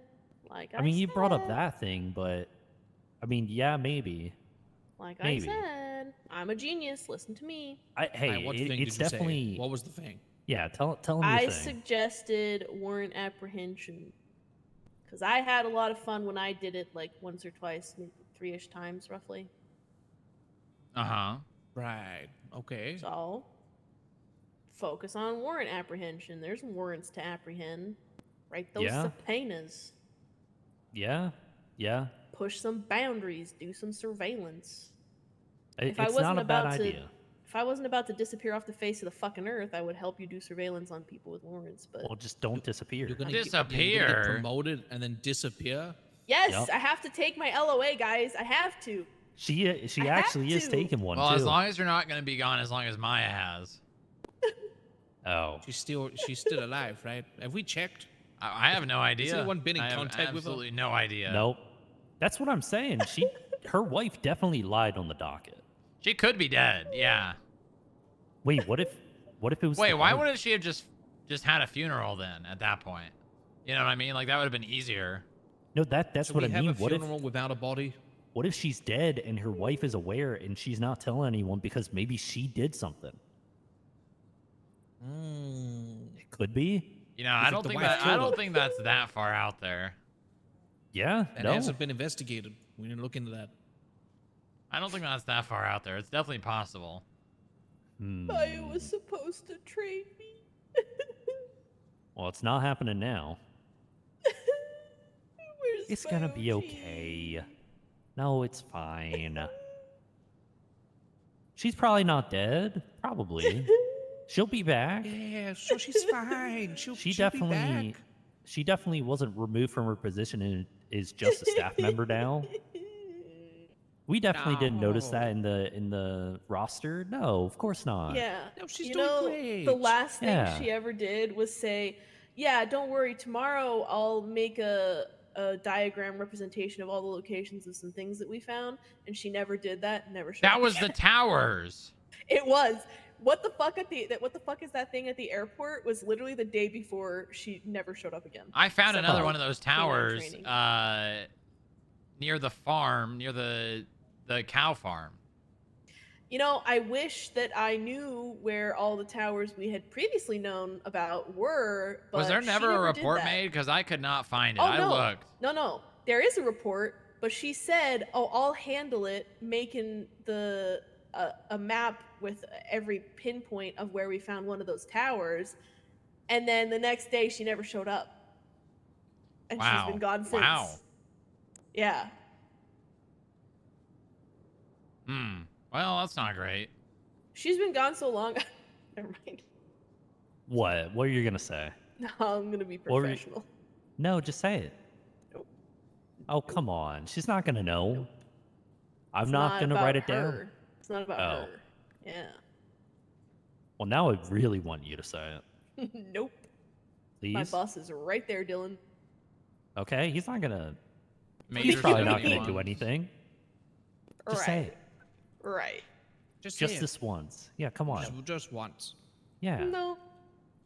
Like I mean, you brought up said. that thing, but I mean, yeah, maybe. Like maybe. I said, I'm a genius. Listen to me. Hey, what thing did it's you say? definitely. What was the thing? Yeah, tell him I your thing. suggested warrant apprehension because I had a lot of fun when I did it, like once or twice, maybe 3-ish times, roughly. Uh-huh. Right. Okay. So, focus on warrant apprehension. There's warrants to apprehend. Write those Yeah. subpoenas. Yeah. Push some boundaries. Do some surveillance. It's not a bad idea. If I wasn't about to disappear off the face of the fucking earth, I would help you do surveillance on people with warrants. But Well, just don't disappear. You're gonna Disappear. get promoted and then disappear. yes, Yep. I have to take my LOA, guys. I have to. She I have actually is to. taking one Well, too. as long as you're not going to be gone as long as Maya has. Oh. She's still alive, right? Have we checked? I have no idea. Has anyone been in I have contact with her? absolutely no idea. Nope. That's what I'm saying. Her wife definitely lied on the docket. She could be dead. Yeah. Wait, what if it was? Wait, the why wife? wouldn't she have just had a funeral then at that point? You know what I mean? Like that would have been easier. No, that's So what I we have mean. a funeral without a body? What if she's dead and her wife is aware and she's not telling anyone because maybe she did something? It could be. You know, I don't think that's that far out there. Yeah, That no. hasn't been investigated. We didn't look into that. I don't think that's that far out there. It's definitely possible. I was supposed to train me. Well, it's not happening now. Where's It's my gonna be OG? okay. No, it's fine. She's probably not dead. Probably. She'll be back. Yeah, so she's fine. She'll be back. She definitely wasn't removed from her position and is just a staff member now. We definitely didn't notice that in the roster. No, of course not. Yeah. No, she's you doing know, great. the last thing Yeah. she ever did was say, yeah, don't worry, tomorrow I'll make a diagram representation of all the locations of some things that we found, and she never did that, never showed That up was the again. towers. It was. What the fuck what the fuck is that thing at the airport was literally the day before she never showed up again. I found Except another for one of those canine towers training. near the farm, near the cow farm. You know, I wish that I knew where all the towers we had previously known about were, but Was there she never a did report that. made? Because I could not find it. Oh, I no. looked. No. There is a report, but she said, "Oh, I'll handle it," making a map with every pinpoint of where we found one of those towers. And then the next day, she never showed up, and she's been gone since. Wow. Yeah. Well, that's not great. She's been gone so long. Never mind. What? What are you gonna say? No, I'm gonna be What were you- professional. No, just say it. Nope. Oh, come on. She's not gonna know. I'm It's not gonna about write it down. her. It's not about Oh. her. Yeah. Well, now I really want you to say it. Nope. Please. My boss is right there, Dylan. Okay, he's not gonna. Maybe He's there's probably gonna not be gonna one. do anything. Just say it. Right. Just say it. this once. Yeah, come on. Just once. Yeah. No.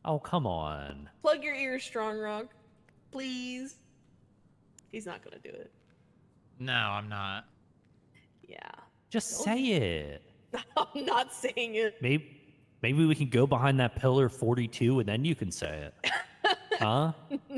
Oh, come on. Plug your ears, Strong Rock. Please. He's not gonna do it. No, I'm not. Yeah. Just say it. I'm not saying it. Maybe we can go behind that pillar 42 and then you can say it. Huh?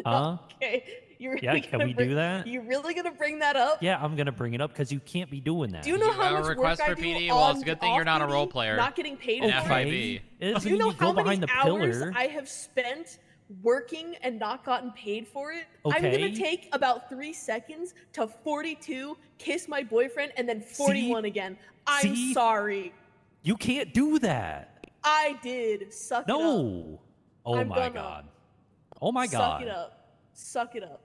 Huh? Okay. You really Yeah, can gonna we bring- do that? You really gonna bring that up? Yeah, I'm gonna bring it up because you can't be doing that. Do you know how much request work I for do PD? Well, it's a on good thing you're not a off-duty, role player. Not getting paid In for FIB. It doesn't Do you mean know you go how behind many the hours pillar. I have spent working and not gotten paid for it? I'm Okay. gonna take about 3 seconds to 42, kiss my boyfriend, and then 41 again. I'm See? sorry. You can't do that. I did. Suck it up. No. Oh I'm my gonna. god. Oh my Suck god. it up. Suck it up.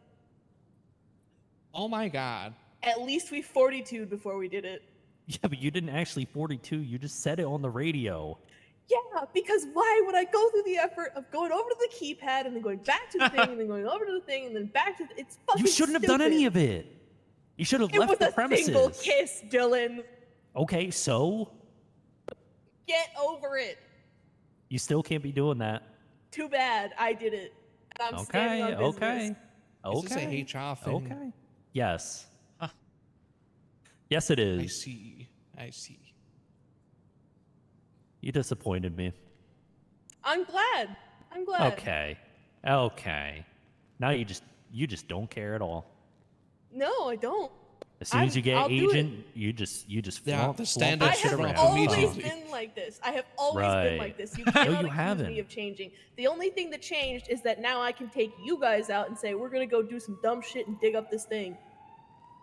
Oh my god. At least we 42'd before we did it. Yeah, but you didn't actually 42. You just said it on the radio. Yeah, because why would I go through the effort of going over to the keypad and then going back to the thing and then going over to the thing and then back to the... It's fucking You shouldn't have done any of it. You should have It left was the a premises. single kiss, Dylan. Okay, so Get over it. you still can't be doing that. Too bad. I did it. And I'm standing Okay, on business. okay. Is this a Okay. HR thing? Okay. Yes. Yes, it is. I see. You disappointed me. I'm glad. I'm glad. Okay. Okay. Now you just don't care at all. No, I don't. As soon as you get I'll do it. agent, you just Yeah, flaunt, the flaunt stand-up that I shit have around. always been like this. I have always been Right. like this. You No, cannot you accuse haven't. me of changing. The only thing that changed is that now I can take you guys out and say, we're going to go do some dumb shit and dig up this thing.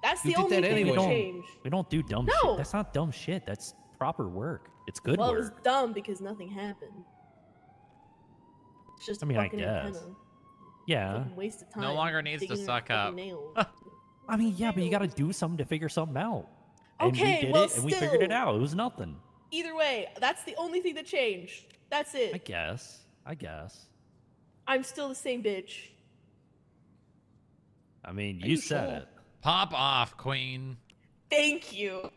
That's You the did only that thing anyway. that changed. We don't do dumb No. shit. That's not dumb shit. That's proper work. It's good Well, work. it was dumb because nothing happened. It's just I mean, I fucking guess. antenna. Yeah. Fucking waste of time. No longer needs to digging in suck fucking up. nails. I mean, yeah, but you got to do something to figure something out. And Okay, we did well, it, and we figured it still. out. It was nothing. Either way, that's the only thing that changed. That's it. I guess. I'm still the same bitch. I mean, Are you you said sure? it. Pop off, queen. Thank you.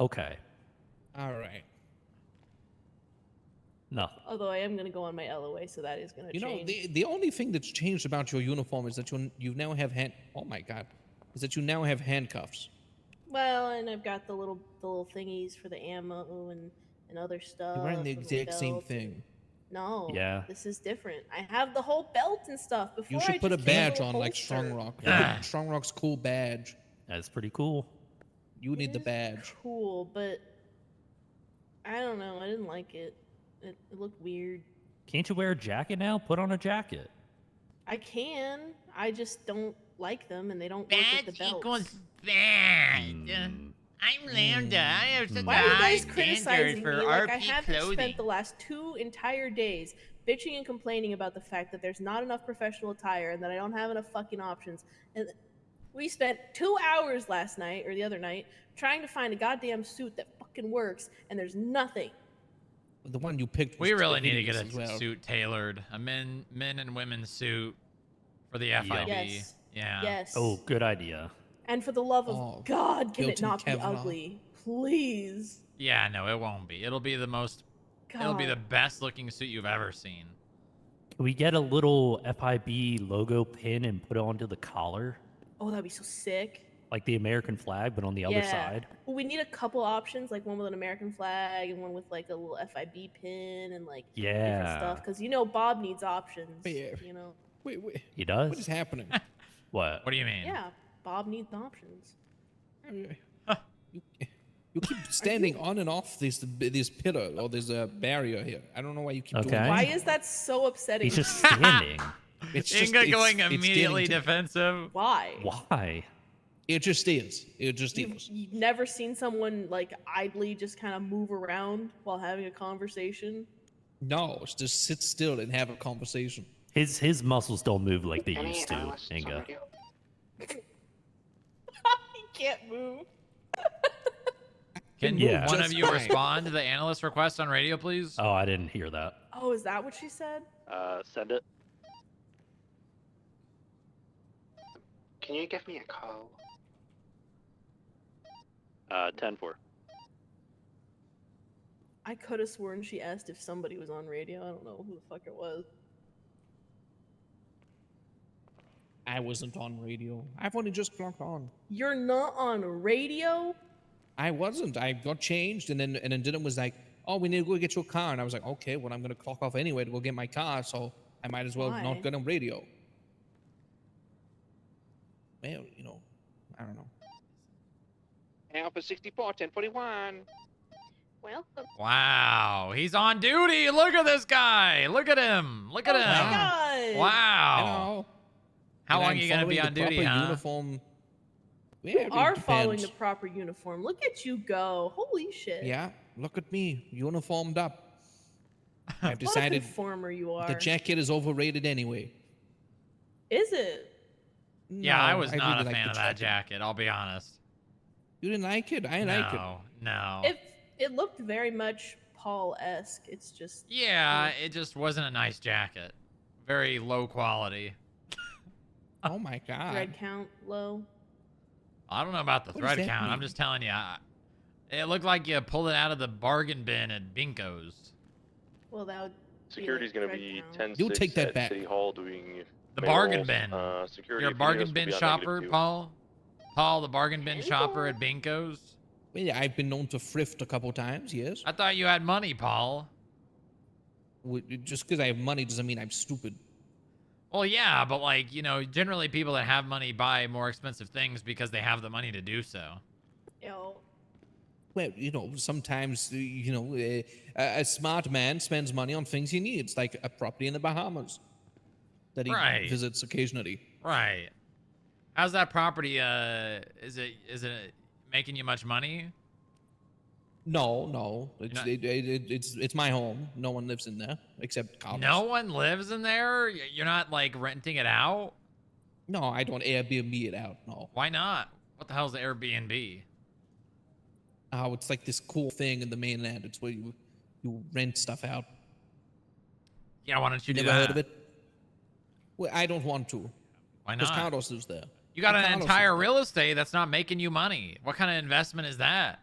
Okay. All right. No. Although I am gonna go on my LOA, so that is gonna You know, change. the only thing that's changed about your uniform is that you now have you now have handcuffs. Well, and I've got the little thingies for the ammo and other stuff. You're wearing the and my exact same belt and- thing. No. Yeah. This is different. I have the whole belt and stuff. Before You should I put a just came badge with a on like holster. Strong Rock. Yeah. Strong Rock's cool badge. That's pretty cool. You need the is badge. Cool, but I don't know. I didn't like it. It looked weird. Can't you wear a jacket now? Put on a jacket. I can. I just don't like them, and they don't work with the belts. Equals bad. I'm Lambda. I have such Why a are you high guys standard criticizing for me? Like, I RP haven't clothing. spent the last 2 entire days bitching and complaining about the fact that there's not enough professional attire and that I don't have enough fucking options. And we spent 2 hours last night, or the other night, trying to find a goddamn suit that fucking works, and there's nothing. The one you picked. Was We really need to get hideous a as well. suit tailored, a men and women's suit for the FIB. Yes. Yeah. Yes. Oh, good idea. And for the love of God, can it built-in not be Kevlar. ugly? Please. Yeah, no, it won't be. It'll be the most. It'll be the God. best looking suit you've ever seen. Can we get a little FIB logo pin and put it onto the collar? Oh, that'd be so sick. Like the American flag, but on the other side? Well, we need a couple options, like one with an American flag and one with like a little FIB pin and like different Yeah. stuff. Because you know Bob needs options. You know. Wait. He does? What is happening? What? What do you mean? Yeah, Bob needs options. You keep standing on and off this pillar or there's a barrier here. I don't know why you keep doing Okay. that. Why is that so upsetting? He's just standing. It's Inge going immediately defensive. Why? Why? It just is. It just You've, is. you've never seen someone like idly just kind of move around while having a conversation? No, it's just sit still and have a conversation. His muscles don't move like they used to, Inge. He can't move. Can Yeah. one just of you fine. respond to the analyst request on radio, please? Oh, I didn't hear that. Oh, is that what she said? Send it. Can you give me a call? 10-4. I could have sworn she asked if somebody was on radio. I don't know who the fuck it was. I wasn't on radio. I've only just clocked on. You're not on radio? I wasn't. I got changed, and then Dylan was like, "Oh, we need to go get your car," and I was like, "Okay, well, I'm gonna clock off anyway to go get my car, so I might as well Why? not get on radio." Well, you know, I don't know. Alpha 64, 1041. Welcome. Wow, he's on duty. Look at this guy. Look at him. Look at him. God. Wow. Hello. How And long I'm are you gonna be following on the duty, proper huh? Uniform. You Yeah, it are following depends. the proper uniform. Look at you go. Holy shit. Yeah, look at me, uniformed up. I've What a decided conformer you are. the jacket is overrated anyway. Is it? Yeah, I No, was not really a like fan the of that jacket. I'll be honest. You didn't like it? I like it. No. It looked very much Paul-esque. It's just Yeah, it just wasn't a nice jacket. Very low quality. Oh my god. thread count low. I don't know about the What does thread that count. I'm mean? just telling you. It looked like you pulled it out of the bargain bin at Binko's. Well, that would Security's be like gonna thread be count. 10-6 You'll take that at back. City Hall doing The mail bargain rolls. bin. Security, You're a if you need bargain us, will bin be on shopper, -2. Paul? Paul, the bargain bin shopper at Binko's? Well, yeah, I've been known to thrift a couple times, yes. I thought you had money, Paul. Just because I have money doesn't mean I'm stupid. Well, yeah, but like, you know, generally people that have money buy more expensive things because they have the money to do so. Yo. Well, you know, sometimes, you know, a smart man spends money on things he needs, like a property in the Bahamas that he Right. visits occasionally. Right. How's that property? Is it making you much money? No, it's my home. No one lives in there except Carlos. No one lives in there? You're not like renting it out? No, I don't Airbnb it out. No. Why not? What the hell's the Airbnb? Oh, it's like this cool thing in the mainland. It's where you rent stuff out. Yeah, why don't you do Never that? heard of it? Well, I don't want to. Why Because not? Carlos lives there. You got an Carlos entire lives there. real estate that's not making you money. What kind of investment is that?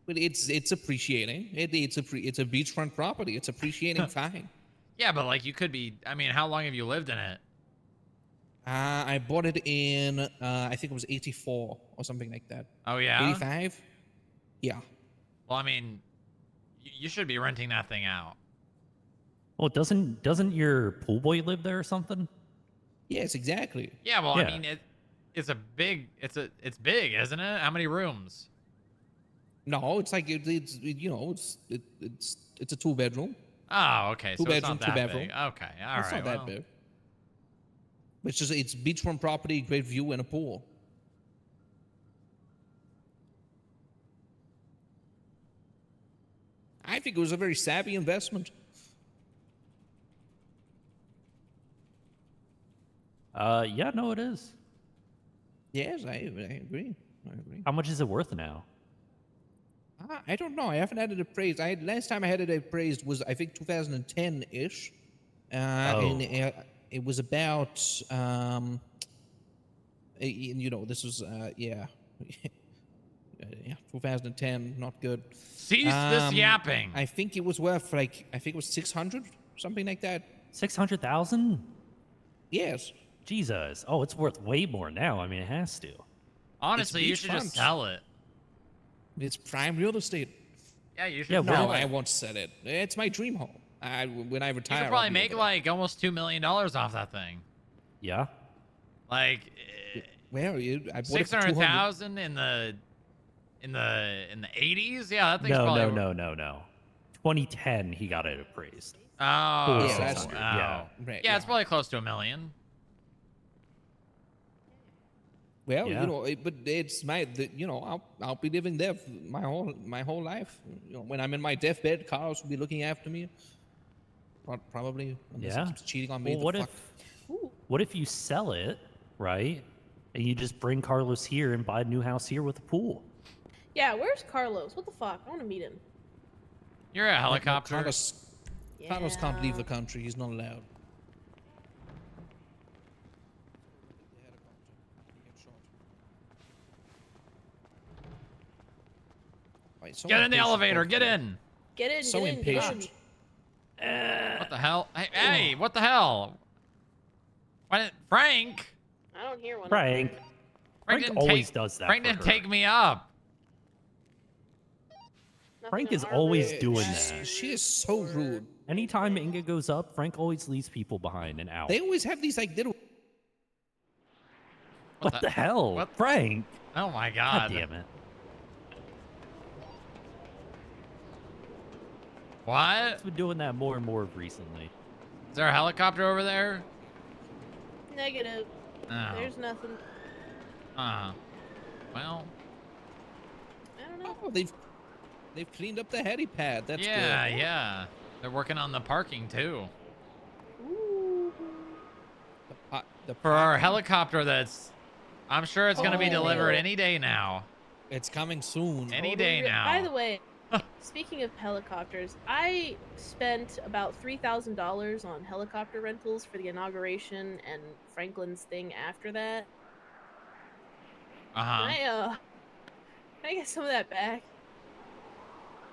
Well, it's appreciating. It's a beachfront property. It's appreciating fine. Yeah, but like you could be. I mean, how long have you lived in it? I bought it in, I think it was 84 or something like that. Oh, yeah? 85? Yeah. Well, I mean, you should be renting that thing out. Well, doesn't your pool boy live there or something? Yes, exactly. Yeah, well, Yeah. I mean, it's big, isn't it? How many rooms? No, it's like, it's you know, it's a 2-bedroom. Oh, okay. Two So it's bedroom, not that 2-bathroom. big. Okay, all right. It's not that big. It's just, it's beachfront property, great view, and a pool. I think it was a very savvy investment. Yeah, no, it is. Yes, I agree. I agree. How much is it worth now? I don't know. I haven't had it appraised. Last time I had it appraised was, I think, 2010-ish. And it was about, you know, this was, yeah. Yeah, 2010, not good. Cease this yapping. I think it was worth, like, I think it was 600, something like that. 600,000? Yes. Jesus. Oh, it's worth way more now. I mean, it has to. Honestly, you should just sell it. It's prime real estate. Yeah, you should. Yeah, sell no, it. I won't sell it. It's my dream home. When I retire, You could probably make like almost $2 million off that thing. Yeah. Like, where are you? I bought 600,000 in the 80s. Yeah, that thing's probably. No. 2010, he got it appraised. Oh, Yeah, that's true. Yeah. Right, yeah, it's probably close to $1 million. Well, Yeah. you know, but it's you know, I'll be living there for my whole life. You know, when I'm in my deathbed, Carlos will be looking after me. Probably. Unless he Yeah. keeps cheating on me. Well, what if you sell it, right? And you just bring Carlos here and buy a new house here with a pool? Yeah, where's Carlos? What the fuck? I want to meet him. You're a helicopter. Carlos can't leave the country. He's not allowed. Get in the elevator. Get in. Get in. So get in, impatient. Get in. What the hell? Hey, what the hell? Why didn't Frank? I don't hear one. Frank didn't always does that. Frank for didn't her. take me up. Frank is always doing that. She is so rude. Anytime Inge goes up, Frank always leaves people behind and out. They always have these like little. What the hell? What? Frank? Oh my God god. damn it. What? He's been doing that more and more recently. Is there a helicopter over there? Negative. Oh. There's nothing. Well. I don't know. Oh, they've cleaned up the helipad. That's Yeah, good. yeah. They're working on the parking too. Ooh. For our helicopter that's, I'm sure it's going to be Oh. delivered any day now. It's coming soon. Any day now. By the way, speaking of helicopters, I spent about $3,000 on helicopter rentals for the inauguration and Franklin's thing after that. Uh-huh. Can I get some of that back?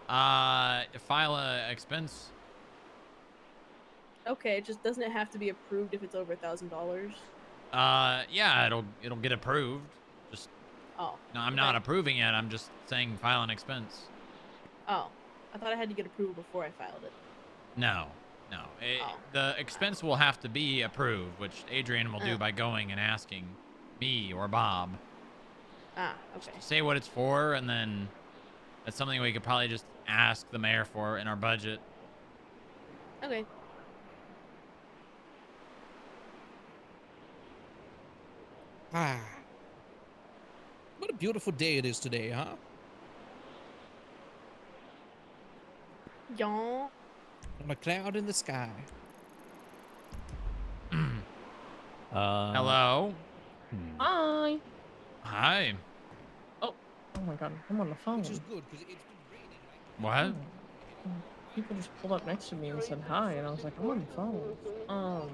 File a expense. Okay, doesn't it have to be approved if it's over $1,000? Yeah, it'll get approved. Just Oh. no, I'm not approving it. I'm just saying file an expense. Oh, I thought I had to get approval before I filed it. No. The expense will have to be approved, which Adrian will do Oh. by going and asking me or Bob. Ah, okay. Say what it's for, and then that's something we could probably just ask the mayor for in our budget. Okay. What a beautiful day it is today, huh? Yeah. On a cloud in the sky. Hello. Hi. Hi. Oh my god, I'm on the phone. Which is good because it's been raining. What? People just pulled up next to me and said hi, and I was like, I'm on the phone.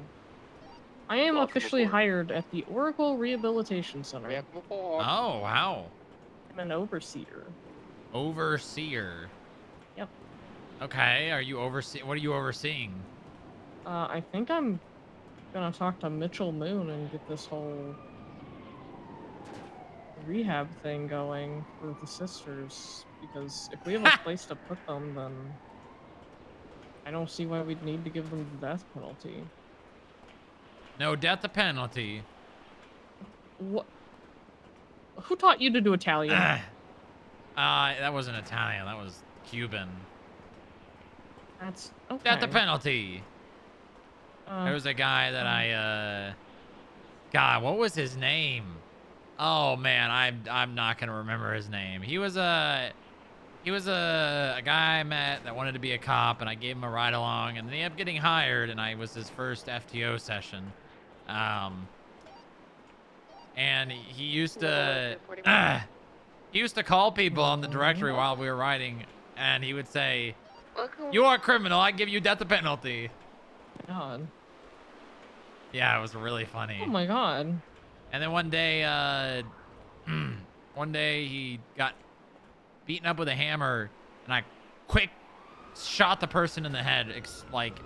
I am officially hired at the Oracle Rehabilitation Center. Oh, wow. I'm an overseer. Overseer. Yep. Okay. Are you what are you overseeing? I think I'm Gonna talk to Mitchell Moon and get this whole rehab thing going for the sisters, because if we have a place to put them, then I don't see why we'd need to give them the death penalty. No death penalty. What? Who taught you to do Italian? That wasn't Italian. That was Cuban. That's okay. Death penalty. There was a guy that God, what was his name? Oh man, I'm not gonna remember his name. He was a guy I met that wanted to be a cop, and I gave him a ride along, and then he ended up getting hired, and I was his first FTO session. And he used to call people on the directory while we were riding, and he would say, "You are a criminal. I give you death penalty." God. Yeah, it was really funny. Oh my God. And then one day he got beaten up with a hammer, and I quick shot the person in the head, like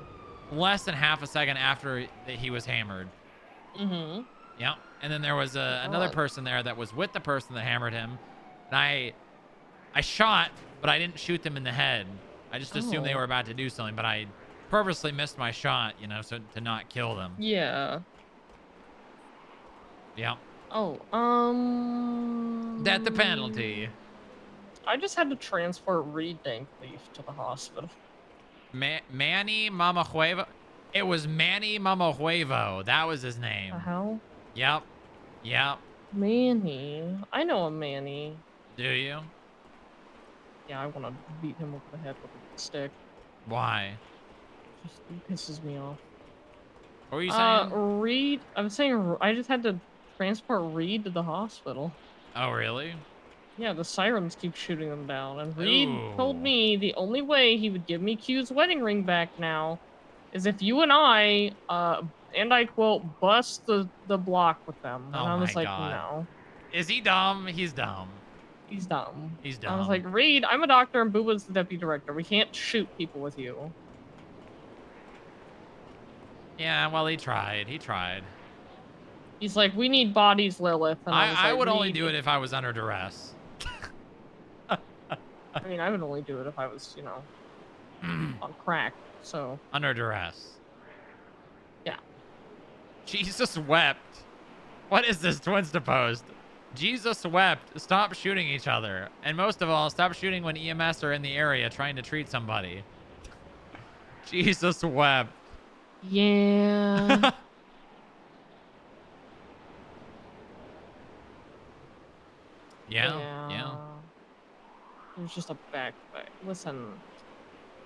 less than half a second after that he was hammered. Mm-hmm. Yeah. And then there was another person there that was with the person that hammered him, and I shot, but I didn't shoot them in the head. I just assumed they were about to do something, but I purposely missed my shot, you know, so to not kill them. Yeah. Yeah. Oh, Death penalty. I just had to transport Reed Dankleaf to the hospital. Manny Mamajuevo. It was Manny Mamajuevo. That was his name. The hell? Yep. Yep. Manny. I know a Manny. Do you? Yeah, I want to beat him over the head with a stick. Why? Just it pisses me off. What were you saying? Reed. I'm saying I just had to transport Reed to the hospital. Oh, really? Yeah, the sirens keep shooting them down. And Reed told me the only way he would give me Q's wedding ring back now is if you and I, and I quote, bust the block with them. And I was like, no. Is he dumb? He's dumb. He's dumb. He's dumb. I was like, Reed, I'm a doctor and Booba's the deputy director. We can't shoot people with you. Yeah, well, he tried. He tried. He's like, we need bodies, Lilith. And I would only do it if I was under duress. I mean, I would only do it if I was, you know, on crack, so. Under duress. Yeah. Jesus wept. What is this Twinsta post? Jesus wept. Stop shooting each other. And most of all, stop shooting when EMS are in the area trying to treat somebody. Jesus wept. Yeah. Yeah. There's just a backpack. Listen,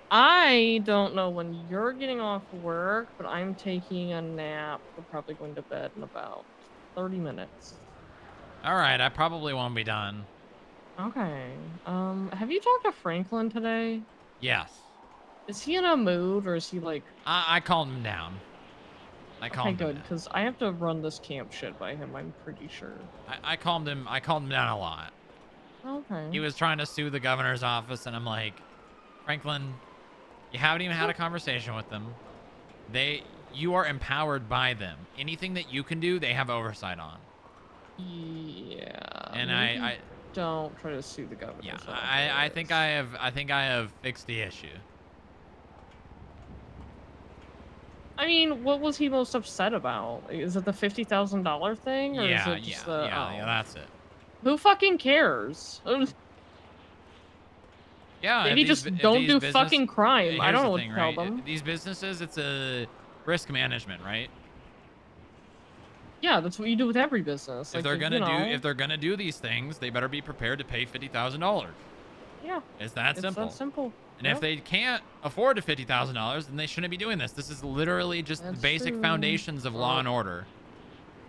I don't know when you're getting off work, but I'm taking a nap. We're probably going to bed in about 30 minutes. All right, I probably won't be done. Okay. Have you talked to Franklin today? Yes. Is he in a mood, or is he like... I calmed him down. Okay, good, because I have to run this camp shit by him, I'm pretty sure. I calmed him down a lot. Okay. He was trying to sue the governor's office, and I'm like, Franklin, you haven't even had a conversation with them. You are empowered by them. Anything that you can do, they have oversight on. Yeah. And I don't try to sue the governor. Yeah, I think I have fixed the issue. I mean, what was he most upset about? Is it the $50,000 thing, or is Yeah, it just the? yeah, that's it. Who fucking cares? Yeah, maybe just don't do fucking crime. I don't know what to tell them. These businesses, it's a risk management, right? Yeah, that's what you do with every business. If they're gonna do these things, they better be prepared to pay $50,000. Yeah. It's that simple. It's that simple. And if they can't afford $50,000, then they shouldn't be doing this. This is literally just the basic foundations of law and order.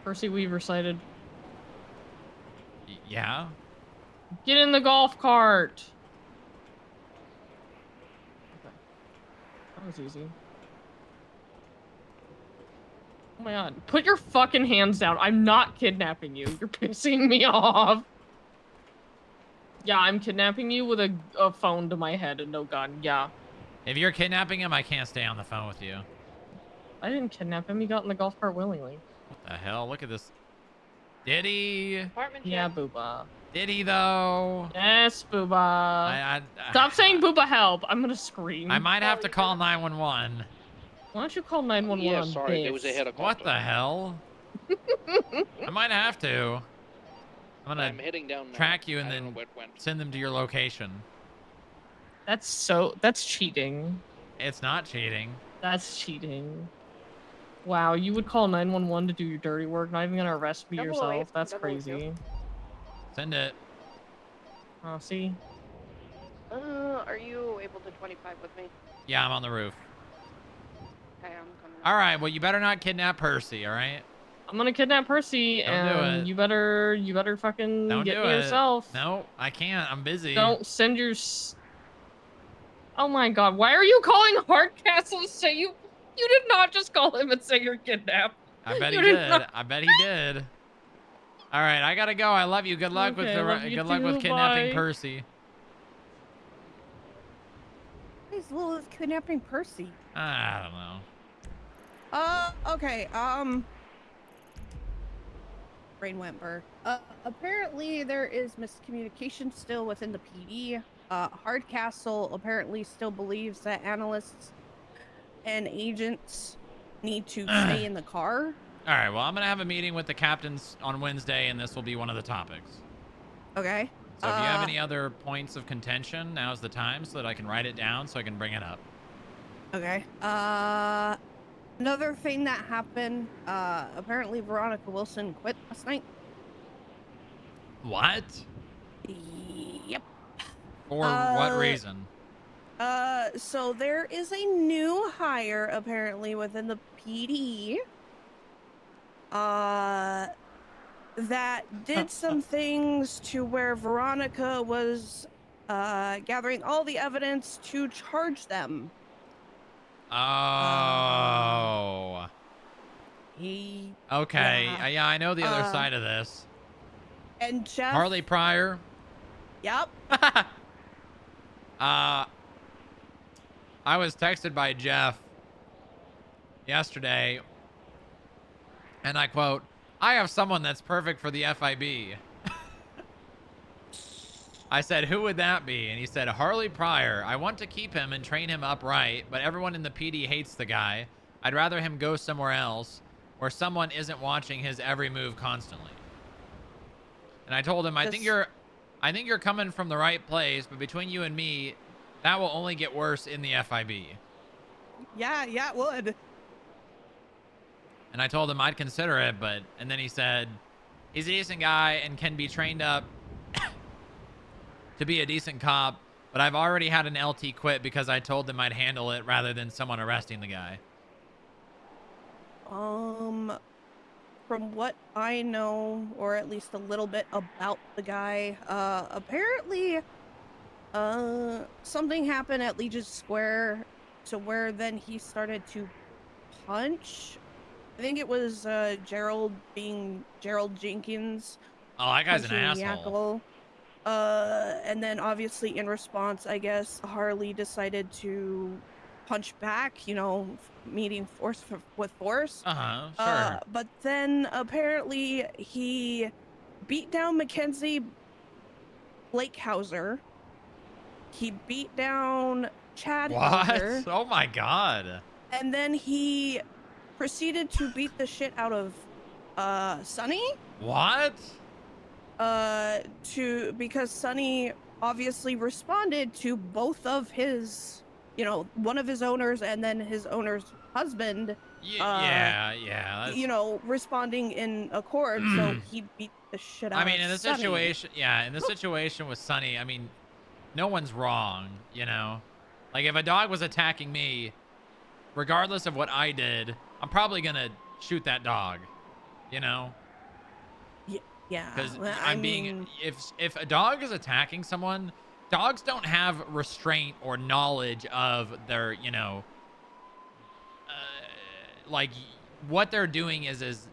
Percy Weaver cited. Yeah. Get in the golf cart. Okay. That was easy. Oh my god. Put your fucking hands down. I'm not kidnapping you. You're pissing me off. Yeah, I'm kidnapping you with a phone to my head and no gun. Yeah. If you're kidnapping him, I can't stay on the phone with you. I didn't kidnap him. He got in the golf cart willingly. What the hell? Look at this. Did he? Apartment check. Yeah, Booba. Did he though? Yes, Booba. I Stop saying Booba help. I'm gonna scream. I might have to call 911. Why don't you call 911 Yeah, on sorry, this? there was a helicopter. What the hell? I might have to. I'm gonna heading down now. track you and I don't know then where it went. send them to your location. That's cheating. It's not cheating. That's cheating. Wow, you would call 911 to do your dirty work, not even gonna arrest me 008, yourself. That's 002. crazy. Send it. Oh, see? Are you able to 25 with me? Yeah, I'm on the roof. Okay, I'm coming. All right, well, you better not kidnap Percy, all right? I'm gonna kidnap Percy, Don't do and it. you better fucking Don't get do me it. yourself. No, I can't. I'm busy. Don't send your. Oh my god! Why are you calling Hardcastle to say you? You did not just call him and say you're kidnapped. I bet he You did. not- I bet he did. All right, I gotta go. I love you. Good luck Okay, love with you good luck with too, kidnapping bye. Percy. Who's Lilith kidnapping Percy? I don't know. Okay, brain went burr. Apparently there is miscommunication still within the PD. Hardcastle apparently still believes that analysts and agents need to stay in the car. All right, well, I'm gonna have a meeting with the captains on Wednesday, and this will be one of the topics. Okay. So if you have any other points of contention, now's the time so that I can write it down so I can bring it up. Okay. Another thing that happened, apparently Veronica Wilson quit last night. What? Yep. For what reason? So there is a new hire apparently within the PD. That did some things to where Veronica was gathering all the evidence to charge them. Oh. Okay. Yeah, I know the other side of this. And Jeff. Harley Pryor. Yep. I was texted by Jeff yesterday, and I quote, "I have someone that's perfect for the FIB." I said, "Who would that be?" And he said, "Harley Pryor. I want to keep him and train him upright, but everyone in the PD hates the guy. I'd rather him go somewhere else where someone isn't watching his every move constantly." And I told him, I think you're coming from the right place, but between you and me, that will only get worse in the FIB. Yeah, it would. And I told him I'd consider it, and then he said, he's a decent guy and can be trained up to be a decent cop, but I've already had an LT quit because I told them I'd handle it rather than someone arresting the guy. From what I know, or at least a little bit about the guy, apparently, something happened at Legis Square to where then he started to punch. I think it was Gerald Jenkins. Oh, that guy's an punching asshole. Yackle. And then obviously in response, I guess Harley decided to punch back, meeting force with force. Sure. But then apparently he beat down Mackenzie Blakehauser. He beat down Chad Hauser, What? Oh my God. and then he proceeded to beat the shit out of Sonny. What? Because Sonny obviously responded to both of his, one of his owners and then his owner's husband. Yeah. That's... responding in accord. So he beat the shit out. I mean, of in the Sonny. situation with Sonny, I mean, no one's wrong, Like, if a dog was attacking me, regardless of what I did, I'm probably gonna shoot that dog, Yeah. Because if a dog is attacking someone, dogs don't have restraint or knowledge of their, like what they're doing is as,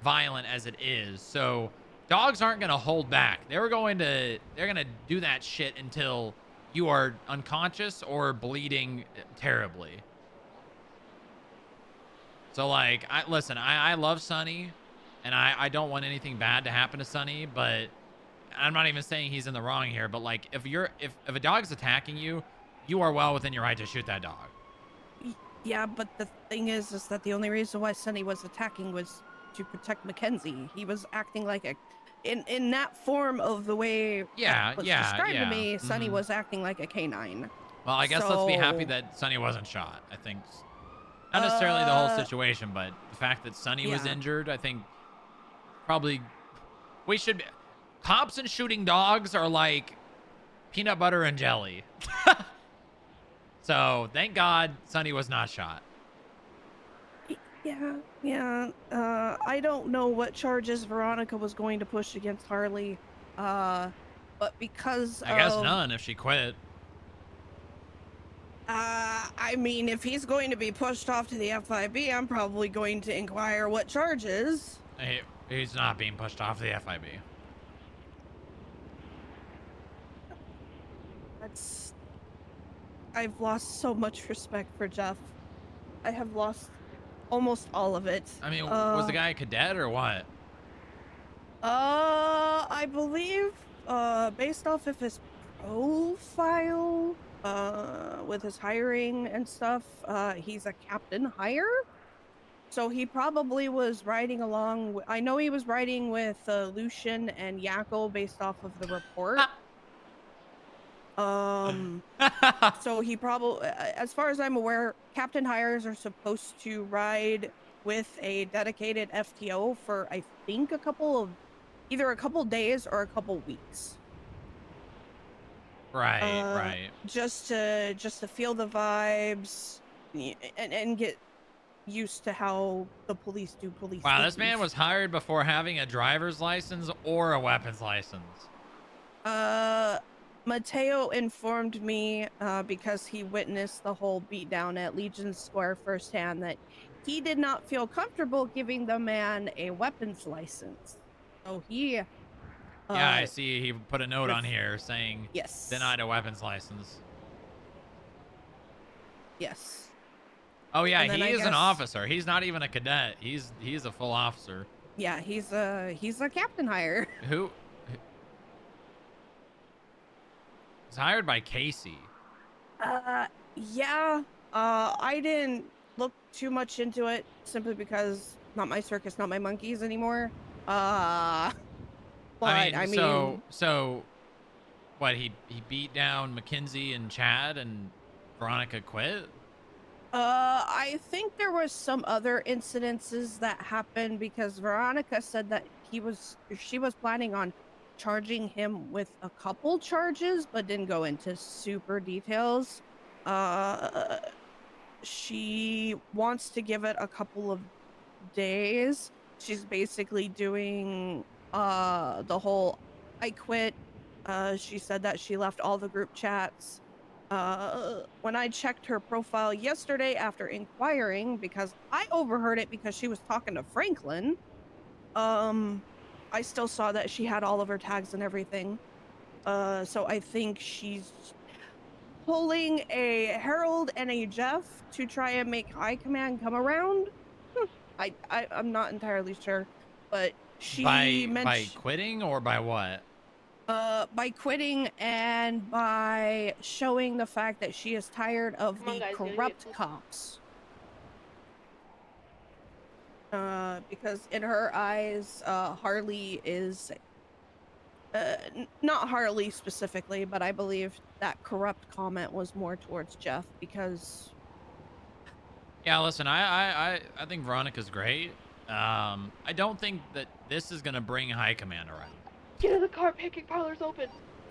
violent as it is. So dogs aren't going to hold back. They're going to do that shit until you are unconscious or bleeding terribly. So like, listen, I love Sonny, and I don't want anything bad to happen to Sonny, but I'm not even saying he's in the wrong here. But like, if a dog's attacking you, you are well within your right to shoot that dog. Yeah, but the thing is that the only reason why Sonny was attacking was to protect Mackenzie. He was acting like a, in that form of the way that was described to me, Sonny was acting like a canine. Well, I guess let's be happy that Sonny wasn't shot. I think not necessarily the whole situation, but the fact that Sonny was injured, I think probably we should be, cops and shooting dogs are like peanut butter and jelly. So thank God Sonny was not shot. Yeah. I don't know what charges Veronica was going to push against Harley. But because I guess none if she quit. I mean, if he's going to be pushed off to the FIB, I'm probably going to inquire what charges. He's not being pushed off the FIB. I've lost so much respect for Jeff. I have lost almost all of it. I mean, was the guy a cadet or what? I believe, based off of his profile, with his hiring and stuff, he's a captain hire. So he probably was riding along. I know he was riding with Lucian and Yakko based off of the report. So he probably, as far as I'm aware, captain hires are supposed to ride with a dedicated FTO for, I think, either a couple days or a couple weeks. Right. Just to feel the vibes and get used to how the police do police. Wow, this man was hired before having a driver's license or a weapons license. Mateo informed me, because he witnessed the whole beatdown at Legion Square firsthand, that he did not feel comfortable giving the man a weapons license. So he... yeah, I see he put a note on here saying denied a weapons license. Yes. Oh yeah, he is an officer. He's not even a cadet. He's a full officer. Yeah, he's a captain hire. Who? He's hired by Casey. Yeah. I didn't look too much into it simply because not my circus, not my monkeys anymore. But I mean, so what? He beat down Mackenzie and Chad, and Veronica quit. I think there was some other incidences that happened because Veronica said that she was planning on charging him with a couple charges, but didn't go into super details. She wants to give it a couple of days. She's basically doing the whole I quit. She said that she left all the group chats. When I checked her profile yesterday after inquiring, because I overheard it because she was talking to Franklin, I still saw that she had all of her tags and everything. So I think she's pulling a Harold and a Jeff to try and make High Command come around. I'm not entirely sure, but she by quitting or by what? By quitting and by showing the fact that she is tired of the corrupt cops. Because in her eyes, Harley is, not Harley specifically, but I believe that corrupt comment was more towards Jeff because... Yeah, listen, I think Veronica's great. I don't think that this is going to bring High Command around. Get in the car, pancake parlor's open.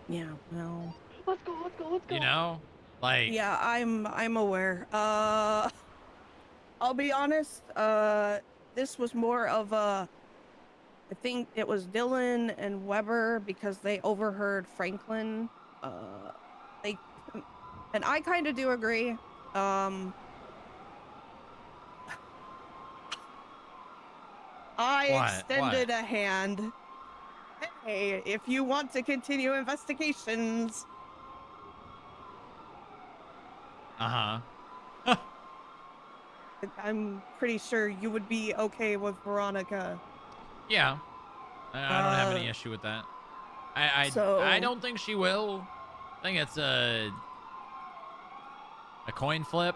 Yeah, no. Let's go. You know? Like... Yeah, I'm aware. I'll be honest, this was more of a... I think it was Dylan and Weber because they overheard Franklin. And I kind of do agree. I extended a hand. Hey, if you want to continue investigations. I'm pretty sure you would be okay with Veronica. Yeah, I don't have any issue with that. I don't think she will. I think it's a coin flip.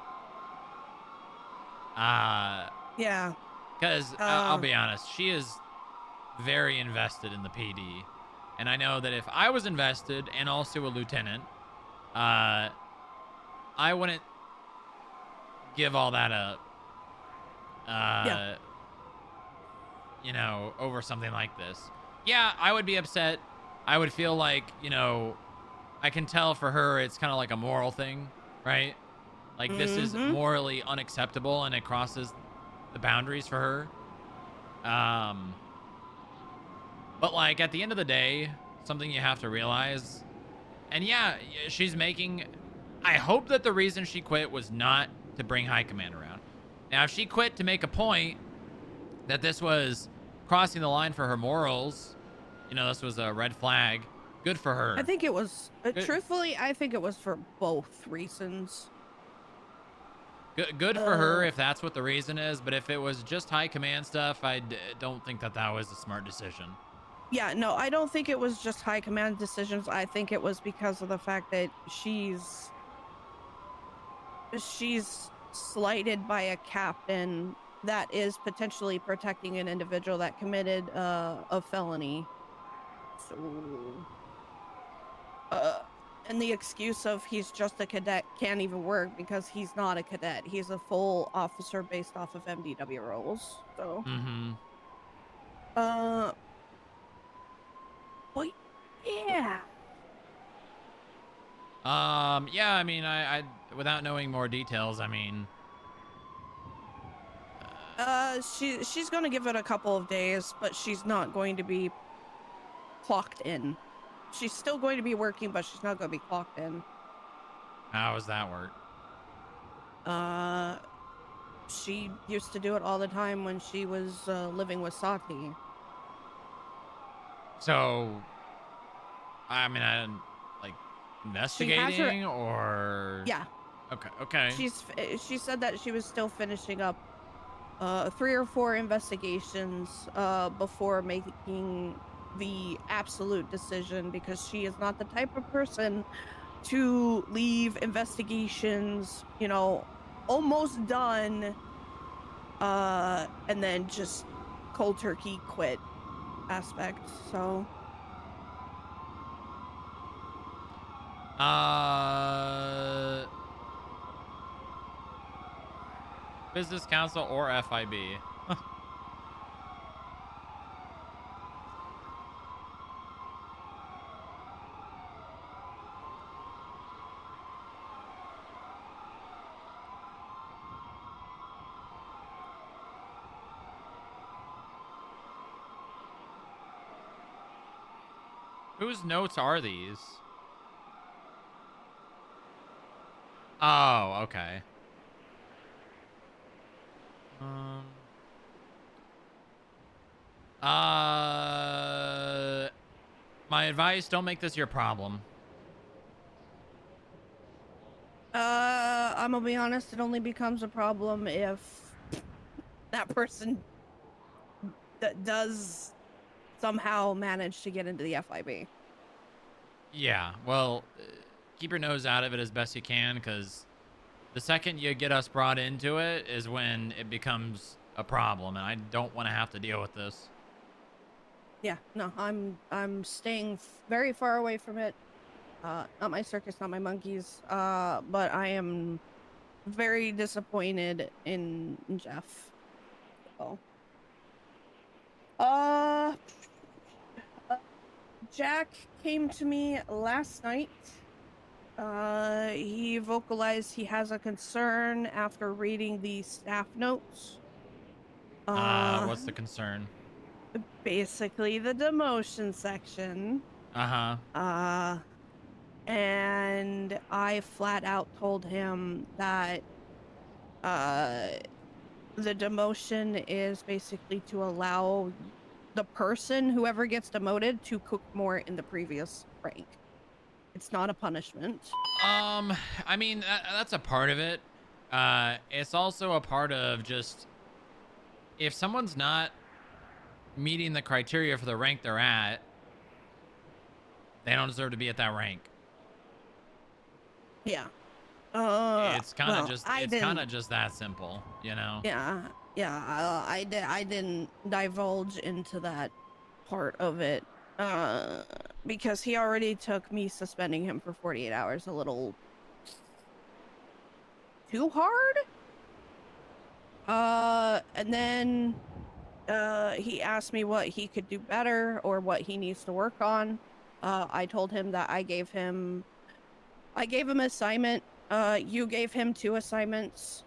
Yeah. Because I'll be honest, she is very invested in the PD, and I know that if I was invested and also a lieutenant, I wouldn't give all that up. You know, over something like this. Yeah, I would be upset. I would feel like, you know, I can tell for her it's kind of like a moral thing, right? Like this is morally unacceptable and it crosses the boundaries for her. But like at the end of the day, something you have to realize, and yeah, she's making, I hope that the reason she quit was not to bring high command around. Now, if she quit to make a point that this was crossing the line for her morals, you know, this was a red flag, good for her. I think it was, truthfully, I think it was for both reasons. Good for her if that's what the reason is, but if it was just high command stuff, I don't think that was a smart decision. Yeah, no, I don't think it was just high command decisions. I think it was because of the fact that she's slighted by a captain that is potentially protecting an individual that committed a felony. So, and the excuse of he's just a cadet can't even work because he's not a cadet. He's a full officer based off of MDW roles. So, but yeah. Yeah, I mean, I without knowing more details, I mean, she's going to give it a couple of days, but she's not going to be clocked in. She's still going to be working, but she's not going to be clocked in. How does that work? She used to do it all the time when she was living with Sati. So, I mean, I didn't, like, investigating or... Yeah. Okay. She said that she was still finishing up 3 or 4 investigations before making the absolute decision, because she is not the type of person to leave investigations, you know, almost done, and then just cold turkey quit aspect. So business council or FIB. Whose notes are these? Oh, okay. My advice, don't make this your problem. I'm gonna be honest, it only becomes a problem if that person does somehow manage to get into the FIB. Yeah, well, keep your nose out of it as best you can, because the second you get us brought into it is when it becomes a problem, and I don't want to have to deal with this. Yeah, no, I'm staying very far away from it. Not my circus, not my monkeys. But I am very disappointed in Jeff. Oh. Jack came to me last night. He vocalized he has a concern after reading the staff notes. What's the concern? Basically the demotion section. And I flat out told him that the demotion is basically to allow the person, whoever gets demoted, to cook more in the previous rank. It's not a punishment. I mean, that's a part of it. It's also a part of just if someone's not meeting the criteria for the rank they're at, they don't deserve to be at that rank. Yeah. It's kind of just that simple, you know. Yeah, I didn't divulge into that part of it because he already took me suspending him for 48 hours a little too hard. And then he asked me what he could do better or what he needs to work on. I told him that I gave him an assignment. You gave him 2 assignments.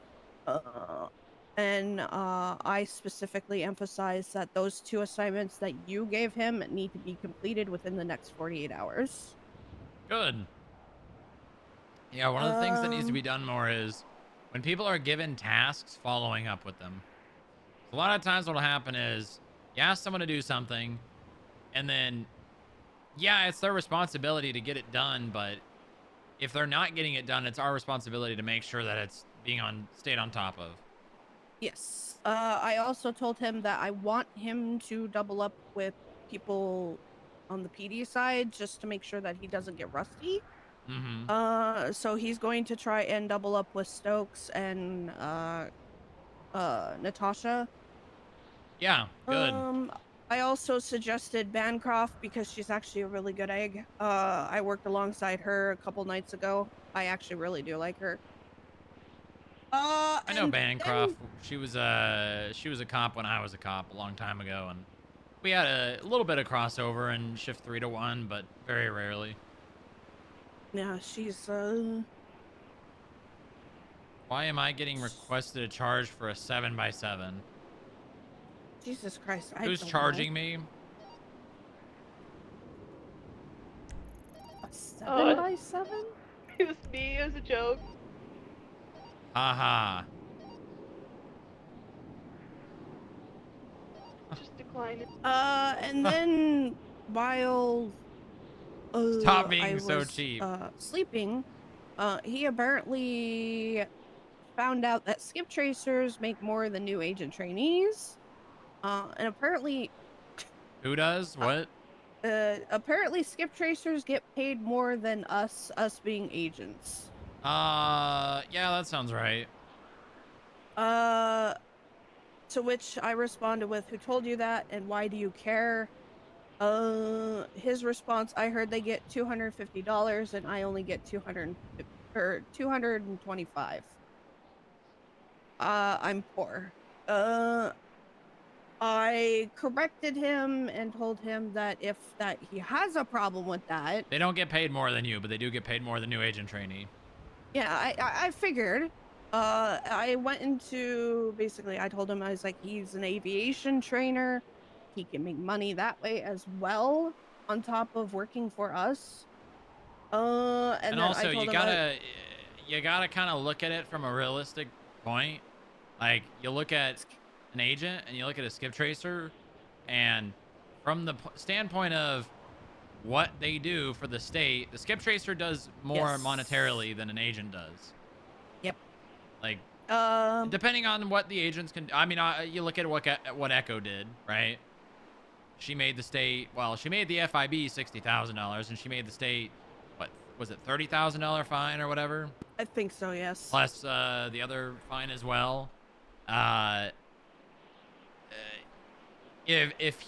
And I specifically emphasized that those 2 assignments that you gave him need to be completed within the next 48 hours. Good. Yeah, one of the things that needs to be done more is when people are given tasks, following up with them. A lot of times what'll happen is you ask someone to do something, and then, yeah, it's their responsibility to get it done, but if they're not getting it done, it's our responsibility to make sure that it's stayed on top of. Yes. I also told him that I want him to double up with people on the PD side just to make sure that he doesn't get rusty. So he's going to try and double up with Stokes and Natasha. Yeah, good. I also suggested Bancroft because she's actually a really good egg. I worked alongside her a couple nights ago. I actually really do like her. I know Bancroft. She was a cop when I was a cop a long time ago, and we had a little bit of crossover in shift 3 to 1, but very rarely. Yeah, she's Why am I getting requested a charge for a 7x7? Jesus Christ! Who's charging me? A 7x7? It was me. It was a joke. Haha. Just decline it. And then while Stop being I so was, cheap. Sleeping, he apparently found out that skip tracers make more than new agent trainees. And apparently, Who does? What? apparently skip tracers get paid more than us being agents. Yeah, that sounds right. To which I responded with, "Who told you that, and why do you care?" His response, "I heard they get $250, and I only get $225. I'm poor." I corrected him and told him that if he has a problem with that. They don't get paid more than you, but they do get paid more than new agent trainee. Yeah, I figured. I went into, basically, I told him, I was like, he's an aviation trainer. He can make money that way as well, on top of working for us. And then also, I told you gotta kind of look at it from a realistic point. Like, you look at an agent and you look at a skip tracer, and from the standpoint of what they do for the state, the skip tracer does more monetarily than an agent does. Yep. Like, depending on what the agents can. I mean, you look at what Echo did, right? She made the state. Well, she made the FIB $60,000, and she made the state, what was it, $30,000 fine or whatever? I think so. Yes. Plus the other fine as well. If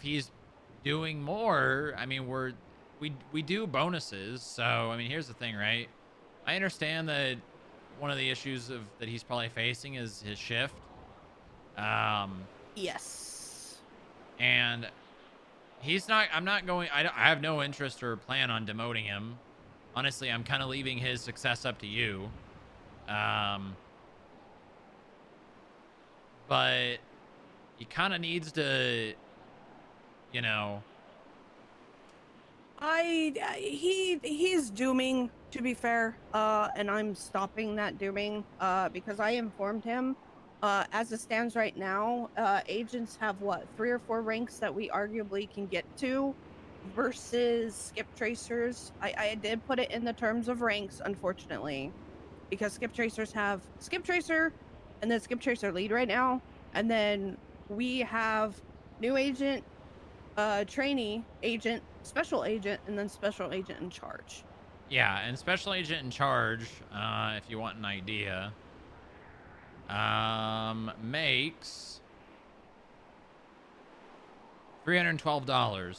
he's doing more, I mean, we do bonuses. So I mean, here's the thing, right? I understand that one of the issues that he's probably facing is his shift. Yes. And he's not. I'm not going. I have no interest or plan on demoting him. Honestly, I'm kind of leaving his success up to you. But he kind of needs to, you know. He's dooming, to be fair, and I'm stopping that dooming, because I informed him, as it stands right now, agents have what, 3 or 4 ranks that we arguably can get to, versus skip tracers. I did put it in the terms of ranks, unfortunately. because skip tracers have skip tracer and then skip tracer lead right now, and then we have new agent, trainee agent, special agent, and then special agent in charge. Yeah, and special agent in charge, if you want an idea, makes $312.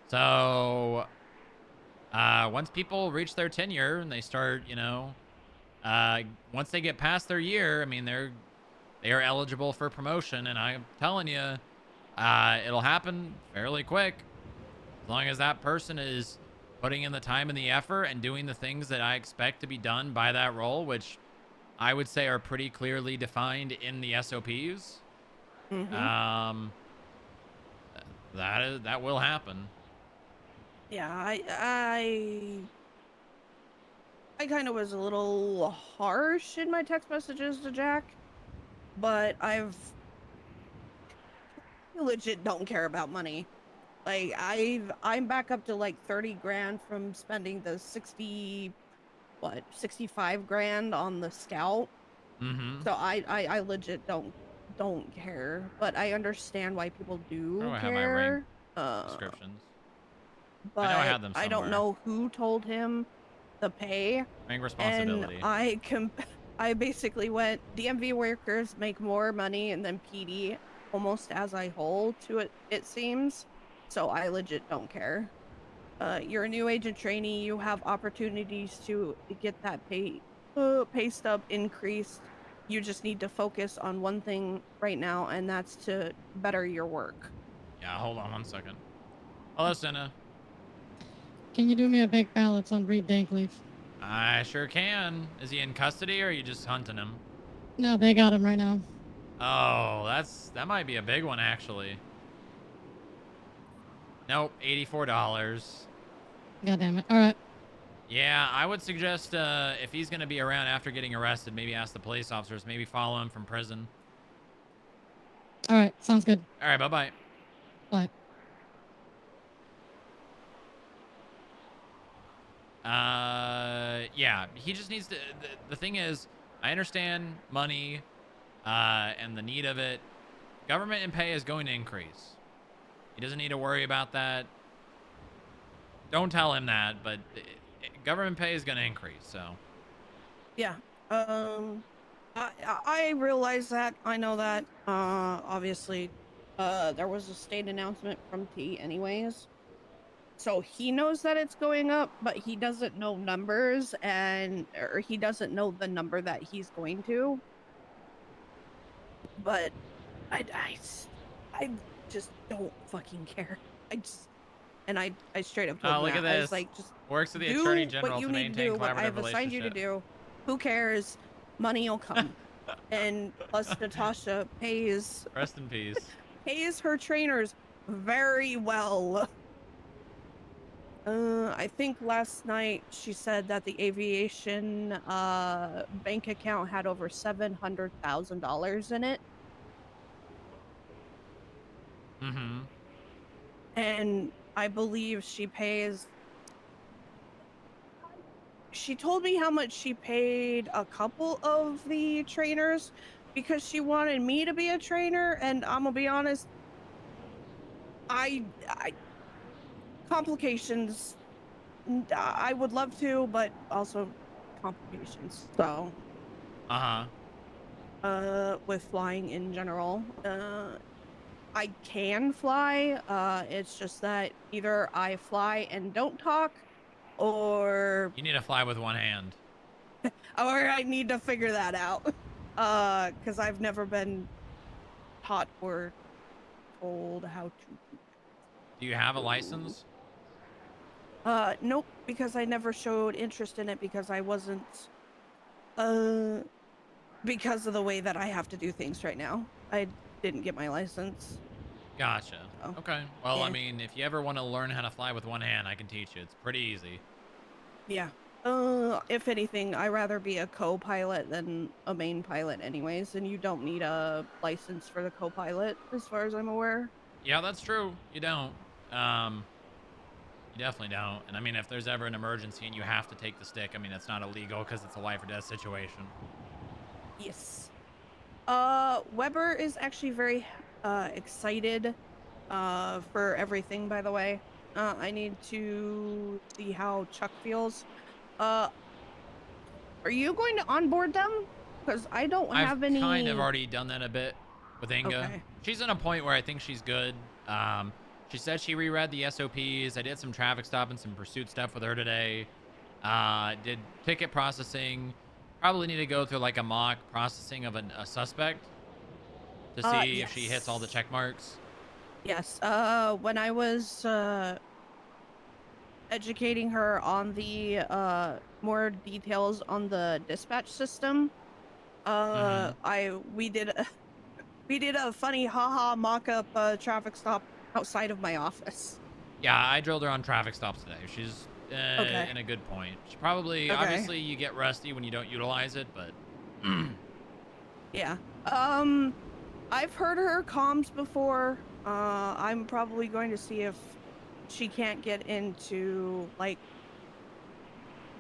So, once people reach their tenure and they start, you know, once they get past their year, I mean, they are eligible for promotion, and I'm telling you, it'll happen fairly quick. As long as that person is putting in the time and the effort and doing the things that I expect to be done by that role, which I would say are pretty clearly defined in the SOPs. Mm-hmm. That will happen. Yeah, I kind of was a little harsh in my text messages to Jack, but I legit don't care about money. Like I'm back up to like 30 grand from spending the 65 grand on the scout. Mm-hmm. So I legit don't care, but I understand why people do I have my rank care. descriptions. But I know I had them I don't somewhere. know who told him the pay. Rank responsibility. And I basically went, DMV workers make more money and then PD almost as a whole to it seems. So I legit don't care. You're a new agent trainee, you have opportunities to get that pay stub increased. You just need to focus on one thing right now, and that's to better your work. Yeah, hold on 1 second. Hello, Senna. Can you do me a big balance on Reed Dankleaf? I sure can. Is he in custody or are you just hunting him? No, they got him right now. Oh, that might be a big one, actually. Nope, $84. God damn it. All right. Yeah, I would suggest if he's going to be around after getting arrested, maybe ask the police officers, maybe follow him from prison. All right. Sounds good. All right, bye-bye. Bye. Yeah, he just needs to, the thing is, I understand money, and the need of it. Government and pay is going to increase. He doesn't need to worry about that. Don't tell him that, but government pay is going to increase, so. Yeah. I realize that. I know that. Obviously, there was a state announcement from T anyways. So he knows that it's going up, but he doesn't know numbers or he doesn't know the number that he's going to. But I just don't fucking care. I straight up told him look that. at this. I was like, just works with the do Attorney General what you to need to maintain do, what collaborative I've assigned you to relationship. do. Who cares? Money will come. And plus Natasha pays Rest in peace. pays her trainers very well. I think last night she said that the aviation bank account had over $700,000 in it. Mm-hmm. And I believe she pays. She told me how much she paid a couple of the trainers because she wanted me to be a trainer, and I'm gonna be honest, I complications. I would love to, but also complications. So, with flying in general, I can fly. It's just that either I fly and don't talk, or You need to fly with one hand. or I need to figure that out. Because I've never been taught or told how to. Do you have a license? Nope, because I never showed interest in it because I wasn't, because of the way that I have to do things right now. I didn't get my license. Gotcha. Oh. Okay. Well, Yeah. I mean, if you ever want to learn how to fly with one hand, I can teach you. It's pretty easy. Yeah. If anything, I'd rather be a co-pilot than a main pilot anyways, and you don't need a license for the co-pilot, as far as I'm aware. Yeah, that's true. You don't. You definitely don't. And I mean, if there's ever an emergency and you have to take the stick, I mean, it's not illegal because it's a life or death situation. Yes. Weber is actually very excited for everything, by the way. I need to see how Chuck feels. Are you going to onboard them? Because I don't I've have any. kind of already done that a bit with Inge. Okay. She's in a point where I think she's good. She said she reread the SOPs. I did some traffic stop and some pursuit stuff with her today. Did ticket processing. Probably need to go through like a mock processing of a suspect to see if she hits all the check marks. Yes. When I was educating her on the more details on the dispatch system, we did a funny haha mock-up traffic stop outside of my office. Yeah, I drilled her on traffic stops today. She's in a good point. She probably, obviously, you get rusty when you don't utilize it, but yeah. I've heard her comms before. I'm probably going to see if she can't get into like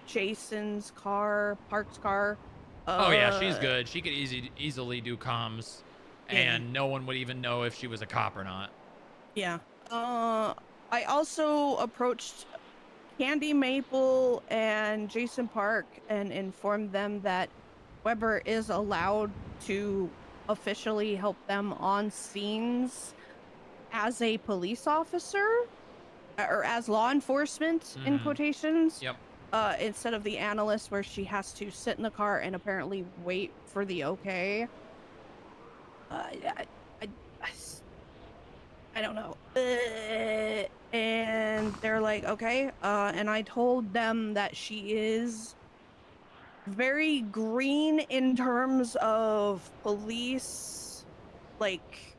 Jason's car, Park's car. oh yeah, she's good. She could easily do comms, and no one would even know if she was a cop or not. Yeah. I also approached Candy Maple and Jason Park and informed them that Weber is allowed to officially help them on scenes as a police officer or as law enforcement in quotations. Yep. Instead of the analyst where she has to sit in the car and apparently wait for the okay. I don't know. And they're like, okay. And I told them that she is very green in terms of police, like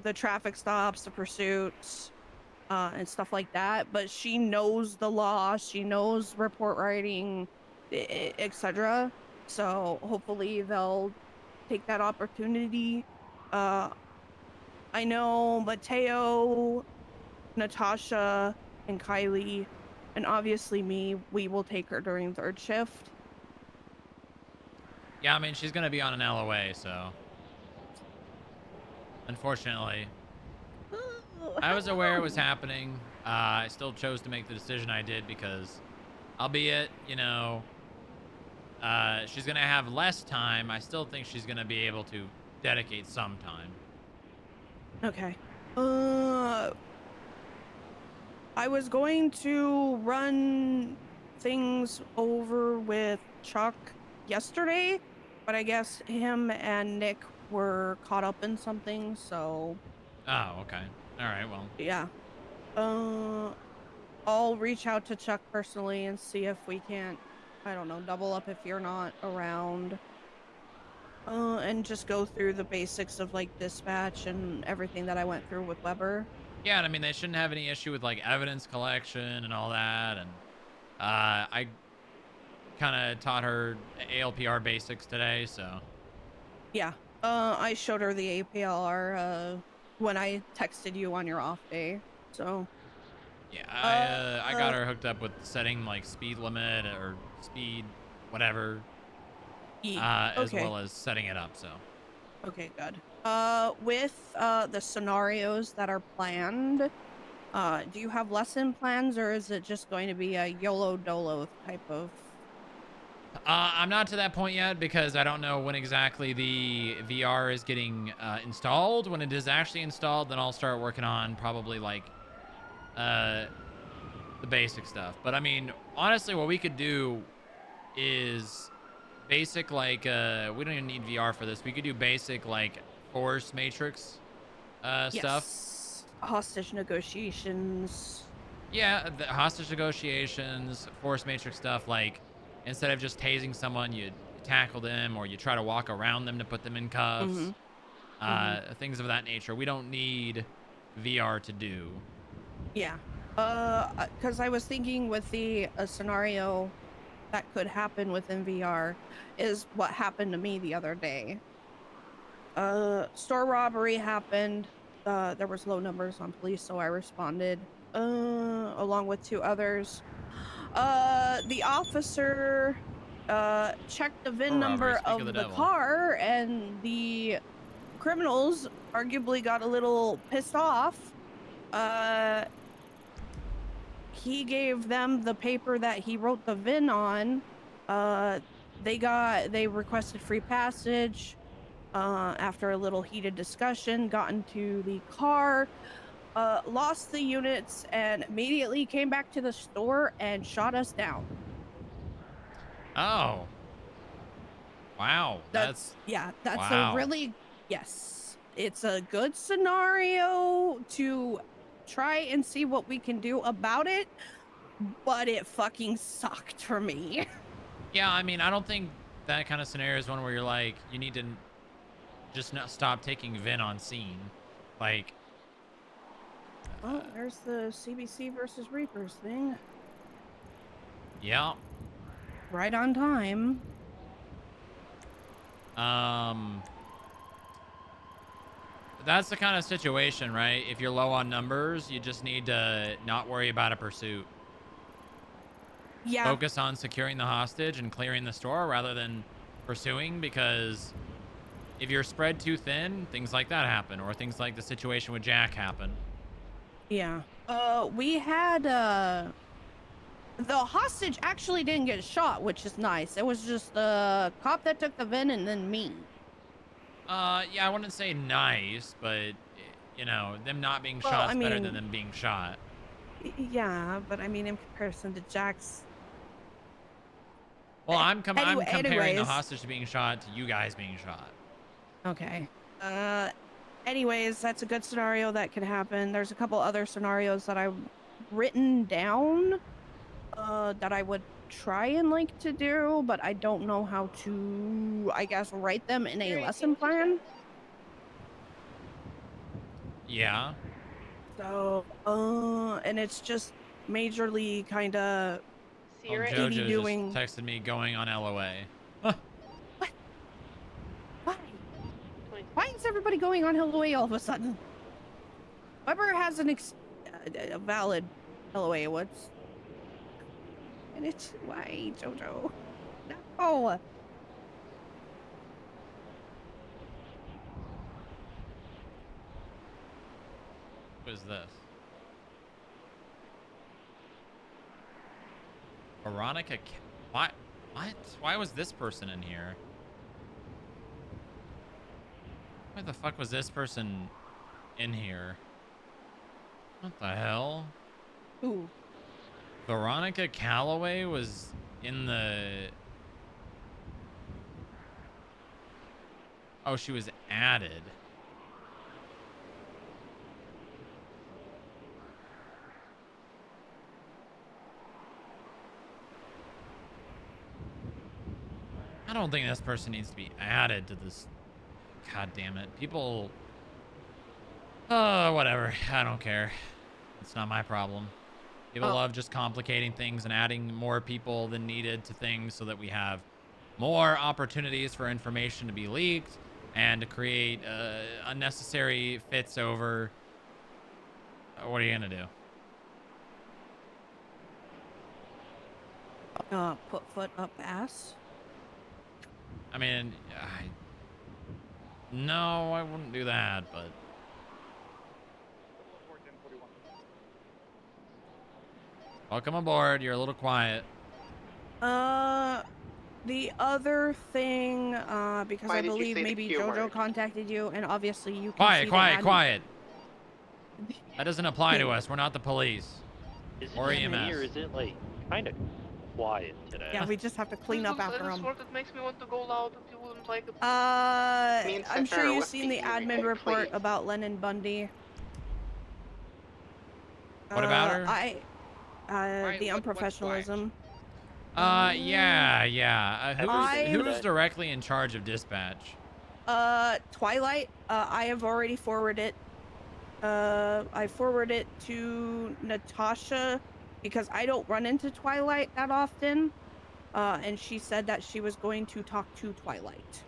the traffic stops, the pursuits, and stuff like that. But she knows the law. She knows report writing, etc. So hopefully they'll take that opportunity. I know Mateo, Natasha, and Kylie, and obviously me, we will take her during third shift. Yeah, I mean, she's going to be on an LOA, so unfortunately. I was aware it was happening. I still chose to make the decision I did because, albeit, you know, she's going to have less time, I still think she's going to be able to dedicate some time. Okay. I was going to run things over with Chuck yesterday, but I guess him and Nick were caught up in something, so... Oh, okay. All right, well. Yeah. I'll reach out to Chuck personally and see if we can't, I don't know, double up if you're not around. And just go through the basics of like dispatch and everything that I went through with Weber. Yeah, and I mean, they shouldn't have any issue with like evidence collection and all that. And I kind of taught her ALPR basics today, so. Yeah. I showed her the APLR when I texted you on your off day, so. Yeah, I got her hooked up with setting like speed limit or speed whatever, as well as setting it up, so. Okay, good. With the scenarios that are planned, do you have lesson plans or is it just going to be a YOLO dolo type of? I'm not to that point yet because I don't know when exactly the VR is getting installed. When it is actually installed, then I'll start working on probably like the basic stuff. But I mean, honestly, what we could do is basic like we don't even need VR for this. We could do basic like force matrix stuff. Hostage negotiations. Yeah, the hostage negotiations, force matrix stuff. Like instead of just tasing someone, you tackle them or you try to walk around them to put them in cuffs. Things of that nature. We don't need VR to do. Yeah. Because I was thinking with the scenario that could happen within VR is what happened to me the other day. Store robbery happened. There was low numbers on police, so I responded. along with 2 others. The officer checked the VIN Or number robbery, speak of of the the devil. car, and the criminals arguably got a little pissed off. He gave them the paper that he wrote the VIN on. They requested free passage. After a little heated discussion, got into the car, lost the units, and immediately came back to the store and shot us down. Oh. Wow. That's wow. yes. It's a good scenario to try and see what we can do about it, but it fucking sucked for me. Yeah, I mean, I don't think that kind of scenario is one where you're like, you need to just not stop taking VIN on scene. Like, Oh, there's the CBC versus Reapers thing. yeah. Right on time. That's the kind of situation, right? If you're low on numbers, you just need to not worry about a pursuit. Yeah. Focus on securing the hostage and clearing the store rather than pursuing, because if you're spread too thin, things like that happen, or things like the situation with Jack happen. Yeah. We had the hostage actually didn't get shot, which is nice. It was just the cop that took the VIN and then me. Yeah, I wouldn't say nice, but you know, them not being Well, shot is I better mean- than them being shot. Yeah, but I mean, in comparison to Jack's. Well, I'm comparing the anyways. hostage to being shot to you guys being shot. Okay. Anyways, that's a good scenario that can happen. There's a couple other scenarios that I've written down that I would try and like to do, but I don't know how to, I guess, write them in a lesson plan. Yeah. So, and it's just majorly kind of Oh, JoJo just texted me going on LOA. Why is everybody going on LOA all of a sudden? Weber has a valid LOA. What's... And it's... Why, JoJo? No! Who is this? Veronica... Why? What? Why was this person in here? Why the fuck was this person in here? What the hell? Ooh. Veronica Calloway was in the... Oh, she was added. I don't think this person needs to be added to this. God damn it. People... whatever. I don't care. It's not my problem. People love just complicating things and adding more people than needed to things so that we have more opportunities for information to be leaked and to create unnecessary fits over. What are you going to do? Put foot up ass. I mean, no, I wouldn't do that, but... Welcome aboard. You're a little quiet. The other thing, because Why I did you believe say the maybe Q JoJo word? contacted you, and obviously you can Quiet, see quiet, the quiet. That doesn't apply to us. We're not the police. Is it Or just me, EMS. or is it like kind of quiet today? Yeah, we just have to clean up after them. That makes me want to go loud if you wouldn't like it. I'm sure you've seen the admin report about Lennon Bundy. What about her? The unprofessionalism. Yeah. Who's directly in charge of dispatch? Twilight. I have already forwarded it. I forwarded it to Natasha because I don't run into Twilight that often. And she said that she was going to talk to Twilight.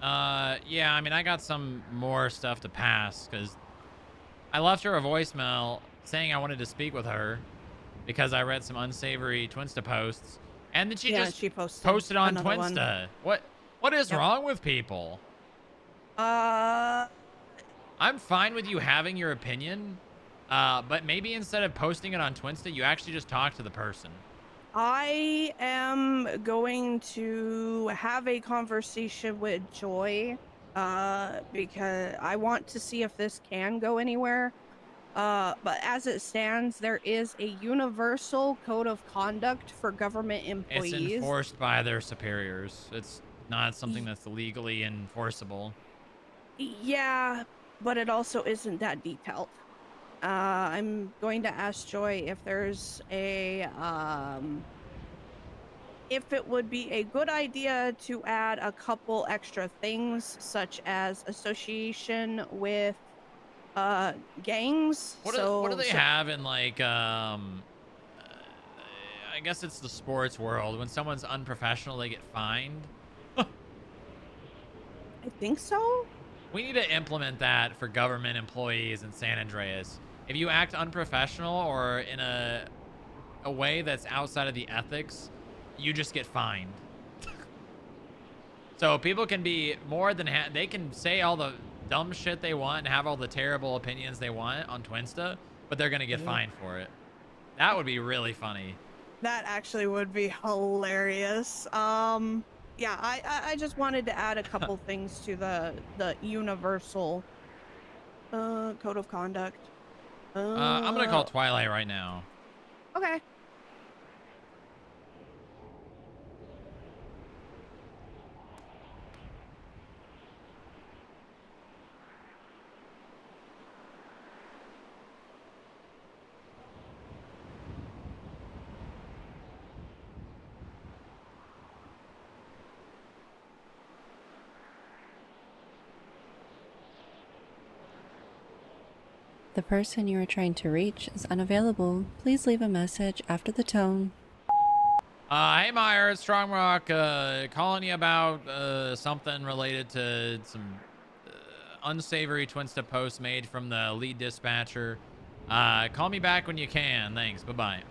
Yeah, I mean, I got some more stuff to pass because I left her a voicemail saying I wanted to speak with her. because I read some unsavory Twinsta posts, and then she Yeah, just she posted on another one. Twinsta. What is Yep. wrong with people? I'm fine with you having your opinion, but maybe instead of posting it on Twinsta, you actually just talk to the person. I am going to have a conversation with Joy, because I want to see if this can go anywhere. But as it stands, there is a universal code of conduct for government It's employees. enforced by their superiors. It's not something that's legally enforceable. Yeah, but it also isn't that detailed. I'm going to ask Joy if there's a, if it would be a good idea to add a couple extra things, such as association with, gangs. What do they have in, like, I guess it's the sports world. When someone's unprofessional, they get fined. I think so. We need to implement that for government employees in San Andreas. If you act unprofessional or in a way that's outside of the ethics, you just get fined. So people can be more than they can say all the dumb shit they want and have all the terrible opinions they want on Twinsta, but they're gonna get fined for it. That would be really funny. That actually would be hilarious. Yeah, I just wanted to add a couple things to the universal code of conduct. I'm gonna call Twilight right now. Okay. The person you are trying to reach is unavailable. Please leave a message after the tone. Hey Meyer, it's Strong Rock, calling you about something related to some unsavory Twinsta posts made from the lead dispatcher. Call me back when you can. Thanks. Bye-bye.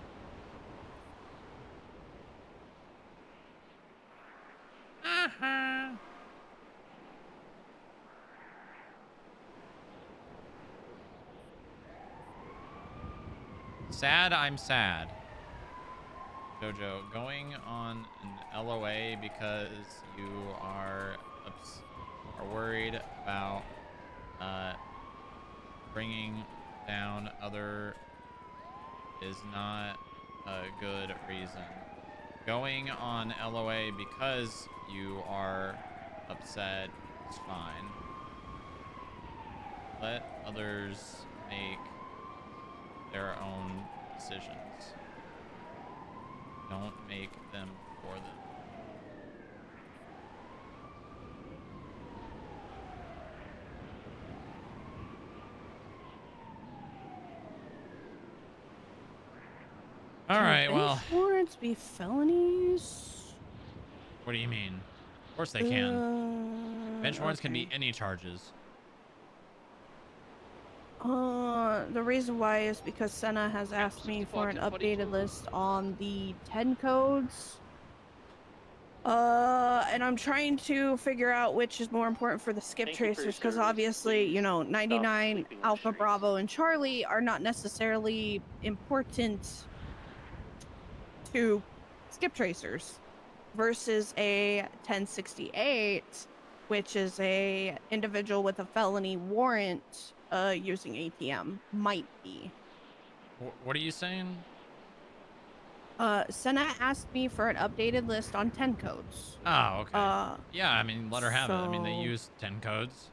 Sad, I'm sad. Jojo, going on an LOA because you are worried about bringing down other is not a good reason. Going on LOA because you are upset is fine. Let others make their own decisions. Don't make them for them. All right, well. Bench warrants be felonies? What do you mean? Of course they can. Bench warrants can be any charges. The reason why is because Senna has asked me for an updated list on the 10 codes. And I'm trying to figure out which is more important for the skip tracers, because obviously, you know, 99, Alpha, Bravo, and Charlie are not necessarily important to skip tracers, versus a 1068, which is a individual with a felony warrant using ATM might be. What are you saying? Senna asked me for an updated list on 10 codes. Oh, okay. Yeah, I mean, let her have it. I mean, they so- use 10 codes.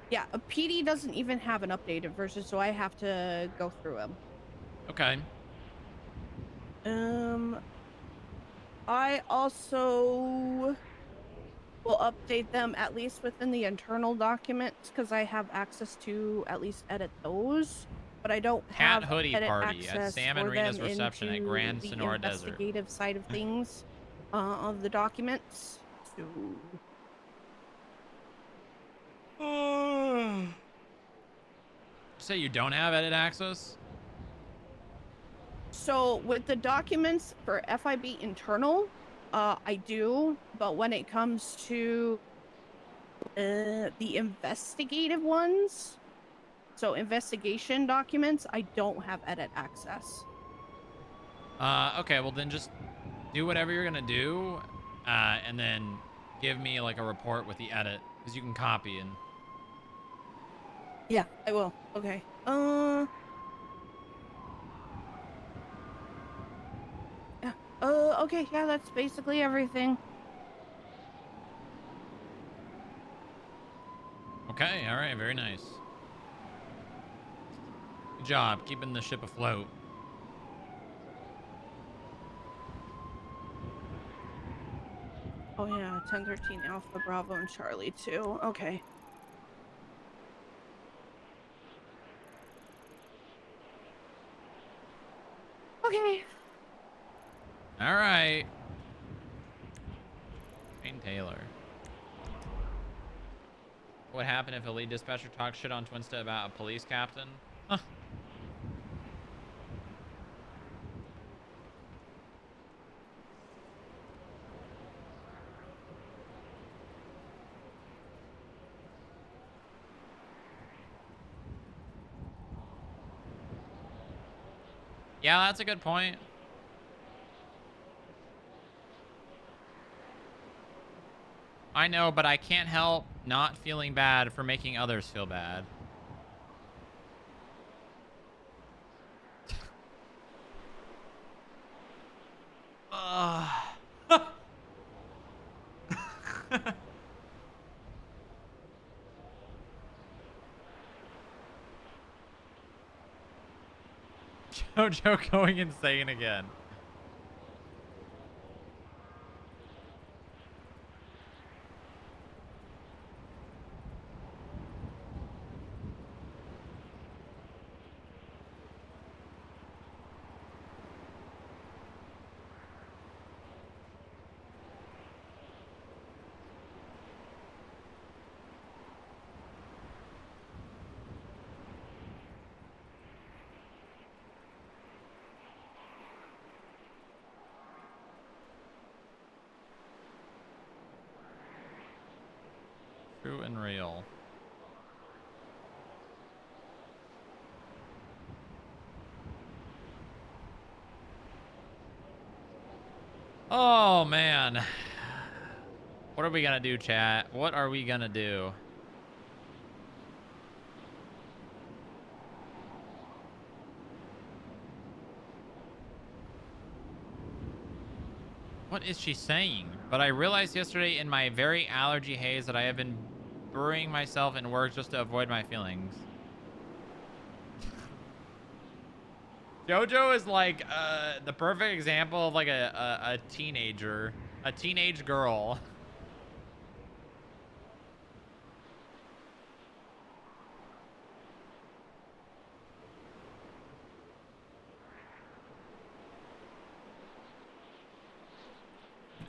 Yeah, a PD doesn't even have an updated version, so I have to go through them. Okay. I also will update them at least within the internal documents, because I have access to at least edit those, but I don't Cat have hoodie edit party at access Sam for and Rita's them reception at into Grand the Sonora Desert. investigative side of things of the documents. So Say you don't have edit access? So with the documents for FIB internal, I do, but when it comes to the investigative ones, so investigation documents, I don't have edit access. Okay, well then just do whatever you're gonna do, and then give me like a report with the edit, because you can copy and. Yeah, I will. Okay. Yeah. Okay. Yeah, that's basically everything. Okay, all right, very nice. Good job keeping the ship afloat. Oh yeah, 1013 Alpha Bravo and Charlie too. Okay. Okay. All right. Wayne Taylor. What would happen if a lead dispatcher talks shit on Twinsta about a police captain? Huh. Yeah, that's a good point. I know, but I can't help not feeling bad for making others feel bad. JoJo going insane again. True and real. Oh, man. What are we gonna do, chat? What are we gonna do? What is she saying? But I realized yesterday in my very allergy haze that I have been burying myself in work just to avoid my feelings. JoJo is like the perfect example of like a teenager, a teenage girl.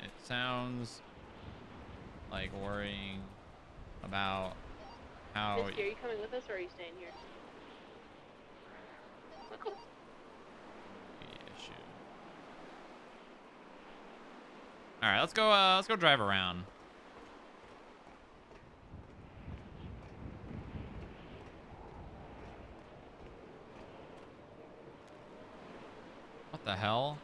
It sounds like worrying about how. Misty, are you coming with us or are you staying here? Okay. All right, let's go drive around. What the hell?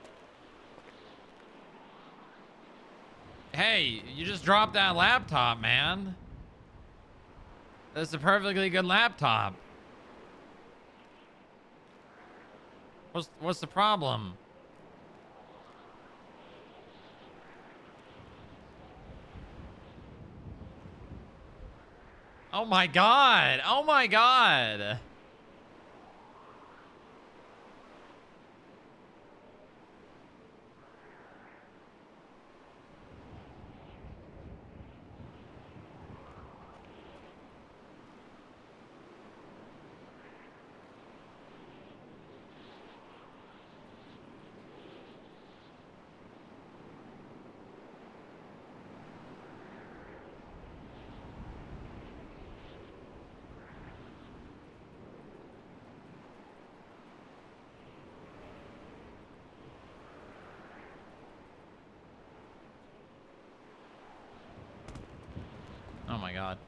Hey, you just dropped that laptop, man. That's a perfectly good laptop. What's the problem? Oh my god. Oh my god. god.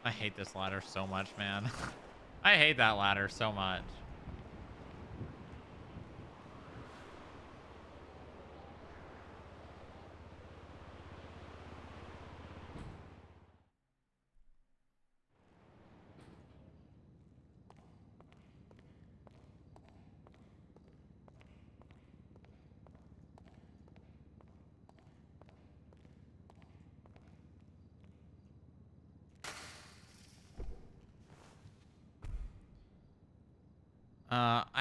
I hate this ladder so much, man. I hate that ladder so much.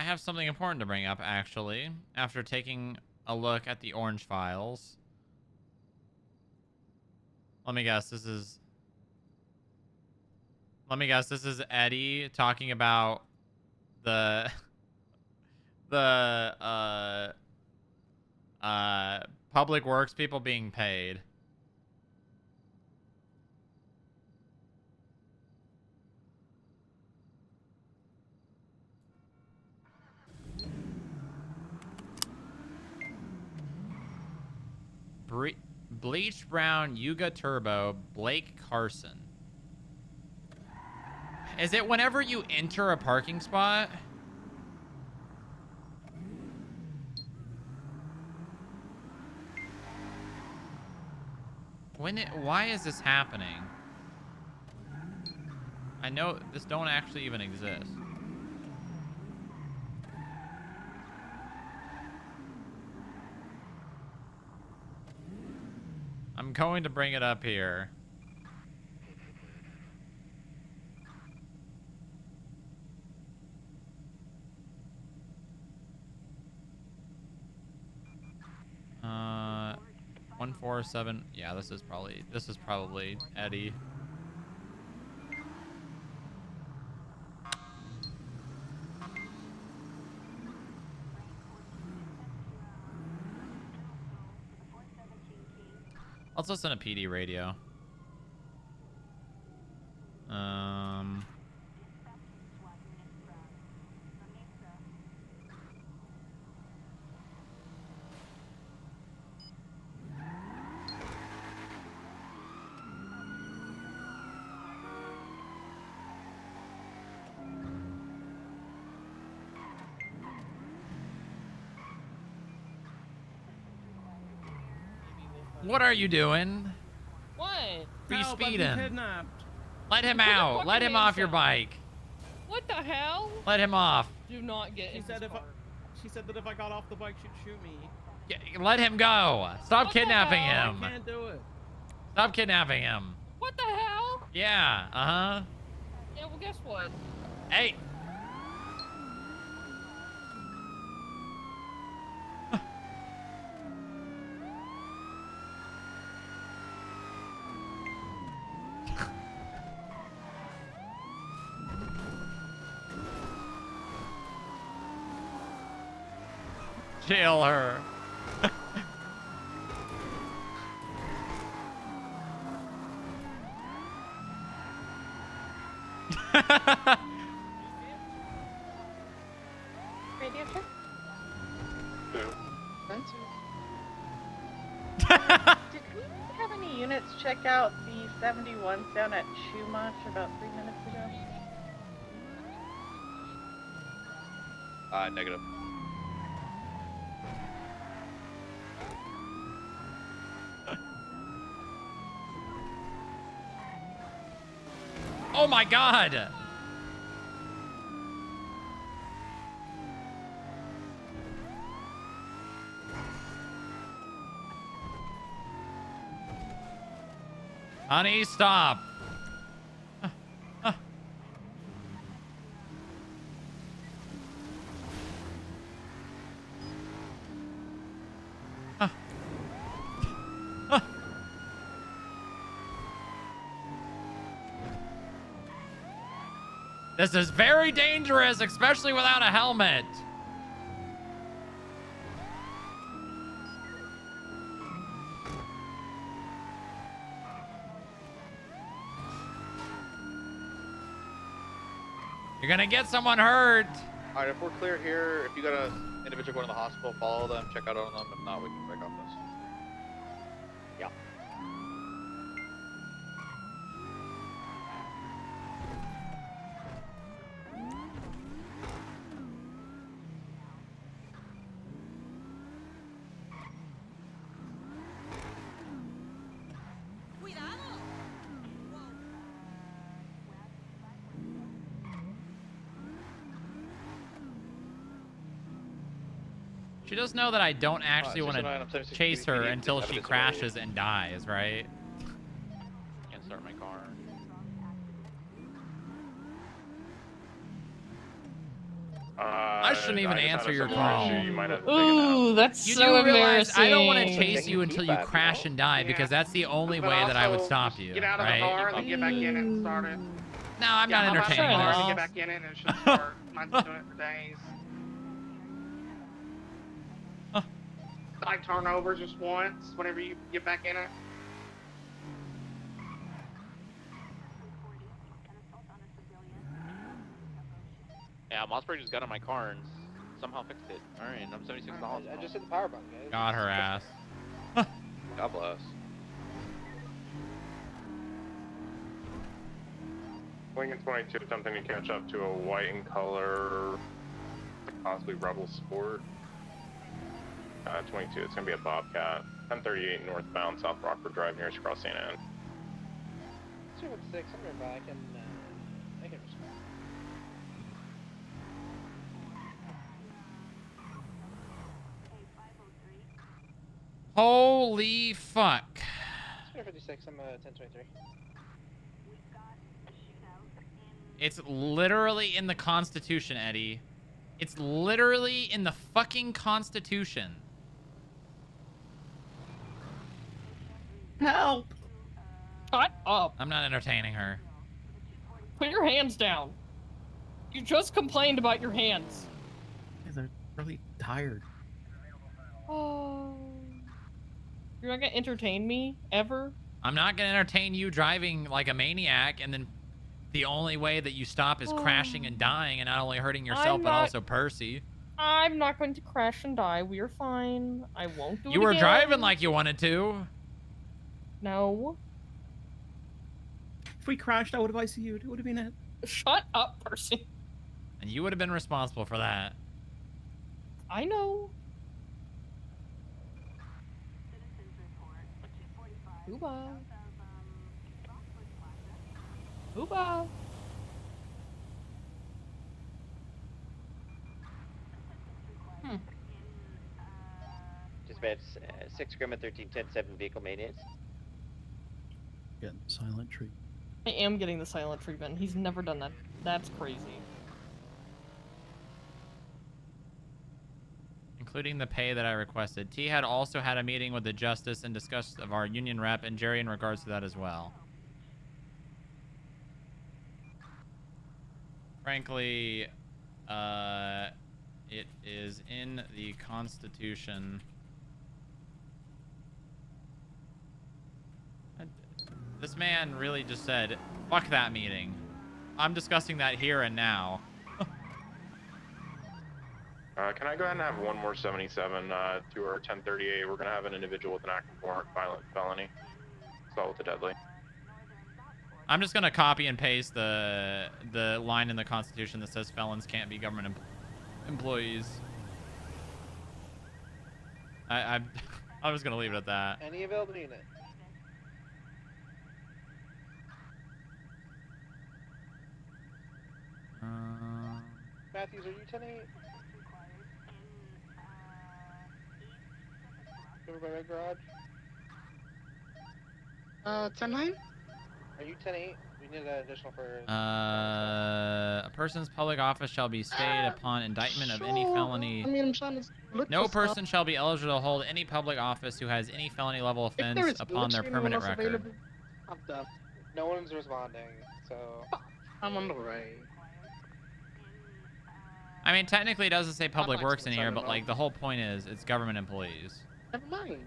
I have something important to bring up, actually, after taking a look at the orange files. Let me guess, this is Eddie talking about the the public works people being paid. Bleach Brown, Yuga Turbo, Blake Carson. Is it whenever you enter a parking spot? Why is this happening? I know this don't actually even exist. I'm going to bring it up here. Uh, 147. Yeah, this is probably Eddie. Let's listen to PD radio. What are you doing? What? Free Help, I've been speeding. kidnapped. Let him Put your out. fucking Let him hands off your up. bike. What the hell? Let him off. Do not get in She said his if car. she said that if I got off the bike, she'd shoot me. Let him go. Stop What the kidnapping hell? him. I can't do it. Stop kidnapping him. What the hell? Yeah, uh-huh. Yeah, well, guess what? Hey. Jail her. Radio check. Did we have any units check out the 71s down at Chumash about 3 minutes ago? Negative. Oh my god. Honey, stop. This is very dangerous, especially without a helmet. You're gonna get someone hurt. Alright, if we're clear here, if you got an individual going to the hospital, follow them, check out on them. If not, we can break off this. Yeah. She does know that I don't actually want 609, I'm to 76 chase her PD, until she evidence crashes and dies, right? Can't start my car. I shouldn't even answer your call. Ooh, that's You so do realize I don't want to embarrassing. chase you until you crash and die because that's the only But way that I would also, stop just you, get out of the right? car and then get back in it and start it. No, I'm Yeah, not hop out of the entertaining car and this. get back in it and it should start. Mine's been doing it for days. Like turn over just once whenever you get back in it. Yeah, Mossberg just got on my car and somehow fixed it. Alright, I'm 76 dollars. I just hit the power button, guys. Got her ass. God bless. Lincoln 22 attempting to catch up to a white in color, possibly Rebel Sport. 22, it's gonna be a Bobcat. 1038 northbound, South Rockford Drive, nearest across St. Anne. 216, I'm right back and I can respond. Holy fuck. 256, I'm 1023. It's literally in the Constitution, Eddie. It's literally in the fucking Constitution. Help! Shut up. I'm not entertaining her. Put your hands down. You just complained about your hands. Yeah, they're really tired. Oh. You're not gonna entertain me ever? I'm not going to entertain you driving like a maniac and then the only way that you stop is crashing and dying and not only hurting yourself I'm but not- also Percy. I'm not going to crash and die. We're fine. I won't do it You were again. driving like you wanted to. No. If we crashed, I would have ICU'd. It would have been it. Shut up, Percy. And you would have been responsible for that. I know. Booba. Booba. Dispatch 6 Grima 1310 vehicle maintenance. Getting silent treatment. I am getting the silent treatment. He's never done that. That's crazy. Including the pay that I requested. T had also had a meeting with the justice and discussed of our union rep and Jerry in regards to that as well. Frankly, it is in the Constitution. This man really just said, fuck that meeting. I'm discussing that here and now. Can I go ahead and have one more 77 to our 1038? We're gonna have an individual with an active warrant violent felony. Assault with a deadly. I'm just gonna copy and paste the line in the Constitution that says felons can't be government employees. I'm just gonna leave it at that. Any available unit? Matthews, are you 10-8? Over by Red Garage? 10-9? Are you 10-8? We need an additional for... A person's public office shall be stayed upon indictment of any felony. I mean, I'm trying to look No for stuff. person shall be eligible to hold any public office who has any felony level If there offense is upon their anyone permanent else record. available, I'm done. No one's responding, so... I'm on the way. I mean, technically it doesn't say public like works in here, but 7-0. like the whole point is it's government employees. Never mind.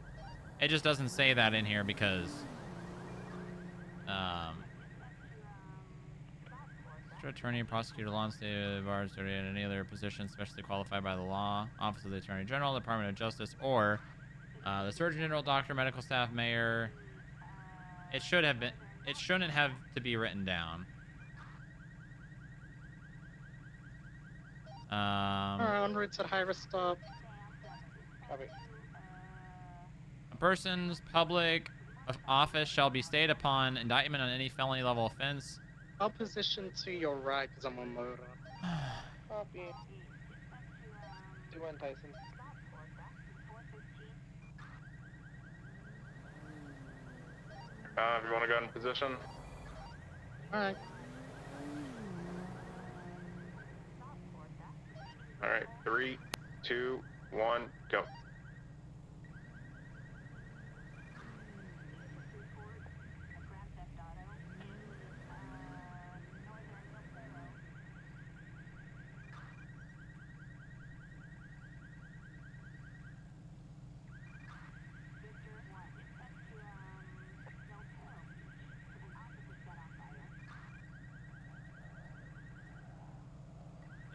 It just doesn't say that in here because district attorney, prosecutor, law and state bar, and any other position specially qualified by the law, office of the attorney general, department of justice, or the surgeon general, doctor, medical staff, mayor. It should have been. It shouldn't have to be written down. En route at high risk stop. Copy. A person's public office shall be stayed upon indictment on any felony level offense. I'll position to your right because I'm on motor. Copy. 2-1 Tyson. If you want to go in position. Alright. Alright, 3, 2, 1, go.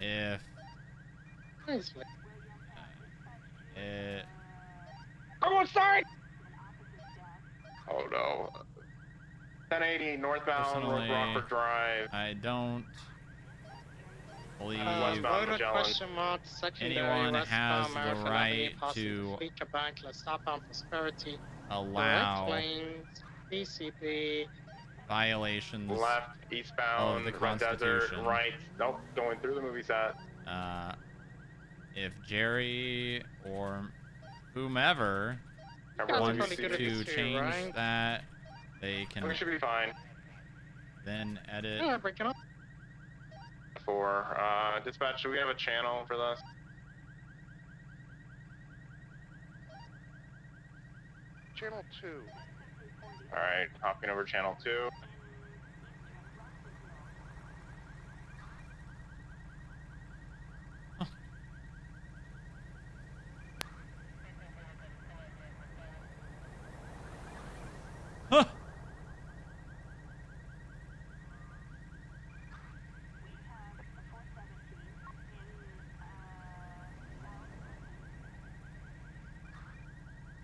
If Nicely. it Everyone sorry! Oh no. 1080 northbound Personally, Rockford Drive. I don't believe Westbound Voter Magellan. question mark, secondary, anyone westbound has the Marathon right Avenue, passing to Fleet Bank, let's southbound Prosperity. allow Direct lanes, PCP. violations Left, of eastbound, the Red Desert, Constitution. right. Nope, going through the movie set. If Jerry or whomever wants to change that, they can We should be fine. then edit. Yeah, break it up. For dispatch, do we have a channel for this? Channel 2. Alright, hopping over channel 2. Huh.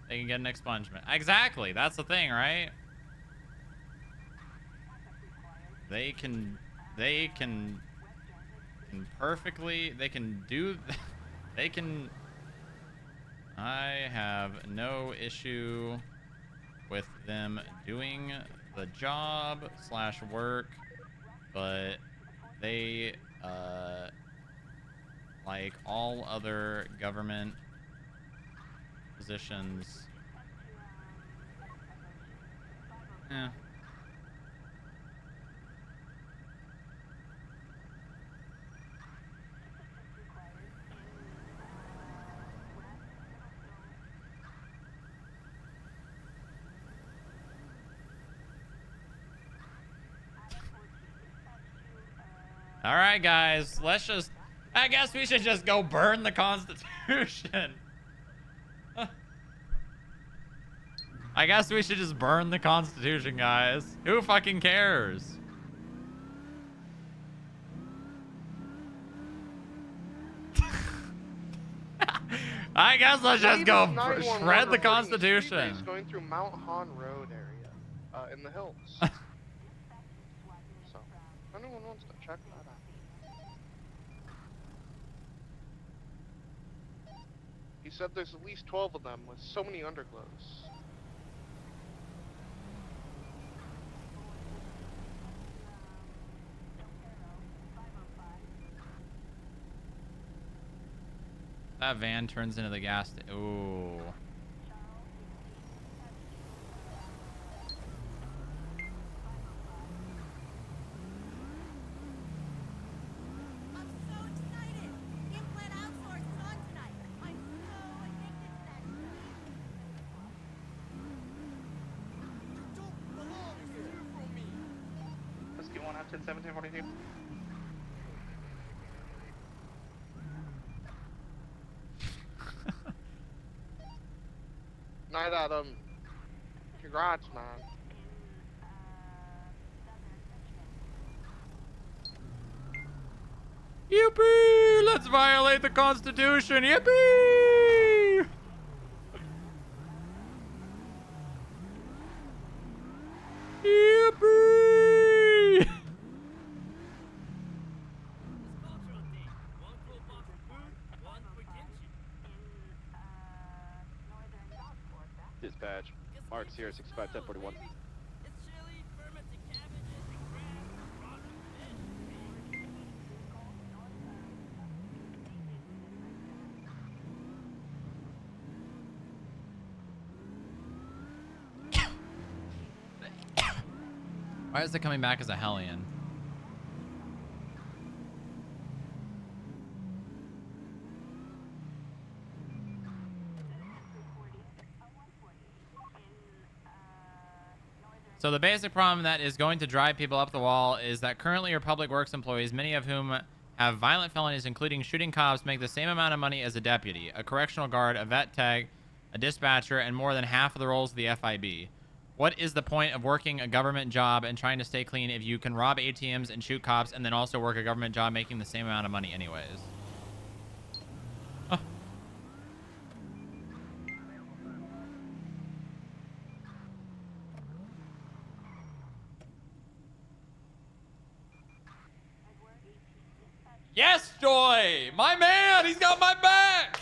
They can get an expungement. Exactly. That's the thing, right? They can perfectly, they can do, they can, I have no issue with them doing the job / work, but they, like all other government positions, yeah. All right, guys, I guess we should just go burn the Constitution. I guess we should just burn the Constitution, guys. Who fucking cares? I guess let's just go shred the Constitution. Going through Mount Hahn Road area, in the hills. So, if anyone wants to check that out. He said there's at least 12 of them with so many underglows. That van turns into the gas. Ooh. Let's get one out 10, 17, 42. Night Adam. Congrats, man. Yippee! Let's violate the Constitution. Yippee! Yippee! Dispatch. Mark Sierra 651041. Why is it coming back as a Hellion? So the basic problem that is going to drive people up the wall is that currently your public works employees, many of whom have violent felonies, including shooting cops, make the same amount of money as a deputy, a correctional guard, a vet tech, a dispatcher, and more than half of the roles of the FIB. What is the point of working a government job and trying to stay clean if you can rob ATMs and shoot cops and then also work a government job making the same amount of money anyways? Yes, Joy! My man! He's got my back!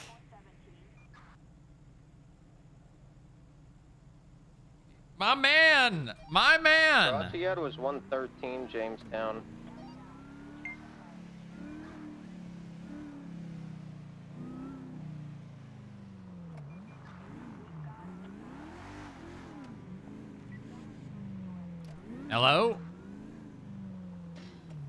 My man! My man! Gratiot was 113, Jamestown. Hello?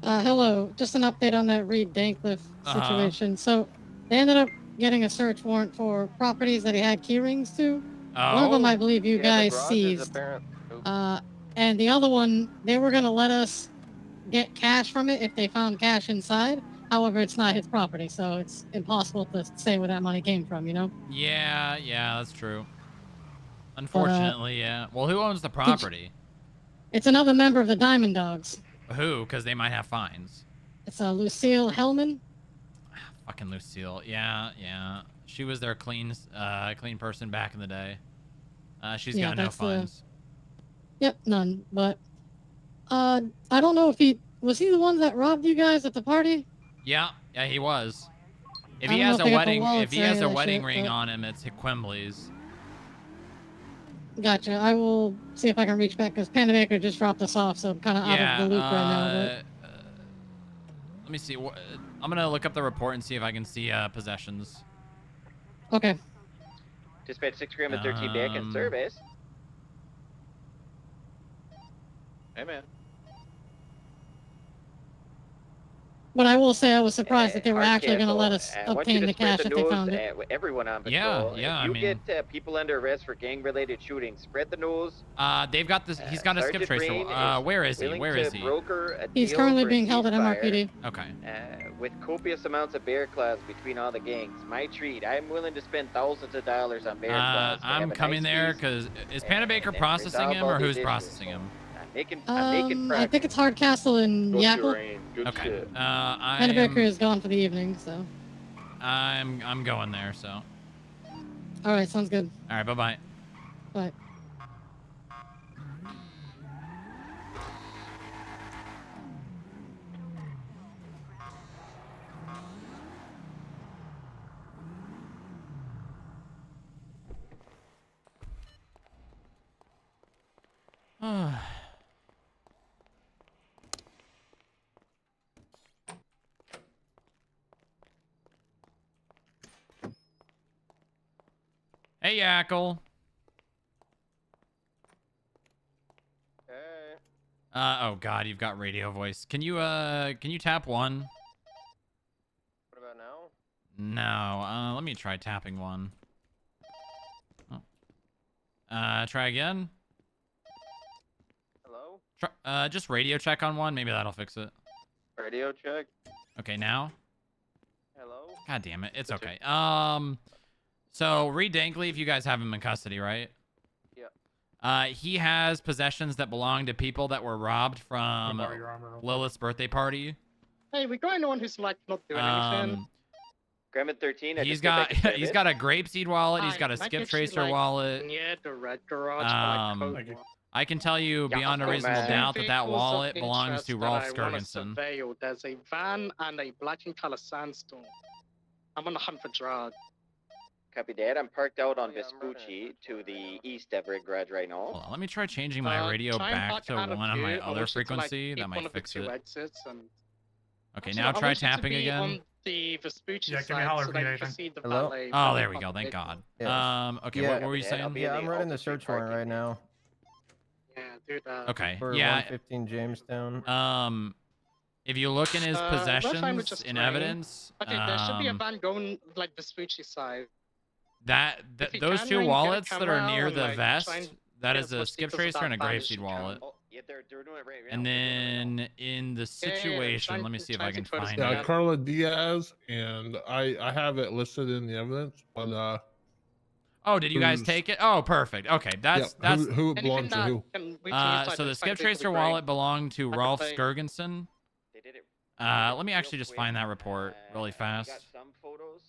Hello. Just an update on that Reed Dankliff situation. So they ended up getting a search warrant for properties that he had key rings to. One of them, I believe, you guys seized. And the other one, they were going to let us get cash from it if they found cash inside. However, it's not his property, so it's impossible to say where that money came from, you know? Yeah, that's true. Unfortunately, yeah. Well, who owns the property? It's another member of the Diamond Dogs. Who? Because they might have fines. It's Lucille Hellman. Fucking Lucille. Yeah. She was their clean person back in the day. She's got no fines. Yep, none. But I don't know if was he the one that robbed you guys at the party? Yeah, he was. If I he don't has know a if they got the wedding, wallets if he or has any a of that wedding shit, ring but- on him, it's Quimbley's. Gotcha. I will see if I can reach back because Panabaker just dropped us off, so I'm kind of out of the loop right now. Let me see. I'm gonna look up the report and see if I can see possessions. But okay. Dispatch 6 gram and 13 back in service. Hey, man. But I will say I was surprised that they were actually going to Hardcastle, let us I want you obtain to the spread cash the if they news, found it. everyone on Yeah, patrol. yeah, If you I mean- get people under arrest for gang-related shootings, spread the news. They've got this. He's got a skip Sergeant trace. Rain Where is he? willing Where to is he? broker a He's deal currently for a being held at ceasefire, MRPD. Okay. With copious amounts of bear claws between all the gangs. My treat. I'm willing to spend thousands of dollars on bear claws. to I'm have a coming nice there feast because is and Panabaker then processing resolve him all or these who's issues. processing him? I'm making I think it's Hardcastle and Yackle. Okay. Panabaker is gone for the evening, so. I'm going there. So. All right, sounds good. All right. Bye. Bye. Hey, Yackle. Hey. Oh God, you've got radio voice. Can you tap one? What about now? No. Let me try tapping one. Oh. Try again. Hello? Just radio check on one. Maybe that'll fix it. Radio check. Okay, now. Hello? God damn it. It's okay. So Reed Dankley, if you guys have him in custody, right? Yeah. He has possessions that belong to people that were robbed from borrow your armor real quick? Lilith's birthday party. Hey, we got anyone who's like not doing anything? Gremlin 13. He's got he's got a grapeseed wallet. He's got a skip tracer wallet. Yeah, the red garage, but like code I can tell you beyond a reasonable doubt that that wallet belongs to Rolf Skirgensen. There's a van and a black and color sandstorm. I'm on the hunt for drugs. Copy that. I'm parked out on Vespucci to the east of Red Garage right now. Hold on, let me try changing my radio back to one on my other frequency. That might fix it. Okay, now try tapping again. The Vespucci yeah, give me a holler if you need anything. Hello? Oh, there we go. Thank God. Okay, what were you saying? Yeah, I'm running the search warrant right now. Yeah, dude. Okay. For yeah. 115 Jamestown. If you look in his possessions in evidence, okay, there should be a van going like Vespucci side. Those two wallets that are near the vest, that is a skip tracer and a grapeseed wallet. Yeah, they're doing it right now. And then in the situation, let me see if I can find Yeah, it. Carla Diaz, and I have it listed in the evidence, but oh, did you guys take it? Oh, perfect. Okay, that's who it belongs to who. So the skip tracer wallet belonged to Rolf Skirgensen. Let me actually just find that report really fast. Got some photos.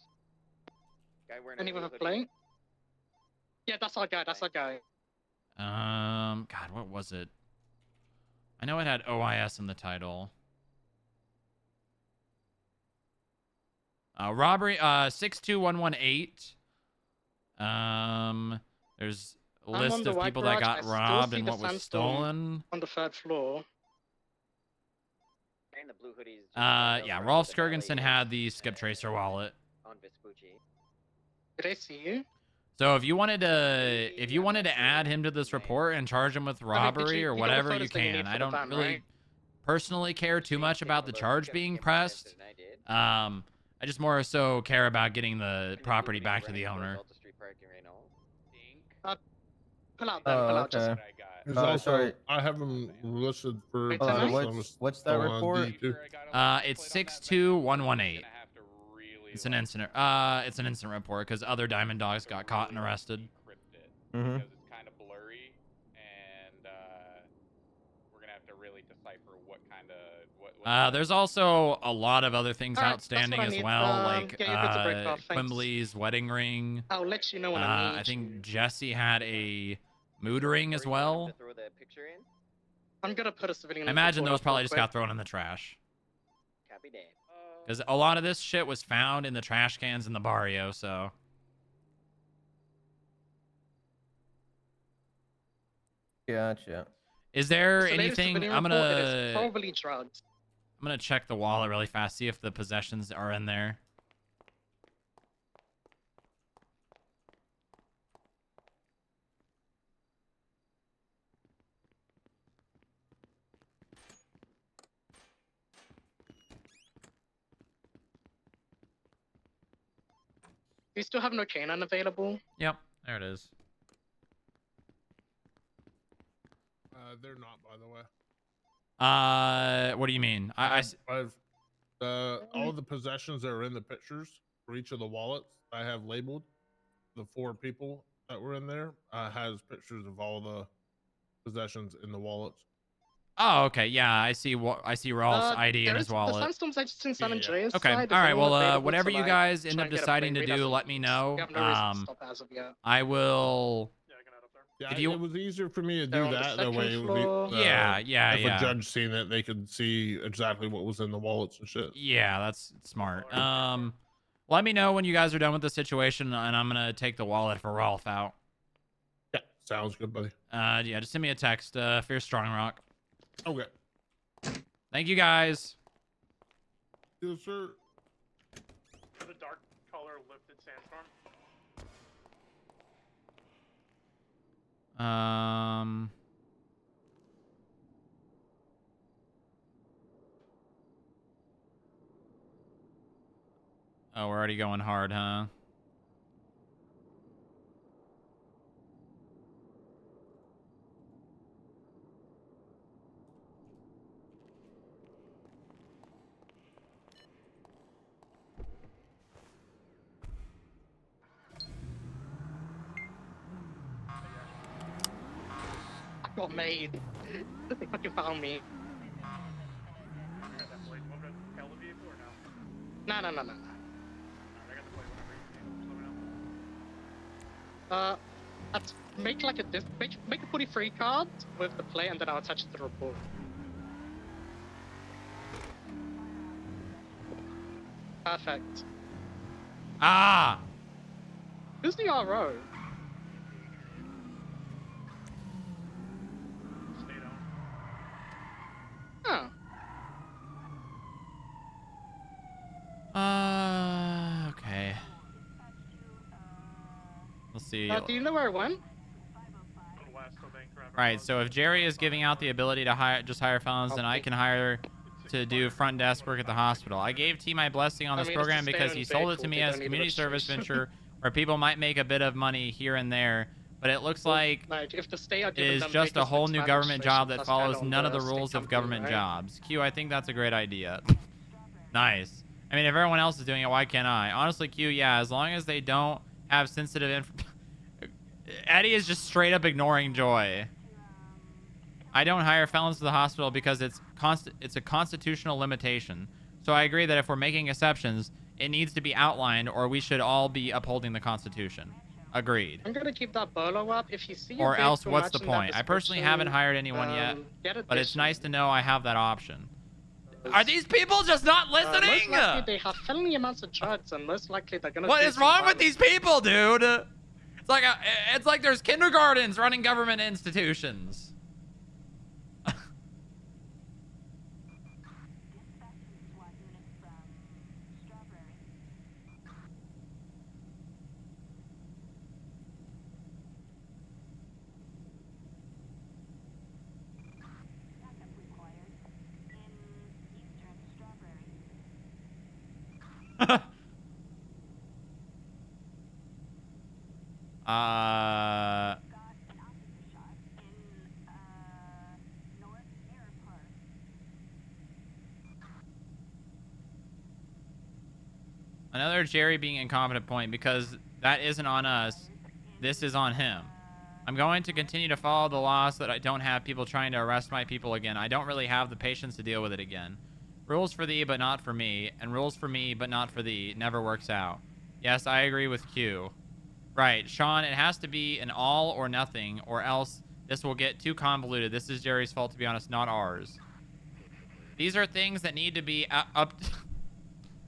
Guy wearing Anyone with a plate? Yeah, that's our guy. That's our guy. God, what was it? I know it had OIS in the title. Robbery, 62118. There's a list of people that got robbed and what was stolen. On the third floor. And the blue hoodies. Yeah, Rolf Skirgensen had the skip tracer wallet. On Vespucci. Did I see you? So if you wanted to add him to this report and charge him with robbery or whatever, you can. I don't really personally care too much about the charge being pressed. I just more so care about getting the property back to the owner. Pull out then, pull out. Okay. There's also, I have them listed for. What's that report? It's 62118. It's an incident. It's an incident report because other Diamond Dogs got caught and arrested. Mm-hmm. Because it's kind of blurry, and we're gonna have to really decipher what kind of what There's also a lot of other things outstanding as well, like thanks. Quimbley's wedding ring. I'll let you know when I need I think Jesse had a mood ring as well. Throw the picture in. I'm gonna put a civilian. I imagine those probably just got thrown in the trash. Copy that. Because a lot of this shit was found in the trash cans in the barrio, so. Gotcha. Is there anything? I'm gonna. Probably drugs. I'm gonna check the wallet really fast, see if the possessions are in there. Do you still have no canine available? Yep, there it is. They're not, by the way. What do you mean? I've all the possessions that are in the pictures for each of the wallets I have labeled. The 4 people that were in there has pictures of all the possessions in the wallets. Oh, okay. Yeah, I see. I see Rolf's ID in his wallet. The Sandstorm's just in San Andreas. Okay. Side. All right. Well, available whatever to, you like, guys end try up and get a deciding to plate. do, That's- let me know. We have no reason to stop as of yet. I will. Yeah, If you- it was easier for me to They're do on the that. That way, second it would floor. be, Yeah, if yeah. a judge seen it, they could see exactly what was in the wallets and shit. Yeah, that's smart. Let me know when you guys are done with the situation, and I'm gonna take the wallet for Rolf out. Yeah, sounds good, buddy. Yeah, just send me a text. Fear Strong Rock. Okay. Thank you guys. Yes, sir. The dark color lifted sandstorm. Oh, we're already going hard, huh? I got made. They fucking found me. No. Make like a make a 43 card with the plate, and then I'll attach it to the report. Perfect. Ah! Who's the RO? Oh. Okay. We'll see. Do you know where it went? Right, so if Jerry is giving out the ability to hire felons, then I can hire to do front desk work at the hospital. I gave T my blessing on this program because he sold it to me as a community service venture where people might make a bit of money here and there, but it looks like If the state are it giving is them just a papers whole for new Spanish government job that that's follows kinda on none of the state rules of company, government right? jobs. Q, I think that's a great idea. Nice. I mean, if everyone else is doing it, why can't I? Honestly, Q, yeah, as long as they don't have sensitive information. Eddie is just straight up ignoring Joy. I don't hire felons to the hospital because it's a constitutional limitation. So I agree that if we're making exceptions, it needs to be outlined, or we should all be upholding the Constitution. Agreed. I'm gonna keep that bolo up. If you see a Or else, vehicle what's the matching that point? I personally description, haven't hired anyone yet, get but it's addition. nice to know I have that option. Are these people just not listening? Most likely they have felony amounts of drugs, and most likely they're gonna. What do is some wrong with violence. these people, dude? It's like there's kindergartens running government institutions. Another Jerry being incompetent point, because that isn't on us. This is on him. I'm going to continue to follow the law so that I don't have people trying to arrest my people again. I don't really have the patience to deal with it again. Rules for thee, but not for me. And rules for me, but not for thee. Never works out. Yes, I agree with Q. Right, Sean, it has to be an all or nothing, or else this will get too convoluted. This is Jerry's fault, to be honest, not ours. These are things that need to be up...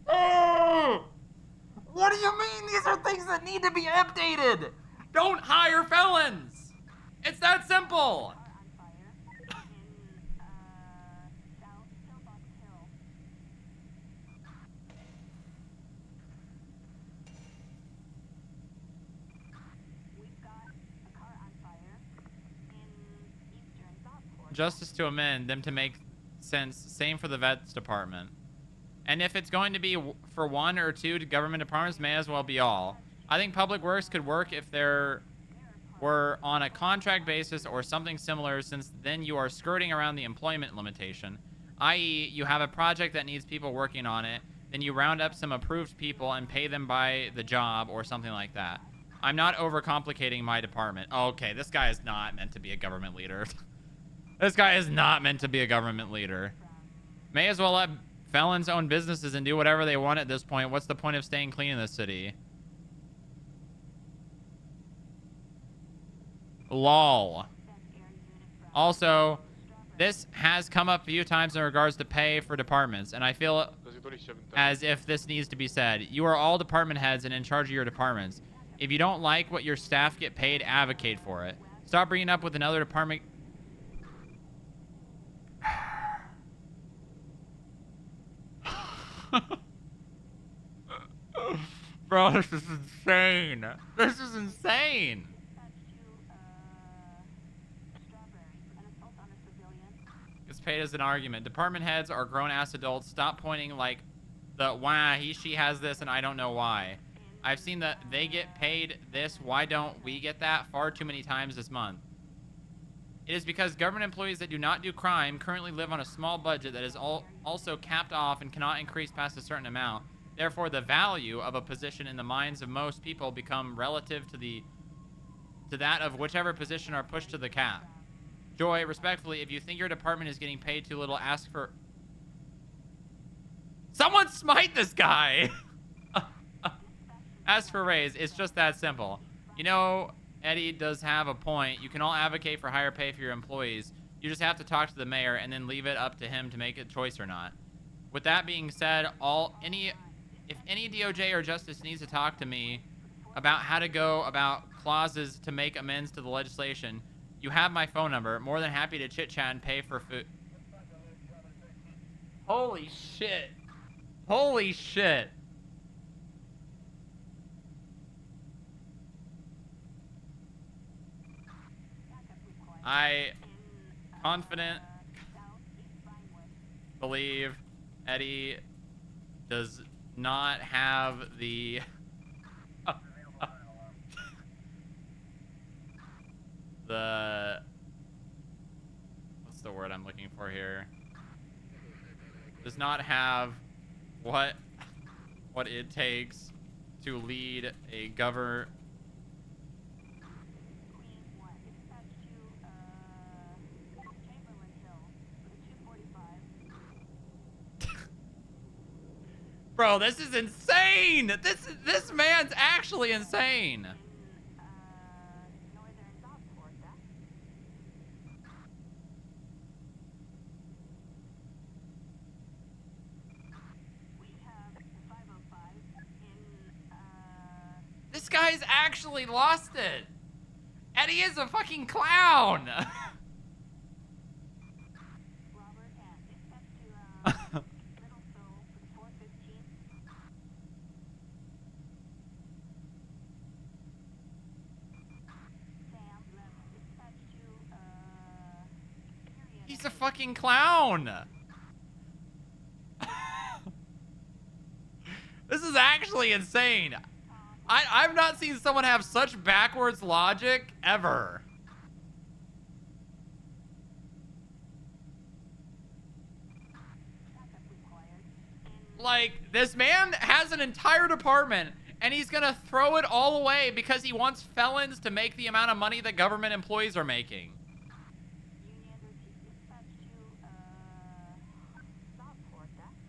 Oh! What do you mean these are things that need to be updated? Don't hire felons! It's that simple! Justice to amend, them to make sense. Same for the vets department. And if it's going to be for one or two government departments, may as well be all. I think public works could work if there were on a contract basis or something similar, since then you are skirting around the employment limitation. I.e., you have a project that needs people working on it, then you round up some approved people and pay them by the job or something like that. I'm not overcomplicating my department. Okay, this guy is not meant to be a government leader. This guy is not meant to be a government leader. May as well let felons own businesses and do whatever they want at this point. What's the point of staying clean in this city? LOL. Also, this has come up a few times in regards to pay for departments, and I feel as if this needs to be said. You are all department heads and in charge of your departments. If you don't like what your staff get paid, advocate for it. Stop bringing up with another department. Bro, this is insane. This is insane. Gets paid as an argument. Department heads are grown-ass adults. Stop pointing like the why she has this and I don't know why. I've seen that they get paid this. Why don't we get that? Far too many times this month. It is because government employees that do not do crime currently live on a small budget that is also capped off and cannot increase past a certain amount. Therefore, the value of a position in the minds of most people become relative to that of whichever position are pushed to the cap. Joy, respectfully, if you think your department is getting paid too little, ask for Someone smite this guy. As for raise, it's just that simple. You know, Eddie does have a point. You can all advocate for higher pay for your employees. You just have to talk to the mayor and then leave it up to him to make a choice or not. With that being said, if any DOJ or justice needs to talk to me about how to go about clauses to make amends to the legislation, you have my phone number. More than happy to chit chat and pay for food. Holy shit. Holy shit. I confident believe Eddie does not have the what's the word I'm looking for here? Does not have what it takes to lead a Bro, this is insane. This man's actually insane. This guy's actually lost it. Eddie is a fucking clown. He's a fucking clown. This is actually insane. I've not seen someone have such backwards logic ever. Like, this man has an entire department and he's gonna throw it all away because he wants felons to make the amount of money that government employees are making.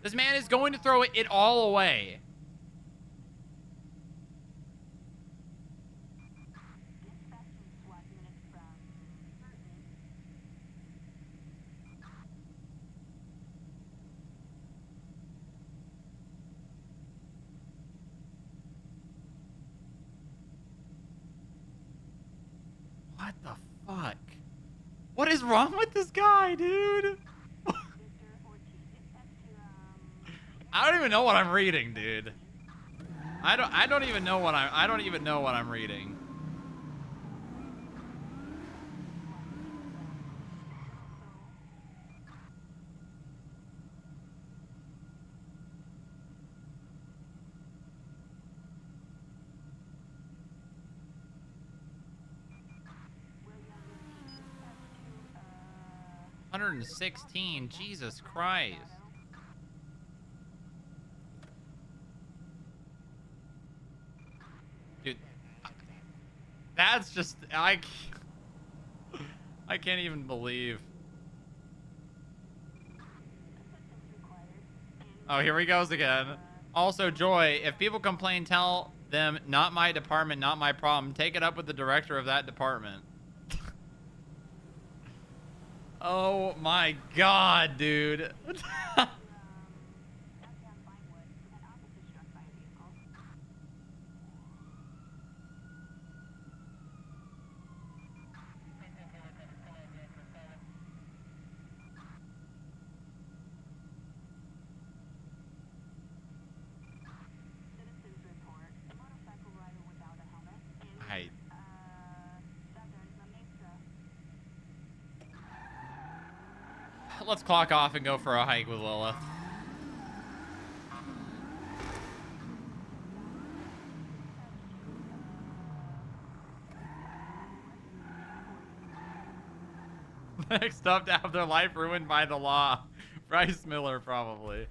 This man is going to throw it all away. What the fuck? What is wrong with this guy, dude? I don't even know what I'm reading, dude. I don't even know what I'm reading. $116, Jesus Christ. Dude, that's just, I can't even believe. Oh, here he goes again. Also, Joy, if people complain, tell them, not my department, not my problem. Take it up with the director of that department. Oh my god, dude. Let's clock off and go for a hike with Lilith. Next up to have their life ruined by the law. Bryce Miller, probably.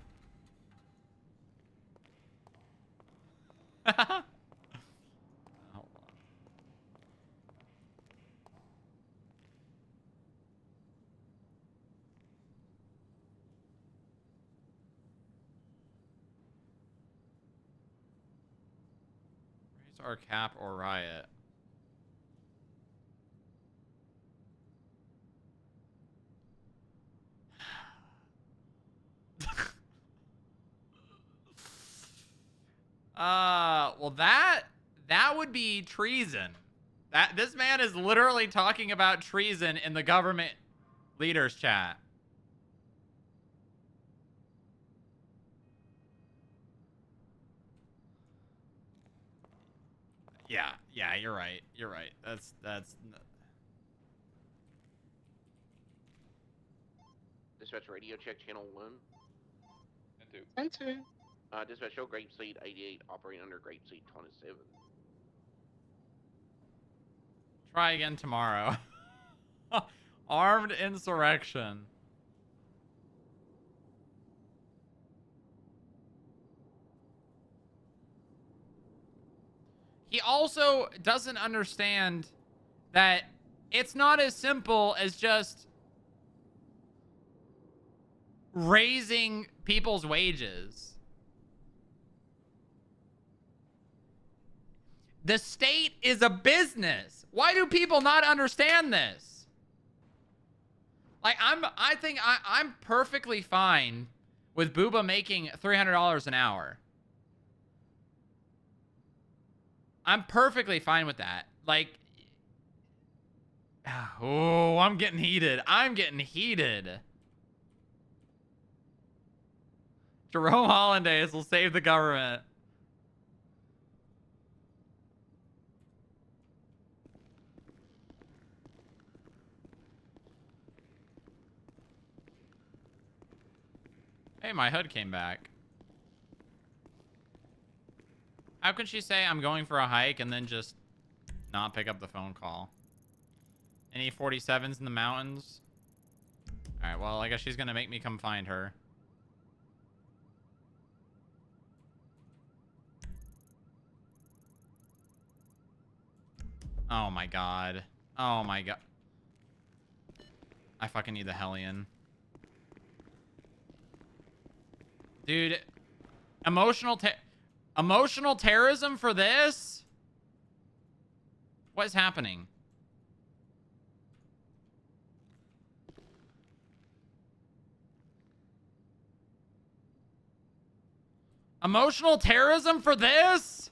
Post our cap or riot. Well that would be treason. This man is literally talking about treason in the government leaders chat. Yeah, you're right. You're right. That's Dispatch radio check channel 1. Enter. Dispatch show grape seed 88 operating under grape seed 27. try again tomorrow. Armed insurrection. He also doesn't understand that it's not as simple as just raising people's wages. The state is a business. Why do people not understand this? Like, I think I'm perfectly fine with Booba making $300 an hour. I'm perfectly fine with that. Like, oh, I'm getting heated. I'm getting heated. Jerome Hollandaise will save the government. Hey, my HUD came back. How can she say I'm going for a hike and then just not pick up the phone call? Any 47s in the mountains? Alright, well, I guess she's gonna make me come find her. Oh my god. Oh my god. I fucking need the Hellion. Dude, emotional terrorism for this? What is happening? Emotional terrorism for this?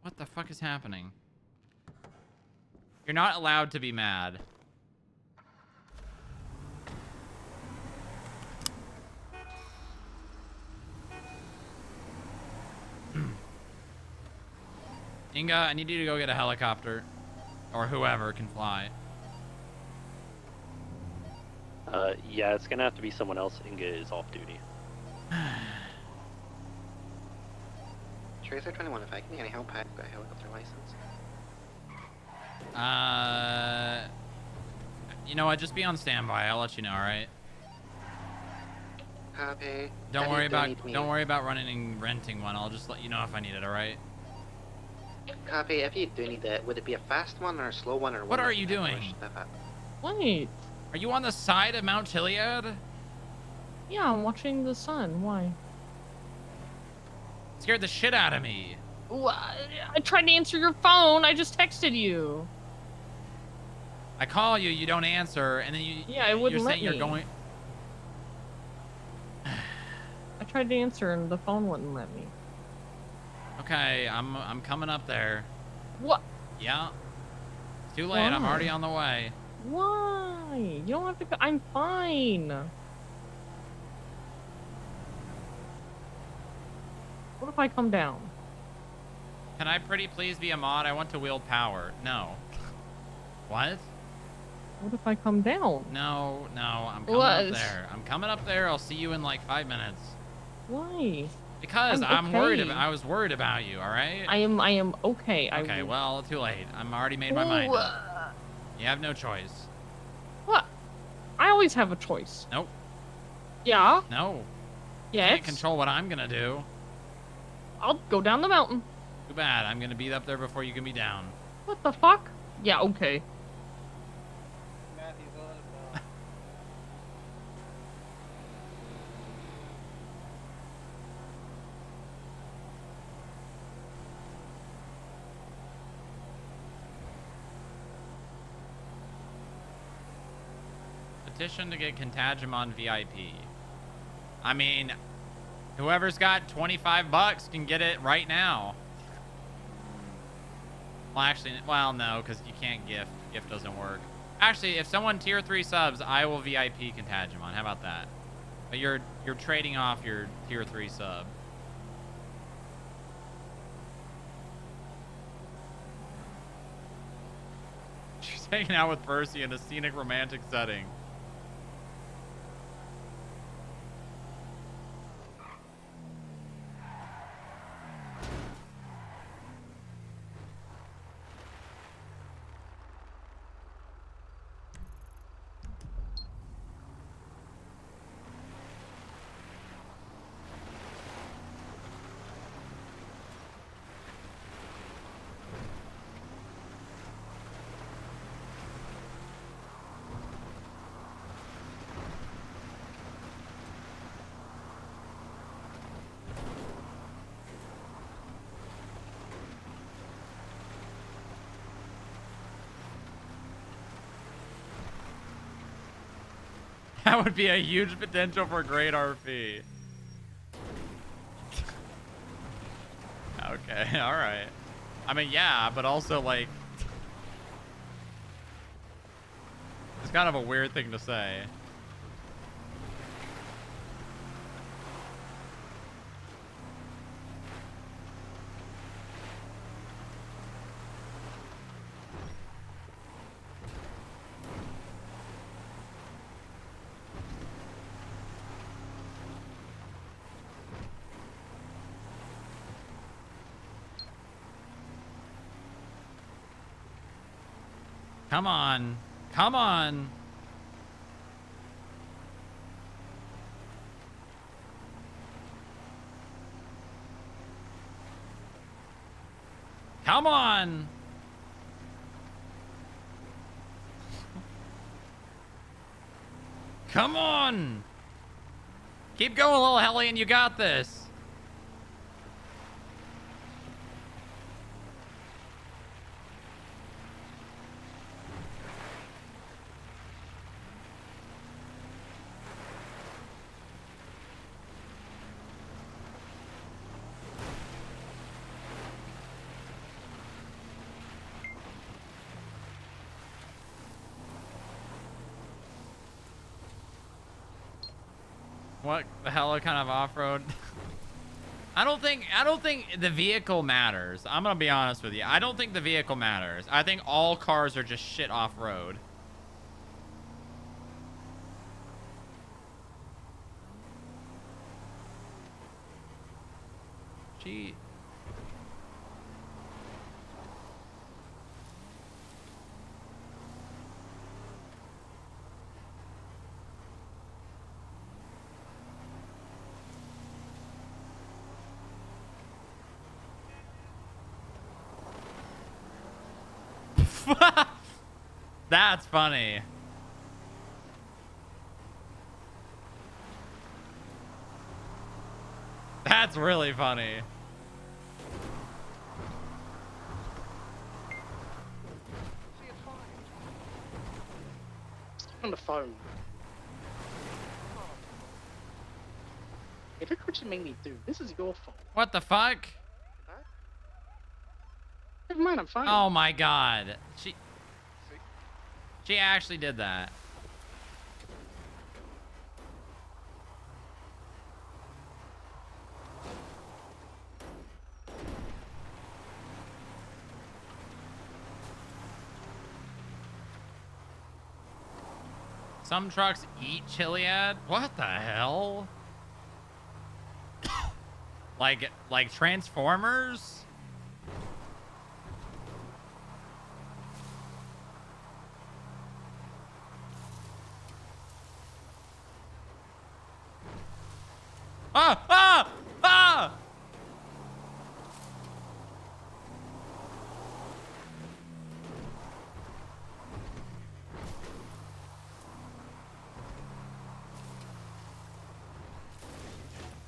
What the fuck is happening? You're not allowed to be mad. Inge, I need you to go get a helicopter. Or whoever can fly. Yeah, it's gonna have to be someone else. Inge is off duty. Tracer 21, if I can get any help, I've got a helicopter license. You know what? Just be on standby. I'll let you know, alright? Copy. Don't worry about running and renting one. I'll just let you know if I need it, alright? Copy. If you do need it, would it be a fast one or a slow one or what are you doing? Wait. Are you on the side of Mount Chiliad? Yeah, I'm watching the sun. Why? Scared the shit out of me. Well, I tried to answer your phone. I just texted you. I call you, you don't answer, and then it wouldn't you're let saying you're me. going. I tried to answer and the phone wouldn't let me. Okay, I'm coming up there. What? Yeah. It's too late. I'm already on the way. Why? You don't have to go. I'm fine. What if I come down? Can I pretty please be a mod? I want to wield power. No. What? What if I come down? No, I'm coming up there. I'm coming up there. I'll see you in like 5 minutes. Why? Because I'm I'm okay. worried about. I was worried about you. All right. I am okay. Okay. Well, too late. I'm already made my mind up. You have no choice. What? I always have a choice. Nope. Yeah. No. Yes. Can't control what I'm gonna do. I'll go down the mountain. Too bad. I'm gonna be up there before you can be down. What the fuck? Yeah. Okay. Petition to get Contagimon VIP. I mean, whoever's got 25 bucks can get it right now. Well, actually, well, no, because you can't gift. Gift doesn't work. Actually, if someone tier 3 subs, I will VIP Contagimon. How about that? But you're trading off your tier 3 sub. She's hanging out with Percy in a scenic romantic setting. That would be a huge potential for great RP. Okay, alright. I mean, yeah, but also, like... It's kind of a weird thing to say. Come on. Come on. Come on. Come on. Keep going, little Hellion. You got this. What the hell kind of off-road? I don't think the vehicle matters. I'm gonna be honest with you. I don't think the vehicle matters. I think all cars are just shit off-road. Gee. That's funny. That's really funny. On the phone. Hey, look what you made me do. This is your fault. What the fuck? Never mind, I'm fine. Oh my god. She actually did that. Some trucks eat Chiliad? What the hell? like Transformers? Ah! Ah! Ah!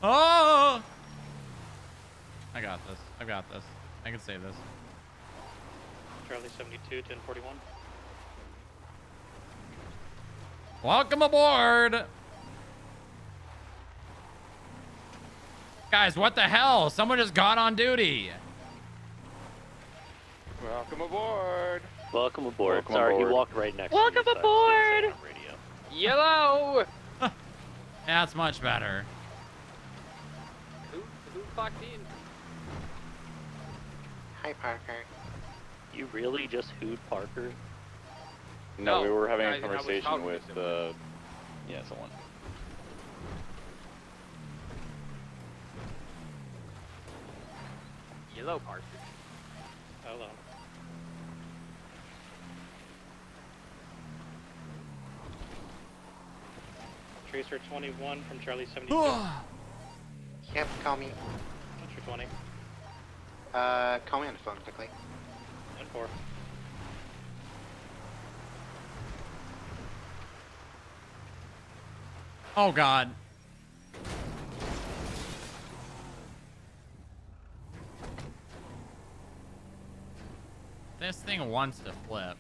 Oh! I got this. I got this. I can save this. Charlie 72, 1041. Welcome aboard. Guys, what the hell? Someone just got on duty. Welcome aboard. Welcome aboard. Welcome Sorry, aboard. he walked right next Welcome to you. So I just didn't say it aboard. on radio. Yellow. That's much better. Who clocked in? Hi, Parker. You really just hooed Parker? No, we were having I a was conversation talking with to yeah, someone. Yellow Parker. Hello. Tracer 21 from Charlie 72. Yep, call me. What's your 20? Call me on the phone quickly. 1-4. Oh, God. This thing wants to flip.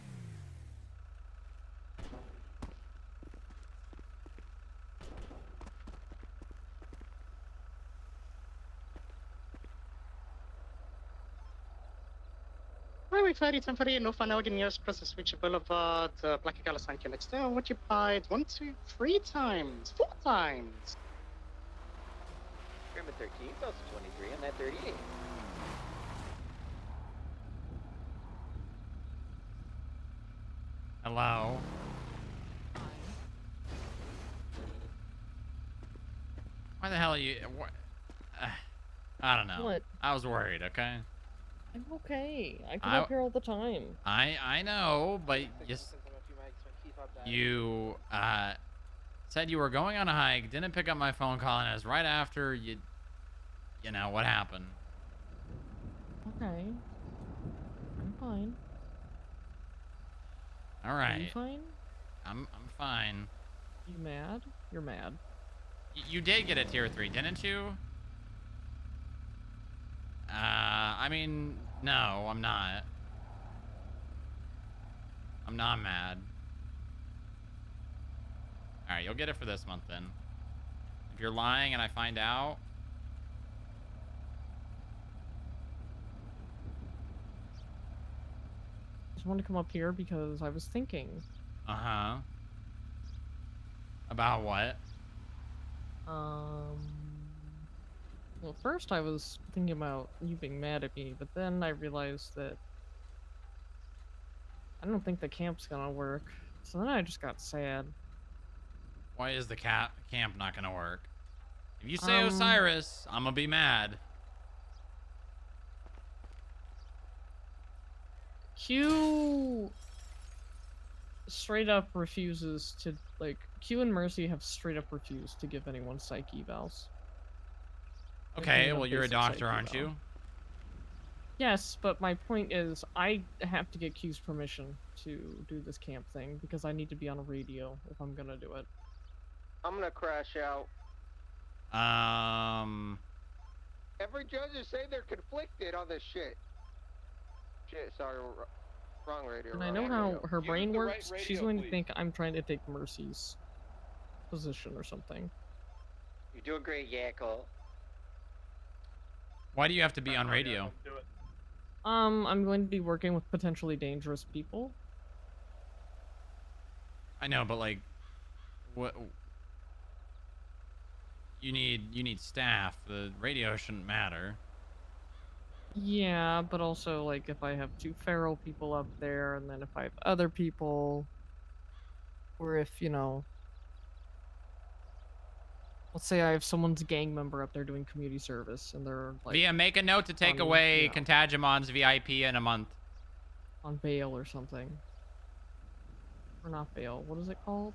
Highway 3010 North Van Elgin, US Process Switch Boulevard, Black Galasan Next down, occupied 1, 2, 3 times, 4 times. Grandma 13, also 23 on that 38. Hello. Why the hell are you? What? I don't know. What? I was worried. Okay. I'm okay. I come up here all the time. I know, but you said you were going on a hike, didn't pick up my phone call, and it was right after you know what happened. Okay. I'm fine. All right. Are you fine? I'm fine. You mad? You're mad. You did get a tier 3, didn't you? I mean, no, I'm not. I'm not mad. All right, you'll get it for this month then. If you're lying and I find out, Just wanted to come up here because I was thinking. uh-huh. About what? Well, first I was thinking about you being mad at me, but then I realized that I don't think the camp's gonna work. So then I just got sad. Why is the camp not gonna work? If you say Osiris, I'm gonna be mad. Q straight up refuses to, like, Q and Mercy have straight up refused to give anyone psych evals. Okay, well, you're a doctor, aren't you? Yes, but my point is I have to get Q's permission to do this camp thing because I need to be on a radio if I'm gonna do it. I'm gonna crash out. Every judge is saying they're conflicted on this shit. Shit, sorry, wrong radio. And I know how her brain works. She's going to think I'm trying to take Mercy's position or something. You're doing great, Yakko. Why do you have to be on radio? I'm going to be working with potentially dangerous people. I know, but like, what? You need staff. The radio shouldn't matter. Yeah, but also, like, if I have 2 feral people up there, and then if I have other people, or if, you know, let's say I have someone's gang member up there doing community service, and they're, like... Via, make a note to take away Contagimon's VIP in a month. On bail or something. Or not bail, what is it called?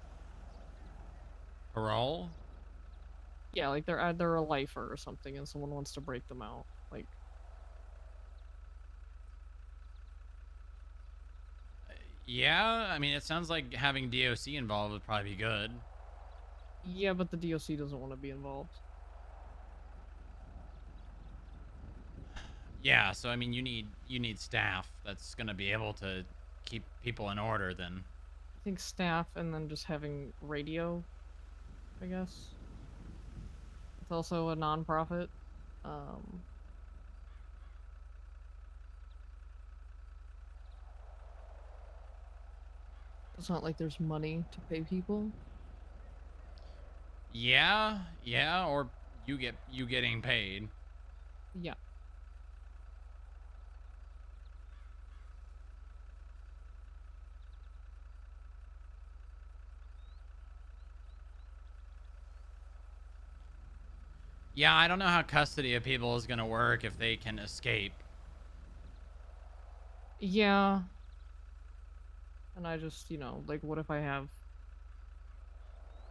Parole? Yeah, like they're a lifer or something, and someone wants to break them out. Like... Yeah, I mean, it sounds like having DOC involved would probably be good. Yeah, but the DOC doesn't want to be involved. Yeah, so I mean, you need staff that's gonna be able to keep people in order then. I think staff and then just having radio, I guess. It's also a non-profit. It's not like there's money to pay people. Yeah, or you getting paid. Yeah. Yeah, I don't know how custody of people is gonna work if they can escape. Yeah. And I just, like, what if I have...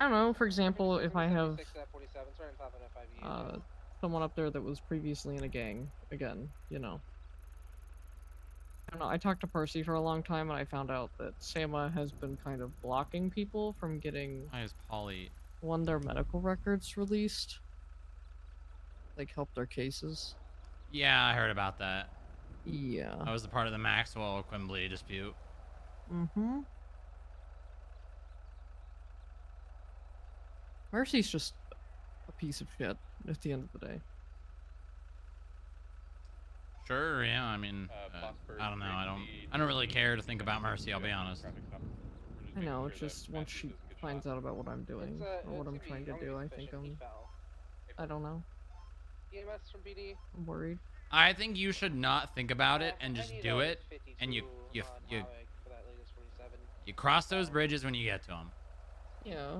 I don't know, for example, if I have someone up there that was previously in a gang, again, I don't know, I talked to Percy for a long time and I found out that Sama has been kind of blocking people from getting their medical records released. Like, help their cases. Yeah, I heard about that. Yeah. That was the part of the Maxwell-Quimbley dispute. Mm-hmm. Mercy's just a piece of shit at the end of the day. Sure, yeah, I mean, I don't know, I don't really care to think about Mercy, I'll be honest. I know, it's just once she finds out about what I'm doing, or what I'm trying to do, I think I don't know. EMS from PD. I'm worried. I think you should not think about it and just do it, and you cross those bridges when you get to them. Yeah.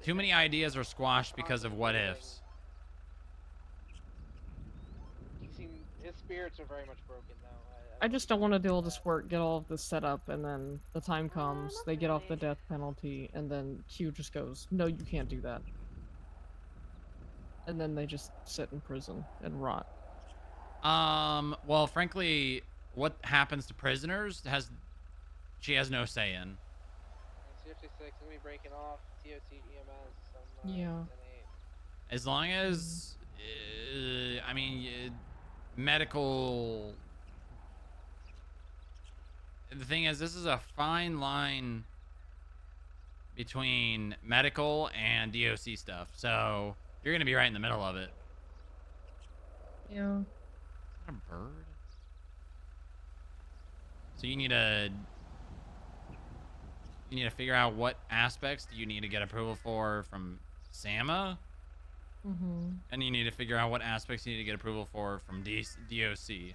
Too many ideas are squashed because of what ifs. His spirits are very much broken now. I just don't want to do all this work, get all of this set up, and then the time comes, they get off the death penalty, and then Q just goes, no, you can't do that. And then they just sit in prison and rot. Well, frankly, what happens to prisoners she has no say in. C56 gonna be breaking off. TOC EMS. Yeah. As long as, I mean, medical. The thing is, this is a fine line between medical and DOC stuff, so you're gonna be right in the middle of it. Yeah. Is that a bird? So you need to figure out what aspects do you need to get approval for from SAMA, and you need to figure out what aspects you need to get approval for from DOC.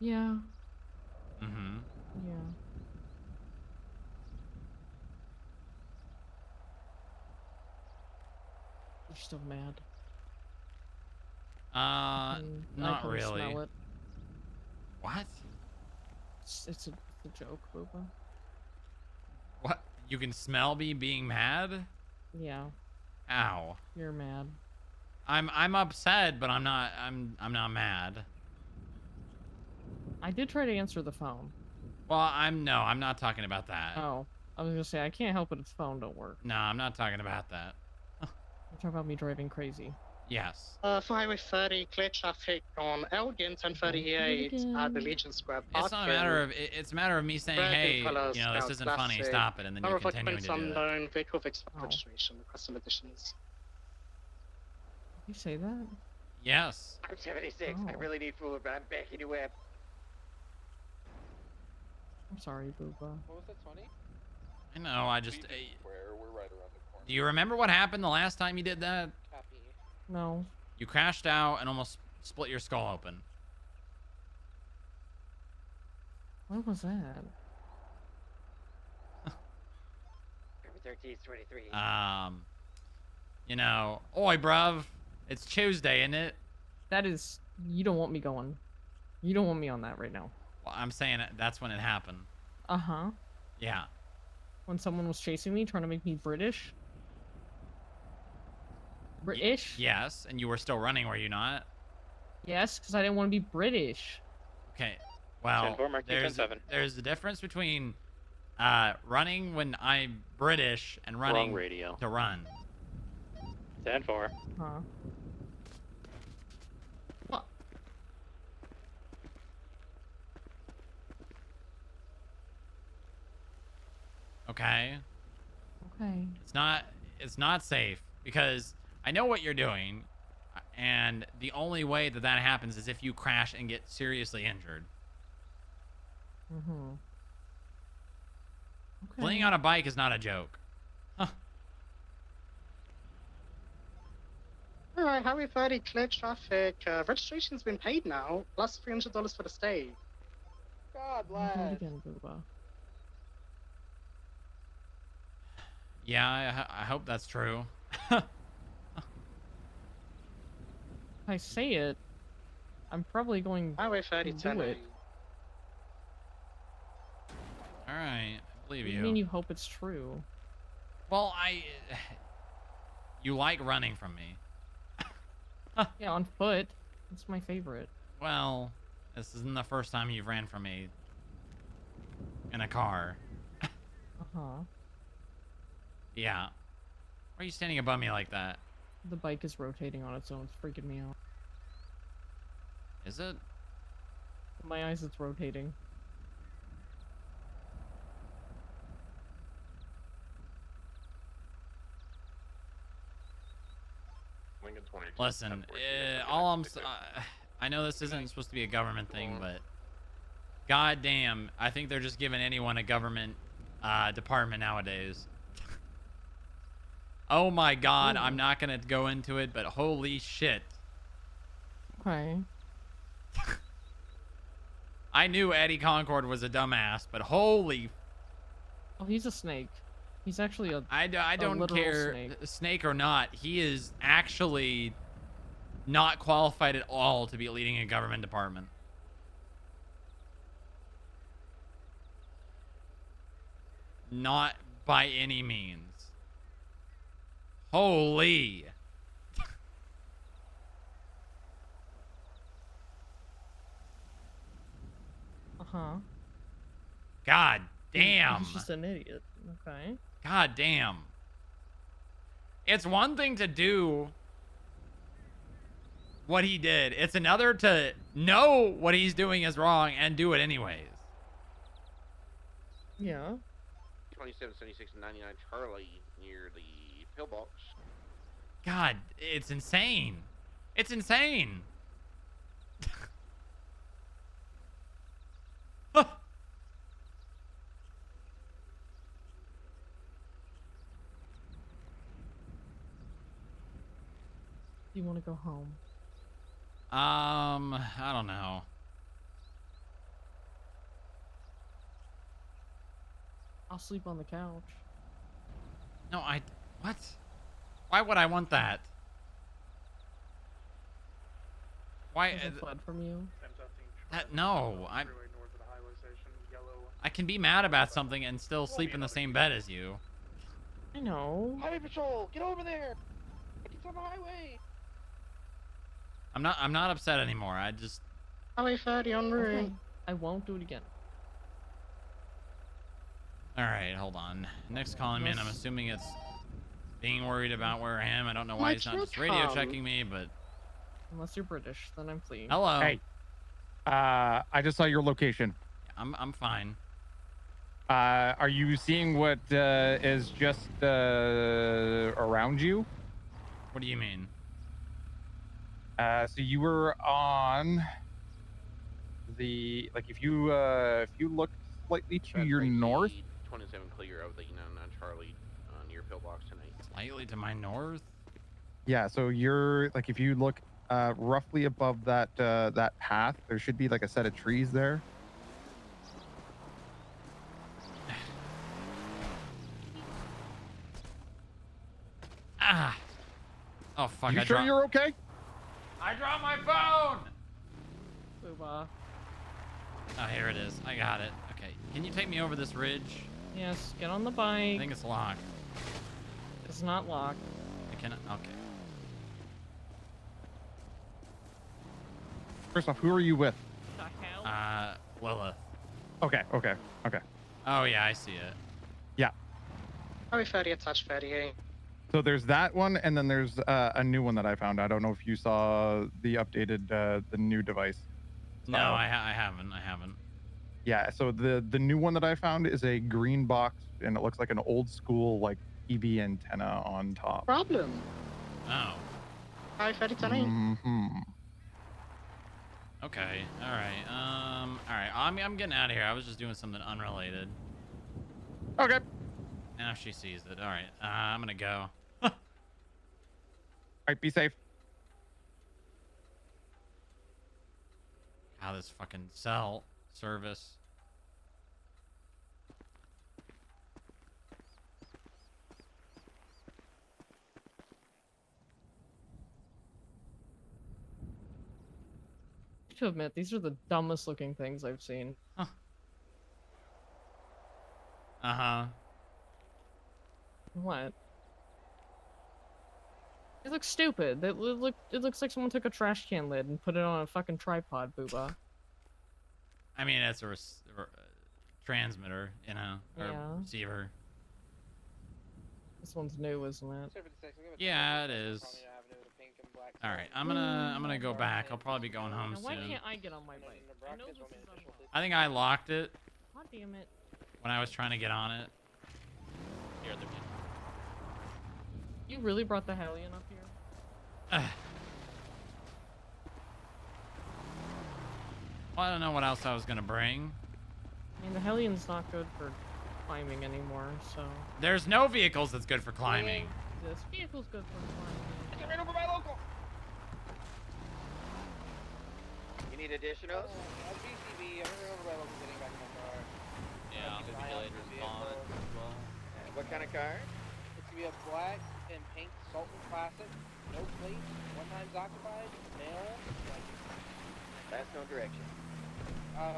Yeah. Mm-hmm. Yeah. You're still mad. Not I really. Smell it. What? It's a joke, Booba. What? You can smell me being mad? Yeah. Ow. You're mad. I'm upset, but I'm not mad. I did try to answer the phone. Well, I'm not talking about that. Oh, I was gonna say I can't help it if the phone don't work. No, I'm not talking about that. You're talking about me driving crazy. Yes. For Highway 30, clear traffic on Elgin 1038 at the Legion Square Park. It's not a matter of it's a matter of me saying, hey, this isn't funny, stop it, and then you continuing to do it. Unknown vehicle registration, custom additions. Did you say that? Yes. I'm 76. I Oh. really need food, but I'm backing you up. I'm sorry, Booba. What was that, 20? I know, I just... We're right around the corner. do you remember what happened the last time you did that? Copy. No. You crashed out and almost split your skull open. What was that? 1323. Oi, bruv. It's Tuesday, isn't it? That is... You don't want me going. You don't want me on that right now. Well, I'm saying that's when it happened. Uh-huh. Yeah. When someone was chasing me, trying to make me British? British? Yes, and you were still running, were you not? Yes, because I didn't want to be British. Okay. Well, 10-4, Mark 2-7. there's a difference between running when I'm British and running Wrong radio. to run. 10-4. Huh. What? Okay? Okay. It's not safe because I know what you're doing, and the only way that that happens is if you crash and get seriously injured. Mm-hmm. Okay. Fleeing on a bike is not a joke. Alright, Highway 30, clear traffic. Registration's been paid now, plus $300 for the stay. God Do it bless. again, Booba. Yeah, I hope that's true. If I say it, I'm probably going Highway 30, to do it. All right, I believe What do you. you mean you hope it's true? Well, you like running from me. Yeah, on foot. That's my favorite. Well, this isn't the first time you've ran from me in a car. Uh-huh. Yeah. Why are you standing above me like that? The bike is rotating on its own. It's freaking me out. Is it? In my eyes, it's rotating. Lincoln 22. Listen, I know this isn't supposed to be a government thing, but god damn, I think they're just giving anyone a government department nowadays. Oh my god, I'm not gonna go into it, but holy shit. Okay. I knew Eddie Concord was a dumbass, but holy... Oh, he's a snake. He's actually a I don't literal care, snake. snake or not, he is actually not qualified at all to be leading a government department. Not by any means. Holy. Uh-huh. God damn. He's just an idiot. Okay. God damn. It's one thing to do what he did. It's another to know what he's doing is wrong and do it anyways. Yeah. 2776 and 99 Charlie near the pillbox. God, it's insane. It's insane. Do you want to go home? I don't know. I'll sleep on the couch. No, what? Why would I want that? Why? Has it fled from you? No, I can be mad about something and still sleep in the same bed as you. I know. Highway patrol, get over there! It's on the highway. I'm not upset anymore. I just... Highway 30 en route. Okay. I won't do it again. Alright, hold on. Next calling in, I'm assuming it's being worried about where I am. I don't know why he's not just radio checking me, but... Unless you're British, then I'm fleeing. Hello. Hey. I just saw your location. I'm fine. Are you seeing what is just around you? What do you mean? So you were on the, like, if you look slightly to your north. 27 clear of the 99 Charlie near pillbox tonight. Slightly to my north? Yeah, so you're, like, if you look roughly above that that path, there should be like a set of trees there. Ah. Oh fuck! You sure you're okay? I dropped my phone. Booba. Oh, here it is. I got it. Okay. Can you take me over this ridge? Yes, get on the bike. I think it's locked. It's not locked. I cannot. Okay. First off, who are you with? The hell? Lilith. Okay. Oh yeah, I see it. Yeah. Highway 30, attach 38. So there's that one, and then there's a new one that I found. I don't know if you saw the updated, the new device. No, I haven't. Yeah, so the new one that I found is a green box, and it looks like an old school like TV antenna on top. Problem. Oh. Hi, Freddy Tony. Mm-hmm. Okay. All right. All right. I'm getting out of here. I was just doing something unrelated. Okay. Now she sees it. All right. I'm gonna go. All right. Be safe. How this fucking cell service. To admit, these are the dumbest looking things I've seen. Huh. Uh-huh. What? They look stupid. It looks like someone took a trash can lid and put it on a fucking tripod, booba. I mean, it's a transmitter, you know, or Yeah. receiver. This one's new, isn't it? Yeah, it is. All right, I'm gonna go back. I'll probably be going home Now, why soon. can't I get on my bike? I know this is unlocked. I think I locked it God damn it. when I was trying to get on it. Here, they're You really brought the Hellion up here? Well, I don't know what else I was gonna bring. I mean, the Hellion's not good for climbing anymore, so... There's no vehicles that's good for climbing. This vehicle's good for climbing. Get right over my local. You need additionals? BCB, I'm right over my local getting back in my car. Yeah, simulator's on as well. What kind of car? It's gonna be a black and pink Sultan Classic, no plate, 1 times occupied, mail. That's no direction.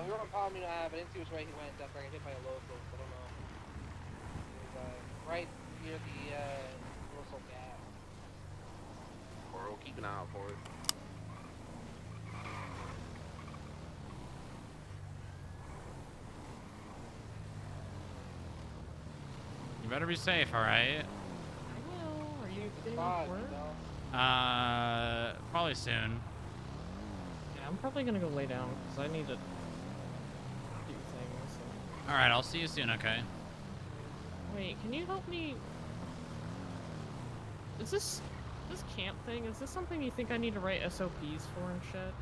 We were on Palomino Ave, I didn't see which way he went after I got hit by a local, so I don't know. It was right near the Universal gas. Or we'll keep an eye out for it. You better be safe, all right? I will. Are you getting Fine, off work? Probably soon. Yeah, I'm probably gonna go lay down, because I need to do things. All right, I'll see you soon, okay? Wait, can you help me? Is this camp thing? Is this something you think I need to write SOPs for and shit?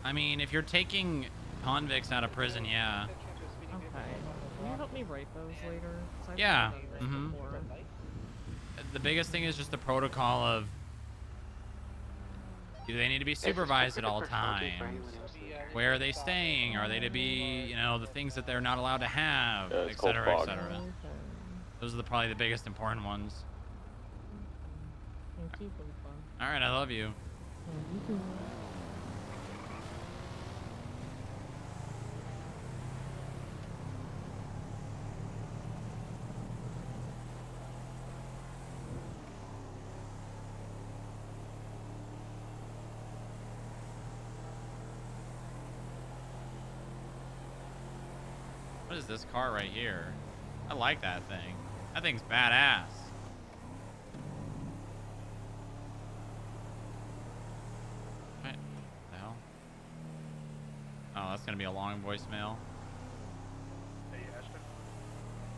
I mean, if you're taking convicts out of prison, yeah. Okay. Can you help me write those later? 'Cause I've Yeah. never done this Mm-hmm. before. The biggest thing is just the protocol of, do they need to be supervised at all times? Where are they staying? Are they to be, you know, the things that they're not allowed to have, it's et called cetera, et fog. cetera. Those are probably the biggest important ones. Thank you, Bumpa. All right, I love you. You too. What is this car right here? I like that thing. That thing's badass. What the hell? Oh, that's gonna be a long voicemail. Hey, Ashton.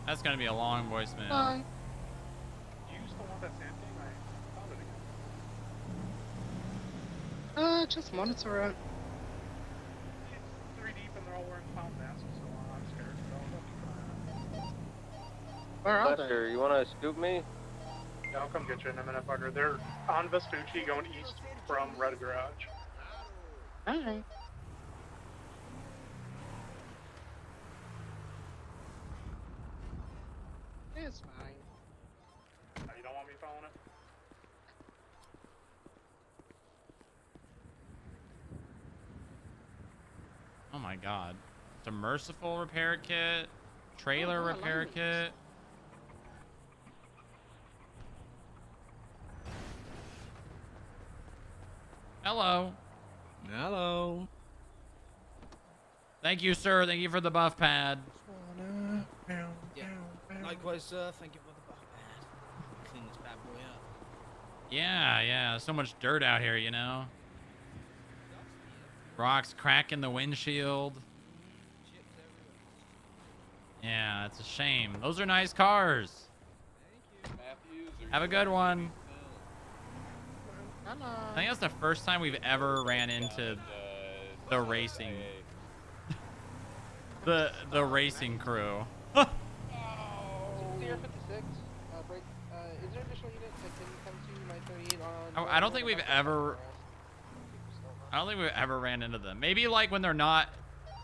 That's gonna be a long voicemail. Hi. You still want that sand thing? I found it again. Just monitor it. It's 3 deep and they're all wearing clown masks, so I'm scared. Where are Lester, you wanna scoop me? Yeah, I'll come get you in a minute, bugger. They're on Vespucci going east from Red Garage. Alright. It's fine. You don't want me following it? Oh my god. It's a merciful repair kit, trailer Oh, repair nice. kit. Hello. Hello. Thank you, sir. Thank you for the buff pad. Yeah. Likewise, sir. Thank you for the buff pad. Clean this bad boy up. Yeah, yeah. So much dirt out here, you know. Rocks cracking the windshield. Yeah, it's a shame. Those are nice cars. Have a good one. I think that's the first time we've ever ran into the racing. the racing crew. CR 56. Is there additional units that can come to my 38 on? I don't think we've ever. I don't think we've ever ran into them. Maybe like when they're not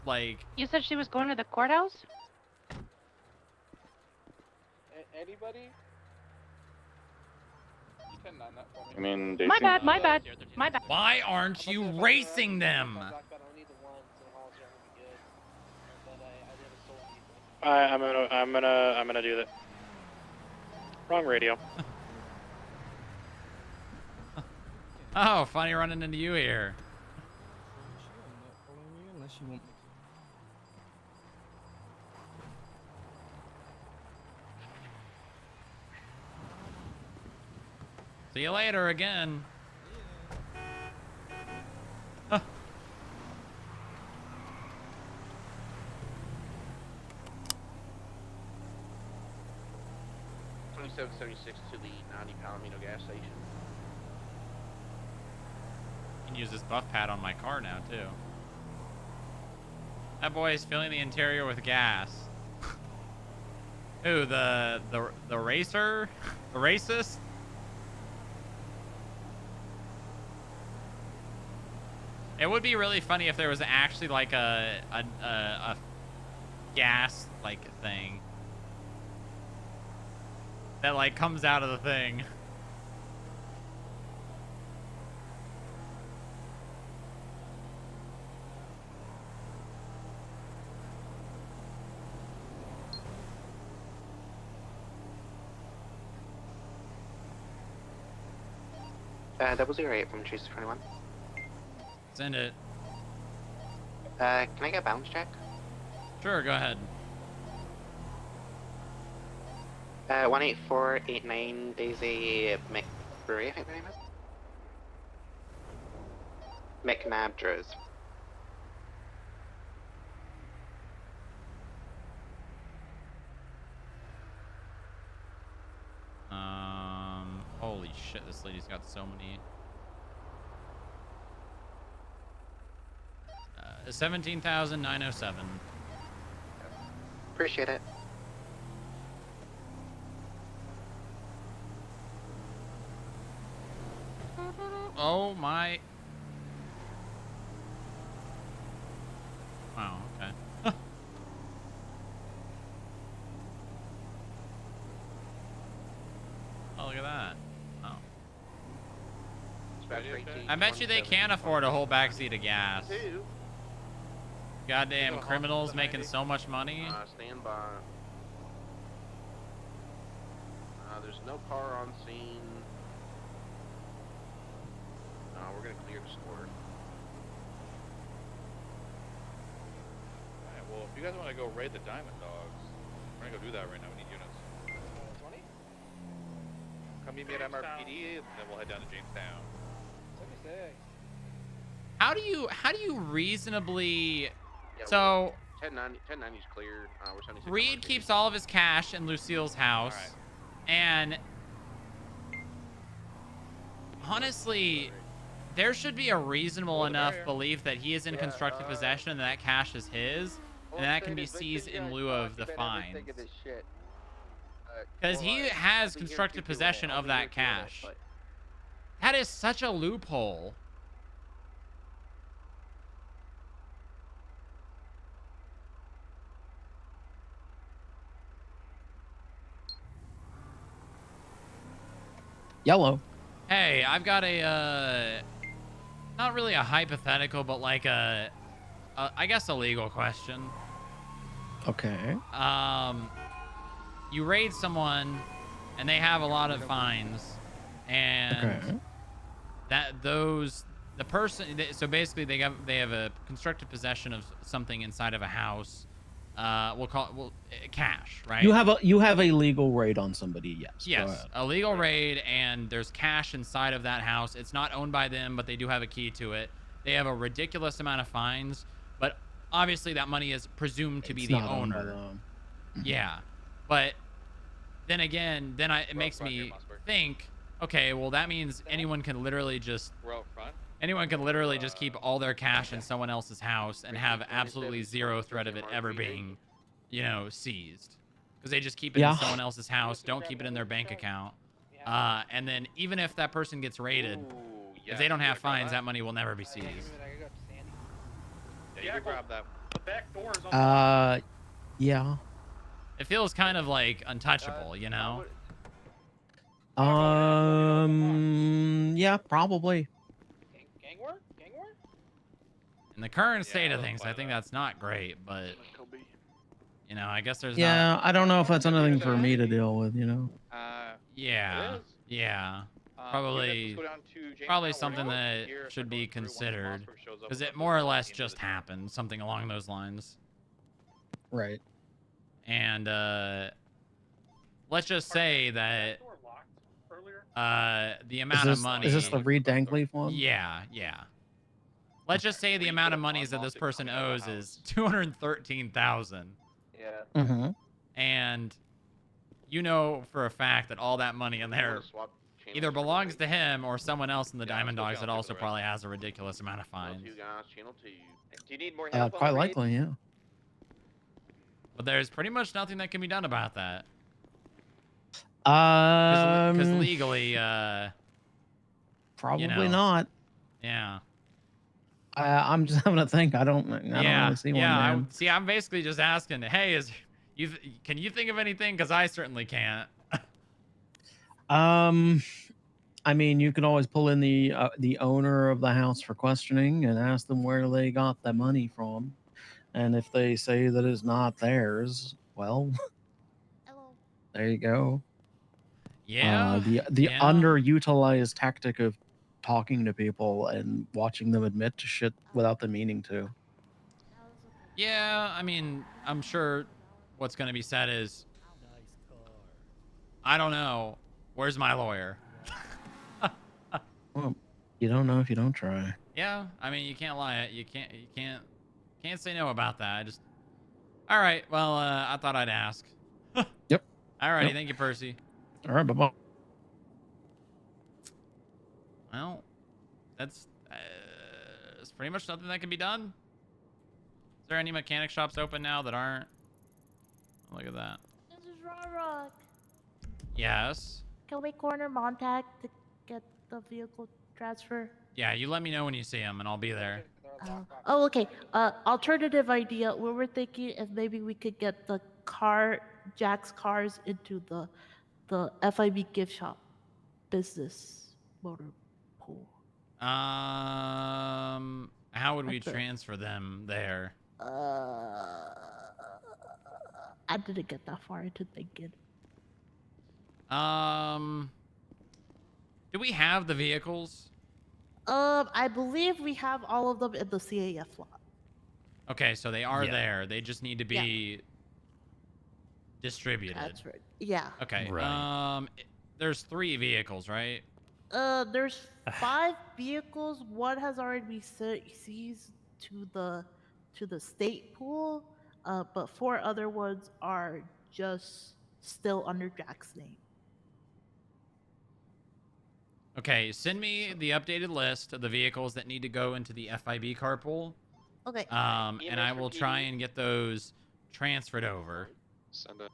like. You said she was going to the courthouse? Anybody? I mean, they My seem- bad, my bad, my bad. Why aren't you racing them? I'm gonna do that. Wrong radio. Oh, funny running into you here. See you later again. Huh. 2776 to the 90 Palomino gas station. I can use this buff pad on my car now too. That boy is filling the interior with gas. Who, the racer? The racist? It would be really funny if there was actually like a gas like thing that like comes out of the thing. Double 08 from Chase 21. Send it. Can I get a balance check? Sure, go ahead. 18489 Daisy McBrewery, I think her name is. McNabdras. Holy shit, this lady's got so many. 17,907. Appreciate it. Oh my. Wow, okay. Oh, look at that. Oh. I bet you they can't afford a whole backseat of gas. Goddamn criminals making so much money. Stand by. There's no car on scene. We're gonna clear the score. Alright, well, if you guys want to go raid the Diamond Dogs, we're gonna go do that right now. We need units. 20? Come meet me at MRPD, and then we'll head down to Jamestown. 76. How do you reasonably? So 1090 is cleared. We're 76. Reed keeps all of his cash in Lucille's house, and honestly, there should be a reasonable enough belief that he is in constructive possession and that cash is his, and that can be seized in lieu of the fines. Because he has constructive possession of that cash. That is such a loophole. Yellow. Hey, I've got a, not really a hypothetical, but like I guess a legal question. Okay. You raid someone, and they have a lot of fines, and the person. So basically, they have a constructive possession of something inside of a house. We'll call it cash, right? You have a legal raid on somebody, yes. Yes, a legal raid, and there's cash inside of that house. It's not owned by them, but they do have a key to it. they have a ridiculous amount of fines, but obviously that money is presumed to be It's the not owned by owner. them. Yeah, but then again, it makes me think, okay, well that means anyone can literally just keep all their cash in someone else's house and have absolutely zero threat of it ever being, seized, because they just keep it in someone else's house, don't keep it in their bank account, and then even if that person gets raided, if they don't have fines, that money will never be seized. Yeah, you can grab that. The back door is unlocked. Yeah. It feels kind of like untouchable, Yeah, probably. Gang war? In the current state of things, I think that's not great, but I guess there's Yeah, not. I don't know if that's anything for me to deal with, Yeah. Probably something that should be considered, because it more or less just happened, something along those lines. Right. And let's just say that the amount of money. Is this the Reed Dankleaf one? Yeah. Let's just say the amount of monies that this person owes is 213,000. Yeah. Mm-hmm. And for a fact that all that money in there either belongs to him or someone else in the Diamond Dogs that also probably has a ridiculous amount of fines. Do you need more help? Quite likely, yeah. But there's pretty much nothing that can be done about that. Because legally, probably not. Yeah. I'm just having to think. I don't really see one, man. I'm basically just asking, hey, can you think of anything? Because I certainly can't. I mean, you can always pull in the owner of the house for questioning and ask them where they got the money from, and if they say that it's not theirs, well, there you go. Yeah. The underutilized tactic of talking to people and watching them admit to shit without them meaning to. Yeah, I mean, I'm sure what's going to be said is, I don't know. Where's my lawyer? Well, you don't know if you don't try. Yeah, I mean, you can't lie. You can't say no about that. All right. Well, I thought I'd ask. Yep. All righty. Yep. Thank you, Percy. All right. Bye-bye. Well, that's pretty much nothing that can be done. Is there any mechanic shops open now that aren't? Look at that. This is Rock. Yes. Can we corner Montag to get the vehicle transfer? Yeah, you let me know when you see him, and I'll be there. Okay. Alternative idea. We were thinking if maybe we could get the Jack's cars into the FIB gift shop business motor pool. How would we transfer them there? I didn't get that far into thinking. Do we have the vehicles? I believe we have all of them in the CAF lot. Okay, so they are there. They just need to be distributed. That's right. Yeah. Okay. Right. There's 3 vehicles, right? There's 5 vehicles. One has already been seized to the state pool, but 4 other ones are just still under Jack's name. Okay, send me the updated list of the vehicles that need to go into the FIB carpool. Okay. And I will try and get those transferred over. Send it.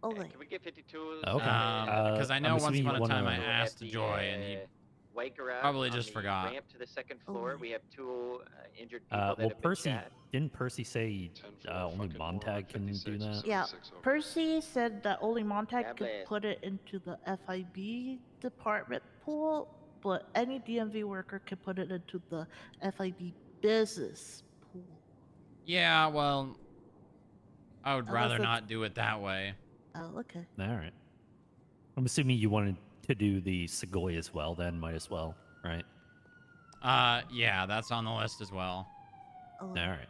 Okay. Can we get 52? Okay. Because I know once upon a time I asked Joy, and he Wake garage probably on just the forgot. Ramp to the 2nd floor. We have 2 injured people that Well, have been Percy, shot. didn't Percy say only Montag can do that? Yeah, Percy said that only Montag could Tablet. put it into the FIB department pool, but any DMV worker can put it into the FIB business pool. Yeah, well, I would Unless rather it's- not do it that way. Oh, okay. All right. I'm assuming you wanted to do the Segoy as well, then might as well, right? Yeah, that's on the list as well. Oh. All right.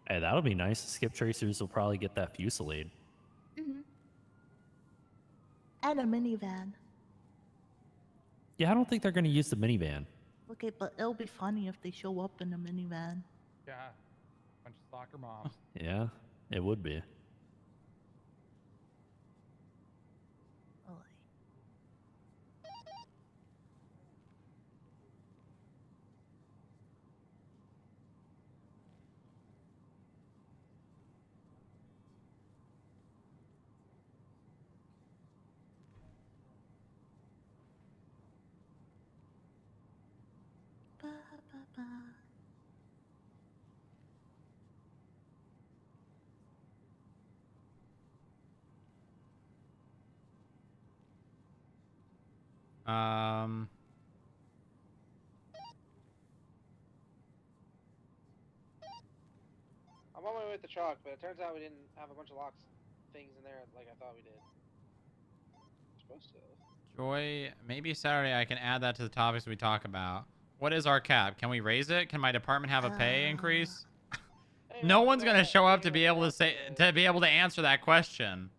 Hey, that'll be nice. Skip Tracers will probably get that Fusillade. Mm-hmm. And a minivan. Yeah, I don't think they're going to use the minivan. Okay, but it'll be funny if they show up in a minivan. Yeah. Bunch of soccer moms. Yeah, it would be. Ba, ba, ba. I'm on my way with the truck, but it turns out we didn't have a bunch of locks things in there like I thought we did. Supposed to. Joy, maybe Saturday I can add that to the topics we talk about. What is our cap? Can we raise it? Can my department have a pay increase? No one's gonna show up to be able to answer that question.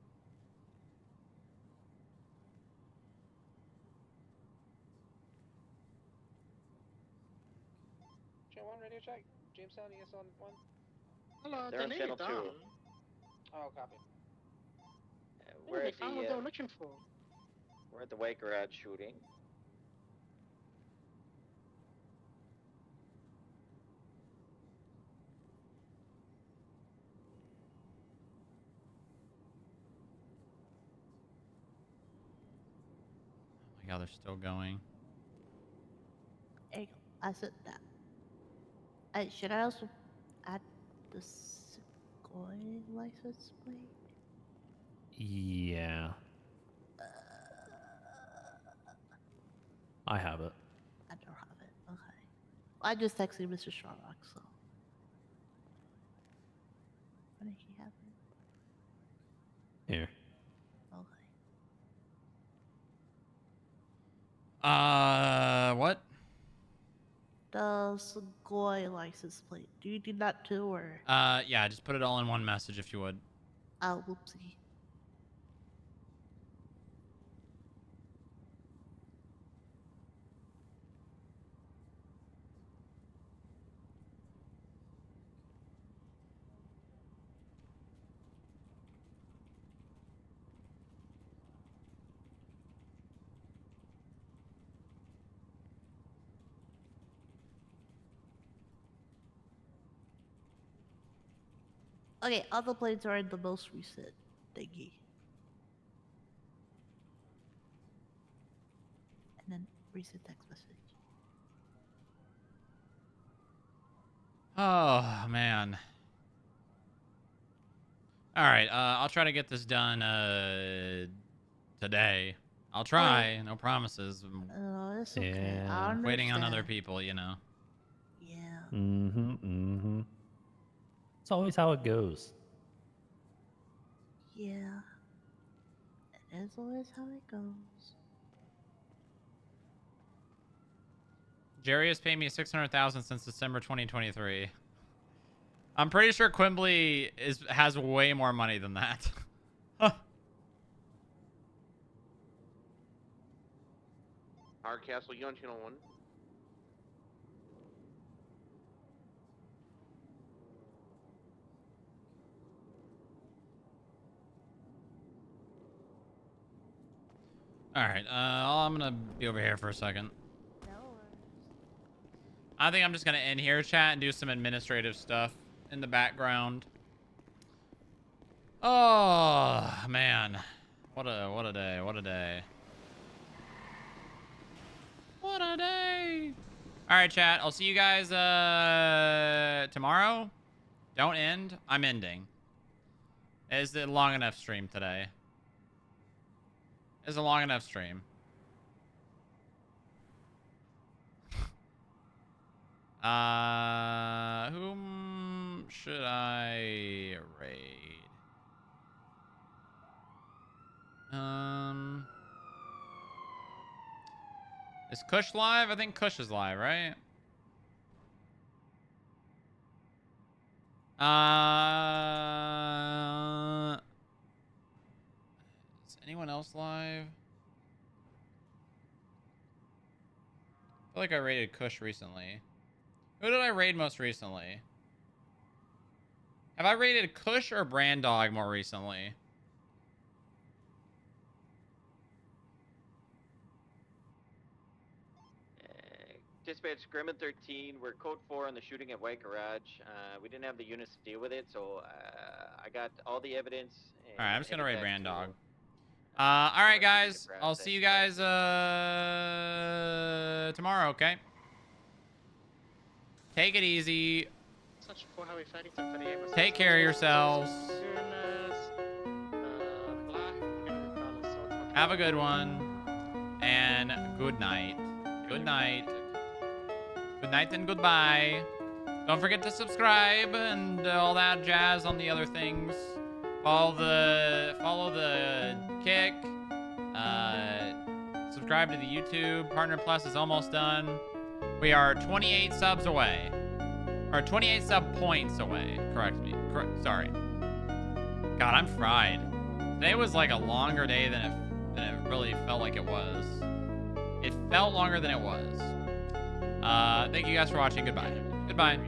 Channel 1 radio check. Jamestown, ES on 1. Hello, They're they on need channel it 2. down. Oh, copy. We're They at found what the they were looking for. we're at the white garage shooting. Oh my god, they're still going. There you go. I said that. Should I also add the Segoy license plate? Yeah. I have it. I don't have it. Okay. I just texted Mr. Sharlock, so. What did he have it? Here. Okay. What? The Segoy license plate. Do you need that too, or? Yeah, just put it all in one message if you would. Oh, whoopsie. Okay, other plates are in the most recent thingy. And then recent text message. Oh man. All right, I'll try to get this done today. I'll try. No promises. Oh, it's okay. I understand. Waiting on other people, you know. Yeah. Mm-hmm. Mm-hmm. It's always how it goes. Yeah. It is always how it goes. Jerry has paid me $600,000 since December 2023. I'm pretty sure Quimbley has way more money than that. Hardcastle, you on channel 1? All right, I'm gonna be over here for a second. I think I'm just gonna end here, chat, and do some administrative stuff in the background. Oh man, what a day! What a day! What a day! All right, chat. I'll see you guys tomorrow. Don't end. I'm ending. Is it a long enough stream today? Is a long enough stream? Whom should I raid? Is Kush live? I think Kush is live, right? Is anyone else live? feel like I raided Kush recently. Who did I raid most recently? Have I raided Kush or Brandog more recently? Dispatch, Grim and 13, we're code 4 on the shooting at White Garage. We didn't have the units to deal with it, so I got all the evidence. All right, I'm just gonna raid headed back Brandog. to- All right, guys. process. I'll see you guys tomorrow. Okay. Take it easy. Such for how we fight it and for the Take care of yourselves. Have a good one. And good night. Good night. Good night and goodbye. Don't forget to subscribe and all that jazz on the other things. Follow the kick. Subscribe to the YouTube. Partner Plus is almost done. We are 28 subs away. Or 28 sub points away. Correct me. Sorry. God, I'm fried. Today was like a longer day than it really felt like it was. It felt longer than it was. Thank you guys for watching. Goodbye. Goodbye.